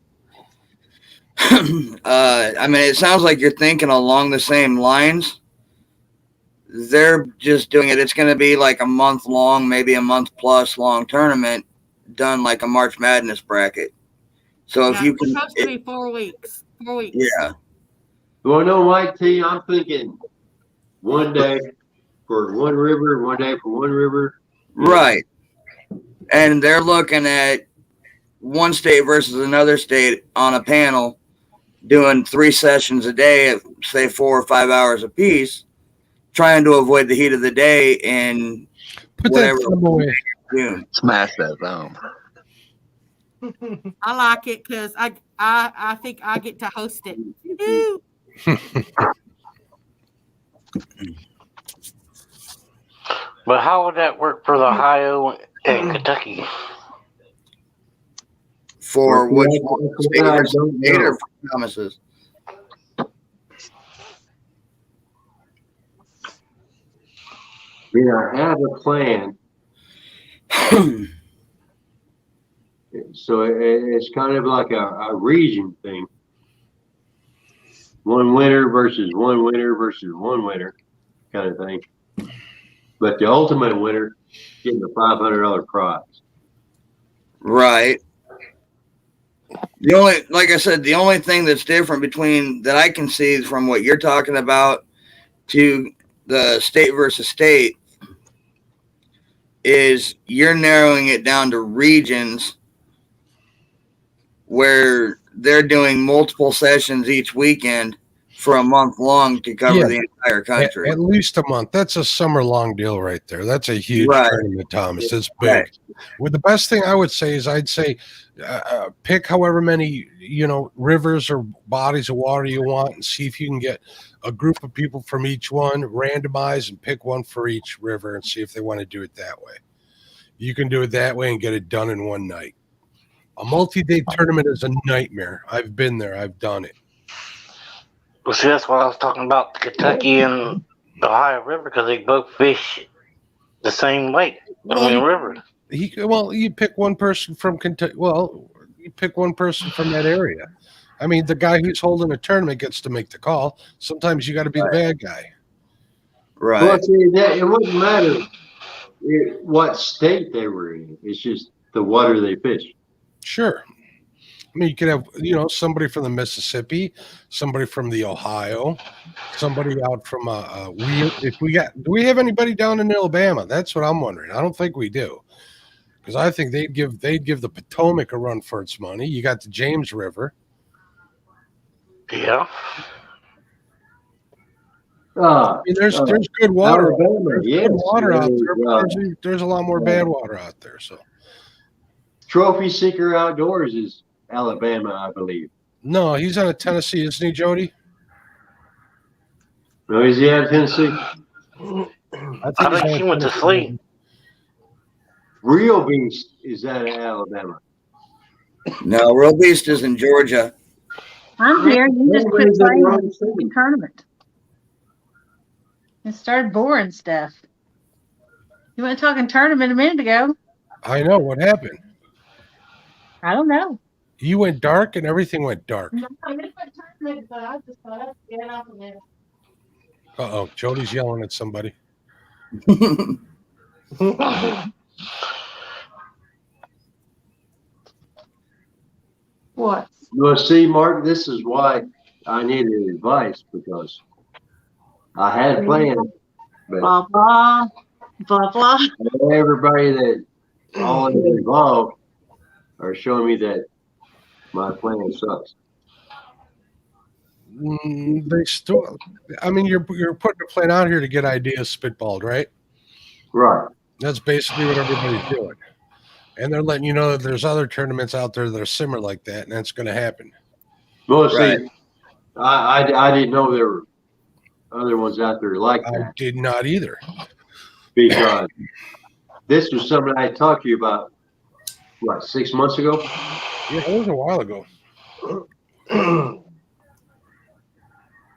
I mean, it sounds like you're thinking along the same lines. They're just doing it. It's going to be like a month long, maybe a month plus long tournament done like a March Madness bracket. So if you can, it's supposed to be 4 weeks. 4 weeks. Yeah. Well, no, Mike T, I'm thinking one day for one river, one day for one river. Right. And they're looking at one state versus another state on a panel doing 3 sessions a day, say 4 or 5 hours apiece, trying to avoid the heat of the day in whatever. June. Smash that thumb. I like it because I think I get to host it. Woo. But how would that work for the Ohio and Kentucky? For which state or for Thomas's? I have a plan. So it's kind of like a region thing. One winner versus one winner versus one winner kind of thing. But the ultimate winner getting a $500 prize. Right. Like I said, the only thing that's different between that I can see from what you're talking about to the state versus state is you're narrowing it down to regions where they're doing multiple sessions each weekend for a month long to cover the entire country. At least a month. That's a summer long deal right there. That's a huge tournament, Thomas. It's big. Right. Well, the best thing I would say is I'd say pick however many, rivers or bodies of water you want and see if you can get a group of people from each one, randomize and pick one for each river and see if they want to do it that way. You can do it that way and get it done in one night. A multi-day tournament is a nightmare. I've been there. I've done it. Well, see, that's what I was talking about, Kentucky and the Ohio River, because they both fish the same lake, river. You pick one person from Kentucky. Well, you pick one person from that area. I mean, the guy who's holding a tournament gets to make the call. Sometimes you got to be the bad guy. Right. Well, see, it wouldn't matter what state they were in. It's just the water they fish. Sure. I mean, you could have, somebody from the Mississippi, somebody from the Ohio, somebody out from do we have anybody down in Alabama? That's what I'm wondering. I don't think we do, because I think they'd give the Potomac a run for its money. You got the James River. Yeah. I mean, there's good water. Alabama, There's good water out there, but there's a lot more bad water out there. So, Trophy Seeker Outdoors is Alabama, I believe. No, he's out of Tennessee, isn't he, Jody? No, is he out of Tennessee? I think he went to sleep. Real Beast is out of Alabama. No, Real Beast is in Georgia. I'm here. You just quit playing the tournament. It started boring stuff. You weren't talking tournament a minute ago. I know. What happened? I don't know. You went dark and everything went dark. Uh-oh. Jody's yelling at somebody. What? Well, see, Mark, this is why I needed advice, because I had a plan. Blah, blah, blah, blah. Everybody that all involved are showing me that my plan sucks. They still, I mean, you're putting a plan out here to get ideas spitballed, right? Right. That's basically what everybody's doing. And they're letting you know that there's other tournaments out there that are similar like that, and that's going to happen. Well, see, I didn't know there were other ones out there like that. I did not either. Because this was something I talked to you about, 6 months ago? Yeah, it was a while ago.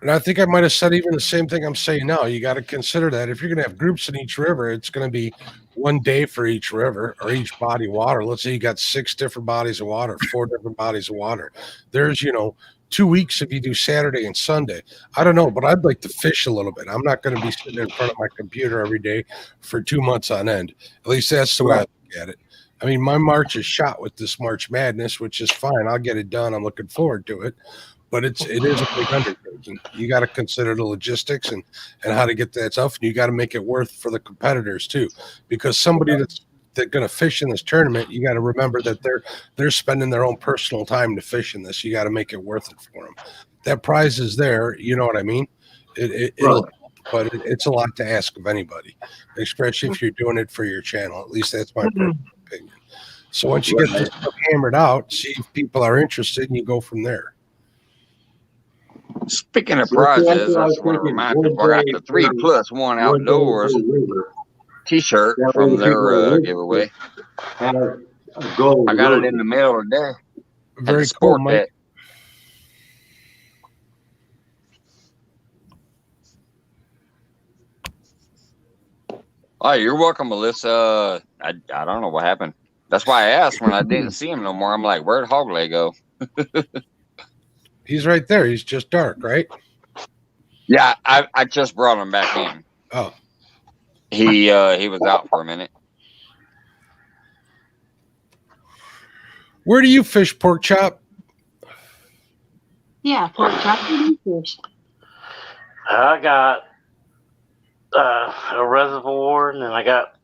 And I think I might have said even the same thing I'm saying now. You got to consider that if you're going to have groups in each river, it's going to be one day for each river or each body of water. Let's say you got 6 different bodies of water, 4 different bodies of water. There's, 2 weeks if you do Saturday and Sunday. I don't know, but I'd like to fish a little bit. I'm not going to be sitting in front of my computer every day for 2 months on end. At least that's the way I look at it. I mean, my March is shot with this March Madness, which is fine. I'll get it done. I'm looking forward to it. But it is a big undertaking. You got to consider the logistics and how to get that stuff. And you got to make it worth for the competitors too, because somebody that's going to fish in this tournament, you got to remember that they're spending their own personal time to fish in this. You got to make it worth it for them. That prize is there. You know what I mean? But it's a lot to ask of anybody, especially if you're doing it for your channel. At least that's my personal opinion. So once you get this stuff hammered out, see if people are interested, and you go from there. Speaking of prizes, I just want to remind people I got the 3+1 outdoors T-shirt from their giveaway. I got it in the mail today. Very cool, Mike. Oh, you're welcome, Melissa. I don't know what happened. That's why I asked when I didn't see him no more. I'm like, where'd Hogleg go? He's right there. He's just dark, right? Yeah, I just brought him back in. Oh. He was out for a minute. Where do you fish, Pork Chop? Yeah, pork chop. Where do you fish? I got a reservoir, and then I got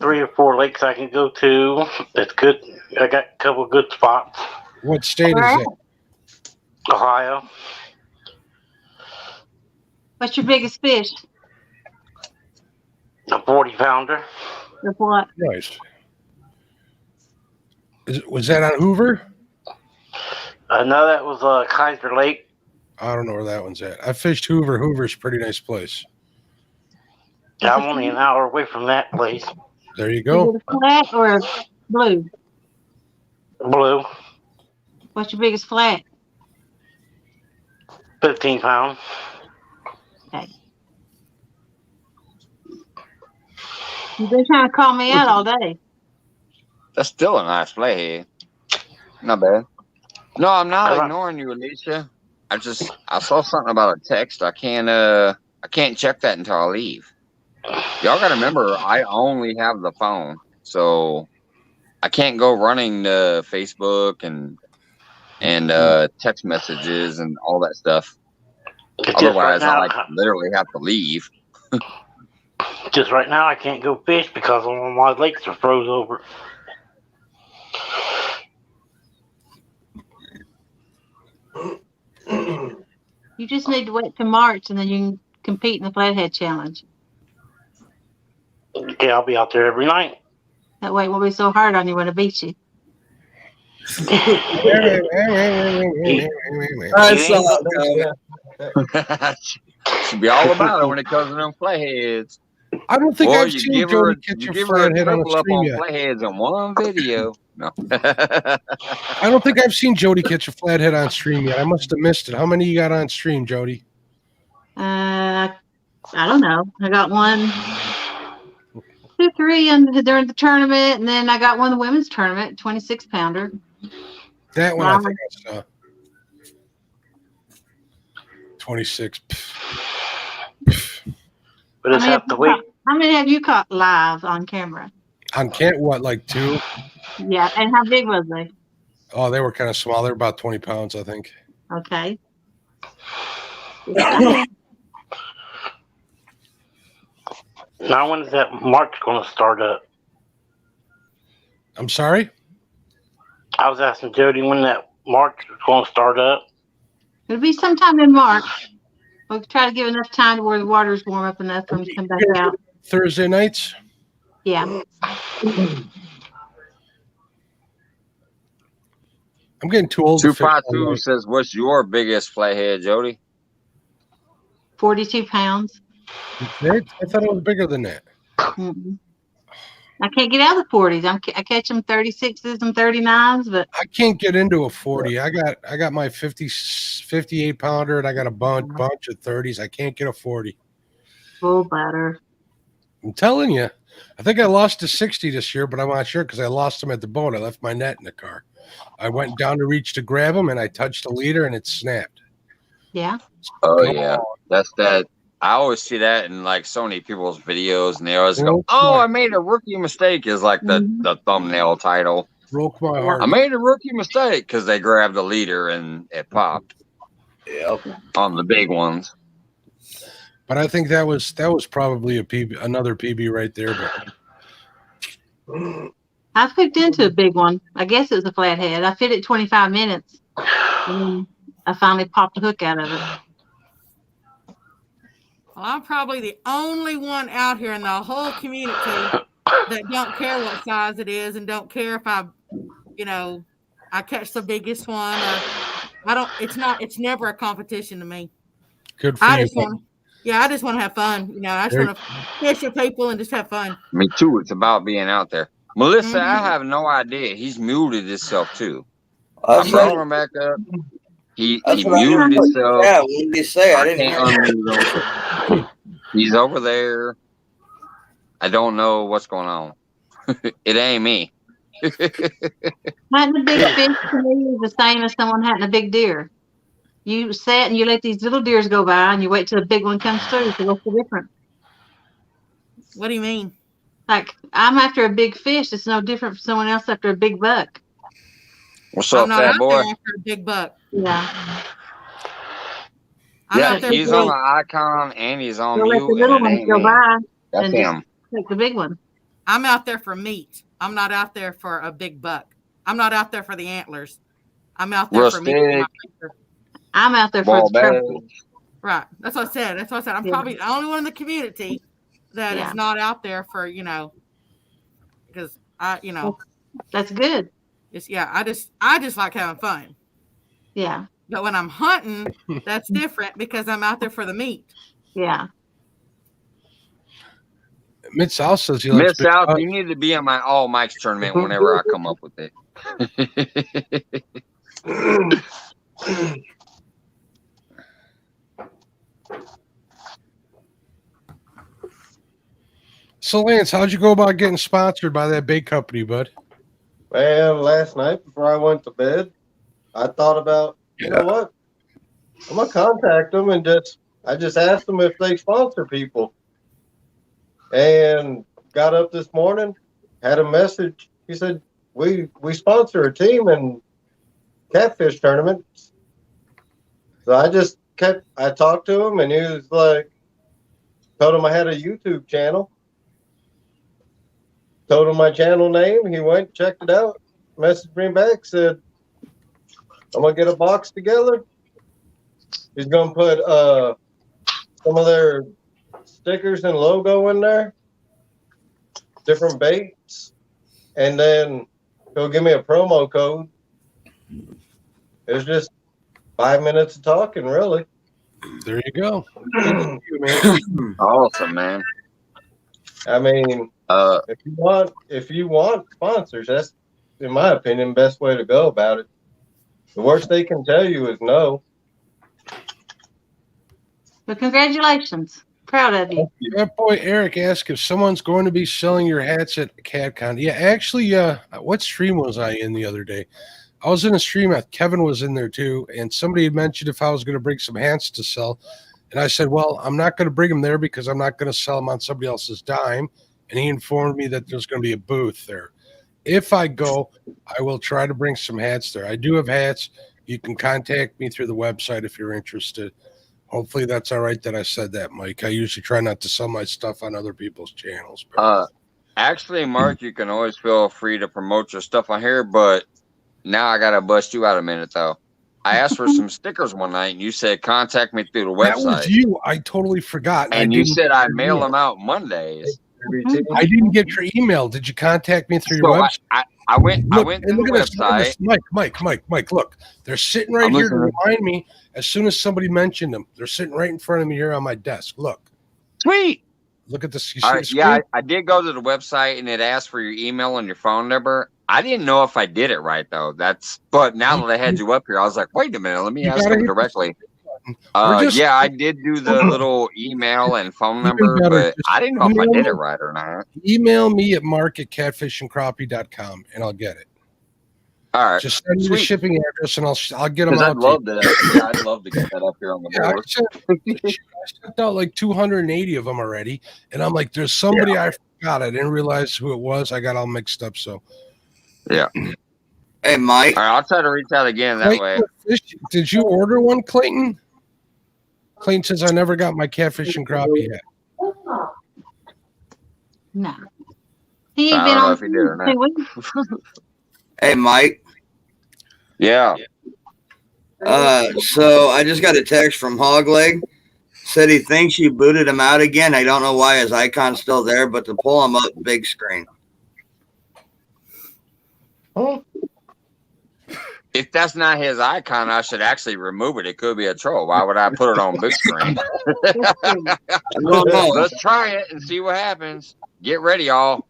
3 or 4 lakes I can go to. It's good. I got a couple of good spots. What state is it? Ohio. What's your biggest fish? A 40-pounder. Of what? Nice. Was that on Hoover? No, that was Kaiser Lake. I don't know where that one's at. I fished Hoover. Hoover's a pretty nice place. I'm only an hour away from that place. There you go. Is it a flat or a blue? Blue. What's your biggest flat? 15 pounds. Okay. You've been trying to call me out all day. That's still a nice play. Not bad. No, I'm not ignoring you, Alicia. I saw something about a text. I can't check that until I leave. Y'all gotta remember, I only have the phone, so I can't go running to Facebook and text messages and all that stuff. Otherwise, right now, I literally have to leave. Just right now, I can't go fish because all my lakes are froze over. You just need to wait till March, and then you can compete in the Flathead Challenge. Okay, I'll be out there every night. That way it won't be so hard on you when I beat you. I saw it. Should be all about it when it comes to them flatheads. I don't think Or I've you seen give Jody her, catch you a give her a flathead on a triple up stream on yet. flatheads in one video. No. I don't think I've seen Jody catch a flathead on stream yet. I must have missed it. How many you got on stream, Jody? I don't know. I got 1, 2, 3 during the tournament, and then I got one in the women's tournament, 26-pounder. That one I think I saw. 26. But it's have to wait. How many have you caught live on camera? On what, like 2? Yeah, and how big was they? Oh, they were kind of small. They were about 20 pounds, I think. Okay. Now, when is that March going to start up? I'm sorry? I was asking Jody when that March is going to start up. It'll be sometime in March. We'll try to give enough time to where the water's warm up enough for them to come back out. Thursday nights? Yeah. I'm getting too old. 252 says, "What's your biggest flathead, Jody?" 42 pounds. I thought it was bigger than that. Mm-mm. I can't get out of the 40s. I catch them 36s and 39s, but I can't get into a 40. I got my 58 pounder, and I got a bunch of 30s. I can't get a 40. full bladder. I'm telling you. I think I lost to 60 this year, but I'm not sure because I lost them at the boat. I left my net in the car. I went down to reach to grab them, and I touched the leader, and it snapped. Yeah. Oh yeah, that's that. I always see that in like so many people's videos, and they always go, "Oh, I made a rookie mistake." Is like the thumbnail title. Broke my heart. I made a rookie mistake because they grabbed the leader and it popped. Yep, on the big ones. But I think that was probably a PB, another PB right there. But I hooked into a big one. I guess it was a flathead. I fit it 25 minutes. And I finally popped the hook out of it. Well, I'm probably the only one out here in the whole community that don't care what size it is and don't care if I catch the biggest one or I don't. It's never a competition to me. Good for I you. just want to have fun. I just want to fish with people and just have fun. Me too. It's about being out there. Melissa, I have no idea. He's muted himself too. I brought him back up. He muted himself. Yeah, what did he say? I didn't can't unmute him. He's over there. I don't know what's going on. It ain't me. Hunting a big fish to me is the same as someone hunting a big deer. You sit and you let these little deers go by and you wait till a big one comes through. So what's the difference? What do you mean? Like, I'm after a big fish. It's no different from someone else after a big buck. What's up, I'm not fat out boy? there after a big buck. Yeah. I'm Yeah, out there he's for on the icon and he's on Don't let the mute, little and it ones ain't go me. by That's and just him. take the big one. I'm out there for meat. I'm not out there for a big buck. I'm not out there for the antlers. I'm out there for meat. Rustic, I'm out there for ball the trophy. bag. Right. That's what I said. That's what I said. I'm Yeah. probably the only one in the community that Yeah. is not out there for, you know, because I, you know, That's good. it's I just like having fun. Yeah. But when I'm hunting, that's different because I'm out there for the meat. Yeah. Mid South says he likes Miss big South, bucks. you need to be in my all Mike's tournament whenever I come up with it. So Lance, how'd you go about getting sponsored by that bait company, bud? Man, last night before I went to bed, I thought about, you know what? I'm gonna contact them and I just asked them if they sponsor people. And got up this morning, had a message. He said, we sponsor a team in catfish tournaments. So I talked to him, and he was like, told him I had a YouTube channel. Told him my channel name. He went, checked it out, messaged me back, said, I'm gonna get a box together. He's gonna put some of their stickers and logo in there, different baits, and then he'll give me a promo code. It was just 5 minutes of talking, really. There you go. Awesome, man. I mean, if you want sponsors, that's, in my opinion, best way to go about it. The worst they can tell you is no. But congratulations. Proud of you. That boy Eric asked if someone's going to be selling your hats at CatCon. Yeah, actually, what stream was I in the other day? I was in a stream. Kevin was in there too, and somebody had mentioned if I was going to bring some hats to sell. And I said, well, I'm not going to bring them there because I'm not going to sell them on somebody else's dime. And he informed me that there's going to be a booth there. If I go, I will try to bring some hats there. I do have hats. You can contact me through the website if you're interested. Hopefully that's all right that I said that, Mike. I usually try not to sell my stuff on other people's channels. Actually, Mark, you can always feel free to promote your stuff on here, but now I gotta bust you out a minute though. I asked for some stickers one night, and you said contact me through the website. That was you. I totally forgot. And you said I mail them out Mondays. I didn't get your email. Did you contact me through your website? I went to the website. Mike, look. They're sitting right here to remind me as soon as somebody mentioned them. They're sitting right in front of me here on my desk. Look. Sweet. Look at this. All right, yeah, I did go to the website, and it asked for your email and your phone number. I didn't know if I did it right, though. But now that I had you up here, I was like, wait a minute. Let me ask them directly. Yeah, I did do the little email and phone number, but I didn't know if I did it right or not. Email me at mark@catfishandcrappie.com and I'll get it. All right. Just send me the shipping address and I'll get them out. I'd love that. Yeah, I'd love to get that up here on the board. I sent out like 280 of them already. And I'm like, there's somebody I forgot. I didn't realize who it was. I got all mixed up. So, yeah. Hey, Mike. All right, I'll try to reach out again that way. Did you order one, Clayton? Clayton says, I never got my catfish and crappie yet. No. He I ain't don't been know on if he did or not. Hey, Mike. Yeah. So I just got a text from Hogleg. Said he thinks you booted him out again. I don't know why his icon's still there, but to pull him up, big screen. Oh. If that's not his icon, I should actually remove it. It could be a troll. Why would I put it on big screen? Let's try it and see what happens. Get ready, y'all.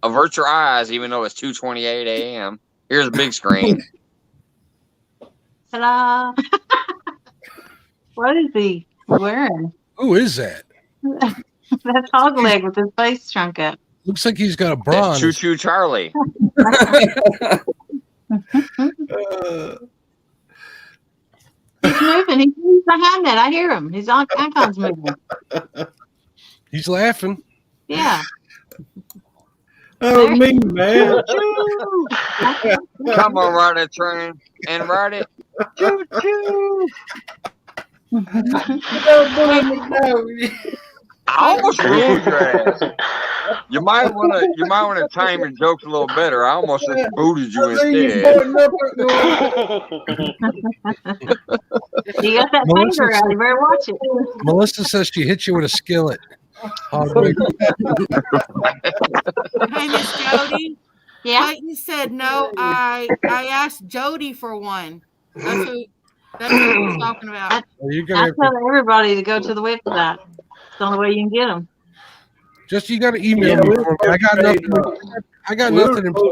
Avert your eyes, even though it's 2:28 a.m. Here's a big screen. Ta-da. What is he wearing? Who is that? That's Hogleg with his face shrunk up. Looks like he's got a bra on. Choo Choo Charlie. He's moving. He's behind that. I hear him. His icon's moving. He's laughing. Yeah. Oh, me, man. Come on, ride that train and ride it. Choo choo. I almost fooled your ass. You might wanna time your jokes a little better. I almost just booted you instead. You got that Melissa finger out. You better watch it. Melissa says she hit you with a skillet. Hey, Miss Jody. Yeah. Clayton said no. I asked Jody for one. That's who he's talking about. You're I gonna tell everybody to go to the website. It's the only way you can get them. you got to email me. For me. I got nothing. I got nothing in place.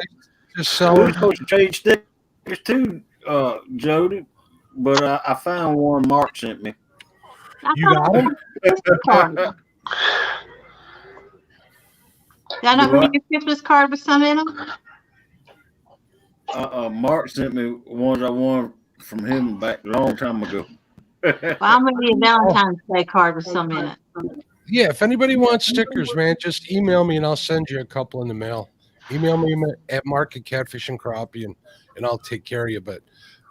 Just We were selling. supposed to trade stickers too, Jody, but I found one Mark sent me. You got them? Did I not bring you a Christmas card with some in them? Mark sent me ones I won from him back a long time ago. Well, I'm gonna need a Valentine's Day card with some in it. Yeah, if anybody wants stickers, man, just email me and I'll send you a couple in the mail. Email me at Mark at Catfish and Crappie and I'll take care of you. But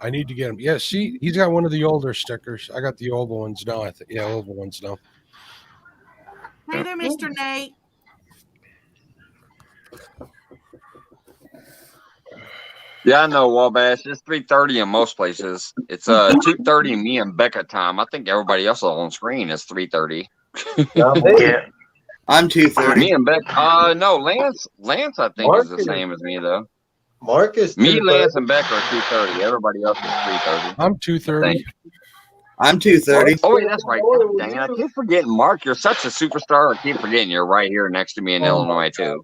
I need to get him. Yeah, see, he's got one of the older stickers. I got the oval ones now. Oval ones now. Hey there, Mr. Nate. Yeah, I know, Wabash. It's 3:30 in most places. It's 2:30 me and Becca time. I think everybody else on screen is 3:30. Yeah. I'm 2:30. Me and Becca. No, Lance I think is the same as me though. Marcus. Me, Lance, and Becca are 2:30. Everybody else is 3:30. I'm 2:30. I'm 2:30. Oh wait, that's right. Dang it, I keep forgetting, Mark. You're such a superstar. I keep forgetting you're right here next to me in Illinois too.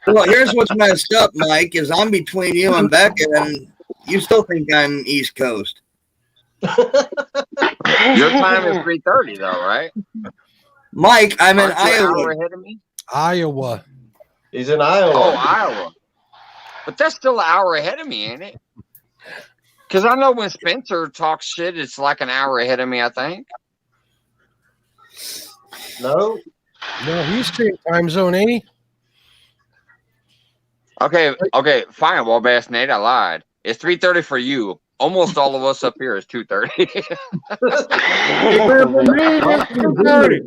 Well, here's what's messed up, Mike, is I'm between you and Becca, and you still think I'm East Coast. Your time is 3:30 though, right? Mike, I'm in Aren't you an hour Iowa. ahead of me? Iowa. He's in Iowa. Oh, Iowa. But that's still an hour ahead of me, ain't it? Because I know when Spencer talks shit, it's like an hour ahead of me, I think. No, he's same time zone, ain't he? Okay, fine, Wabash Nate, I lied. It's 3:30 for you. Almost all of us up here is 2:30. Except for me, it's 2:30.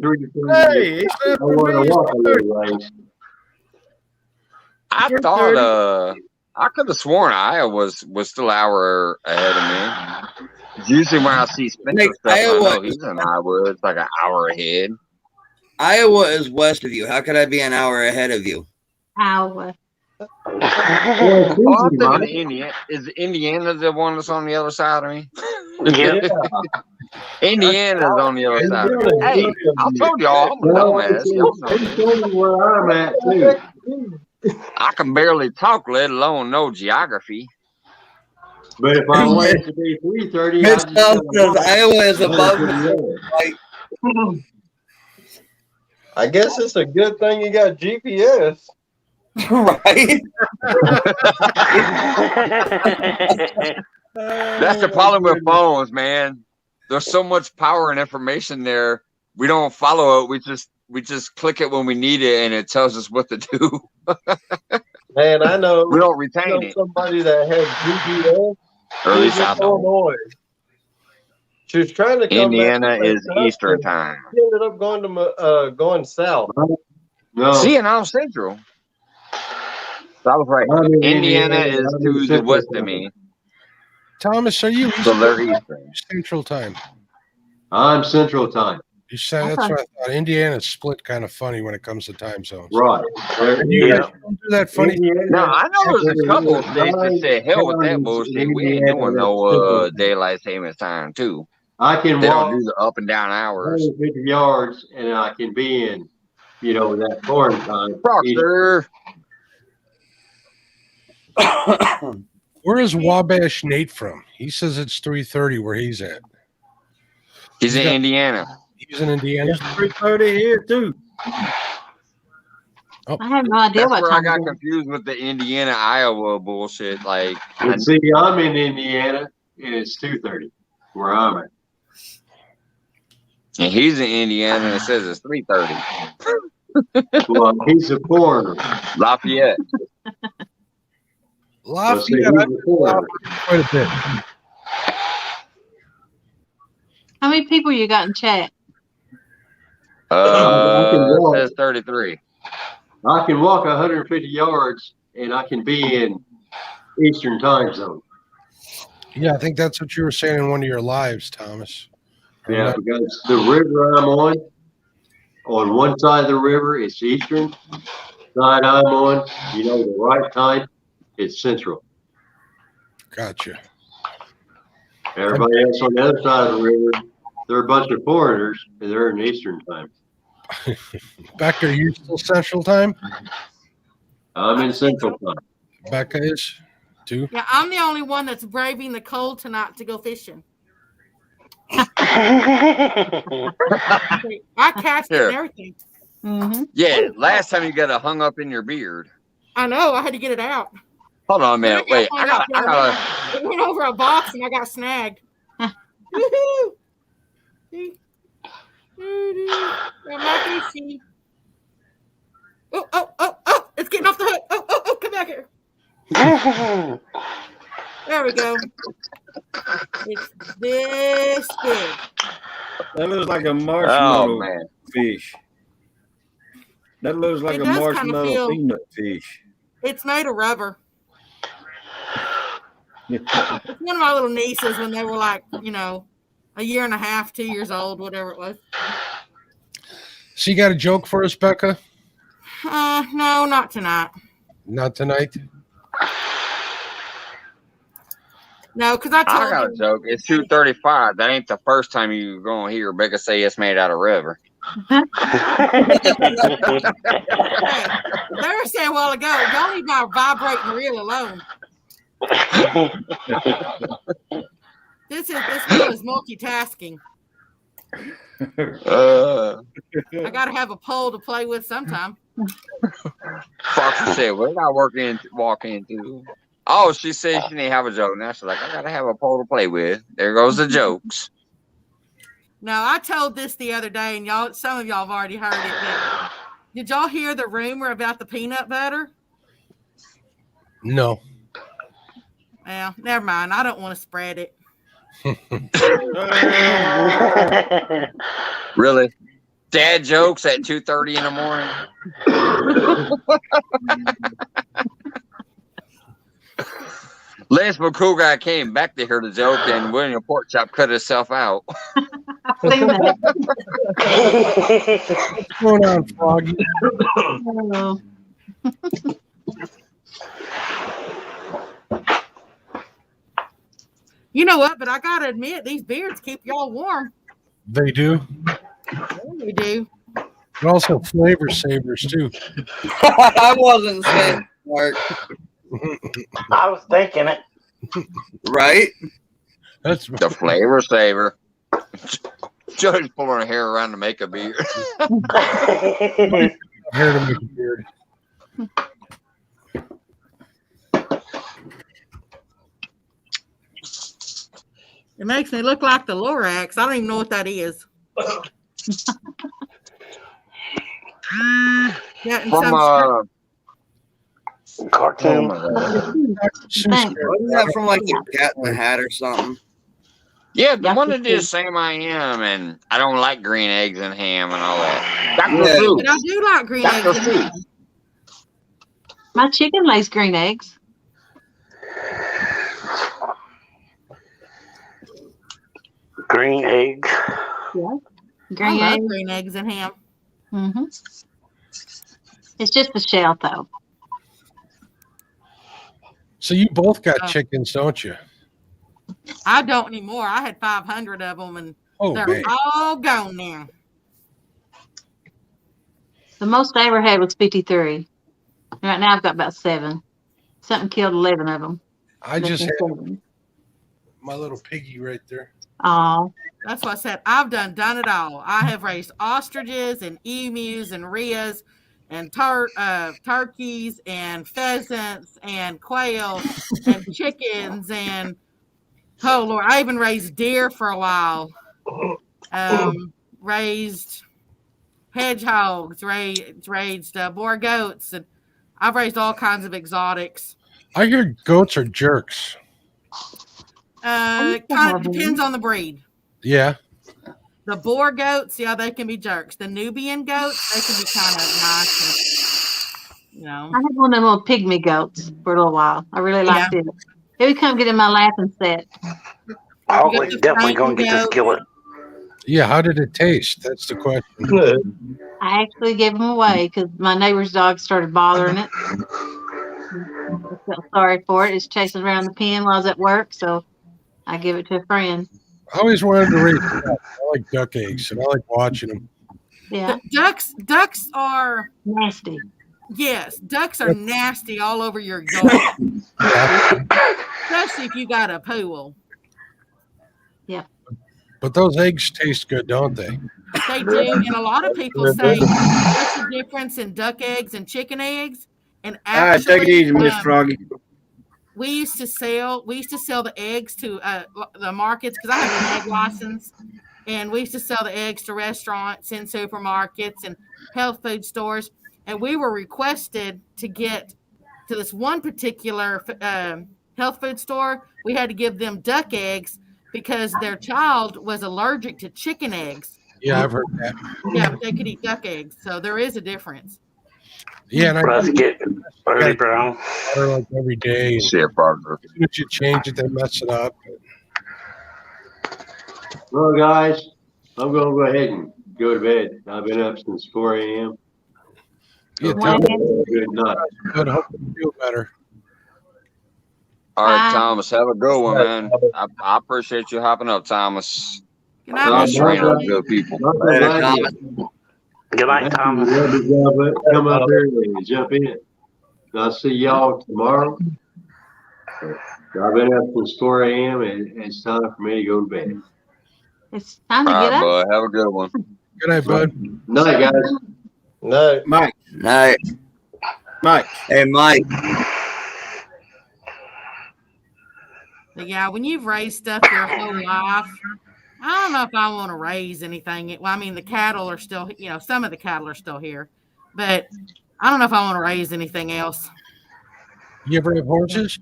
Hey, except for me, it's 2:30. I thought I could have sworn Iowa was still an hour ahead of me. Usually when I see Spencer stuff, I know he's in Iowa. It's like an hour ahead. Iowa is west of you. How could I be an hour ahead of you? Iowa. Oh, I'm thinking Indiana. Is Indiana the one that's on the other side of me? Yeah. Indiana's on the other side of me. Hey, I told y'all I'm a dumbass. Where I'm at too. I can barely talk, let alone know geography. But if I want it to be 3:30, Iowa is above I guess it's a good thing you got GPS. Right? That's the problem with phones, man. There's so much power and information there. We don't follow it. We just click it when we need it, and it tells us what to do. Man, I know. We don't retain it. Somebody that had GPS. Or at least I don't. Illinois. She was trying to come Indiana back is Eastern time. She ended up going south. No. See, and I'm Central. So I was right. Indiana is to the west of me. Thomas, are you So they're Eastern. Central time? I'm Central time. You said that's what I thought. Indiana's split kind of funny when it comes to time zones. Right. You guys don't do that funny. Now I know there's a couple of states that say hell with that bullshit. We ain't doing no daylight savings time too. I can They walk don't do the up and down hours. 150 yards and I can be in, that foreign time. Proctor. Where is Wabash Nate from? He says it's 3:30 where he's at. He's in Indiana. He's in Indiana. It's 3:30 here too. Oh. I have no idea That's what where I time got it is. confused with the Indiana Iowa bullshit. Like, And see, I'm in Indiana and it's 2:30 where I'm at. and he's in Indiana and it says it's 3:30. Well, he's a foreigner. Lafayette. Lafayette, Well, see, he's a foreigner. quite a bit. How many people you got in chat? It says 33. I can walk 150 yards, and I can be in Eastern time zone. Yeah, I think that's what you were saying in one of your lives, Thomas. Yeah, because the river I'm on one side of the river, it's Eastern. Side I'm on, the right time, it's Central. Gotcha. Everybody else on the other side of the river, they're a bunch of foreigners, and they're in Eastern time. Becca, are you still Central Time? I'm in Central time. Becca is too. Yeah, I'm the only one that's braving the cold tonight to go fishing. I cast it and everything. Mm-hmm. Yeah, last time you got it hung up in your beard. I know. I had to get it out. Hold on a minute. Wait, I got. It went over a box and I got snagged. Woohoo! Oh! It's getting off the hook. Oh! Come back here. There we go. It's this big. That looks like a marshmallow fish. That looks like It a does kinda marshmallow feel- peanut fish. It's made of rubber. It's one of my little nieces when they were like, a year and a half, 2 years old, whatever it was. So you got a joke for us, Becca? No, not tonight. Not tonight. No, because I told got a joke. It's 2:35. That ain't the first time you gonna hear Becca say it's made out of rubber. They were saying a while ago, y'all need my vibrating reel alone. This reel is multitasking. I gotta have a pole to play with sometime. Foxy said, "What did I walk into?" Oh, she said she didn't have a joke. Now she's like, "I gotta have a pole to play with." There goes the jokes. No, I told this the other day, and some of y'all have already heard it. But did y'all hear the rumor about the peanut butter? No. Well, never mind. I don't want to spread it. Really? Dad jokes at 2:30 in the morning. Lance McCool guy came back to hear the joke, and William Porkchop cut himself out. What's going on, Froggy? You know what? But I gotta admit, these beards keep y'all warm. They do. They do. But also flavor savers too. I wasn't saying Mark. I was thinking it. Right? That's the flavor saver. Judge pulling her hair around to make a beard. Hair to make a beard. It makes me look like the Lorax. I don't even know what that is. Yeah, and From cartoon. Wasn't that from like the Cat in the Hat or something? Yeah, the one that did Sam I Am, and I don't like green eggs and ham and all that. Dr. Seuss. But I do like green Dr. eggs. and ham. My chicken lays green eggs. Green eggs. Yeah. I Green love eggs. green eggs and ham. Mm-hmm. It's just the shell, though. So you both got chickens, don't you? I don't anymore. I had 500 of them, and they're man. all gone now. The most I ever had was 53. Right now I've got about 7. Something killed 11 of them. I just had my little piggy right there. Oh. That's what I said. I've done it all. I have raised ostriches and emus and rheas and turkeys and pheasants and quail and chickens and oh Lord, I even raised deer for a while. Raised hedgehogs, raised boar goats, and I've raised all kinds of exotics. I hear goats are jerks. Kind of depends on the breed. Yeah. The Boer goats, yeah, they can be jerks. The Nubian goats, they can be kind of nice. And, I had one of them little pygmy goats for a little while. I really liked it. He would come get in my lap and sit. Holly's definitely going to get this skillet. Yeah, how did it taste? That's the question. I actually gave him away because my neighbor's dog started bothering it. I felt sorry for it. It's chasing around the pen while I was at work, so I give it to a friend. I always wanted to raise ducks. I like duck eggs, and I like watching them. Yeah. Ducks are nasty. Yes, ducks are nasty all over your yard. Especially if you got a pool. Yeah. But those eggs taste good, don't they? They do, and a lot of people say what's the difference in duck eggs and chicken eggs? And All right, take it easy, Miss Froggy. We used to sell the eggs to the markets because I have an egg license, and we used to sell the eggs to restaurants and supermarkets and health food stores. And we were requested to get to this one particular health food store. We had to give them duck eggs because their child was allergic to chicken eggs. Yeah, I've heard that. Yeah, but they could eat duck eggs, so there is a difference. Yeah, and Let's get early brown. Water like every day. Shit, Parker. As soon as you change it, they mess it up. Well, guys, I'm going to go ahead and go to bed. I've been up since 4 a.m. Yeah, Good night. Good. Hope you feel better. All right, Thomas, have a good one, man. I appreciate you hopping up, Thomas. Good night, Trainer of good people. Later, Thomas. Good night, Thomas. Come up here and jump in. I'll see y'all tomorrow. I've been up since 4 a.m. and it's time for me to go to bed. It's time to All get right, up. bud. Have a good one. Good night, bud. Night, guys. No. Mike. Night. Mike. Hey, Mike. But yeah, when you've raised stuff your whole life, I don't know if I want to raise anything. Well, I mean, the cattle are still, some of the cattle are still here, but I don't know if I want to raise anything else. You ever have horses?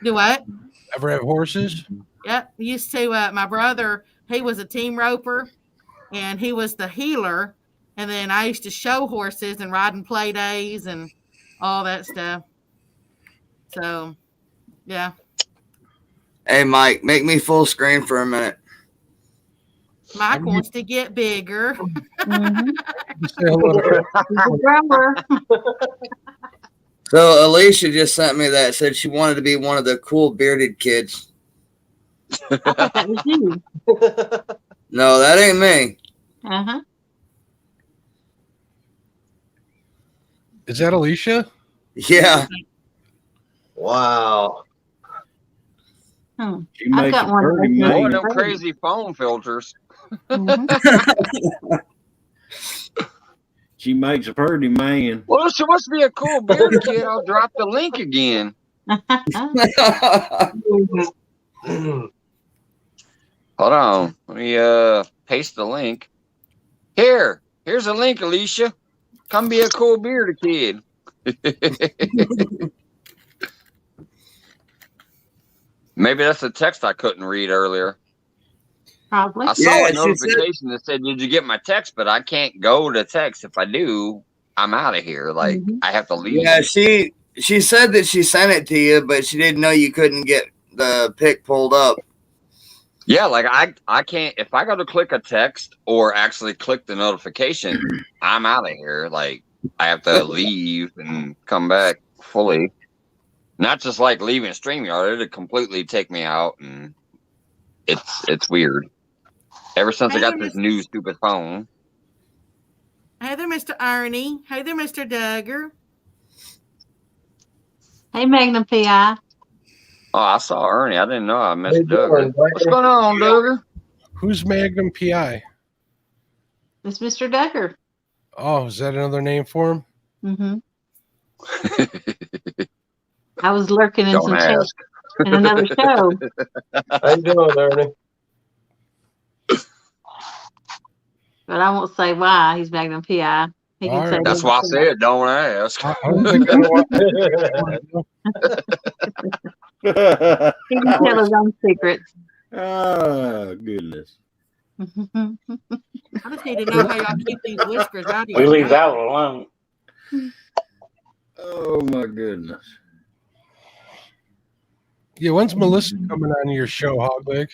Do what? Ever have horses? Yep. Used to, my brother, he was a team roper and he was the healer. And then I used to show horses and ride in play days and all that stuff. So, yeah. Hey, Mike, make me full screen for a minute. Mike wants to get bigger. So Alicia just sent me that. Said she wanted to be one of the cool bearded kids. I thought that was you. No, that ain't me. Uh-huh. Is that Alicia? Yeah. Wow. She makes a pretty Boy, man. them crazy phone filters. She makes a pretty man. Well, she must be a cool bearded kid. I'll drop the link again. Hold on. Let me paste the link. Here's a link, Alicia. Come be a cool bearded kid. Maybe that's the text I couldn't read earlier. Probably. I saw a notification that said, "Did you get my text?" But I can't go to text. If I do, I'm out of here. Like I have to leave. Yeah, she said that she sent it to you, but she didn't know you couldn't get the pic pulled up. Yeah, like I can't. If I go to click a text or actually click the notification, I'm out of here. Like I have to leave and come back fully. Not just like leaving StreamYard, it'd completely take me out, and it's weird. Ever since I got this new stupid phone. Hey there, Mr. Ernie. Hey there, Mr. Duggar. Hey, Magnum PI. Oh, I saw Ernie. I didn't know I missed Duggar. What's going on, Duggar? Who's Magnum PI? It's Mr. Duggar. Oh, is that another name for him? Mm-hmm. I was lurking in Don't some ask. chat in another show. How you doing, Ernie? But I won't say why he's Magnum PI. He can say That's why I said don't ask. He can tell his own secrets. Oh, goodness. I just need to know how y'all keep these whiskers out of We your leave mouth. that one alone. Oh my goodness. Yeah, when's Melissa coming on your show, Hogleg?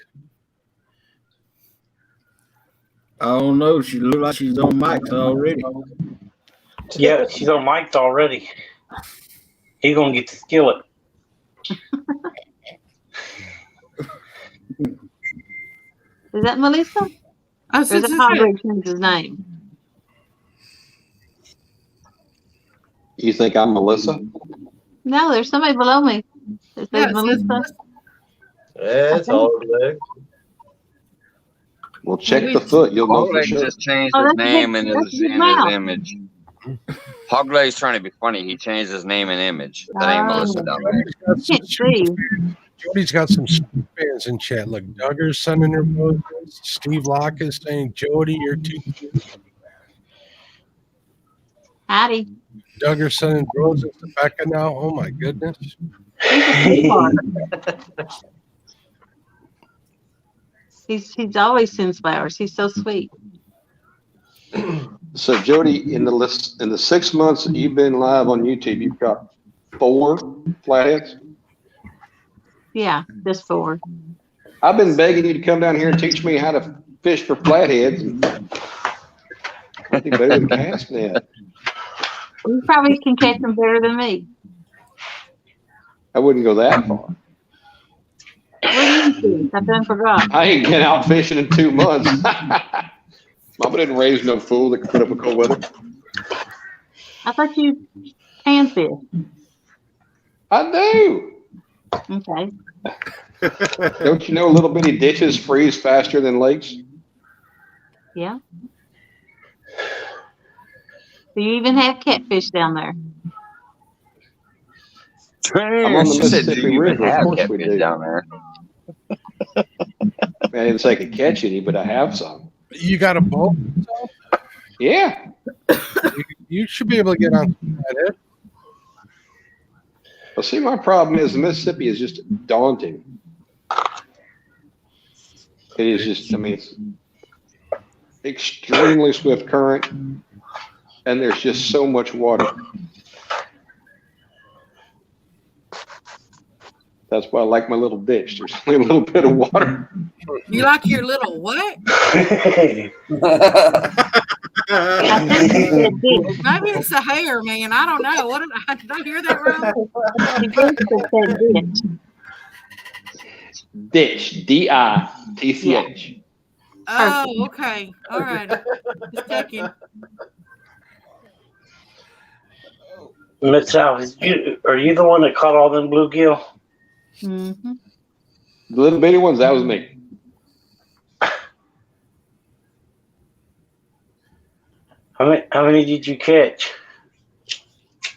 I don't know. She looked like she's on mics already. Yeah, she's on mic already. He's gonna get the skillet. Is that Melissa? I Or is said, that Hogleg changed his name? You think I'm Melissa? No, there's somebody below me that says Melissa. Yeah, it's all leg. Well, check the foot. You'll know for Hogleg sure. just changed Oh, his that's name his- and that's his his mouth. image. Hogleg's trying to be funny. He changed his name and image. That ain't Melissa down there. Jody's got some fans in chat. Look, Duggar's sending her roses. Steve Locke is saying, Jody, you're too cute. Howdy. Duggar's sending roses to Becca now. Oh my goodness. He's always sends flowers. He's so sweet. So, Jody, in the 6 months that you've been live on YouTube, you've got 4 flatheads. Yeah, just 4. I've been begging you to come down here and teach me how to fish for flatheads. I do better than cast net. You probably can catch them better than me. I wouldn't go that far. What do you think? I done forgot. I ain't been out fishing in 2 months. Mama didn't raise no fool that could put up with cold weather. I thought you can fish. I do. Okay. Don't you know little bitty ditches freeze faster than lakes? Yeah. Do you even have catfish down there? I'm on the She said, "Do Mississippi you even River. Of have course we catfish do. down there?" I didn't say I could catch any, but I have some. You got a boat? Yeah. You should be able to get on that. Well, see, my problem is the Mississippi is just daunting. It is just, I mean, it's extremely swift current, and there's just so much water. That's why I like my little ditch. There's only a little bit of water. You like your little what? I think you said ditch. Maybe it's a hair, man. I don't know. What did I hear that wrong? You said ditch. Ditch, D-I-T-C-H. Oh, okay. All right. Just checking. Miss Al, are you the one that caught all them bluegill? Mm-hmm. The little bitty ones, that was me. How many did you catch?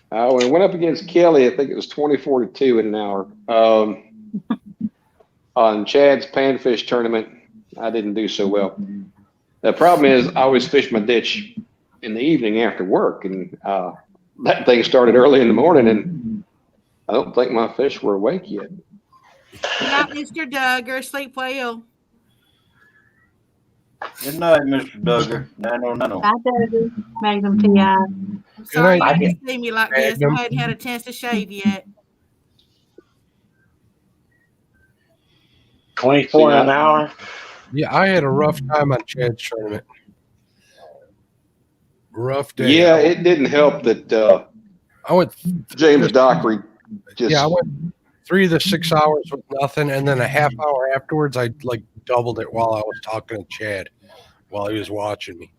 When I went up against Kelly, I think it was 20-42 in an hour. On Chad's panfish tournament, I didn't do so well. The problem is I always fish my ditch in the evening after work, and that thing started early in the morning, and I don't think my fish were awake yet. Good night, Mr. Duggar. Sleep well. Good night, Mr. Duggar. 909. Bye, Duggar. Magnum P.I. I'm sorry night. you didn't see me like this. I hadn't had a chance to shave yet. 24 an hour. Yeah, I had a rough time on Chad's tournament. Rough day. Yeah, it didn't help that I went James Dockery just. Yeah, I went 3 to 6 hours with nothing, and then a half hour afterwards, I like doubled it while I was talking to Chad while he was watching me.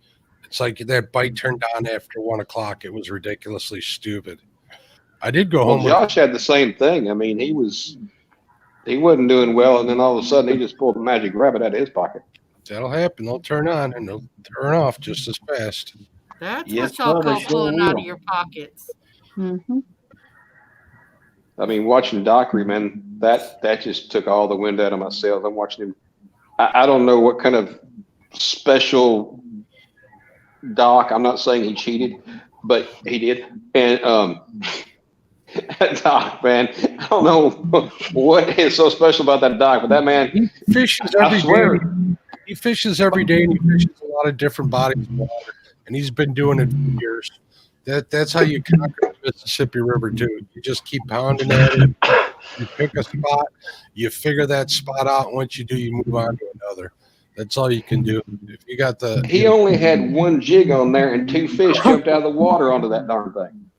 It's like that bite turned on after 1 o'clock. It was ridiculously stupid. I did go Well, home. Josh had the same thing. I mean, he wasn't doing well, and then all of a sudden he just pulled a magic rabbit out of his pocket. That'll happen. They'll turn on and they'll turn off just as fast. That's Yes, what y'all sir, they call sure pulling out of will. your pockets. Mm-hmm. I mean, watching Dockery, man, that just took all the wind out of my sails. I'm watching him. I don't know what kind of special doc. I'm not saying he cheated, but he did. And that doc, man, I don't know what is so special about that doc, but that man, He fishes I every swear, day. He fishes every day, and he fishes a lot of different bodies of water, and he's been doing it for years. That's how you conquer the Mississippi River too. You just keep pounding at it. You pick a spot, you figure that spot out. Once you do, you move on to another. That's all you can do. If you got the, He only had one jig on there, and 2 fish jumped out of the water onto that darn thing.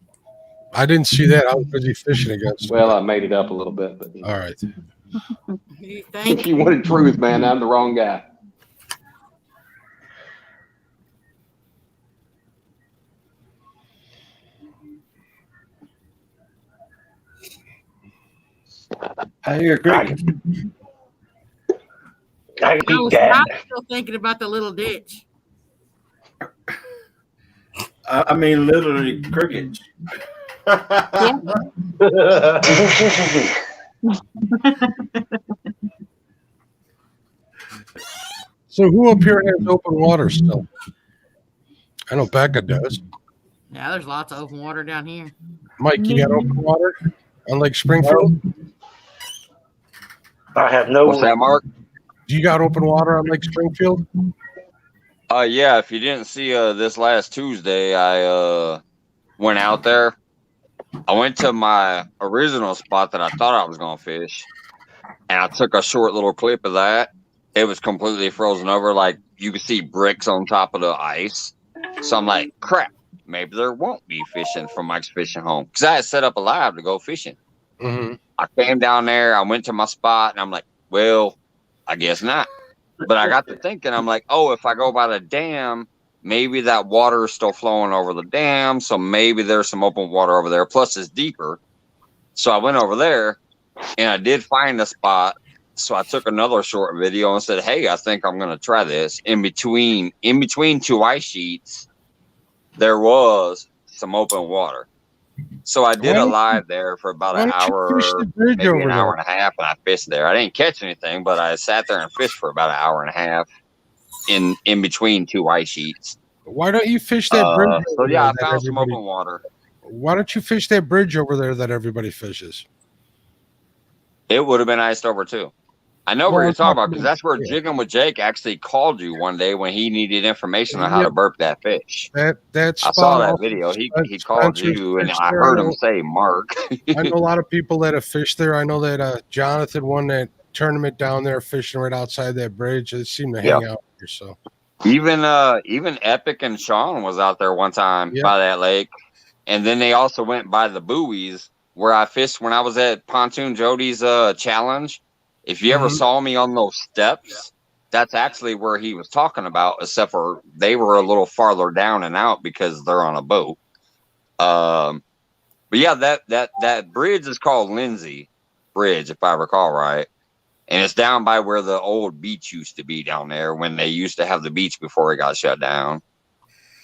I didn't see that. I was busy fishing against. Well, I made it up a little bit, but all right. If you wanted truth, man, I'm the wrong guy. I hear cricket. I was still thinking about the little ditch. I mean, literally crickets. So who up here has open water still? I know Becca does. Yeah, there's lots of open water down here. Mike, you got open water on Lake Springfield? I have no. What's that, Mark? Do you got open water on Lake Springfield? Yeah. If you didn't see this last Tuesday, I went out there. I went to my original spot that I thought I was gonna fish, and I took a short little clip of that. It was completely frozen over, like you could see bricks on top of the ice. So I'm like, crap, maybe there won't be fishing from Mike's Fishing Home, because I had set up a live to go fishing. Mm-hmm. I came down there, I went to my spot, and I'm like, well, I guess not. But I got to thinking, I'm like, oh, if I go by the dam, maybe that water is still flowing over the dam, so maybe there's some open water over there. Plus, it's deeper. So I went over there, and I did find a spot. So I took another short video and said, hey, I think I'm going to try this. In between 2 ice sheets, there was some open water. So I did a live there for about an hour, maybe an hour and a half, and I fished there. I didn't catch anything, but I sat there and fished for about an hour and a half in between 2 ice sheets. Why don't you fish that bridge? So yeah, I found some open water. Why don't you fish that bridge over there that everybody fishes? It would have been iced over too. I know what you're talking about, because that's where Jigging with Jake actually called you one day when he needed information on how to burp that fish. That I saw that video. He called you, and I heard him say Mark. I know a lot of people that have fished there. I know that Jonathan won that tournament down there fishing right outside that bridge. They seem to hang out here. So even Epic and Sean was out there one time by that lake, and then they also went by the buoys where I fished when I was at Pontoon Jody's challenge. If you ever saw me on those steps, that's actually where he was talking about, except for they were a little farther down and out because they're on a boat. But yeah, that bridge is called Lindsay Bridge, if I recall right. And it's down by where the old beach used to be down there when they used to have the beach before it got shut down.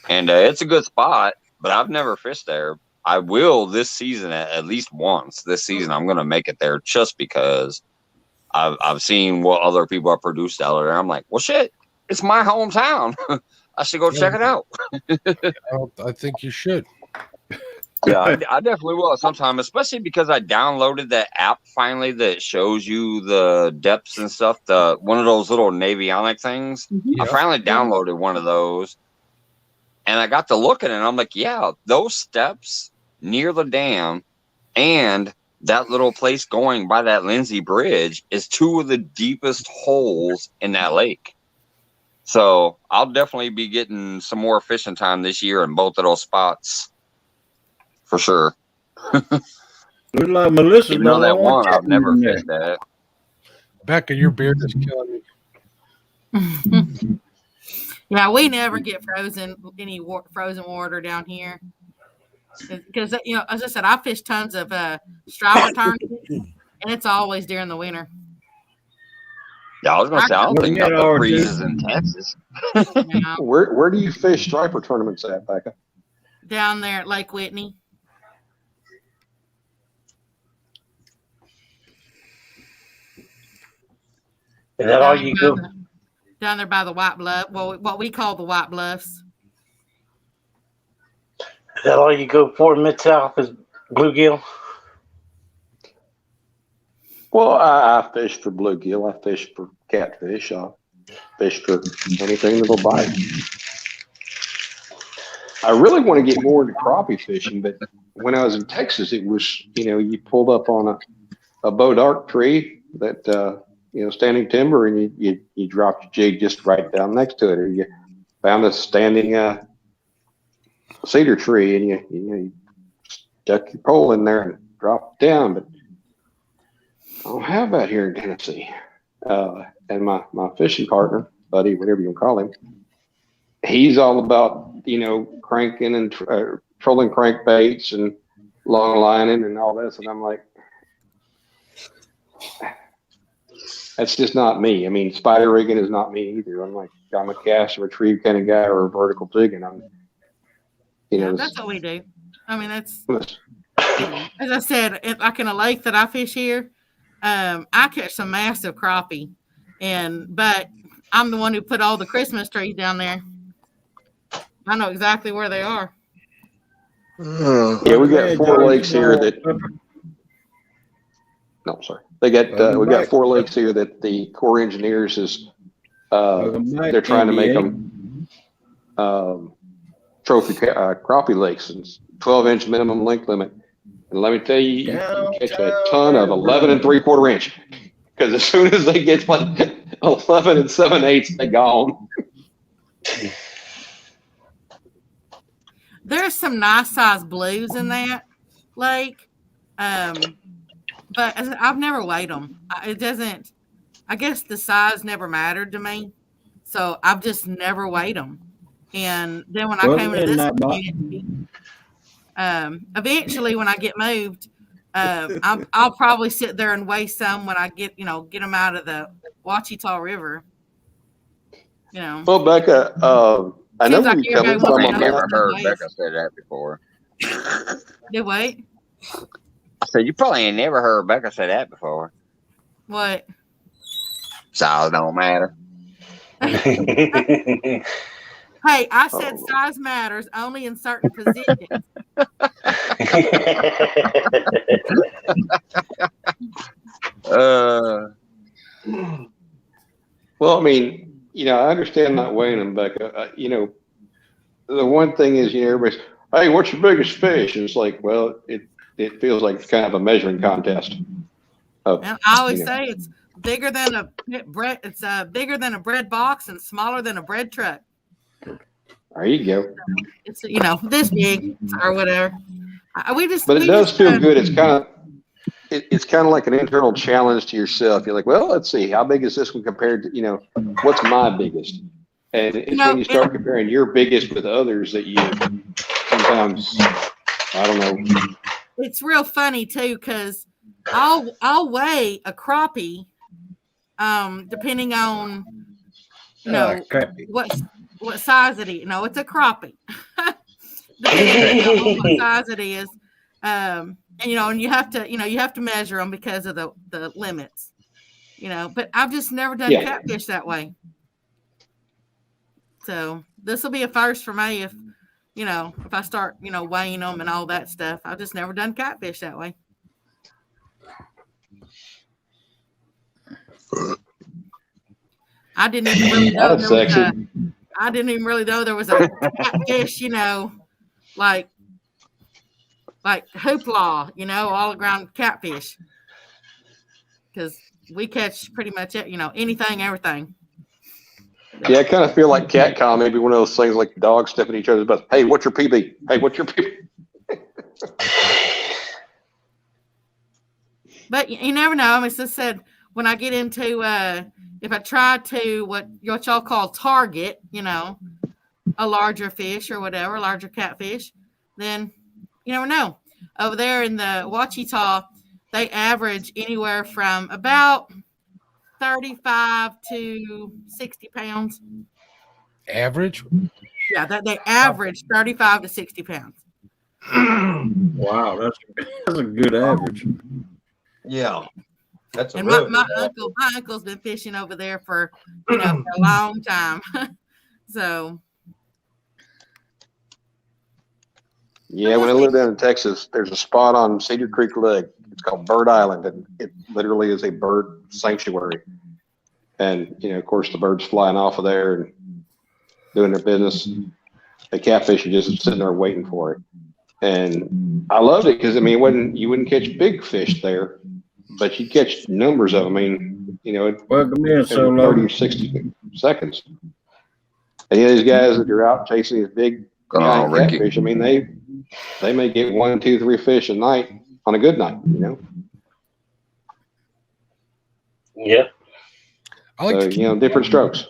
And it's a good spot, but I've never fished there. I will this season at least once. This season I'm going to make it there just because I've seen what other people have produced out there. I'm like, well, shit, it's my hometown. I should go check it out. I think you should. Yeah, I definitely will sometime, especially because I downloaded that app finally that shows you the depths and stuff. One of those little Navionic things. I finally downloaded one of those, and I got to look at it, and I'm like, yeah, those steps near the dam and that little place going by that Lindsay Bridge is 2 of the deepest holes in that lake. So I'll definitely be getting some more fishing time this year in both of those spots. For sure. Look like Melissa. You know that one, I've never fished that. Becca, your beard is killing me. Yeah, we never get frozen water down here. Because, you know, as I said, I fish tons of striper tournaments, and it's always during the winter. Yeah, I was going to say, I don't think nothing freezes in Texas. Yeah. Where do you fish striper tournaments at, Becca? Down there at Lake Whitney. Is that all you go? Down there by the White Bluff, well, what we call the White Bluffs. Is that all you go for Mid-South is bluegill? Well, I fish for bluegill. I fish for catfish. fish for anything that'll bite. I really want to get more into crappie fishing, but when I was in Texas, it was, you pulled up on a bow dark tree that, standing timber, and you dropped your jig just right down next to it, or you found a standing cedar tree, and you stuck your pole in there and dropped it down. But I don't have that here in Tennessee. And my fishing partner, buddy, whatever you want to call him, he's all about, cranking and trolling crankbaits and long lining and all this. And I'm like, that's just not me. I mean, spider rigging is not me either. I'm a cast and retrieve kind of guy, or a vertical jigging. That's what we do. I mean, that's, as I said, like in a lake that I fish here, I catch some massive crappie, but I'm the one who put all the Christmas trees down there. I know exactly where they are. Yeah, we got 4 lakes here that. No, sorry. They got we got 4 lakes here that the Corps of Engineers is they're trying to make them trophy crappie lakes, and 12-inch minimum length limit. And let me tell you, you can catch a ton of 11 3/4 inch, because as soon as they get like 11 7/8, they're gone. There's some nice size blues in that lake, but I've never weighed them. It doesn't. I guess the size never mattered to me, so I've just never weighed them. And then when I came into this community, eventually when I get moved, I'll probably sit there and weigh some when I get them out of the Ouachita River. Well, Becca, I know like you covered some I've of never that. heard Becca say that before. Did what? I said, you probably ain't never heard Becca say that before. What? Size don't matter. Hey, I said size matters only in certain positions. Well, I mean, I understand not weighing them, Becca. The one thing is, everybody's, hey, what's your biggest fish? And it's like, well, it feels like it's kind of a measuring contest. I always say it's bigger than a bread. It's bigger than a bread box and smaller than a bread truck. There you go. It's this big or whatever. But it does feel good. It's kind of like an internal challenge to yourself. You're like, well, let's see, how big is this one compared to, what's my biggest? And it's when you start comparing your biggest with others that you sometimes, I don't know. It's real funny too, because I'll weigh a crappie, depending on what size it is. No, it's a crappie. Depending on what size it is, and you have to measure them because of the limits. But I've just never done catfish that way. So this will be a first for me if I start weighing them and all that stuff. I've just never done catfish that way. I didn't even really know there was a catfish, like hoopla, all around catfish. Because we catch pretty much anything, everything. Yeah, I kind of feel like catcall, maybe one of those things like dogs stepping each other's butts. Hey, what's your PB? Hey, what's your PB? But you never know. I mean, as I said, when I get into if I try to what y'all call target, a larger fish or whatever, larger catfish, then you never know. Over there in the Ouachita, they average anywhere from about 35 to 60 pounds. Average? Yeah, they average 35 to 60 pounds. Wow, that's a good average. Yeah. That's and my uncle's been fishing over there for a long time. So yeah, when I lived down in Texas, there's a spot on Cedar Creek Lake. It's called Bird Island, and it literally is a bird sanctuary. And, of course, the birds flying off of there and doing their business. The catfish are just sitting there waiting for it. And I loved it because, you wouldn't catch big fish there, but you catch numbers of them. Welcome in, in Solo. 30 or 60 seconds. And these guys that are out chasing these big giant Ricky. catfish, they may get 1, 2, 3 fish a night on a good night, Yep. I like to keep, different strokes.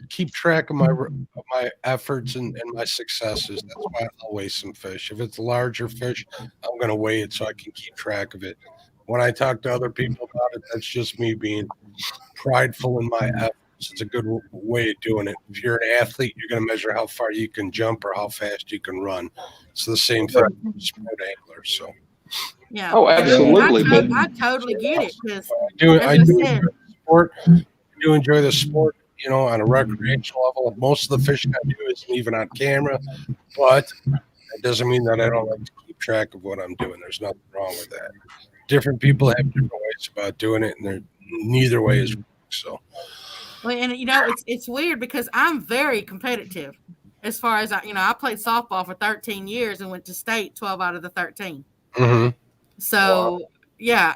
keep track of my efforts and my successes. That's why I'll weigh some fish. If it's larger fish, I'm going to weigh it so I can keep track of it. When I talk to other people about it, that's just me being prideful in my efforts. It's a good way of doing it. If you're an athlete, you're going to measure how far you can jump or how fast you can run. It's the same thing with sport anglers. So. Yeah. Oh, absolutely. I totally get it because I do enjoy the sport. I do enjoy the sport, on a recreational level. Most of the fishing I do isn't even on camera, but it doesn't mean that I don't like to keep track of what I'm doing. There's nothing wrong with that. Different people have different ways about doing it, and neither way is wrong. So. Well, and it's weird because I'm very competitive as far as I played softball for 13 years and went to state 12 out of the 13. Mm-hmm. So yeah,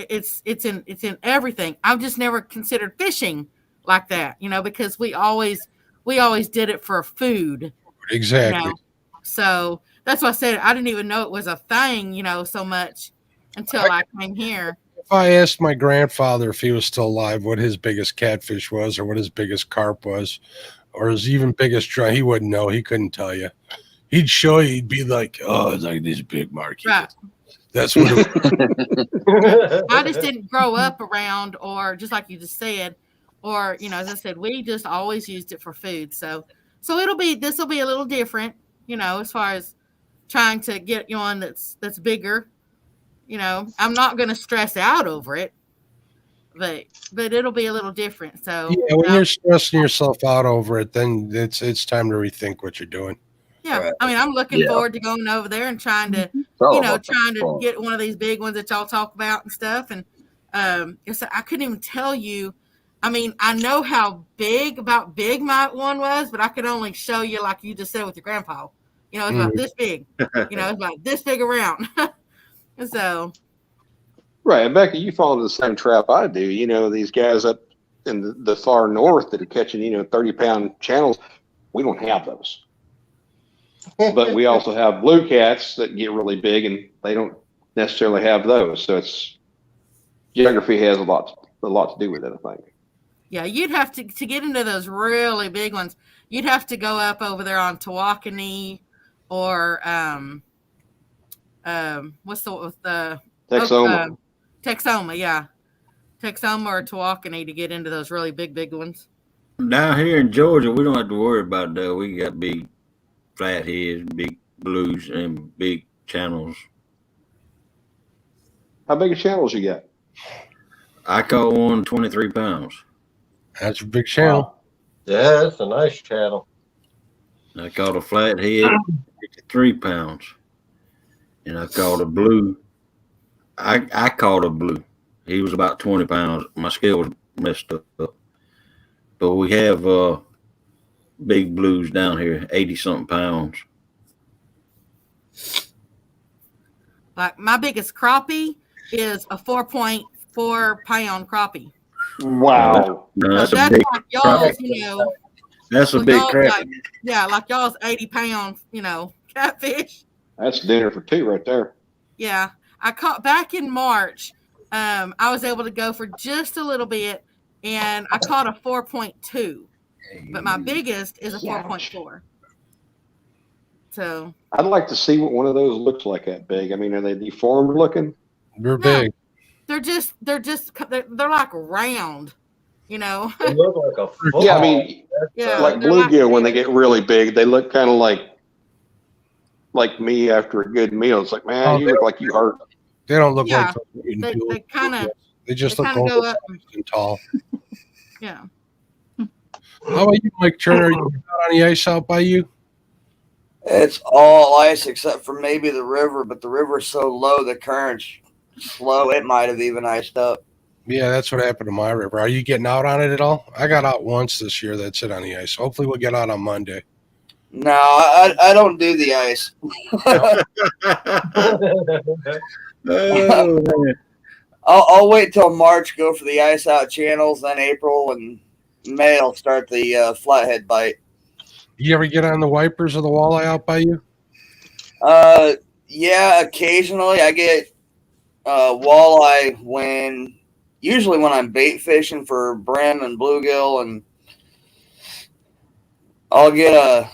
it's in everything. I've just never considered fishing like that, because we always did it for food. Exactly. So that's why I said I didn't even know it was a thing, so much until I came here. If I asked my grandfather if he was still alive what his biggest catfish was or what his biggest carp was or his even biggest drum, he wouldn't know. He couldn't tell you. He'd show you. He'd be like, oh, it's like this big market. Right. That's what it was. I just didn't grow up around, or just like you just said, or, as I said, we just always used it for food. So this will be a little different, as far as trying to get you one that's bigger. I'm not going to stress out over it, but it'll be a little different. So yeah, when you're stressing yourself out over it, then it's time to rethink what you're doing. Yeah, Right. I'm looking forward to going over there and trying to, get one of these big ones that y'all talk about and stuff. And I couldn't even tell you. I know how big my one was, but I could only show you like you just said with your grandpa. It's about this big. It's about this big around. So. Right, and Becky, you fall into the same trap I do. These guys up in the far north that are catching 30-pound channels. We don't have those. But we also have blue cats that get really big, and they don't necessarily have those. So geography has a lot to do with it, I think. Yeah, you'd have to get into those really big ones. You'd have to go up over there on Tourney or what's the Texoma. Texoma, yeah, Texoma or Tourney to get into those really big ones. Down here in Georgia, we don't have to worry about that. We got big flatheads, big blues, and big channels. How big a channels you got? I caught one 23 pounds. That's a big channel. Wow. Yeah, that's a nice channel. I caught a flathead, 53 pounds. And I caught a blue. I caught a blue. He was about 20 pounds. My scale was messed up. But we have big blues down here, 80-something pounds. Like my biggest crappie is a 4.4 pound crappie. Wow. No, that's so a big like y'all's, That's a big crap. Like y'all's 80 pound, catfish. That's dinner for two right there. Yeah. I caught back in March. I was able to go for just a little bit, and I caught a 4.2. But my biggest is a 4.4. So I'd like to see what one of those looks like that big. Are they deformed looking? They're big. They're like round, They look like a football. Yeah, like bluegill when they get really big, they look kind of like me after a good meal. It's like, man, you look like you hurt. They don't look like they kind of. They just look go up and tall. Yeah. How about you, Mike Turner? You out on the ice out by you? It's all ice except for maybe the river, but the river's so low, the current's slow. It might have even iced up. Yeah, that's what happened to my river. Are you getting out on it at all? I got out once this year. That's it on the ice. Hopefully, we'll get out on Monday. No, I don't do the ice. Oh, man. I'll wait till March, go for the ice out channels, then April and May I'll start the flathead bite. You ever get on the wipers of the walleye out by you? Yeah, occasionally I get walleye usually when I'm bait fishing for brim and bluegill, and I'll get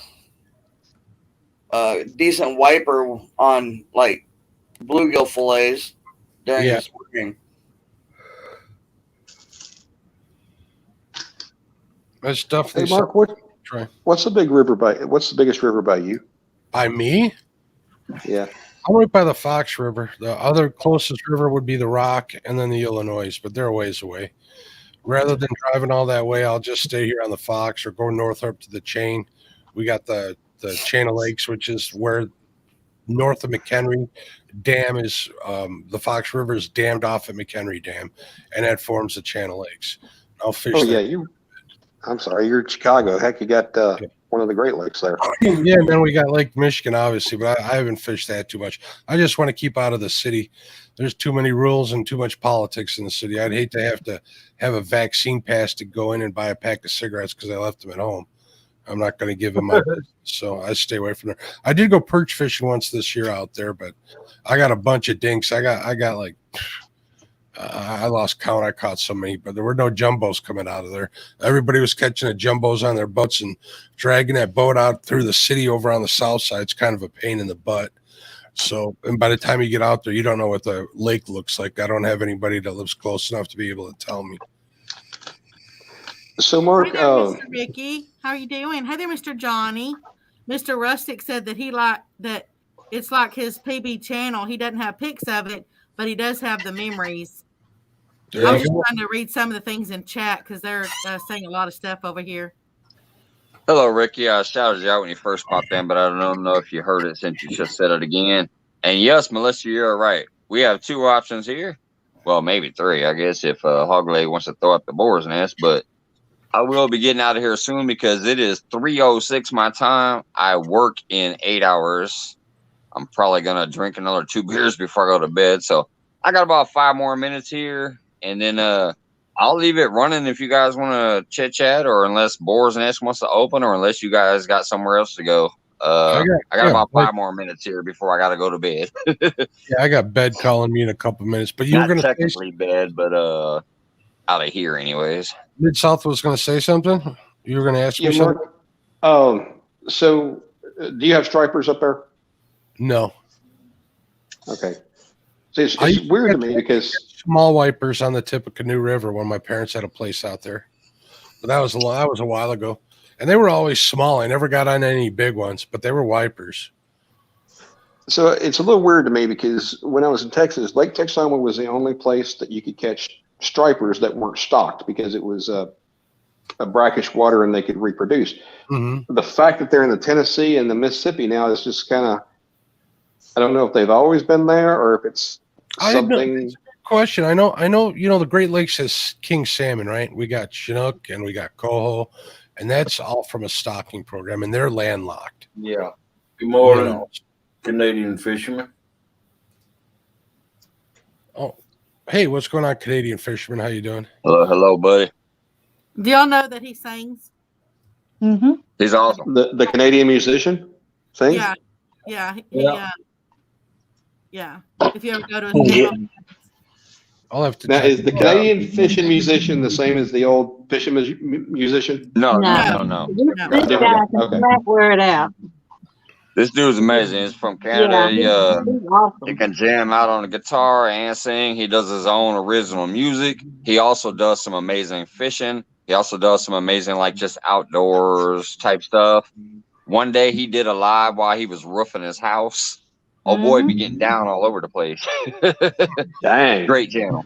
a decent wiper on like bluegill fillets during the spring. That's definitely. Hey, Mark, what's the biggest river by you? By me? Yeah. I'm right by the Fox River. The other closest river would be the Rock and then the Illinois, but they're a ways away. Rather than driving all that way, I'll just stay here on the Fox or go north up to the chain. We got the chain of lakes, which is where north of McHenry Dam is. The Fox River is dammed off at McHenry Dam, and that forms the Channel Lakes. I'll fish. Oh, yeah. I'm sorry. You're in Chicago. Heck, you got one of the Great Lakes there. Yeah, and then we got Lake Michigan, obviously, but I haven't fished that too much. I just want to keep out of the city. There's too many rules and too much politics in the city. I'd hate to have a vaccine pass to go in and buy a pack of cigarettes because I left them at home. I'm not going to give them my business, so I stay away from there. I did go perch fishing once this year out there, but I got a bunch of dinks. I got like I lost count. I caught so many, but there were no jumbos coming out of there. Everybody was catching the jumbos on their boats and dragging that boat out through the city over on the south side. It's kind of a pain in the butt. So, and by the time you get out there, you don't know what the lake looks like. I don't have anybody that lives close enough to be able to tell me. So, Mark, Hey there, Mr. Ricky. How are you doing? Hey there, Mr. Johnny. Mr. Rustic said that it's like his PB channel. He doesn't have pics of it, but he does have the memories. I was just trying to read some of the things in chat because they're saying a lot of stuff over here. Hello, Ricky. I shouted you out when you first popped in, but I don't know if you heard it since you just said it again. And yes, Melissa, you're right. We have two options here. Well, maybe three, I guess, if Hogleg wants to throw up the boar's nest. But I will be getting out of here soon because it is 3:06 my time. I work in 8 hours. I'm probably going to drink another 2 beers before I go to bed. So I got about 5 more minutes here. And then I'll leave it running if you guys want to chit chat, or unless Boar's Nest wants to open, or unless you guys got somewhere else to go. I got about 5 more minutes here before I got to go to bed. Yeah, I got bed calling me in a couple minutes, but you Not were going to technically bed, but out of here anyways. Mid South was going to say something. You were going to ask me something. Mark, so do you have stripers up there? No. Okay. So it's weird to me because small wipers on the tip of Canoe River when my parents had a place out there. But that was a while ago. And they were always small. I never got on any big ones, but they were wipers. So it's a little weird to me because when I was in Texas, Lake Texoma was the only place that you could catch stripers that weren't stocked because it was a brackish water and they could reproduce. Mm-hmm. The fact that they're in the Tennessee and the Mississippi now is just kind of, I don't know if they've always been there or if it's something. Question. I know, the Great Lakes has king salmon, right? We got Chinook and we got coho, and that's all from a stocking program, and they're landlocked. Yeah. Good morning, Canadian fishermen. Oh, hey, what's going on, Canadian fisherman? How you doing? Hello, buddy. Do y'all know that he sings? Mm-hmm. He's awesome. The Canadian musician sings? Yeah. Yeah. If you ever go to his channel. I'll have to. Now, is the Canadian fishing musician the same as the old fishing musician? No. This guy can wear it out. This dude's amazing. He's from Canada. He's awesome. He can jam out on the guitar and sing. He does his own original music. He also does some amazing fishing. He also does some amazing, like, just outdoors type stuff. One day he did a live while he was roofing his house. Oh boy, be getting down all over the place. Dang. Great channel.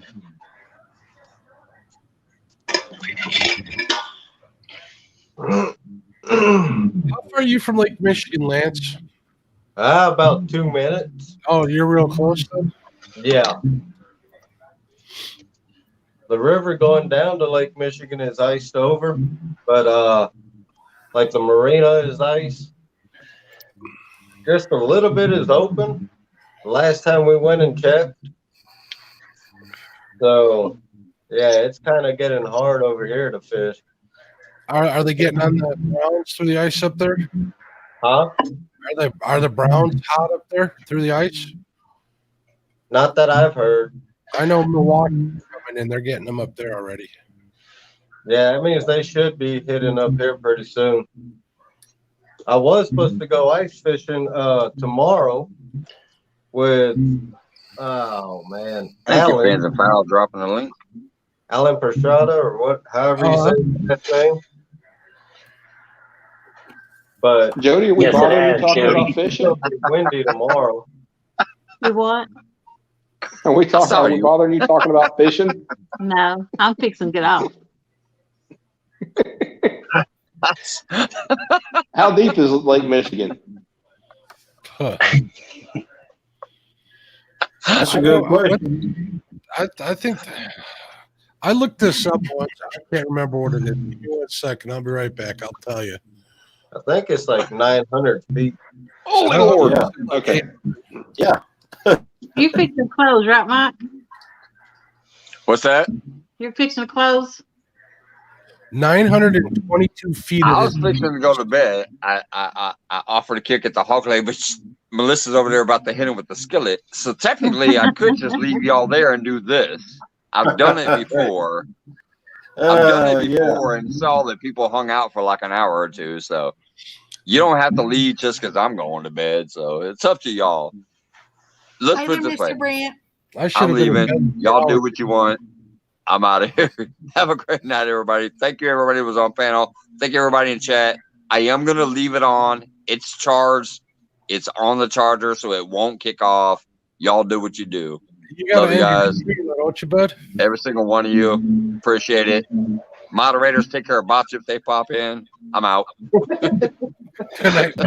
How far are you from Lake Michigan, Lance? About 2 minutes. Oh, you're real close then? Yeah. the river going down to Lake Michigan is iced over, but like the marina is ice. Just a little bit is open. Last time we went and checked. So yeah, it's kind of getting hard over here to fish. Are they getting on the browns through the ice up there? Huh? Are the browns hot up there through the ice? Not that I've heard. I know Milwaukee coming in. They're getting them up there already. Yeah, that means they should be hitting up here pretty soon. I was supposed to go ice fishing tomorrow with oh man, Thank you, Alan. Fans and Foul, dropping the link. Alan Pershada or what however you say that name. But Jody, are we Yes, it bothering you has, talking Jody. about fishing? It'll be windy tomorrow. You what? Are we bothering you talking about fishing? No, I'm fixing to get off. How deep is Lake Michigan? That's a good question. I think I looked this up once. I can't remember what it is. Give me 1 second. I'll be right back. I'll tell you. I think it's like 900 feet. Oh, my Lord. Yeah. Okay. Yeah. You fixing clothes, right, Mike? What's that? You're fixing clothes? 922 feet. I it was is. fixing to go to bed. I offered a kick at the hog leg, but Melissa's over there about to hit him with the skillet. So technically, I could just leave y'all there and do this. I've done it before. And saw that people hung out for like an hour or two. So you don't have to leave just because I'm going to bed. So it's up to y'all. Let's Hey put there, it this way. Mr. Brent. I should I'm have been in leaving. bed. Y'all do what you want. I'm out of here. Have a great night, everybody. Thank you, everybody who was on panel. Thank you, everybody in chat. I am going to leave it on. It's charged. It's on the charger, so it won't kick off. Y'all do what you do. You gotta Love you end your guys. stream, don't you, bud? Every single one of you. Appreciate it. Moderators, take care of bots if they pop in. I'm out. Good night. Good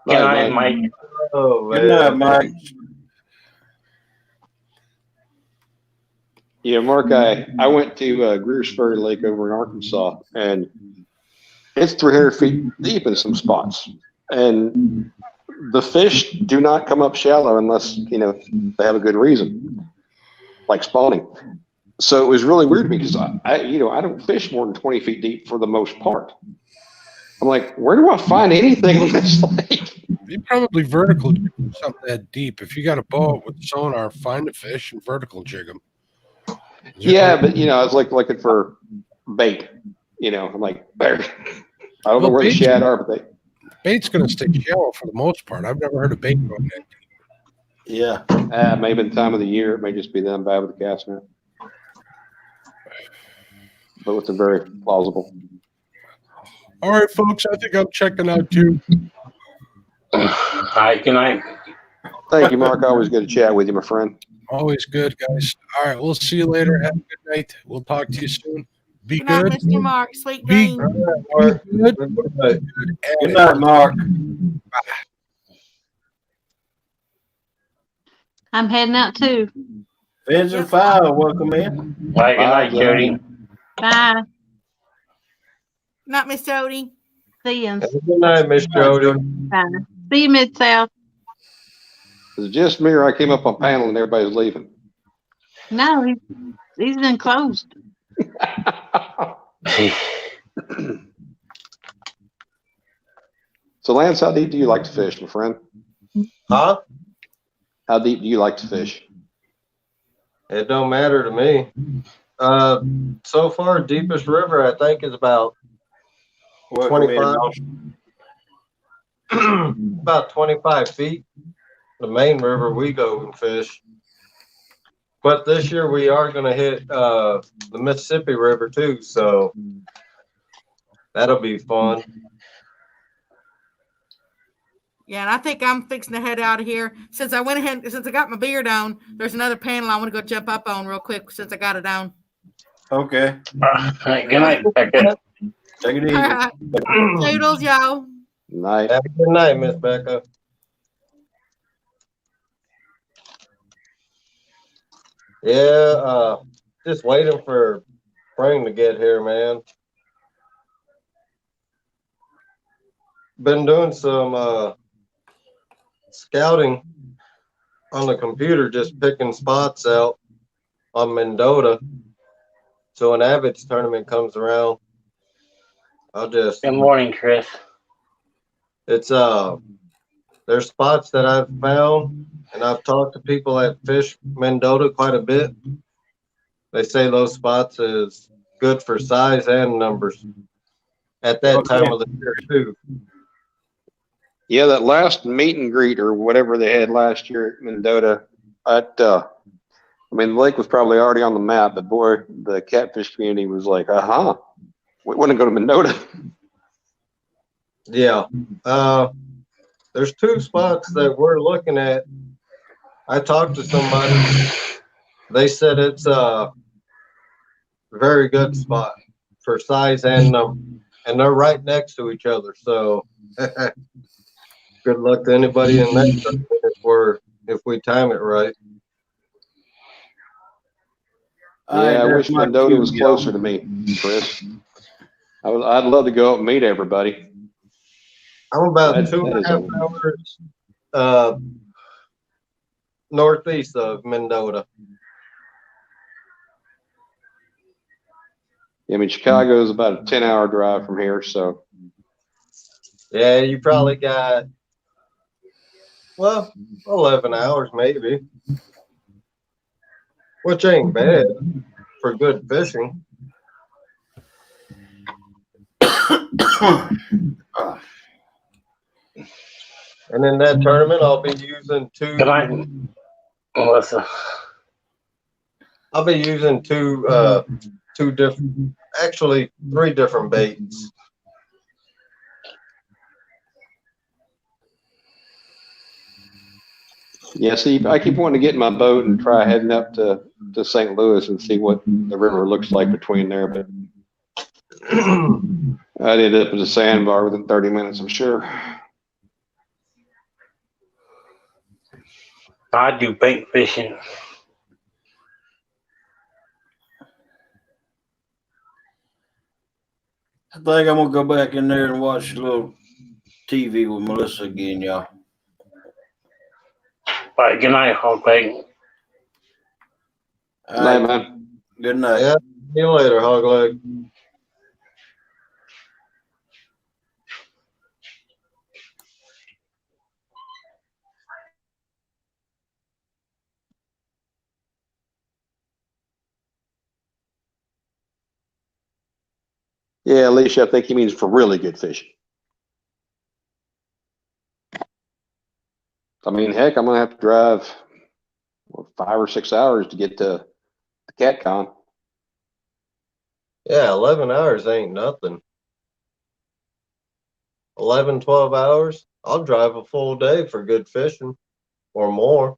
night, Mike. Oh, Good night, Mike. Yeah, Mark, I went to Greer's Ferry Lake over in Arkansas, and it's 300 feet deep in some spots. And the fish do not come up shallow unless, they have a good reason, like spawning. So it was really weird to me because I don't fish more than 20 feet deep for the most part. I'm like, where do I find anything on this lake? You probably vertical jig something that deep. If you got a boat with sonar, find a fish and vertical jig them. Yeah, but I was like looking for bait. I'm like, there. I don't know where the shad are, but bait's going to stay shallow for the most part. I've never heard of bait going that deep. Yeah, maybe the time of the year, it may just be them bad with the cast net. But it's very plausible. All right, folks, I think I'm checking out too. All right, good night. Thank you, Mark. Always good to chat with you, my friend. Always good, guys. All right, we'll see you later. Have a good night. We'll talk to you soon. Be Good night, good. Mr. Mark. Sweet Be dreams. good. Good night, Mark. I'm heading out too. Fans and Foul, welcome in. All right, good night, Jody. Bye. Not Miss Jody. See you. Good night, Miss Jody. Bye. See you, Mid-South. Is it just me or I came up on panel and everybody's leaving? No, he's been closed. So, Lance, how deep do you like to fish, my friend? Huh? How deep do you like to fish? It don't matter to me. So far, deepest river I think is about 25. About 25 feet. The main river we go and fish. But this year we are going to hit the Mississippi River too, so that'll be fun. Yeah, and I think I'm fixing to head out of here. Since I got my beard on, there's another panel I want to go jump up on real quick since I got it on. Okay. All right, good night, Becca. Take it easy. All right. Toodles, y'all. Night. Have a good night, Miss Becca. Yeah, Just waiting for spring to get here, man. Been doing some scouting on the computer, just picking spots out on Mendota. So when Abbott's tournament comes around, I'll just. Good morning, Chris. It's there's spots that I've found, and I've talked to people that fish Mendota quite a bit. They say those spots is good for size and numbers at that time of the year too. Yeah, that last meet and greet or whatever they had last year at Mendota, I mean, the lake was probably already on the map, but boy, the catfish community was like, we want to go to Mendota. Yeah. There's two spots that we're looking at. I talked to somebody. They said it's a very good spot for size and number, and they're right next to each other. So good luck to anybody in that if we time it right. Yeah, I wish Mendota was closer to me, Chris. I'd love to go up and meet everybody. I'm about 2.5 hours northeast of Mendota. I mean, Chicago is about a 10-hour drive from here, so. Yeah, you probably got, 11 hours maybe, which ain't bad for good fishing. And in that tournament, I'll be using Good night, Melissa. I'll be using two different, actually 3 different baits. Yeah, see, I keep wanting to get in my boat and try heading up to St. Louis and see what the river looks like between there, but I'd end up as a sandbar within 30 minutes, I'm sure. I do bait fishing. I think I'm gonna go back in there and watch a little TV with Melissa again, y'all. All right, good night, Hogleg. Good night, man. Good night. Yeah, see you later, Hogleg. Yeah, Alicia, I think he means for really good fishing. I mean, heck, I'm going to have to drive 5 or 6 hours to get to the CatCon. Yeah, 11 hours ain't nothing. 11, 12 hours. I'll drive a full day for good fishing or more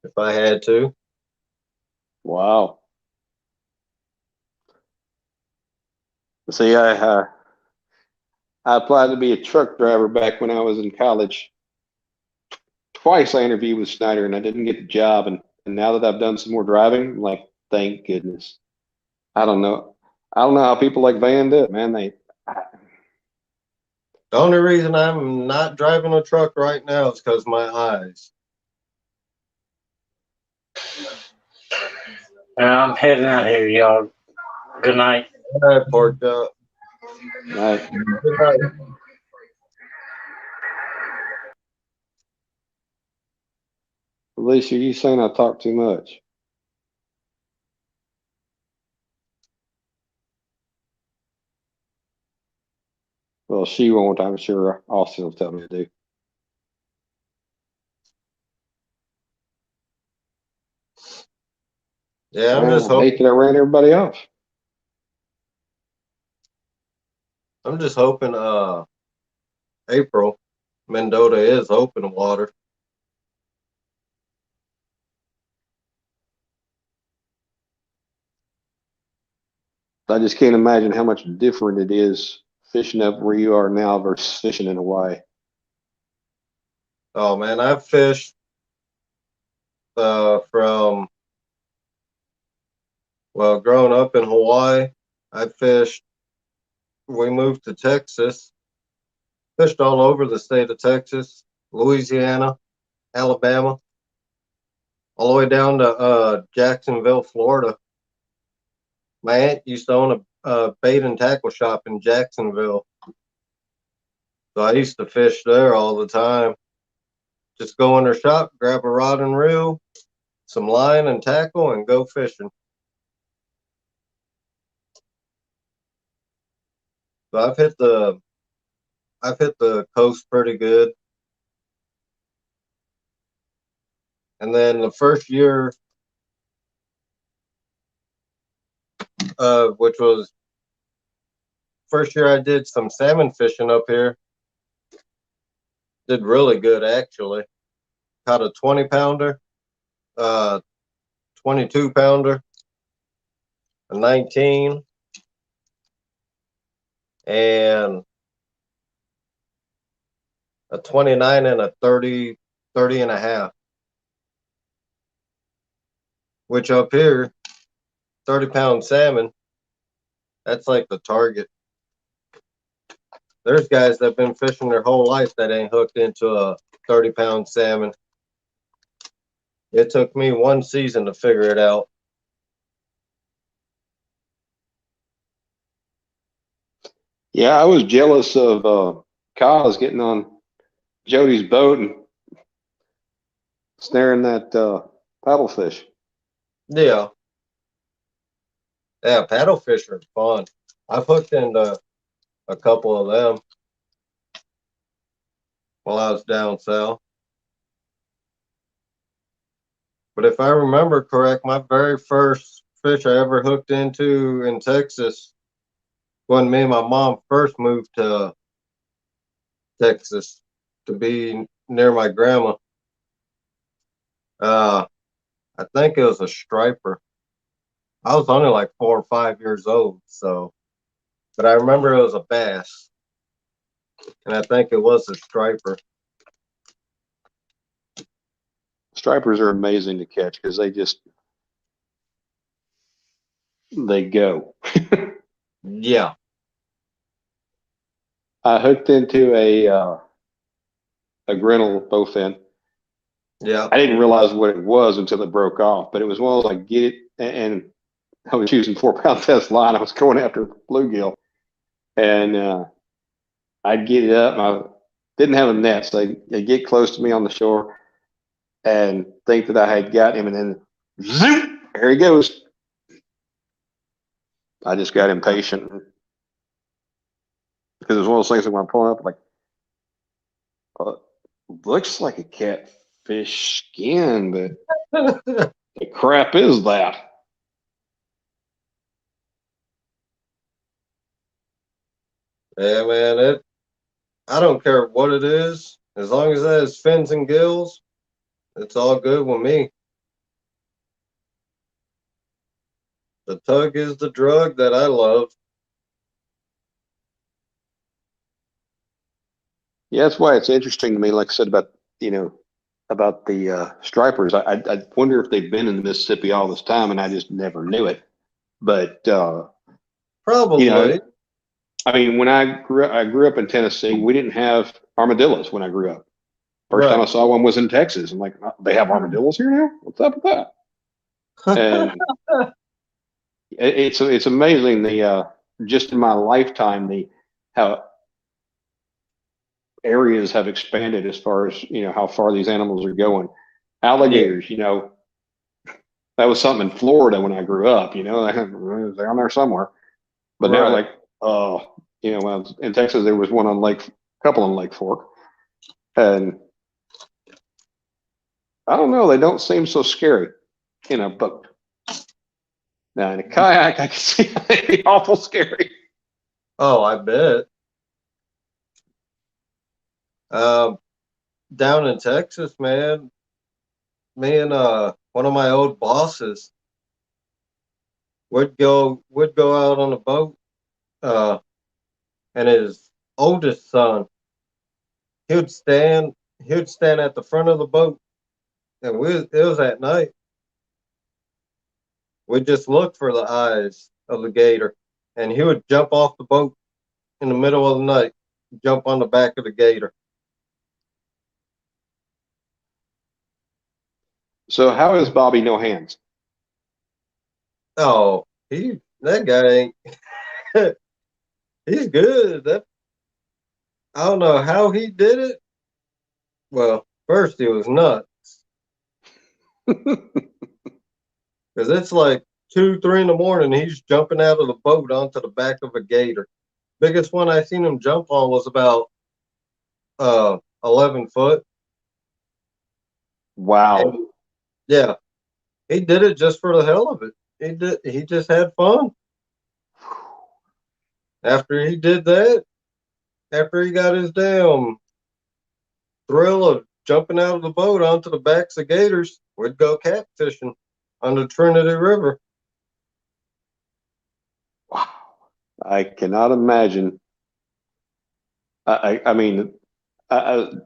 if I had to. Wow. See, I applied to be a truck driver back when I was in college. Twice I interviewed with Snyder and I didn't get the job. And now that I've done some more driving, I'm like, thank goodness. I don't know how people like Van do it, man. The only reason I'm not driving a truck right now is because my eyes. I'm heading out here, y'all. Good night. All right, pork up. Night. Good night. Alicia, you saying I talk too much? Well, she won't. I'm sure Austin will tell me to do. Yeah, I hate that I ran everybody off. I'm just hoping April Mendota is open water. I just can't imagine how much different it is fishing up where you are now versus fishing in Hawaii. Oh man, I've fished from Well, growing up in Hawaii, I fished. We moved to Texas, fished all over the state of Texas, Louisiana, Alabama, all the way down to Jacksonville, Florida. My aunt used to own a bait and tackle shop in Jacksonville. So I used to fish there all the time. Just go in her shop, grab a rod and reel, some line and tackle, and go fishing. So I've hit the coast pretty good. And then the first year, which was first year I did some salmon fishing up here. Did really good actually. Caught a 20-pounder, 22-pounder, a 19, and a 29 and a 30 and a half. Which up here, 30-pound salmon, that's like the target. There's guys that have been fishing their whole life that ain't hooked into a 30-pound salmon. It took me one season to figure it out. Yeah, I was jealous of Kyle's getting on Jody's boat and snaring that paddlefish. Yeah. Yeah, paddlefish are fun. I've hooked into a couple of them while I was down south. But if I remember correct, my very first fish I ever hooked into in Texas when me and my mom first moved to Texas to be near my grandma. I think it was a striper. I was only like 4 or 5 years old, so, but I remember it was a bass, and I think it was a striper. Stripers are amazing to catch because they go. Yeah. I hooked into a grinnell bowfin. Yeah. I didn't realize what it was until it broke off, but it was one of those like get it, and I was using 4-pound test line. I was going after bluegill, and I'd get it up. And I didn't have a net, so they get close to me on the shore and think that I had got him, and then zoom, there he goes. I just got impatient because it was one of those things that when I pull up, like, looks like a catfish skin, but the crap is that? Yeah, man, I don't care what it is. As long as it has fins and gills, it's all good with me. The tug is the drug that I love. Yeah, that's why it's interesting to me, like I said, about about the stripers. I wonder if they've been in the Mississippi all this time and I just never knew it. But Probably. I mean, when I grew up in Tennessee, we didn't have armadillos when I grew up. First time I Right. saw one was in Texas. I'm like, they have armadillos here now? What's up with that? And it's amazing just in my lifetime how areas have expanded as far as how far these animals are going. Alligators, that was something in Florida when I grew up. They're down there somewhere. But now, Right. like, when I was in Texas, there was one on couple on Lake Fork, and I don't know, they don't seem so scary in a boat. Now in a kayak, I can see they'd be awful scary. Oh, I bet. Down in Texas, man, me and one of my old bosses would go out on a boat, and his oldest son, he would stand at the front of the boat, and it was at night. we'd just look for the eyes of the gator, and he would jump off the boat in the middle of the night, jump on the back of the gator. So how is Bobby No Hands? Oh, that guy ain't. He's good. I don't know how he did it. Well, first he was nuts. Because it's like 2, 3 in the morning. He's jumping out of the boat onto the back of a gator. Biggest one I seen him jump on was about 11 foot. Wow. And, yeah, he did it just for the hell of it. He just had fun. After he did that, after he got his damn thrill of jumping out of the boat onto the backs of gators, we'd go catfishing on the Trinity River. Wow. I cannot imagine. I mean,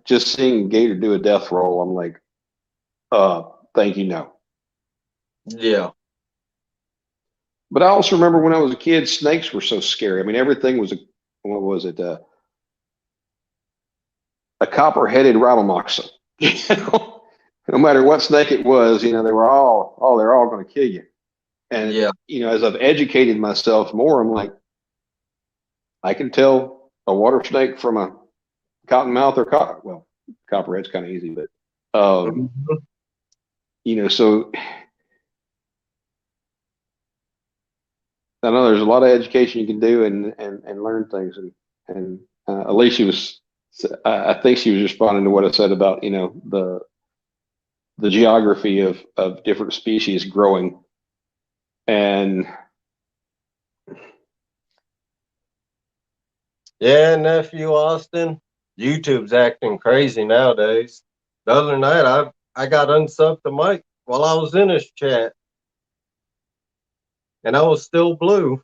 just seeing Gator do a death roll, I'm like, thank you, no. Yeah. But I also remember when I was a kid, snakes were so scary. I mean, everything was what was it? A copper-headed rattlesnake. No matter what snake it was, they're all going to kill you. And yeah, as I've educated myself more, I'm like, I can tell a water snake from a cottonmouth or copperhead's kind of easy, but so I know there's a lot of education you can do and learn things, and Alicia was, I think she was responding to what I said about the geography of different species growing, and yeah, nephew Austin, YouTube's acting crazy nowadays. The other night, I got unsubbed to Mike while I was in his chat, and I was still blue.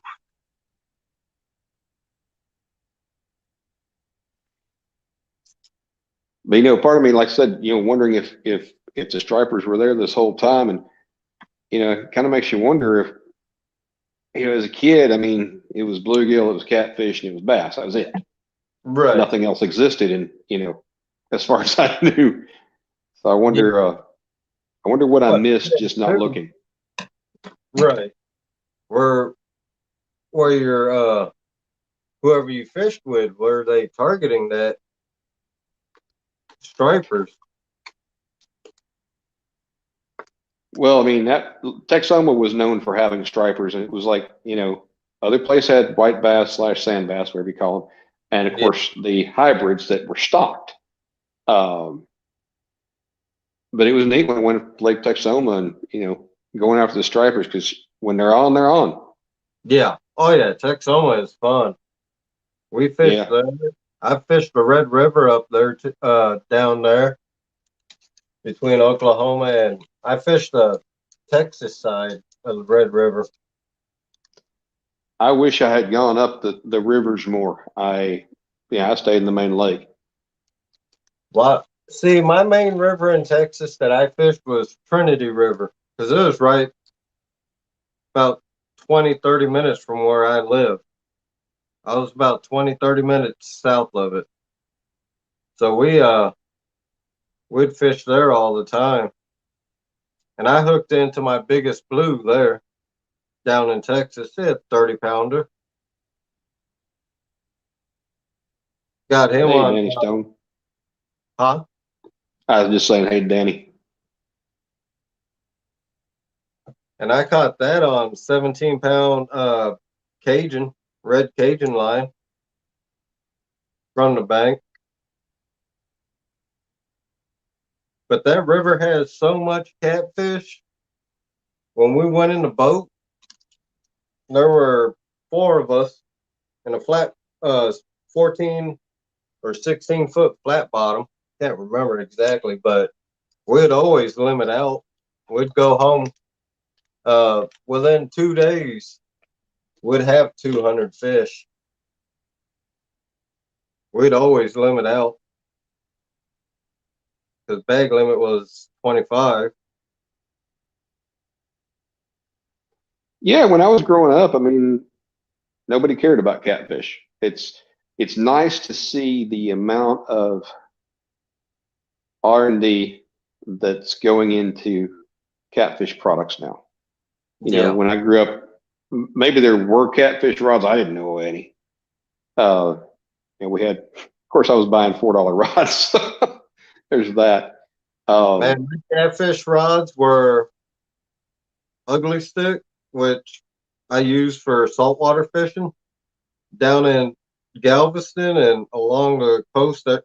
But part of me, like I said, wondering if the stripers were there this whole time, and it kind of makes you wonder if as a kid, I mean, it was bluegill, it was catfish, and it was bass. That was it. Right. Nothing else existed, and as far as I knew. So I wonder, what I missed just not looking. Right. Were your whoever you fished with, were they targeting that stripers? Well, I mean, that Texoma was known for having stripers, and it was like, other place had white bass / sand bass, whatever you call them, and of course the hybrids that were stocked. But it was neat when I went to Lake Texoma and going after the stripers, because when they're on, they're on. Yeah. Oh yeah, Texoma is fun. We fished there. I fished the Red River up there, down there between Oklahoma, and I fished the Texas side of the Red River. I wish I had gone up the rivers more. I stayed in the main lake. Well, see, my main river in Texas that I fished was Trinity River, because it was right about 20, 30 minutes from where I live. I was about 20, 30 minutes south of it. So we'd fish there all the time. And I hooked into my biggest blue there down in Texas. It had 30-pounder. Got him on. Danny Stone. Huh? I was just saying, hey, Danny. And I caught that on 17-pound Cajun, red Cajun line from the bank. But that river has so much catfish. When we went in the boat, there were 4 of us in a flat 14 or 16-foot flat bottom. Can't remember exactly, but we'd always limit out. We'd go home. Within 2 days, we'd have 200 fish. We'd always limit out because bag limit was 25. Yeah, when I was growing up, I mean, nobody cared about catfish. It's nice to see the amount of R&D that's going into catfish products now. You know, Yeah. when I grew up, maybe there were catfish rods. I didn't know any. And we had, of course, I was buying $4 rods. So there's that. Man, my catfish rods were ugly stick, which I use for saltwater fishing down in Galveston and along the coast, the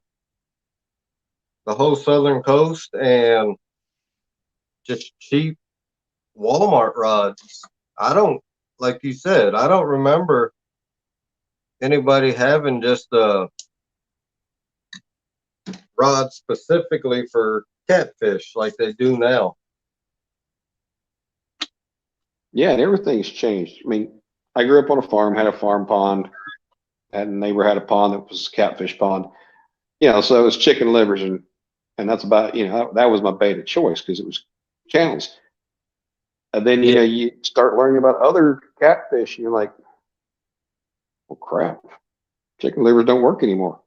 whole southern coast, and just cheap Walmart rods. I don't, like you said, I don't remember anybody having just a rod specifically for catfish like they do now. Yeah, and everything's changed. I mean, I grew up on a farm, had a farm pond, had a neighbor had a pond that was a catfish pond. You know, so it was chicken livers and that's about, you know, that was my bait of choice because it was channels. And then, you know, you start learning about other catfish and you're like, well, crap, chicken livers don't work anymore.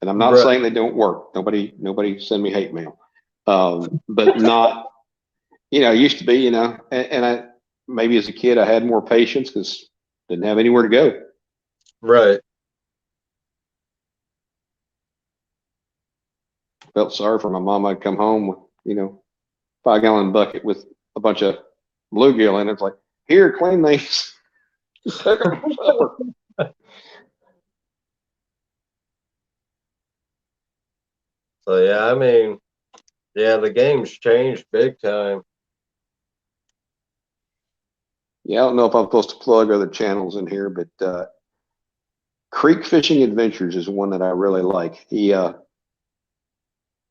And I'm not Right. saying they don't work. Nobody send me hate mail. But not, you know, it used to be, you know, and I, maybe as a kid, I had more patience because didn't have anywhere to go. Right. Felt sorry for my mom. I'd come home with, you know, 5-gallon bucket with a bunch of bluegill in it. It's like, here, clean these. Take them for supper. So yeah, I mean, yeah, the game's changed big time. Yeah, I don't know if I'm supposed to plug other channels in here, but Creek Fishing Adventures is one that I really like.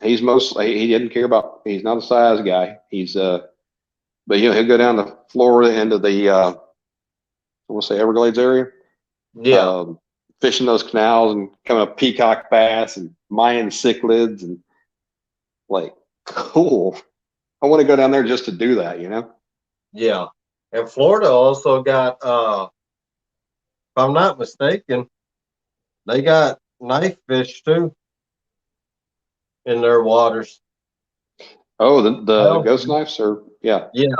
He's mostly, he didn't care about, he's not a size guy. But you know, he'll go down to Florida into the I want to say Everglades area. Yeah. Fishing those canals and coming up peacock bass and Mayan cichlids and like, cool. I want to go down there just to do that, you know? Yeah. And Florida also got, if I'm not mistaken, they got knife fish too in their waters. Oh, the ghost knives are, yeah. Yeah.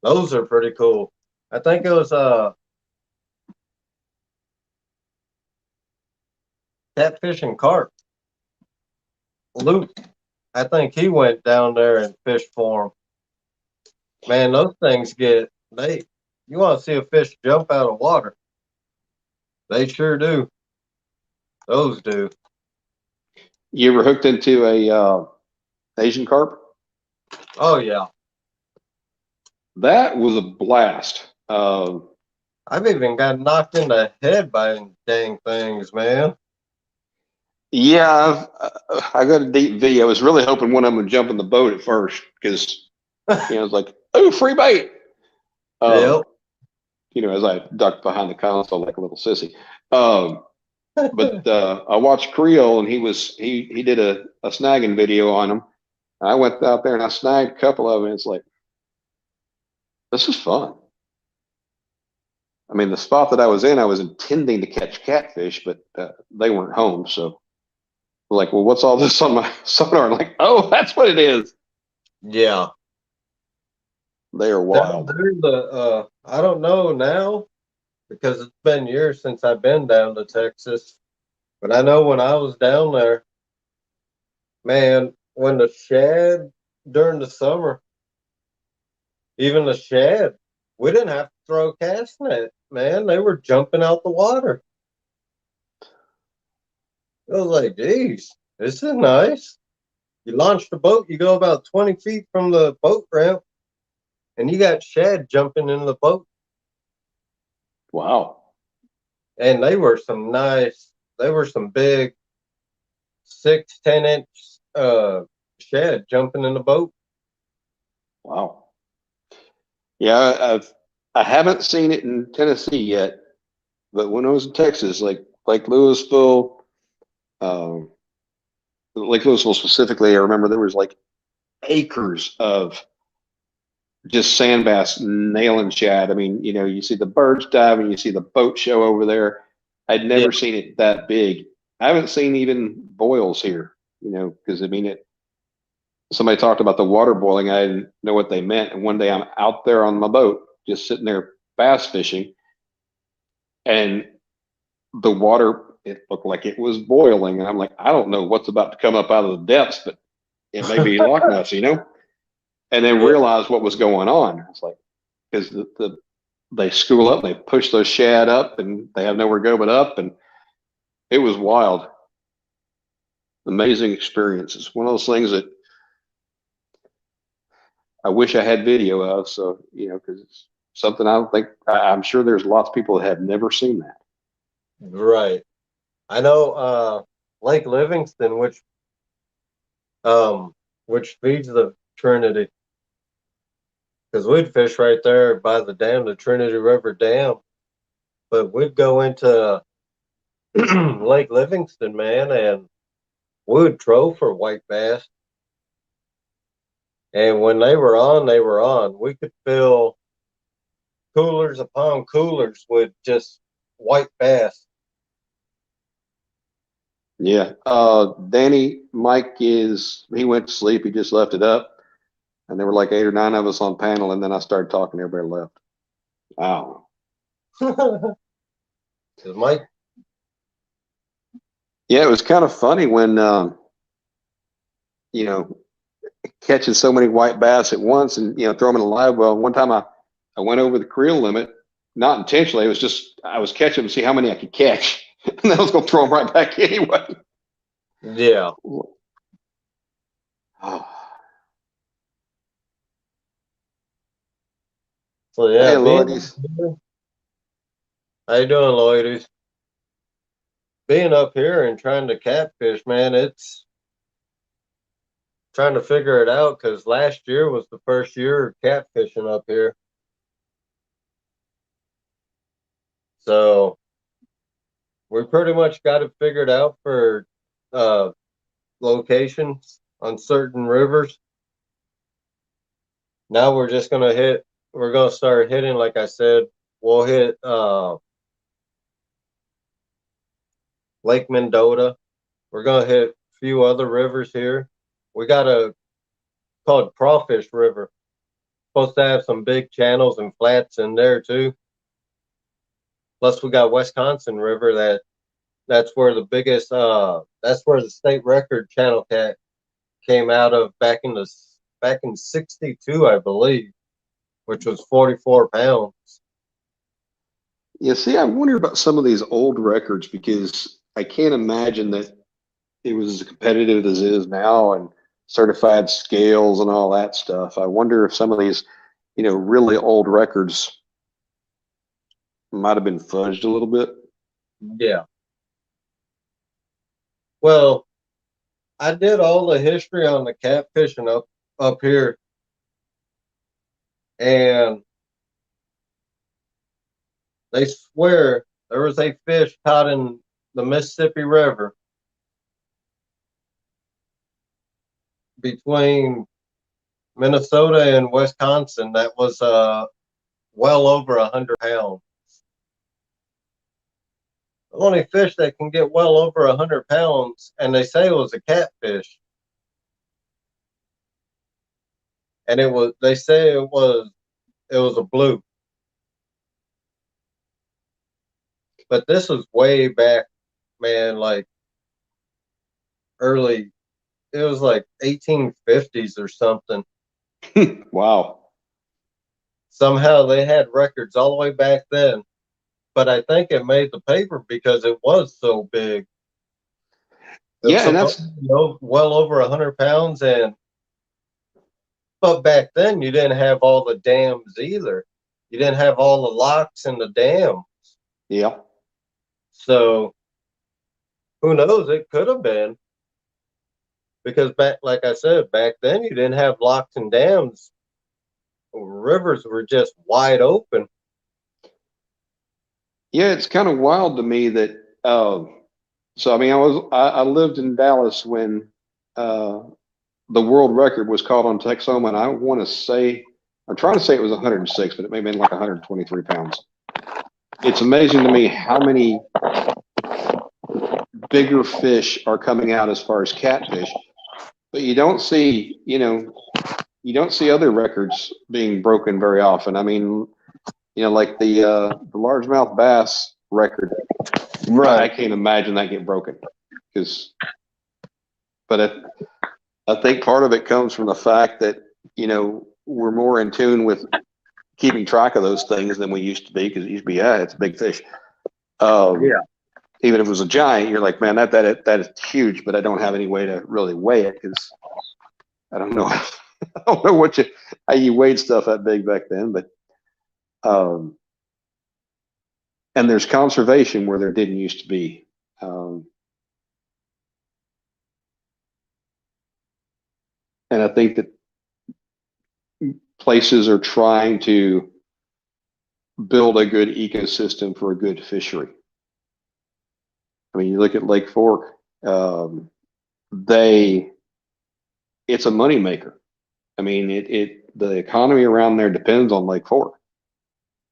Those are pretty cool. I think it was catfish and carp. Luke, I think he went down there and fished for them. Man, those things you want to see a fish jump out of water. They sure do. Those do. You ever hooked into a Asian carp? Oh, yeah. That was a blast. I've even got knocked in the head by them dang things, man. Yeah, I got a deep V. I was really hoping one of them would jump in the boat at first because, you know, I was like, oh, free bait. Yep. You know, as I ducked behind the console like a little sissy. But I watched Creole and he did a snagging video on them. I went out there and I snagged a couple of them. And it's like, this is fun. I mean, the spot that I was in, I was intending to catch catfish, but they weren't home. So, like, well, what's all this on my sonar? I'm like, oh, that's what it is. Yeah. They are wild. I don't know now because it's been years since I've been down to Texas. But I know when I was down there, man, when the shad during the summer, even the shad, we didn't have to throw a cast net, man. They were jumping out the water. I was like, geez, this is nice. You launch the boat, you go about 20 feet from the boat ramp, and you got shad jumping in the boat. Wow. And they were some big 6-10 inch shad jumping in the boat. Wow. Yeah, I haven't seen it in Tennessee yet, but when I was in Texas, like Louisville, Lake Louisville specifically, I remember there was like acres of just sand bass nailing shad. I mean, you see the birds diving, you see the boat show over there. I'd never seen it that big. I haven't seen even boils here, because I mean, somebody talked about the water boiling. I didn't know what they meant. And one day I'm out there on my boat, just sitting there bass fishing, and the water, it looked like it was boiling. And I'm like, I don't know what's about to come up out of the depths, but it may be Loch Ness, and then realize what was going on. It's like, because they school up, and they push those shad up, and they have nowhere to go but up. And it was wild. Amazing experience. It's one of those things that I wish I had video of. So, because it's something I don't think, I'm sure there's lots of people that have never seen that. Right. I know Lake Livingston, which feeds the Trinity, because we'd fish right there by the dam, the Trinity River Dam, but we'd go into Lake Livingston, man, and we would trove for white bass. And when they were on, they were on. We could fill coolers upon coolers with just white bass. Yeah. Danny, Mike he went to sleep. He just left it up. And there were like 8 or 9 of us on panel. And then I started talking. Everybody left. Wow. Mike. Yeah, it was kind of funny when, catching so many white bass at once and, throw them in a live well. One time I went over the creel limit, not intentionally. It was just, I was catching them to see how many I could catch. And then I was going to throw them right back anyway. Yeah. Oh. So yeah, hey, Lloydies. How you doing, Lloydies? Being up here and trying to catfish, man, it's trying to figure it out, because last year was the first year of catfishing up here. So we pretty much got it figured out for locations on certain rivers. Now we're just gonna start hitting, like I said, we'll hit Lake Mendota. We're gonna hit a few other rivers here. We got called Crawfish River. Supposed to have some big channels and flats in there too. Plus we got Wisconsin River, that's where the biggest that's where the state record channel cat came out of back in 62, I believe, which was 44 pounds. Yeah, see, I wonder about some of these old records, because I can't imagine that it was as competitive as it is now, and certified scales and all that stuff. I wonder if some of these, really old records might have been fudged a little bit. Yeah. Well, I did all the history on the catfishing up here, and they swear there was a fish caught in the Mississippi River between Minnesota and Wisconsin that was well over 100 pounds. The only fish that can get well over 100 pounds, and they say it was a catfish. And they say it was a blue. But this was way back, man, like it was like 1850s or something. Wow. Somehow they had records all the way back then. But I think it made the paper because it was so big. Yeah, and that's well over 100 pounds. But back then you didn't have all the dams either. You didn't have all the locks in the dam. Yeah. So who knows? It could have been, because like I said, back then you didn't have locks and dams. Rivers were just wide open. Yeah, it's kind of wild to me that. So I mean, I lived in Dallas when the world record was caught on Texoma, and I want to say I'm trying to say it was 106, but it may have been like 123 pounds. It's amazing to me how many bigger fish are coming out as far as catfish, but you don't see, you don't see other records being broken very often. I mean, like the largemouth bass record. Right. I can't imagine that get broken but I think part of it comes from the fact that, we're more in tune with keeping track of those things than we used to be, because it used to be, it's a big fish. Yeah. Even if it was a giant, you're like, man, that is huge, but I don't have any way to really weigh it because I don't know. I don't know how you weighed stuff that big back then, but and there's conservation where there didn't used to be. And I think that places are trying to build a good ecosystem for a good fishery. I mean, you look at Lake Fork, it's a moneymaker. I mean, the economy around there depends on Lake Fork.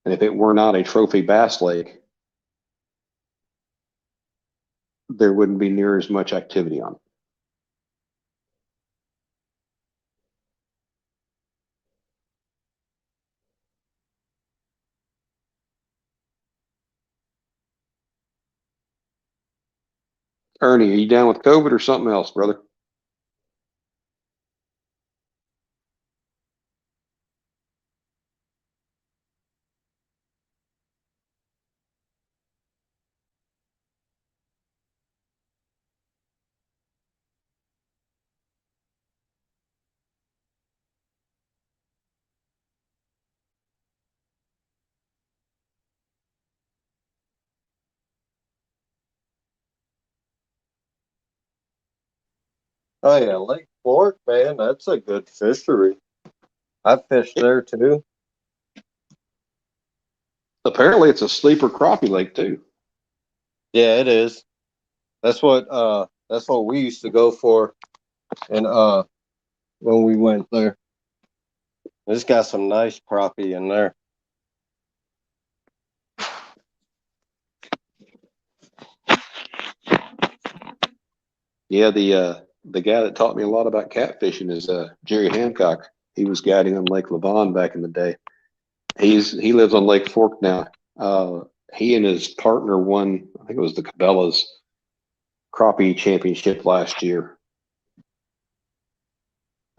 And if it were not a trophy bass lake, there wouldn't be near as much activity on it. Ernie, are you down with COVID or something else, brother? Oh yeah, Lake Fork, man, that's a good fishery. I fished there too. Apparently, it's a sleeper crappie lake too. Yeah, it is. That's what we used to go for, and when we went there, it's got some nice crappie in there. Yeah, the guy that taught me a lot about catfishing is Jerry Hancock. He was guiding on Lake Levon back in the day. He lives on Lake Fork now. He and his partner won, I think it was the Cabela's crappie championship last year.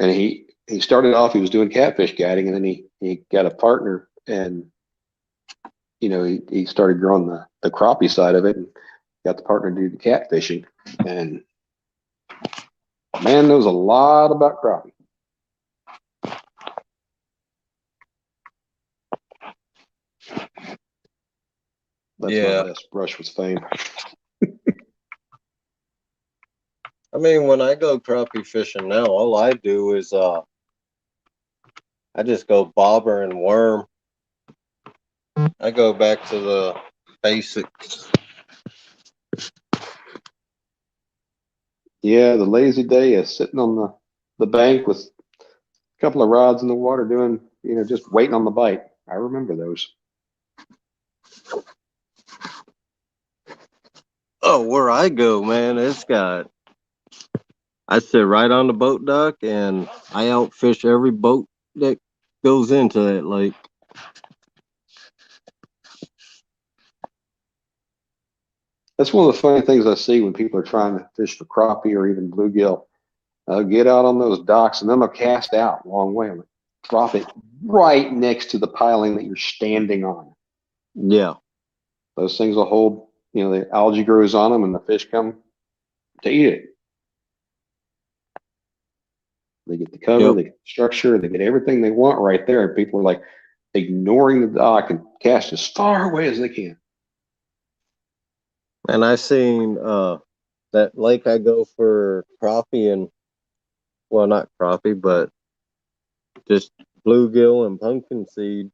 And he started off, he was doing catfish guiding, and then he got a partner, and he started growing the crappie side of it, and got the partner to do the catfishing. And man knows a lot about crappie. That's my best brush with fame. I mean, when I go crappie fishing now, all I do is I just go bobber and worm. I go back to the basics. Yeah, the lazy day is sitting on the bank with a couple of rods in the water doing, just waiting on the bite. I remember those. Oh, where I go, man, I sit right on the boat dock and I outfish every boat that goes into that lake. That's one of the funny things I see when people are trying to fish for crappie or even bluegill. Get out on those docks and then they'll cast out a long way. Drop it right next to the piling that you're standing on. Yeah. Those things will hold, the algae grows on them and the fish come to eat it. They get the cover, they get the structure, they get everything they want right there. And people are like ignoring the dock and cast as far away as they can. And I seen that lake I go for crappie and, well, not crappie, but just bluegill and pumpkin seeds.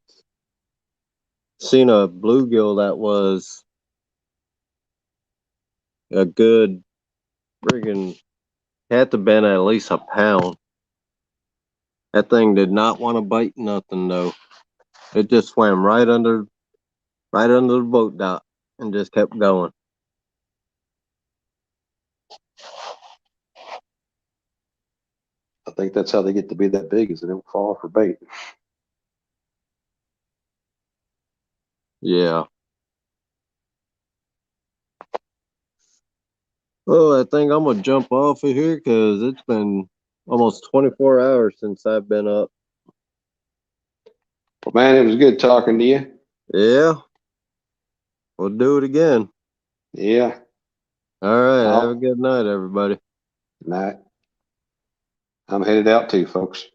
Seen a bluegill that was a good friggin' had to been at least a pound. That thing did not want to bite nothing though. It just swam right under the boat dock and just kept going. I think that's how they get to be that big, is they don't fall for bait. Yeah. Well, I think I'm gonna jump off of here because it's been almost 24 hours since I've been up. Well, man, it was good talking to you. Yeah. We'll do it again. Yeah. All right. Have a good night, everybody. Night. I'm headed out too, folks.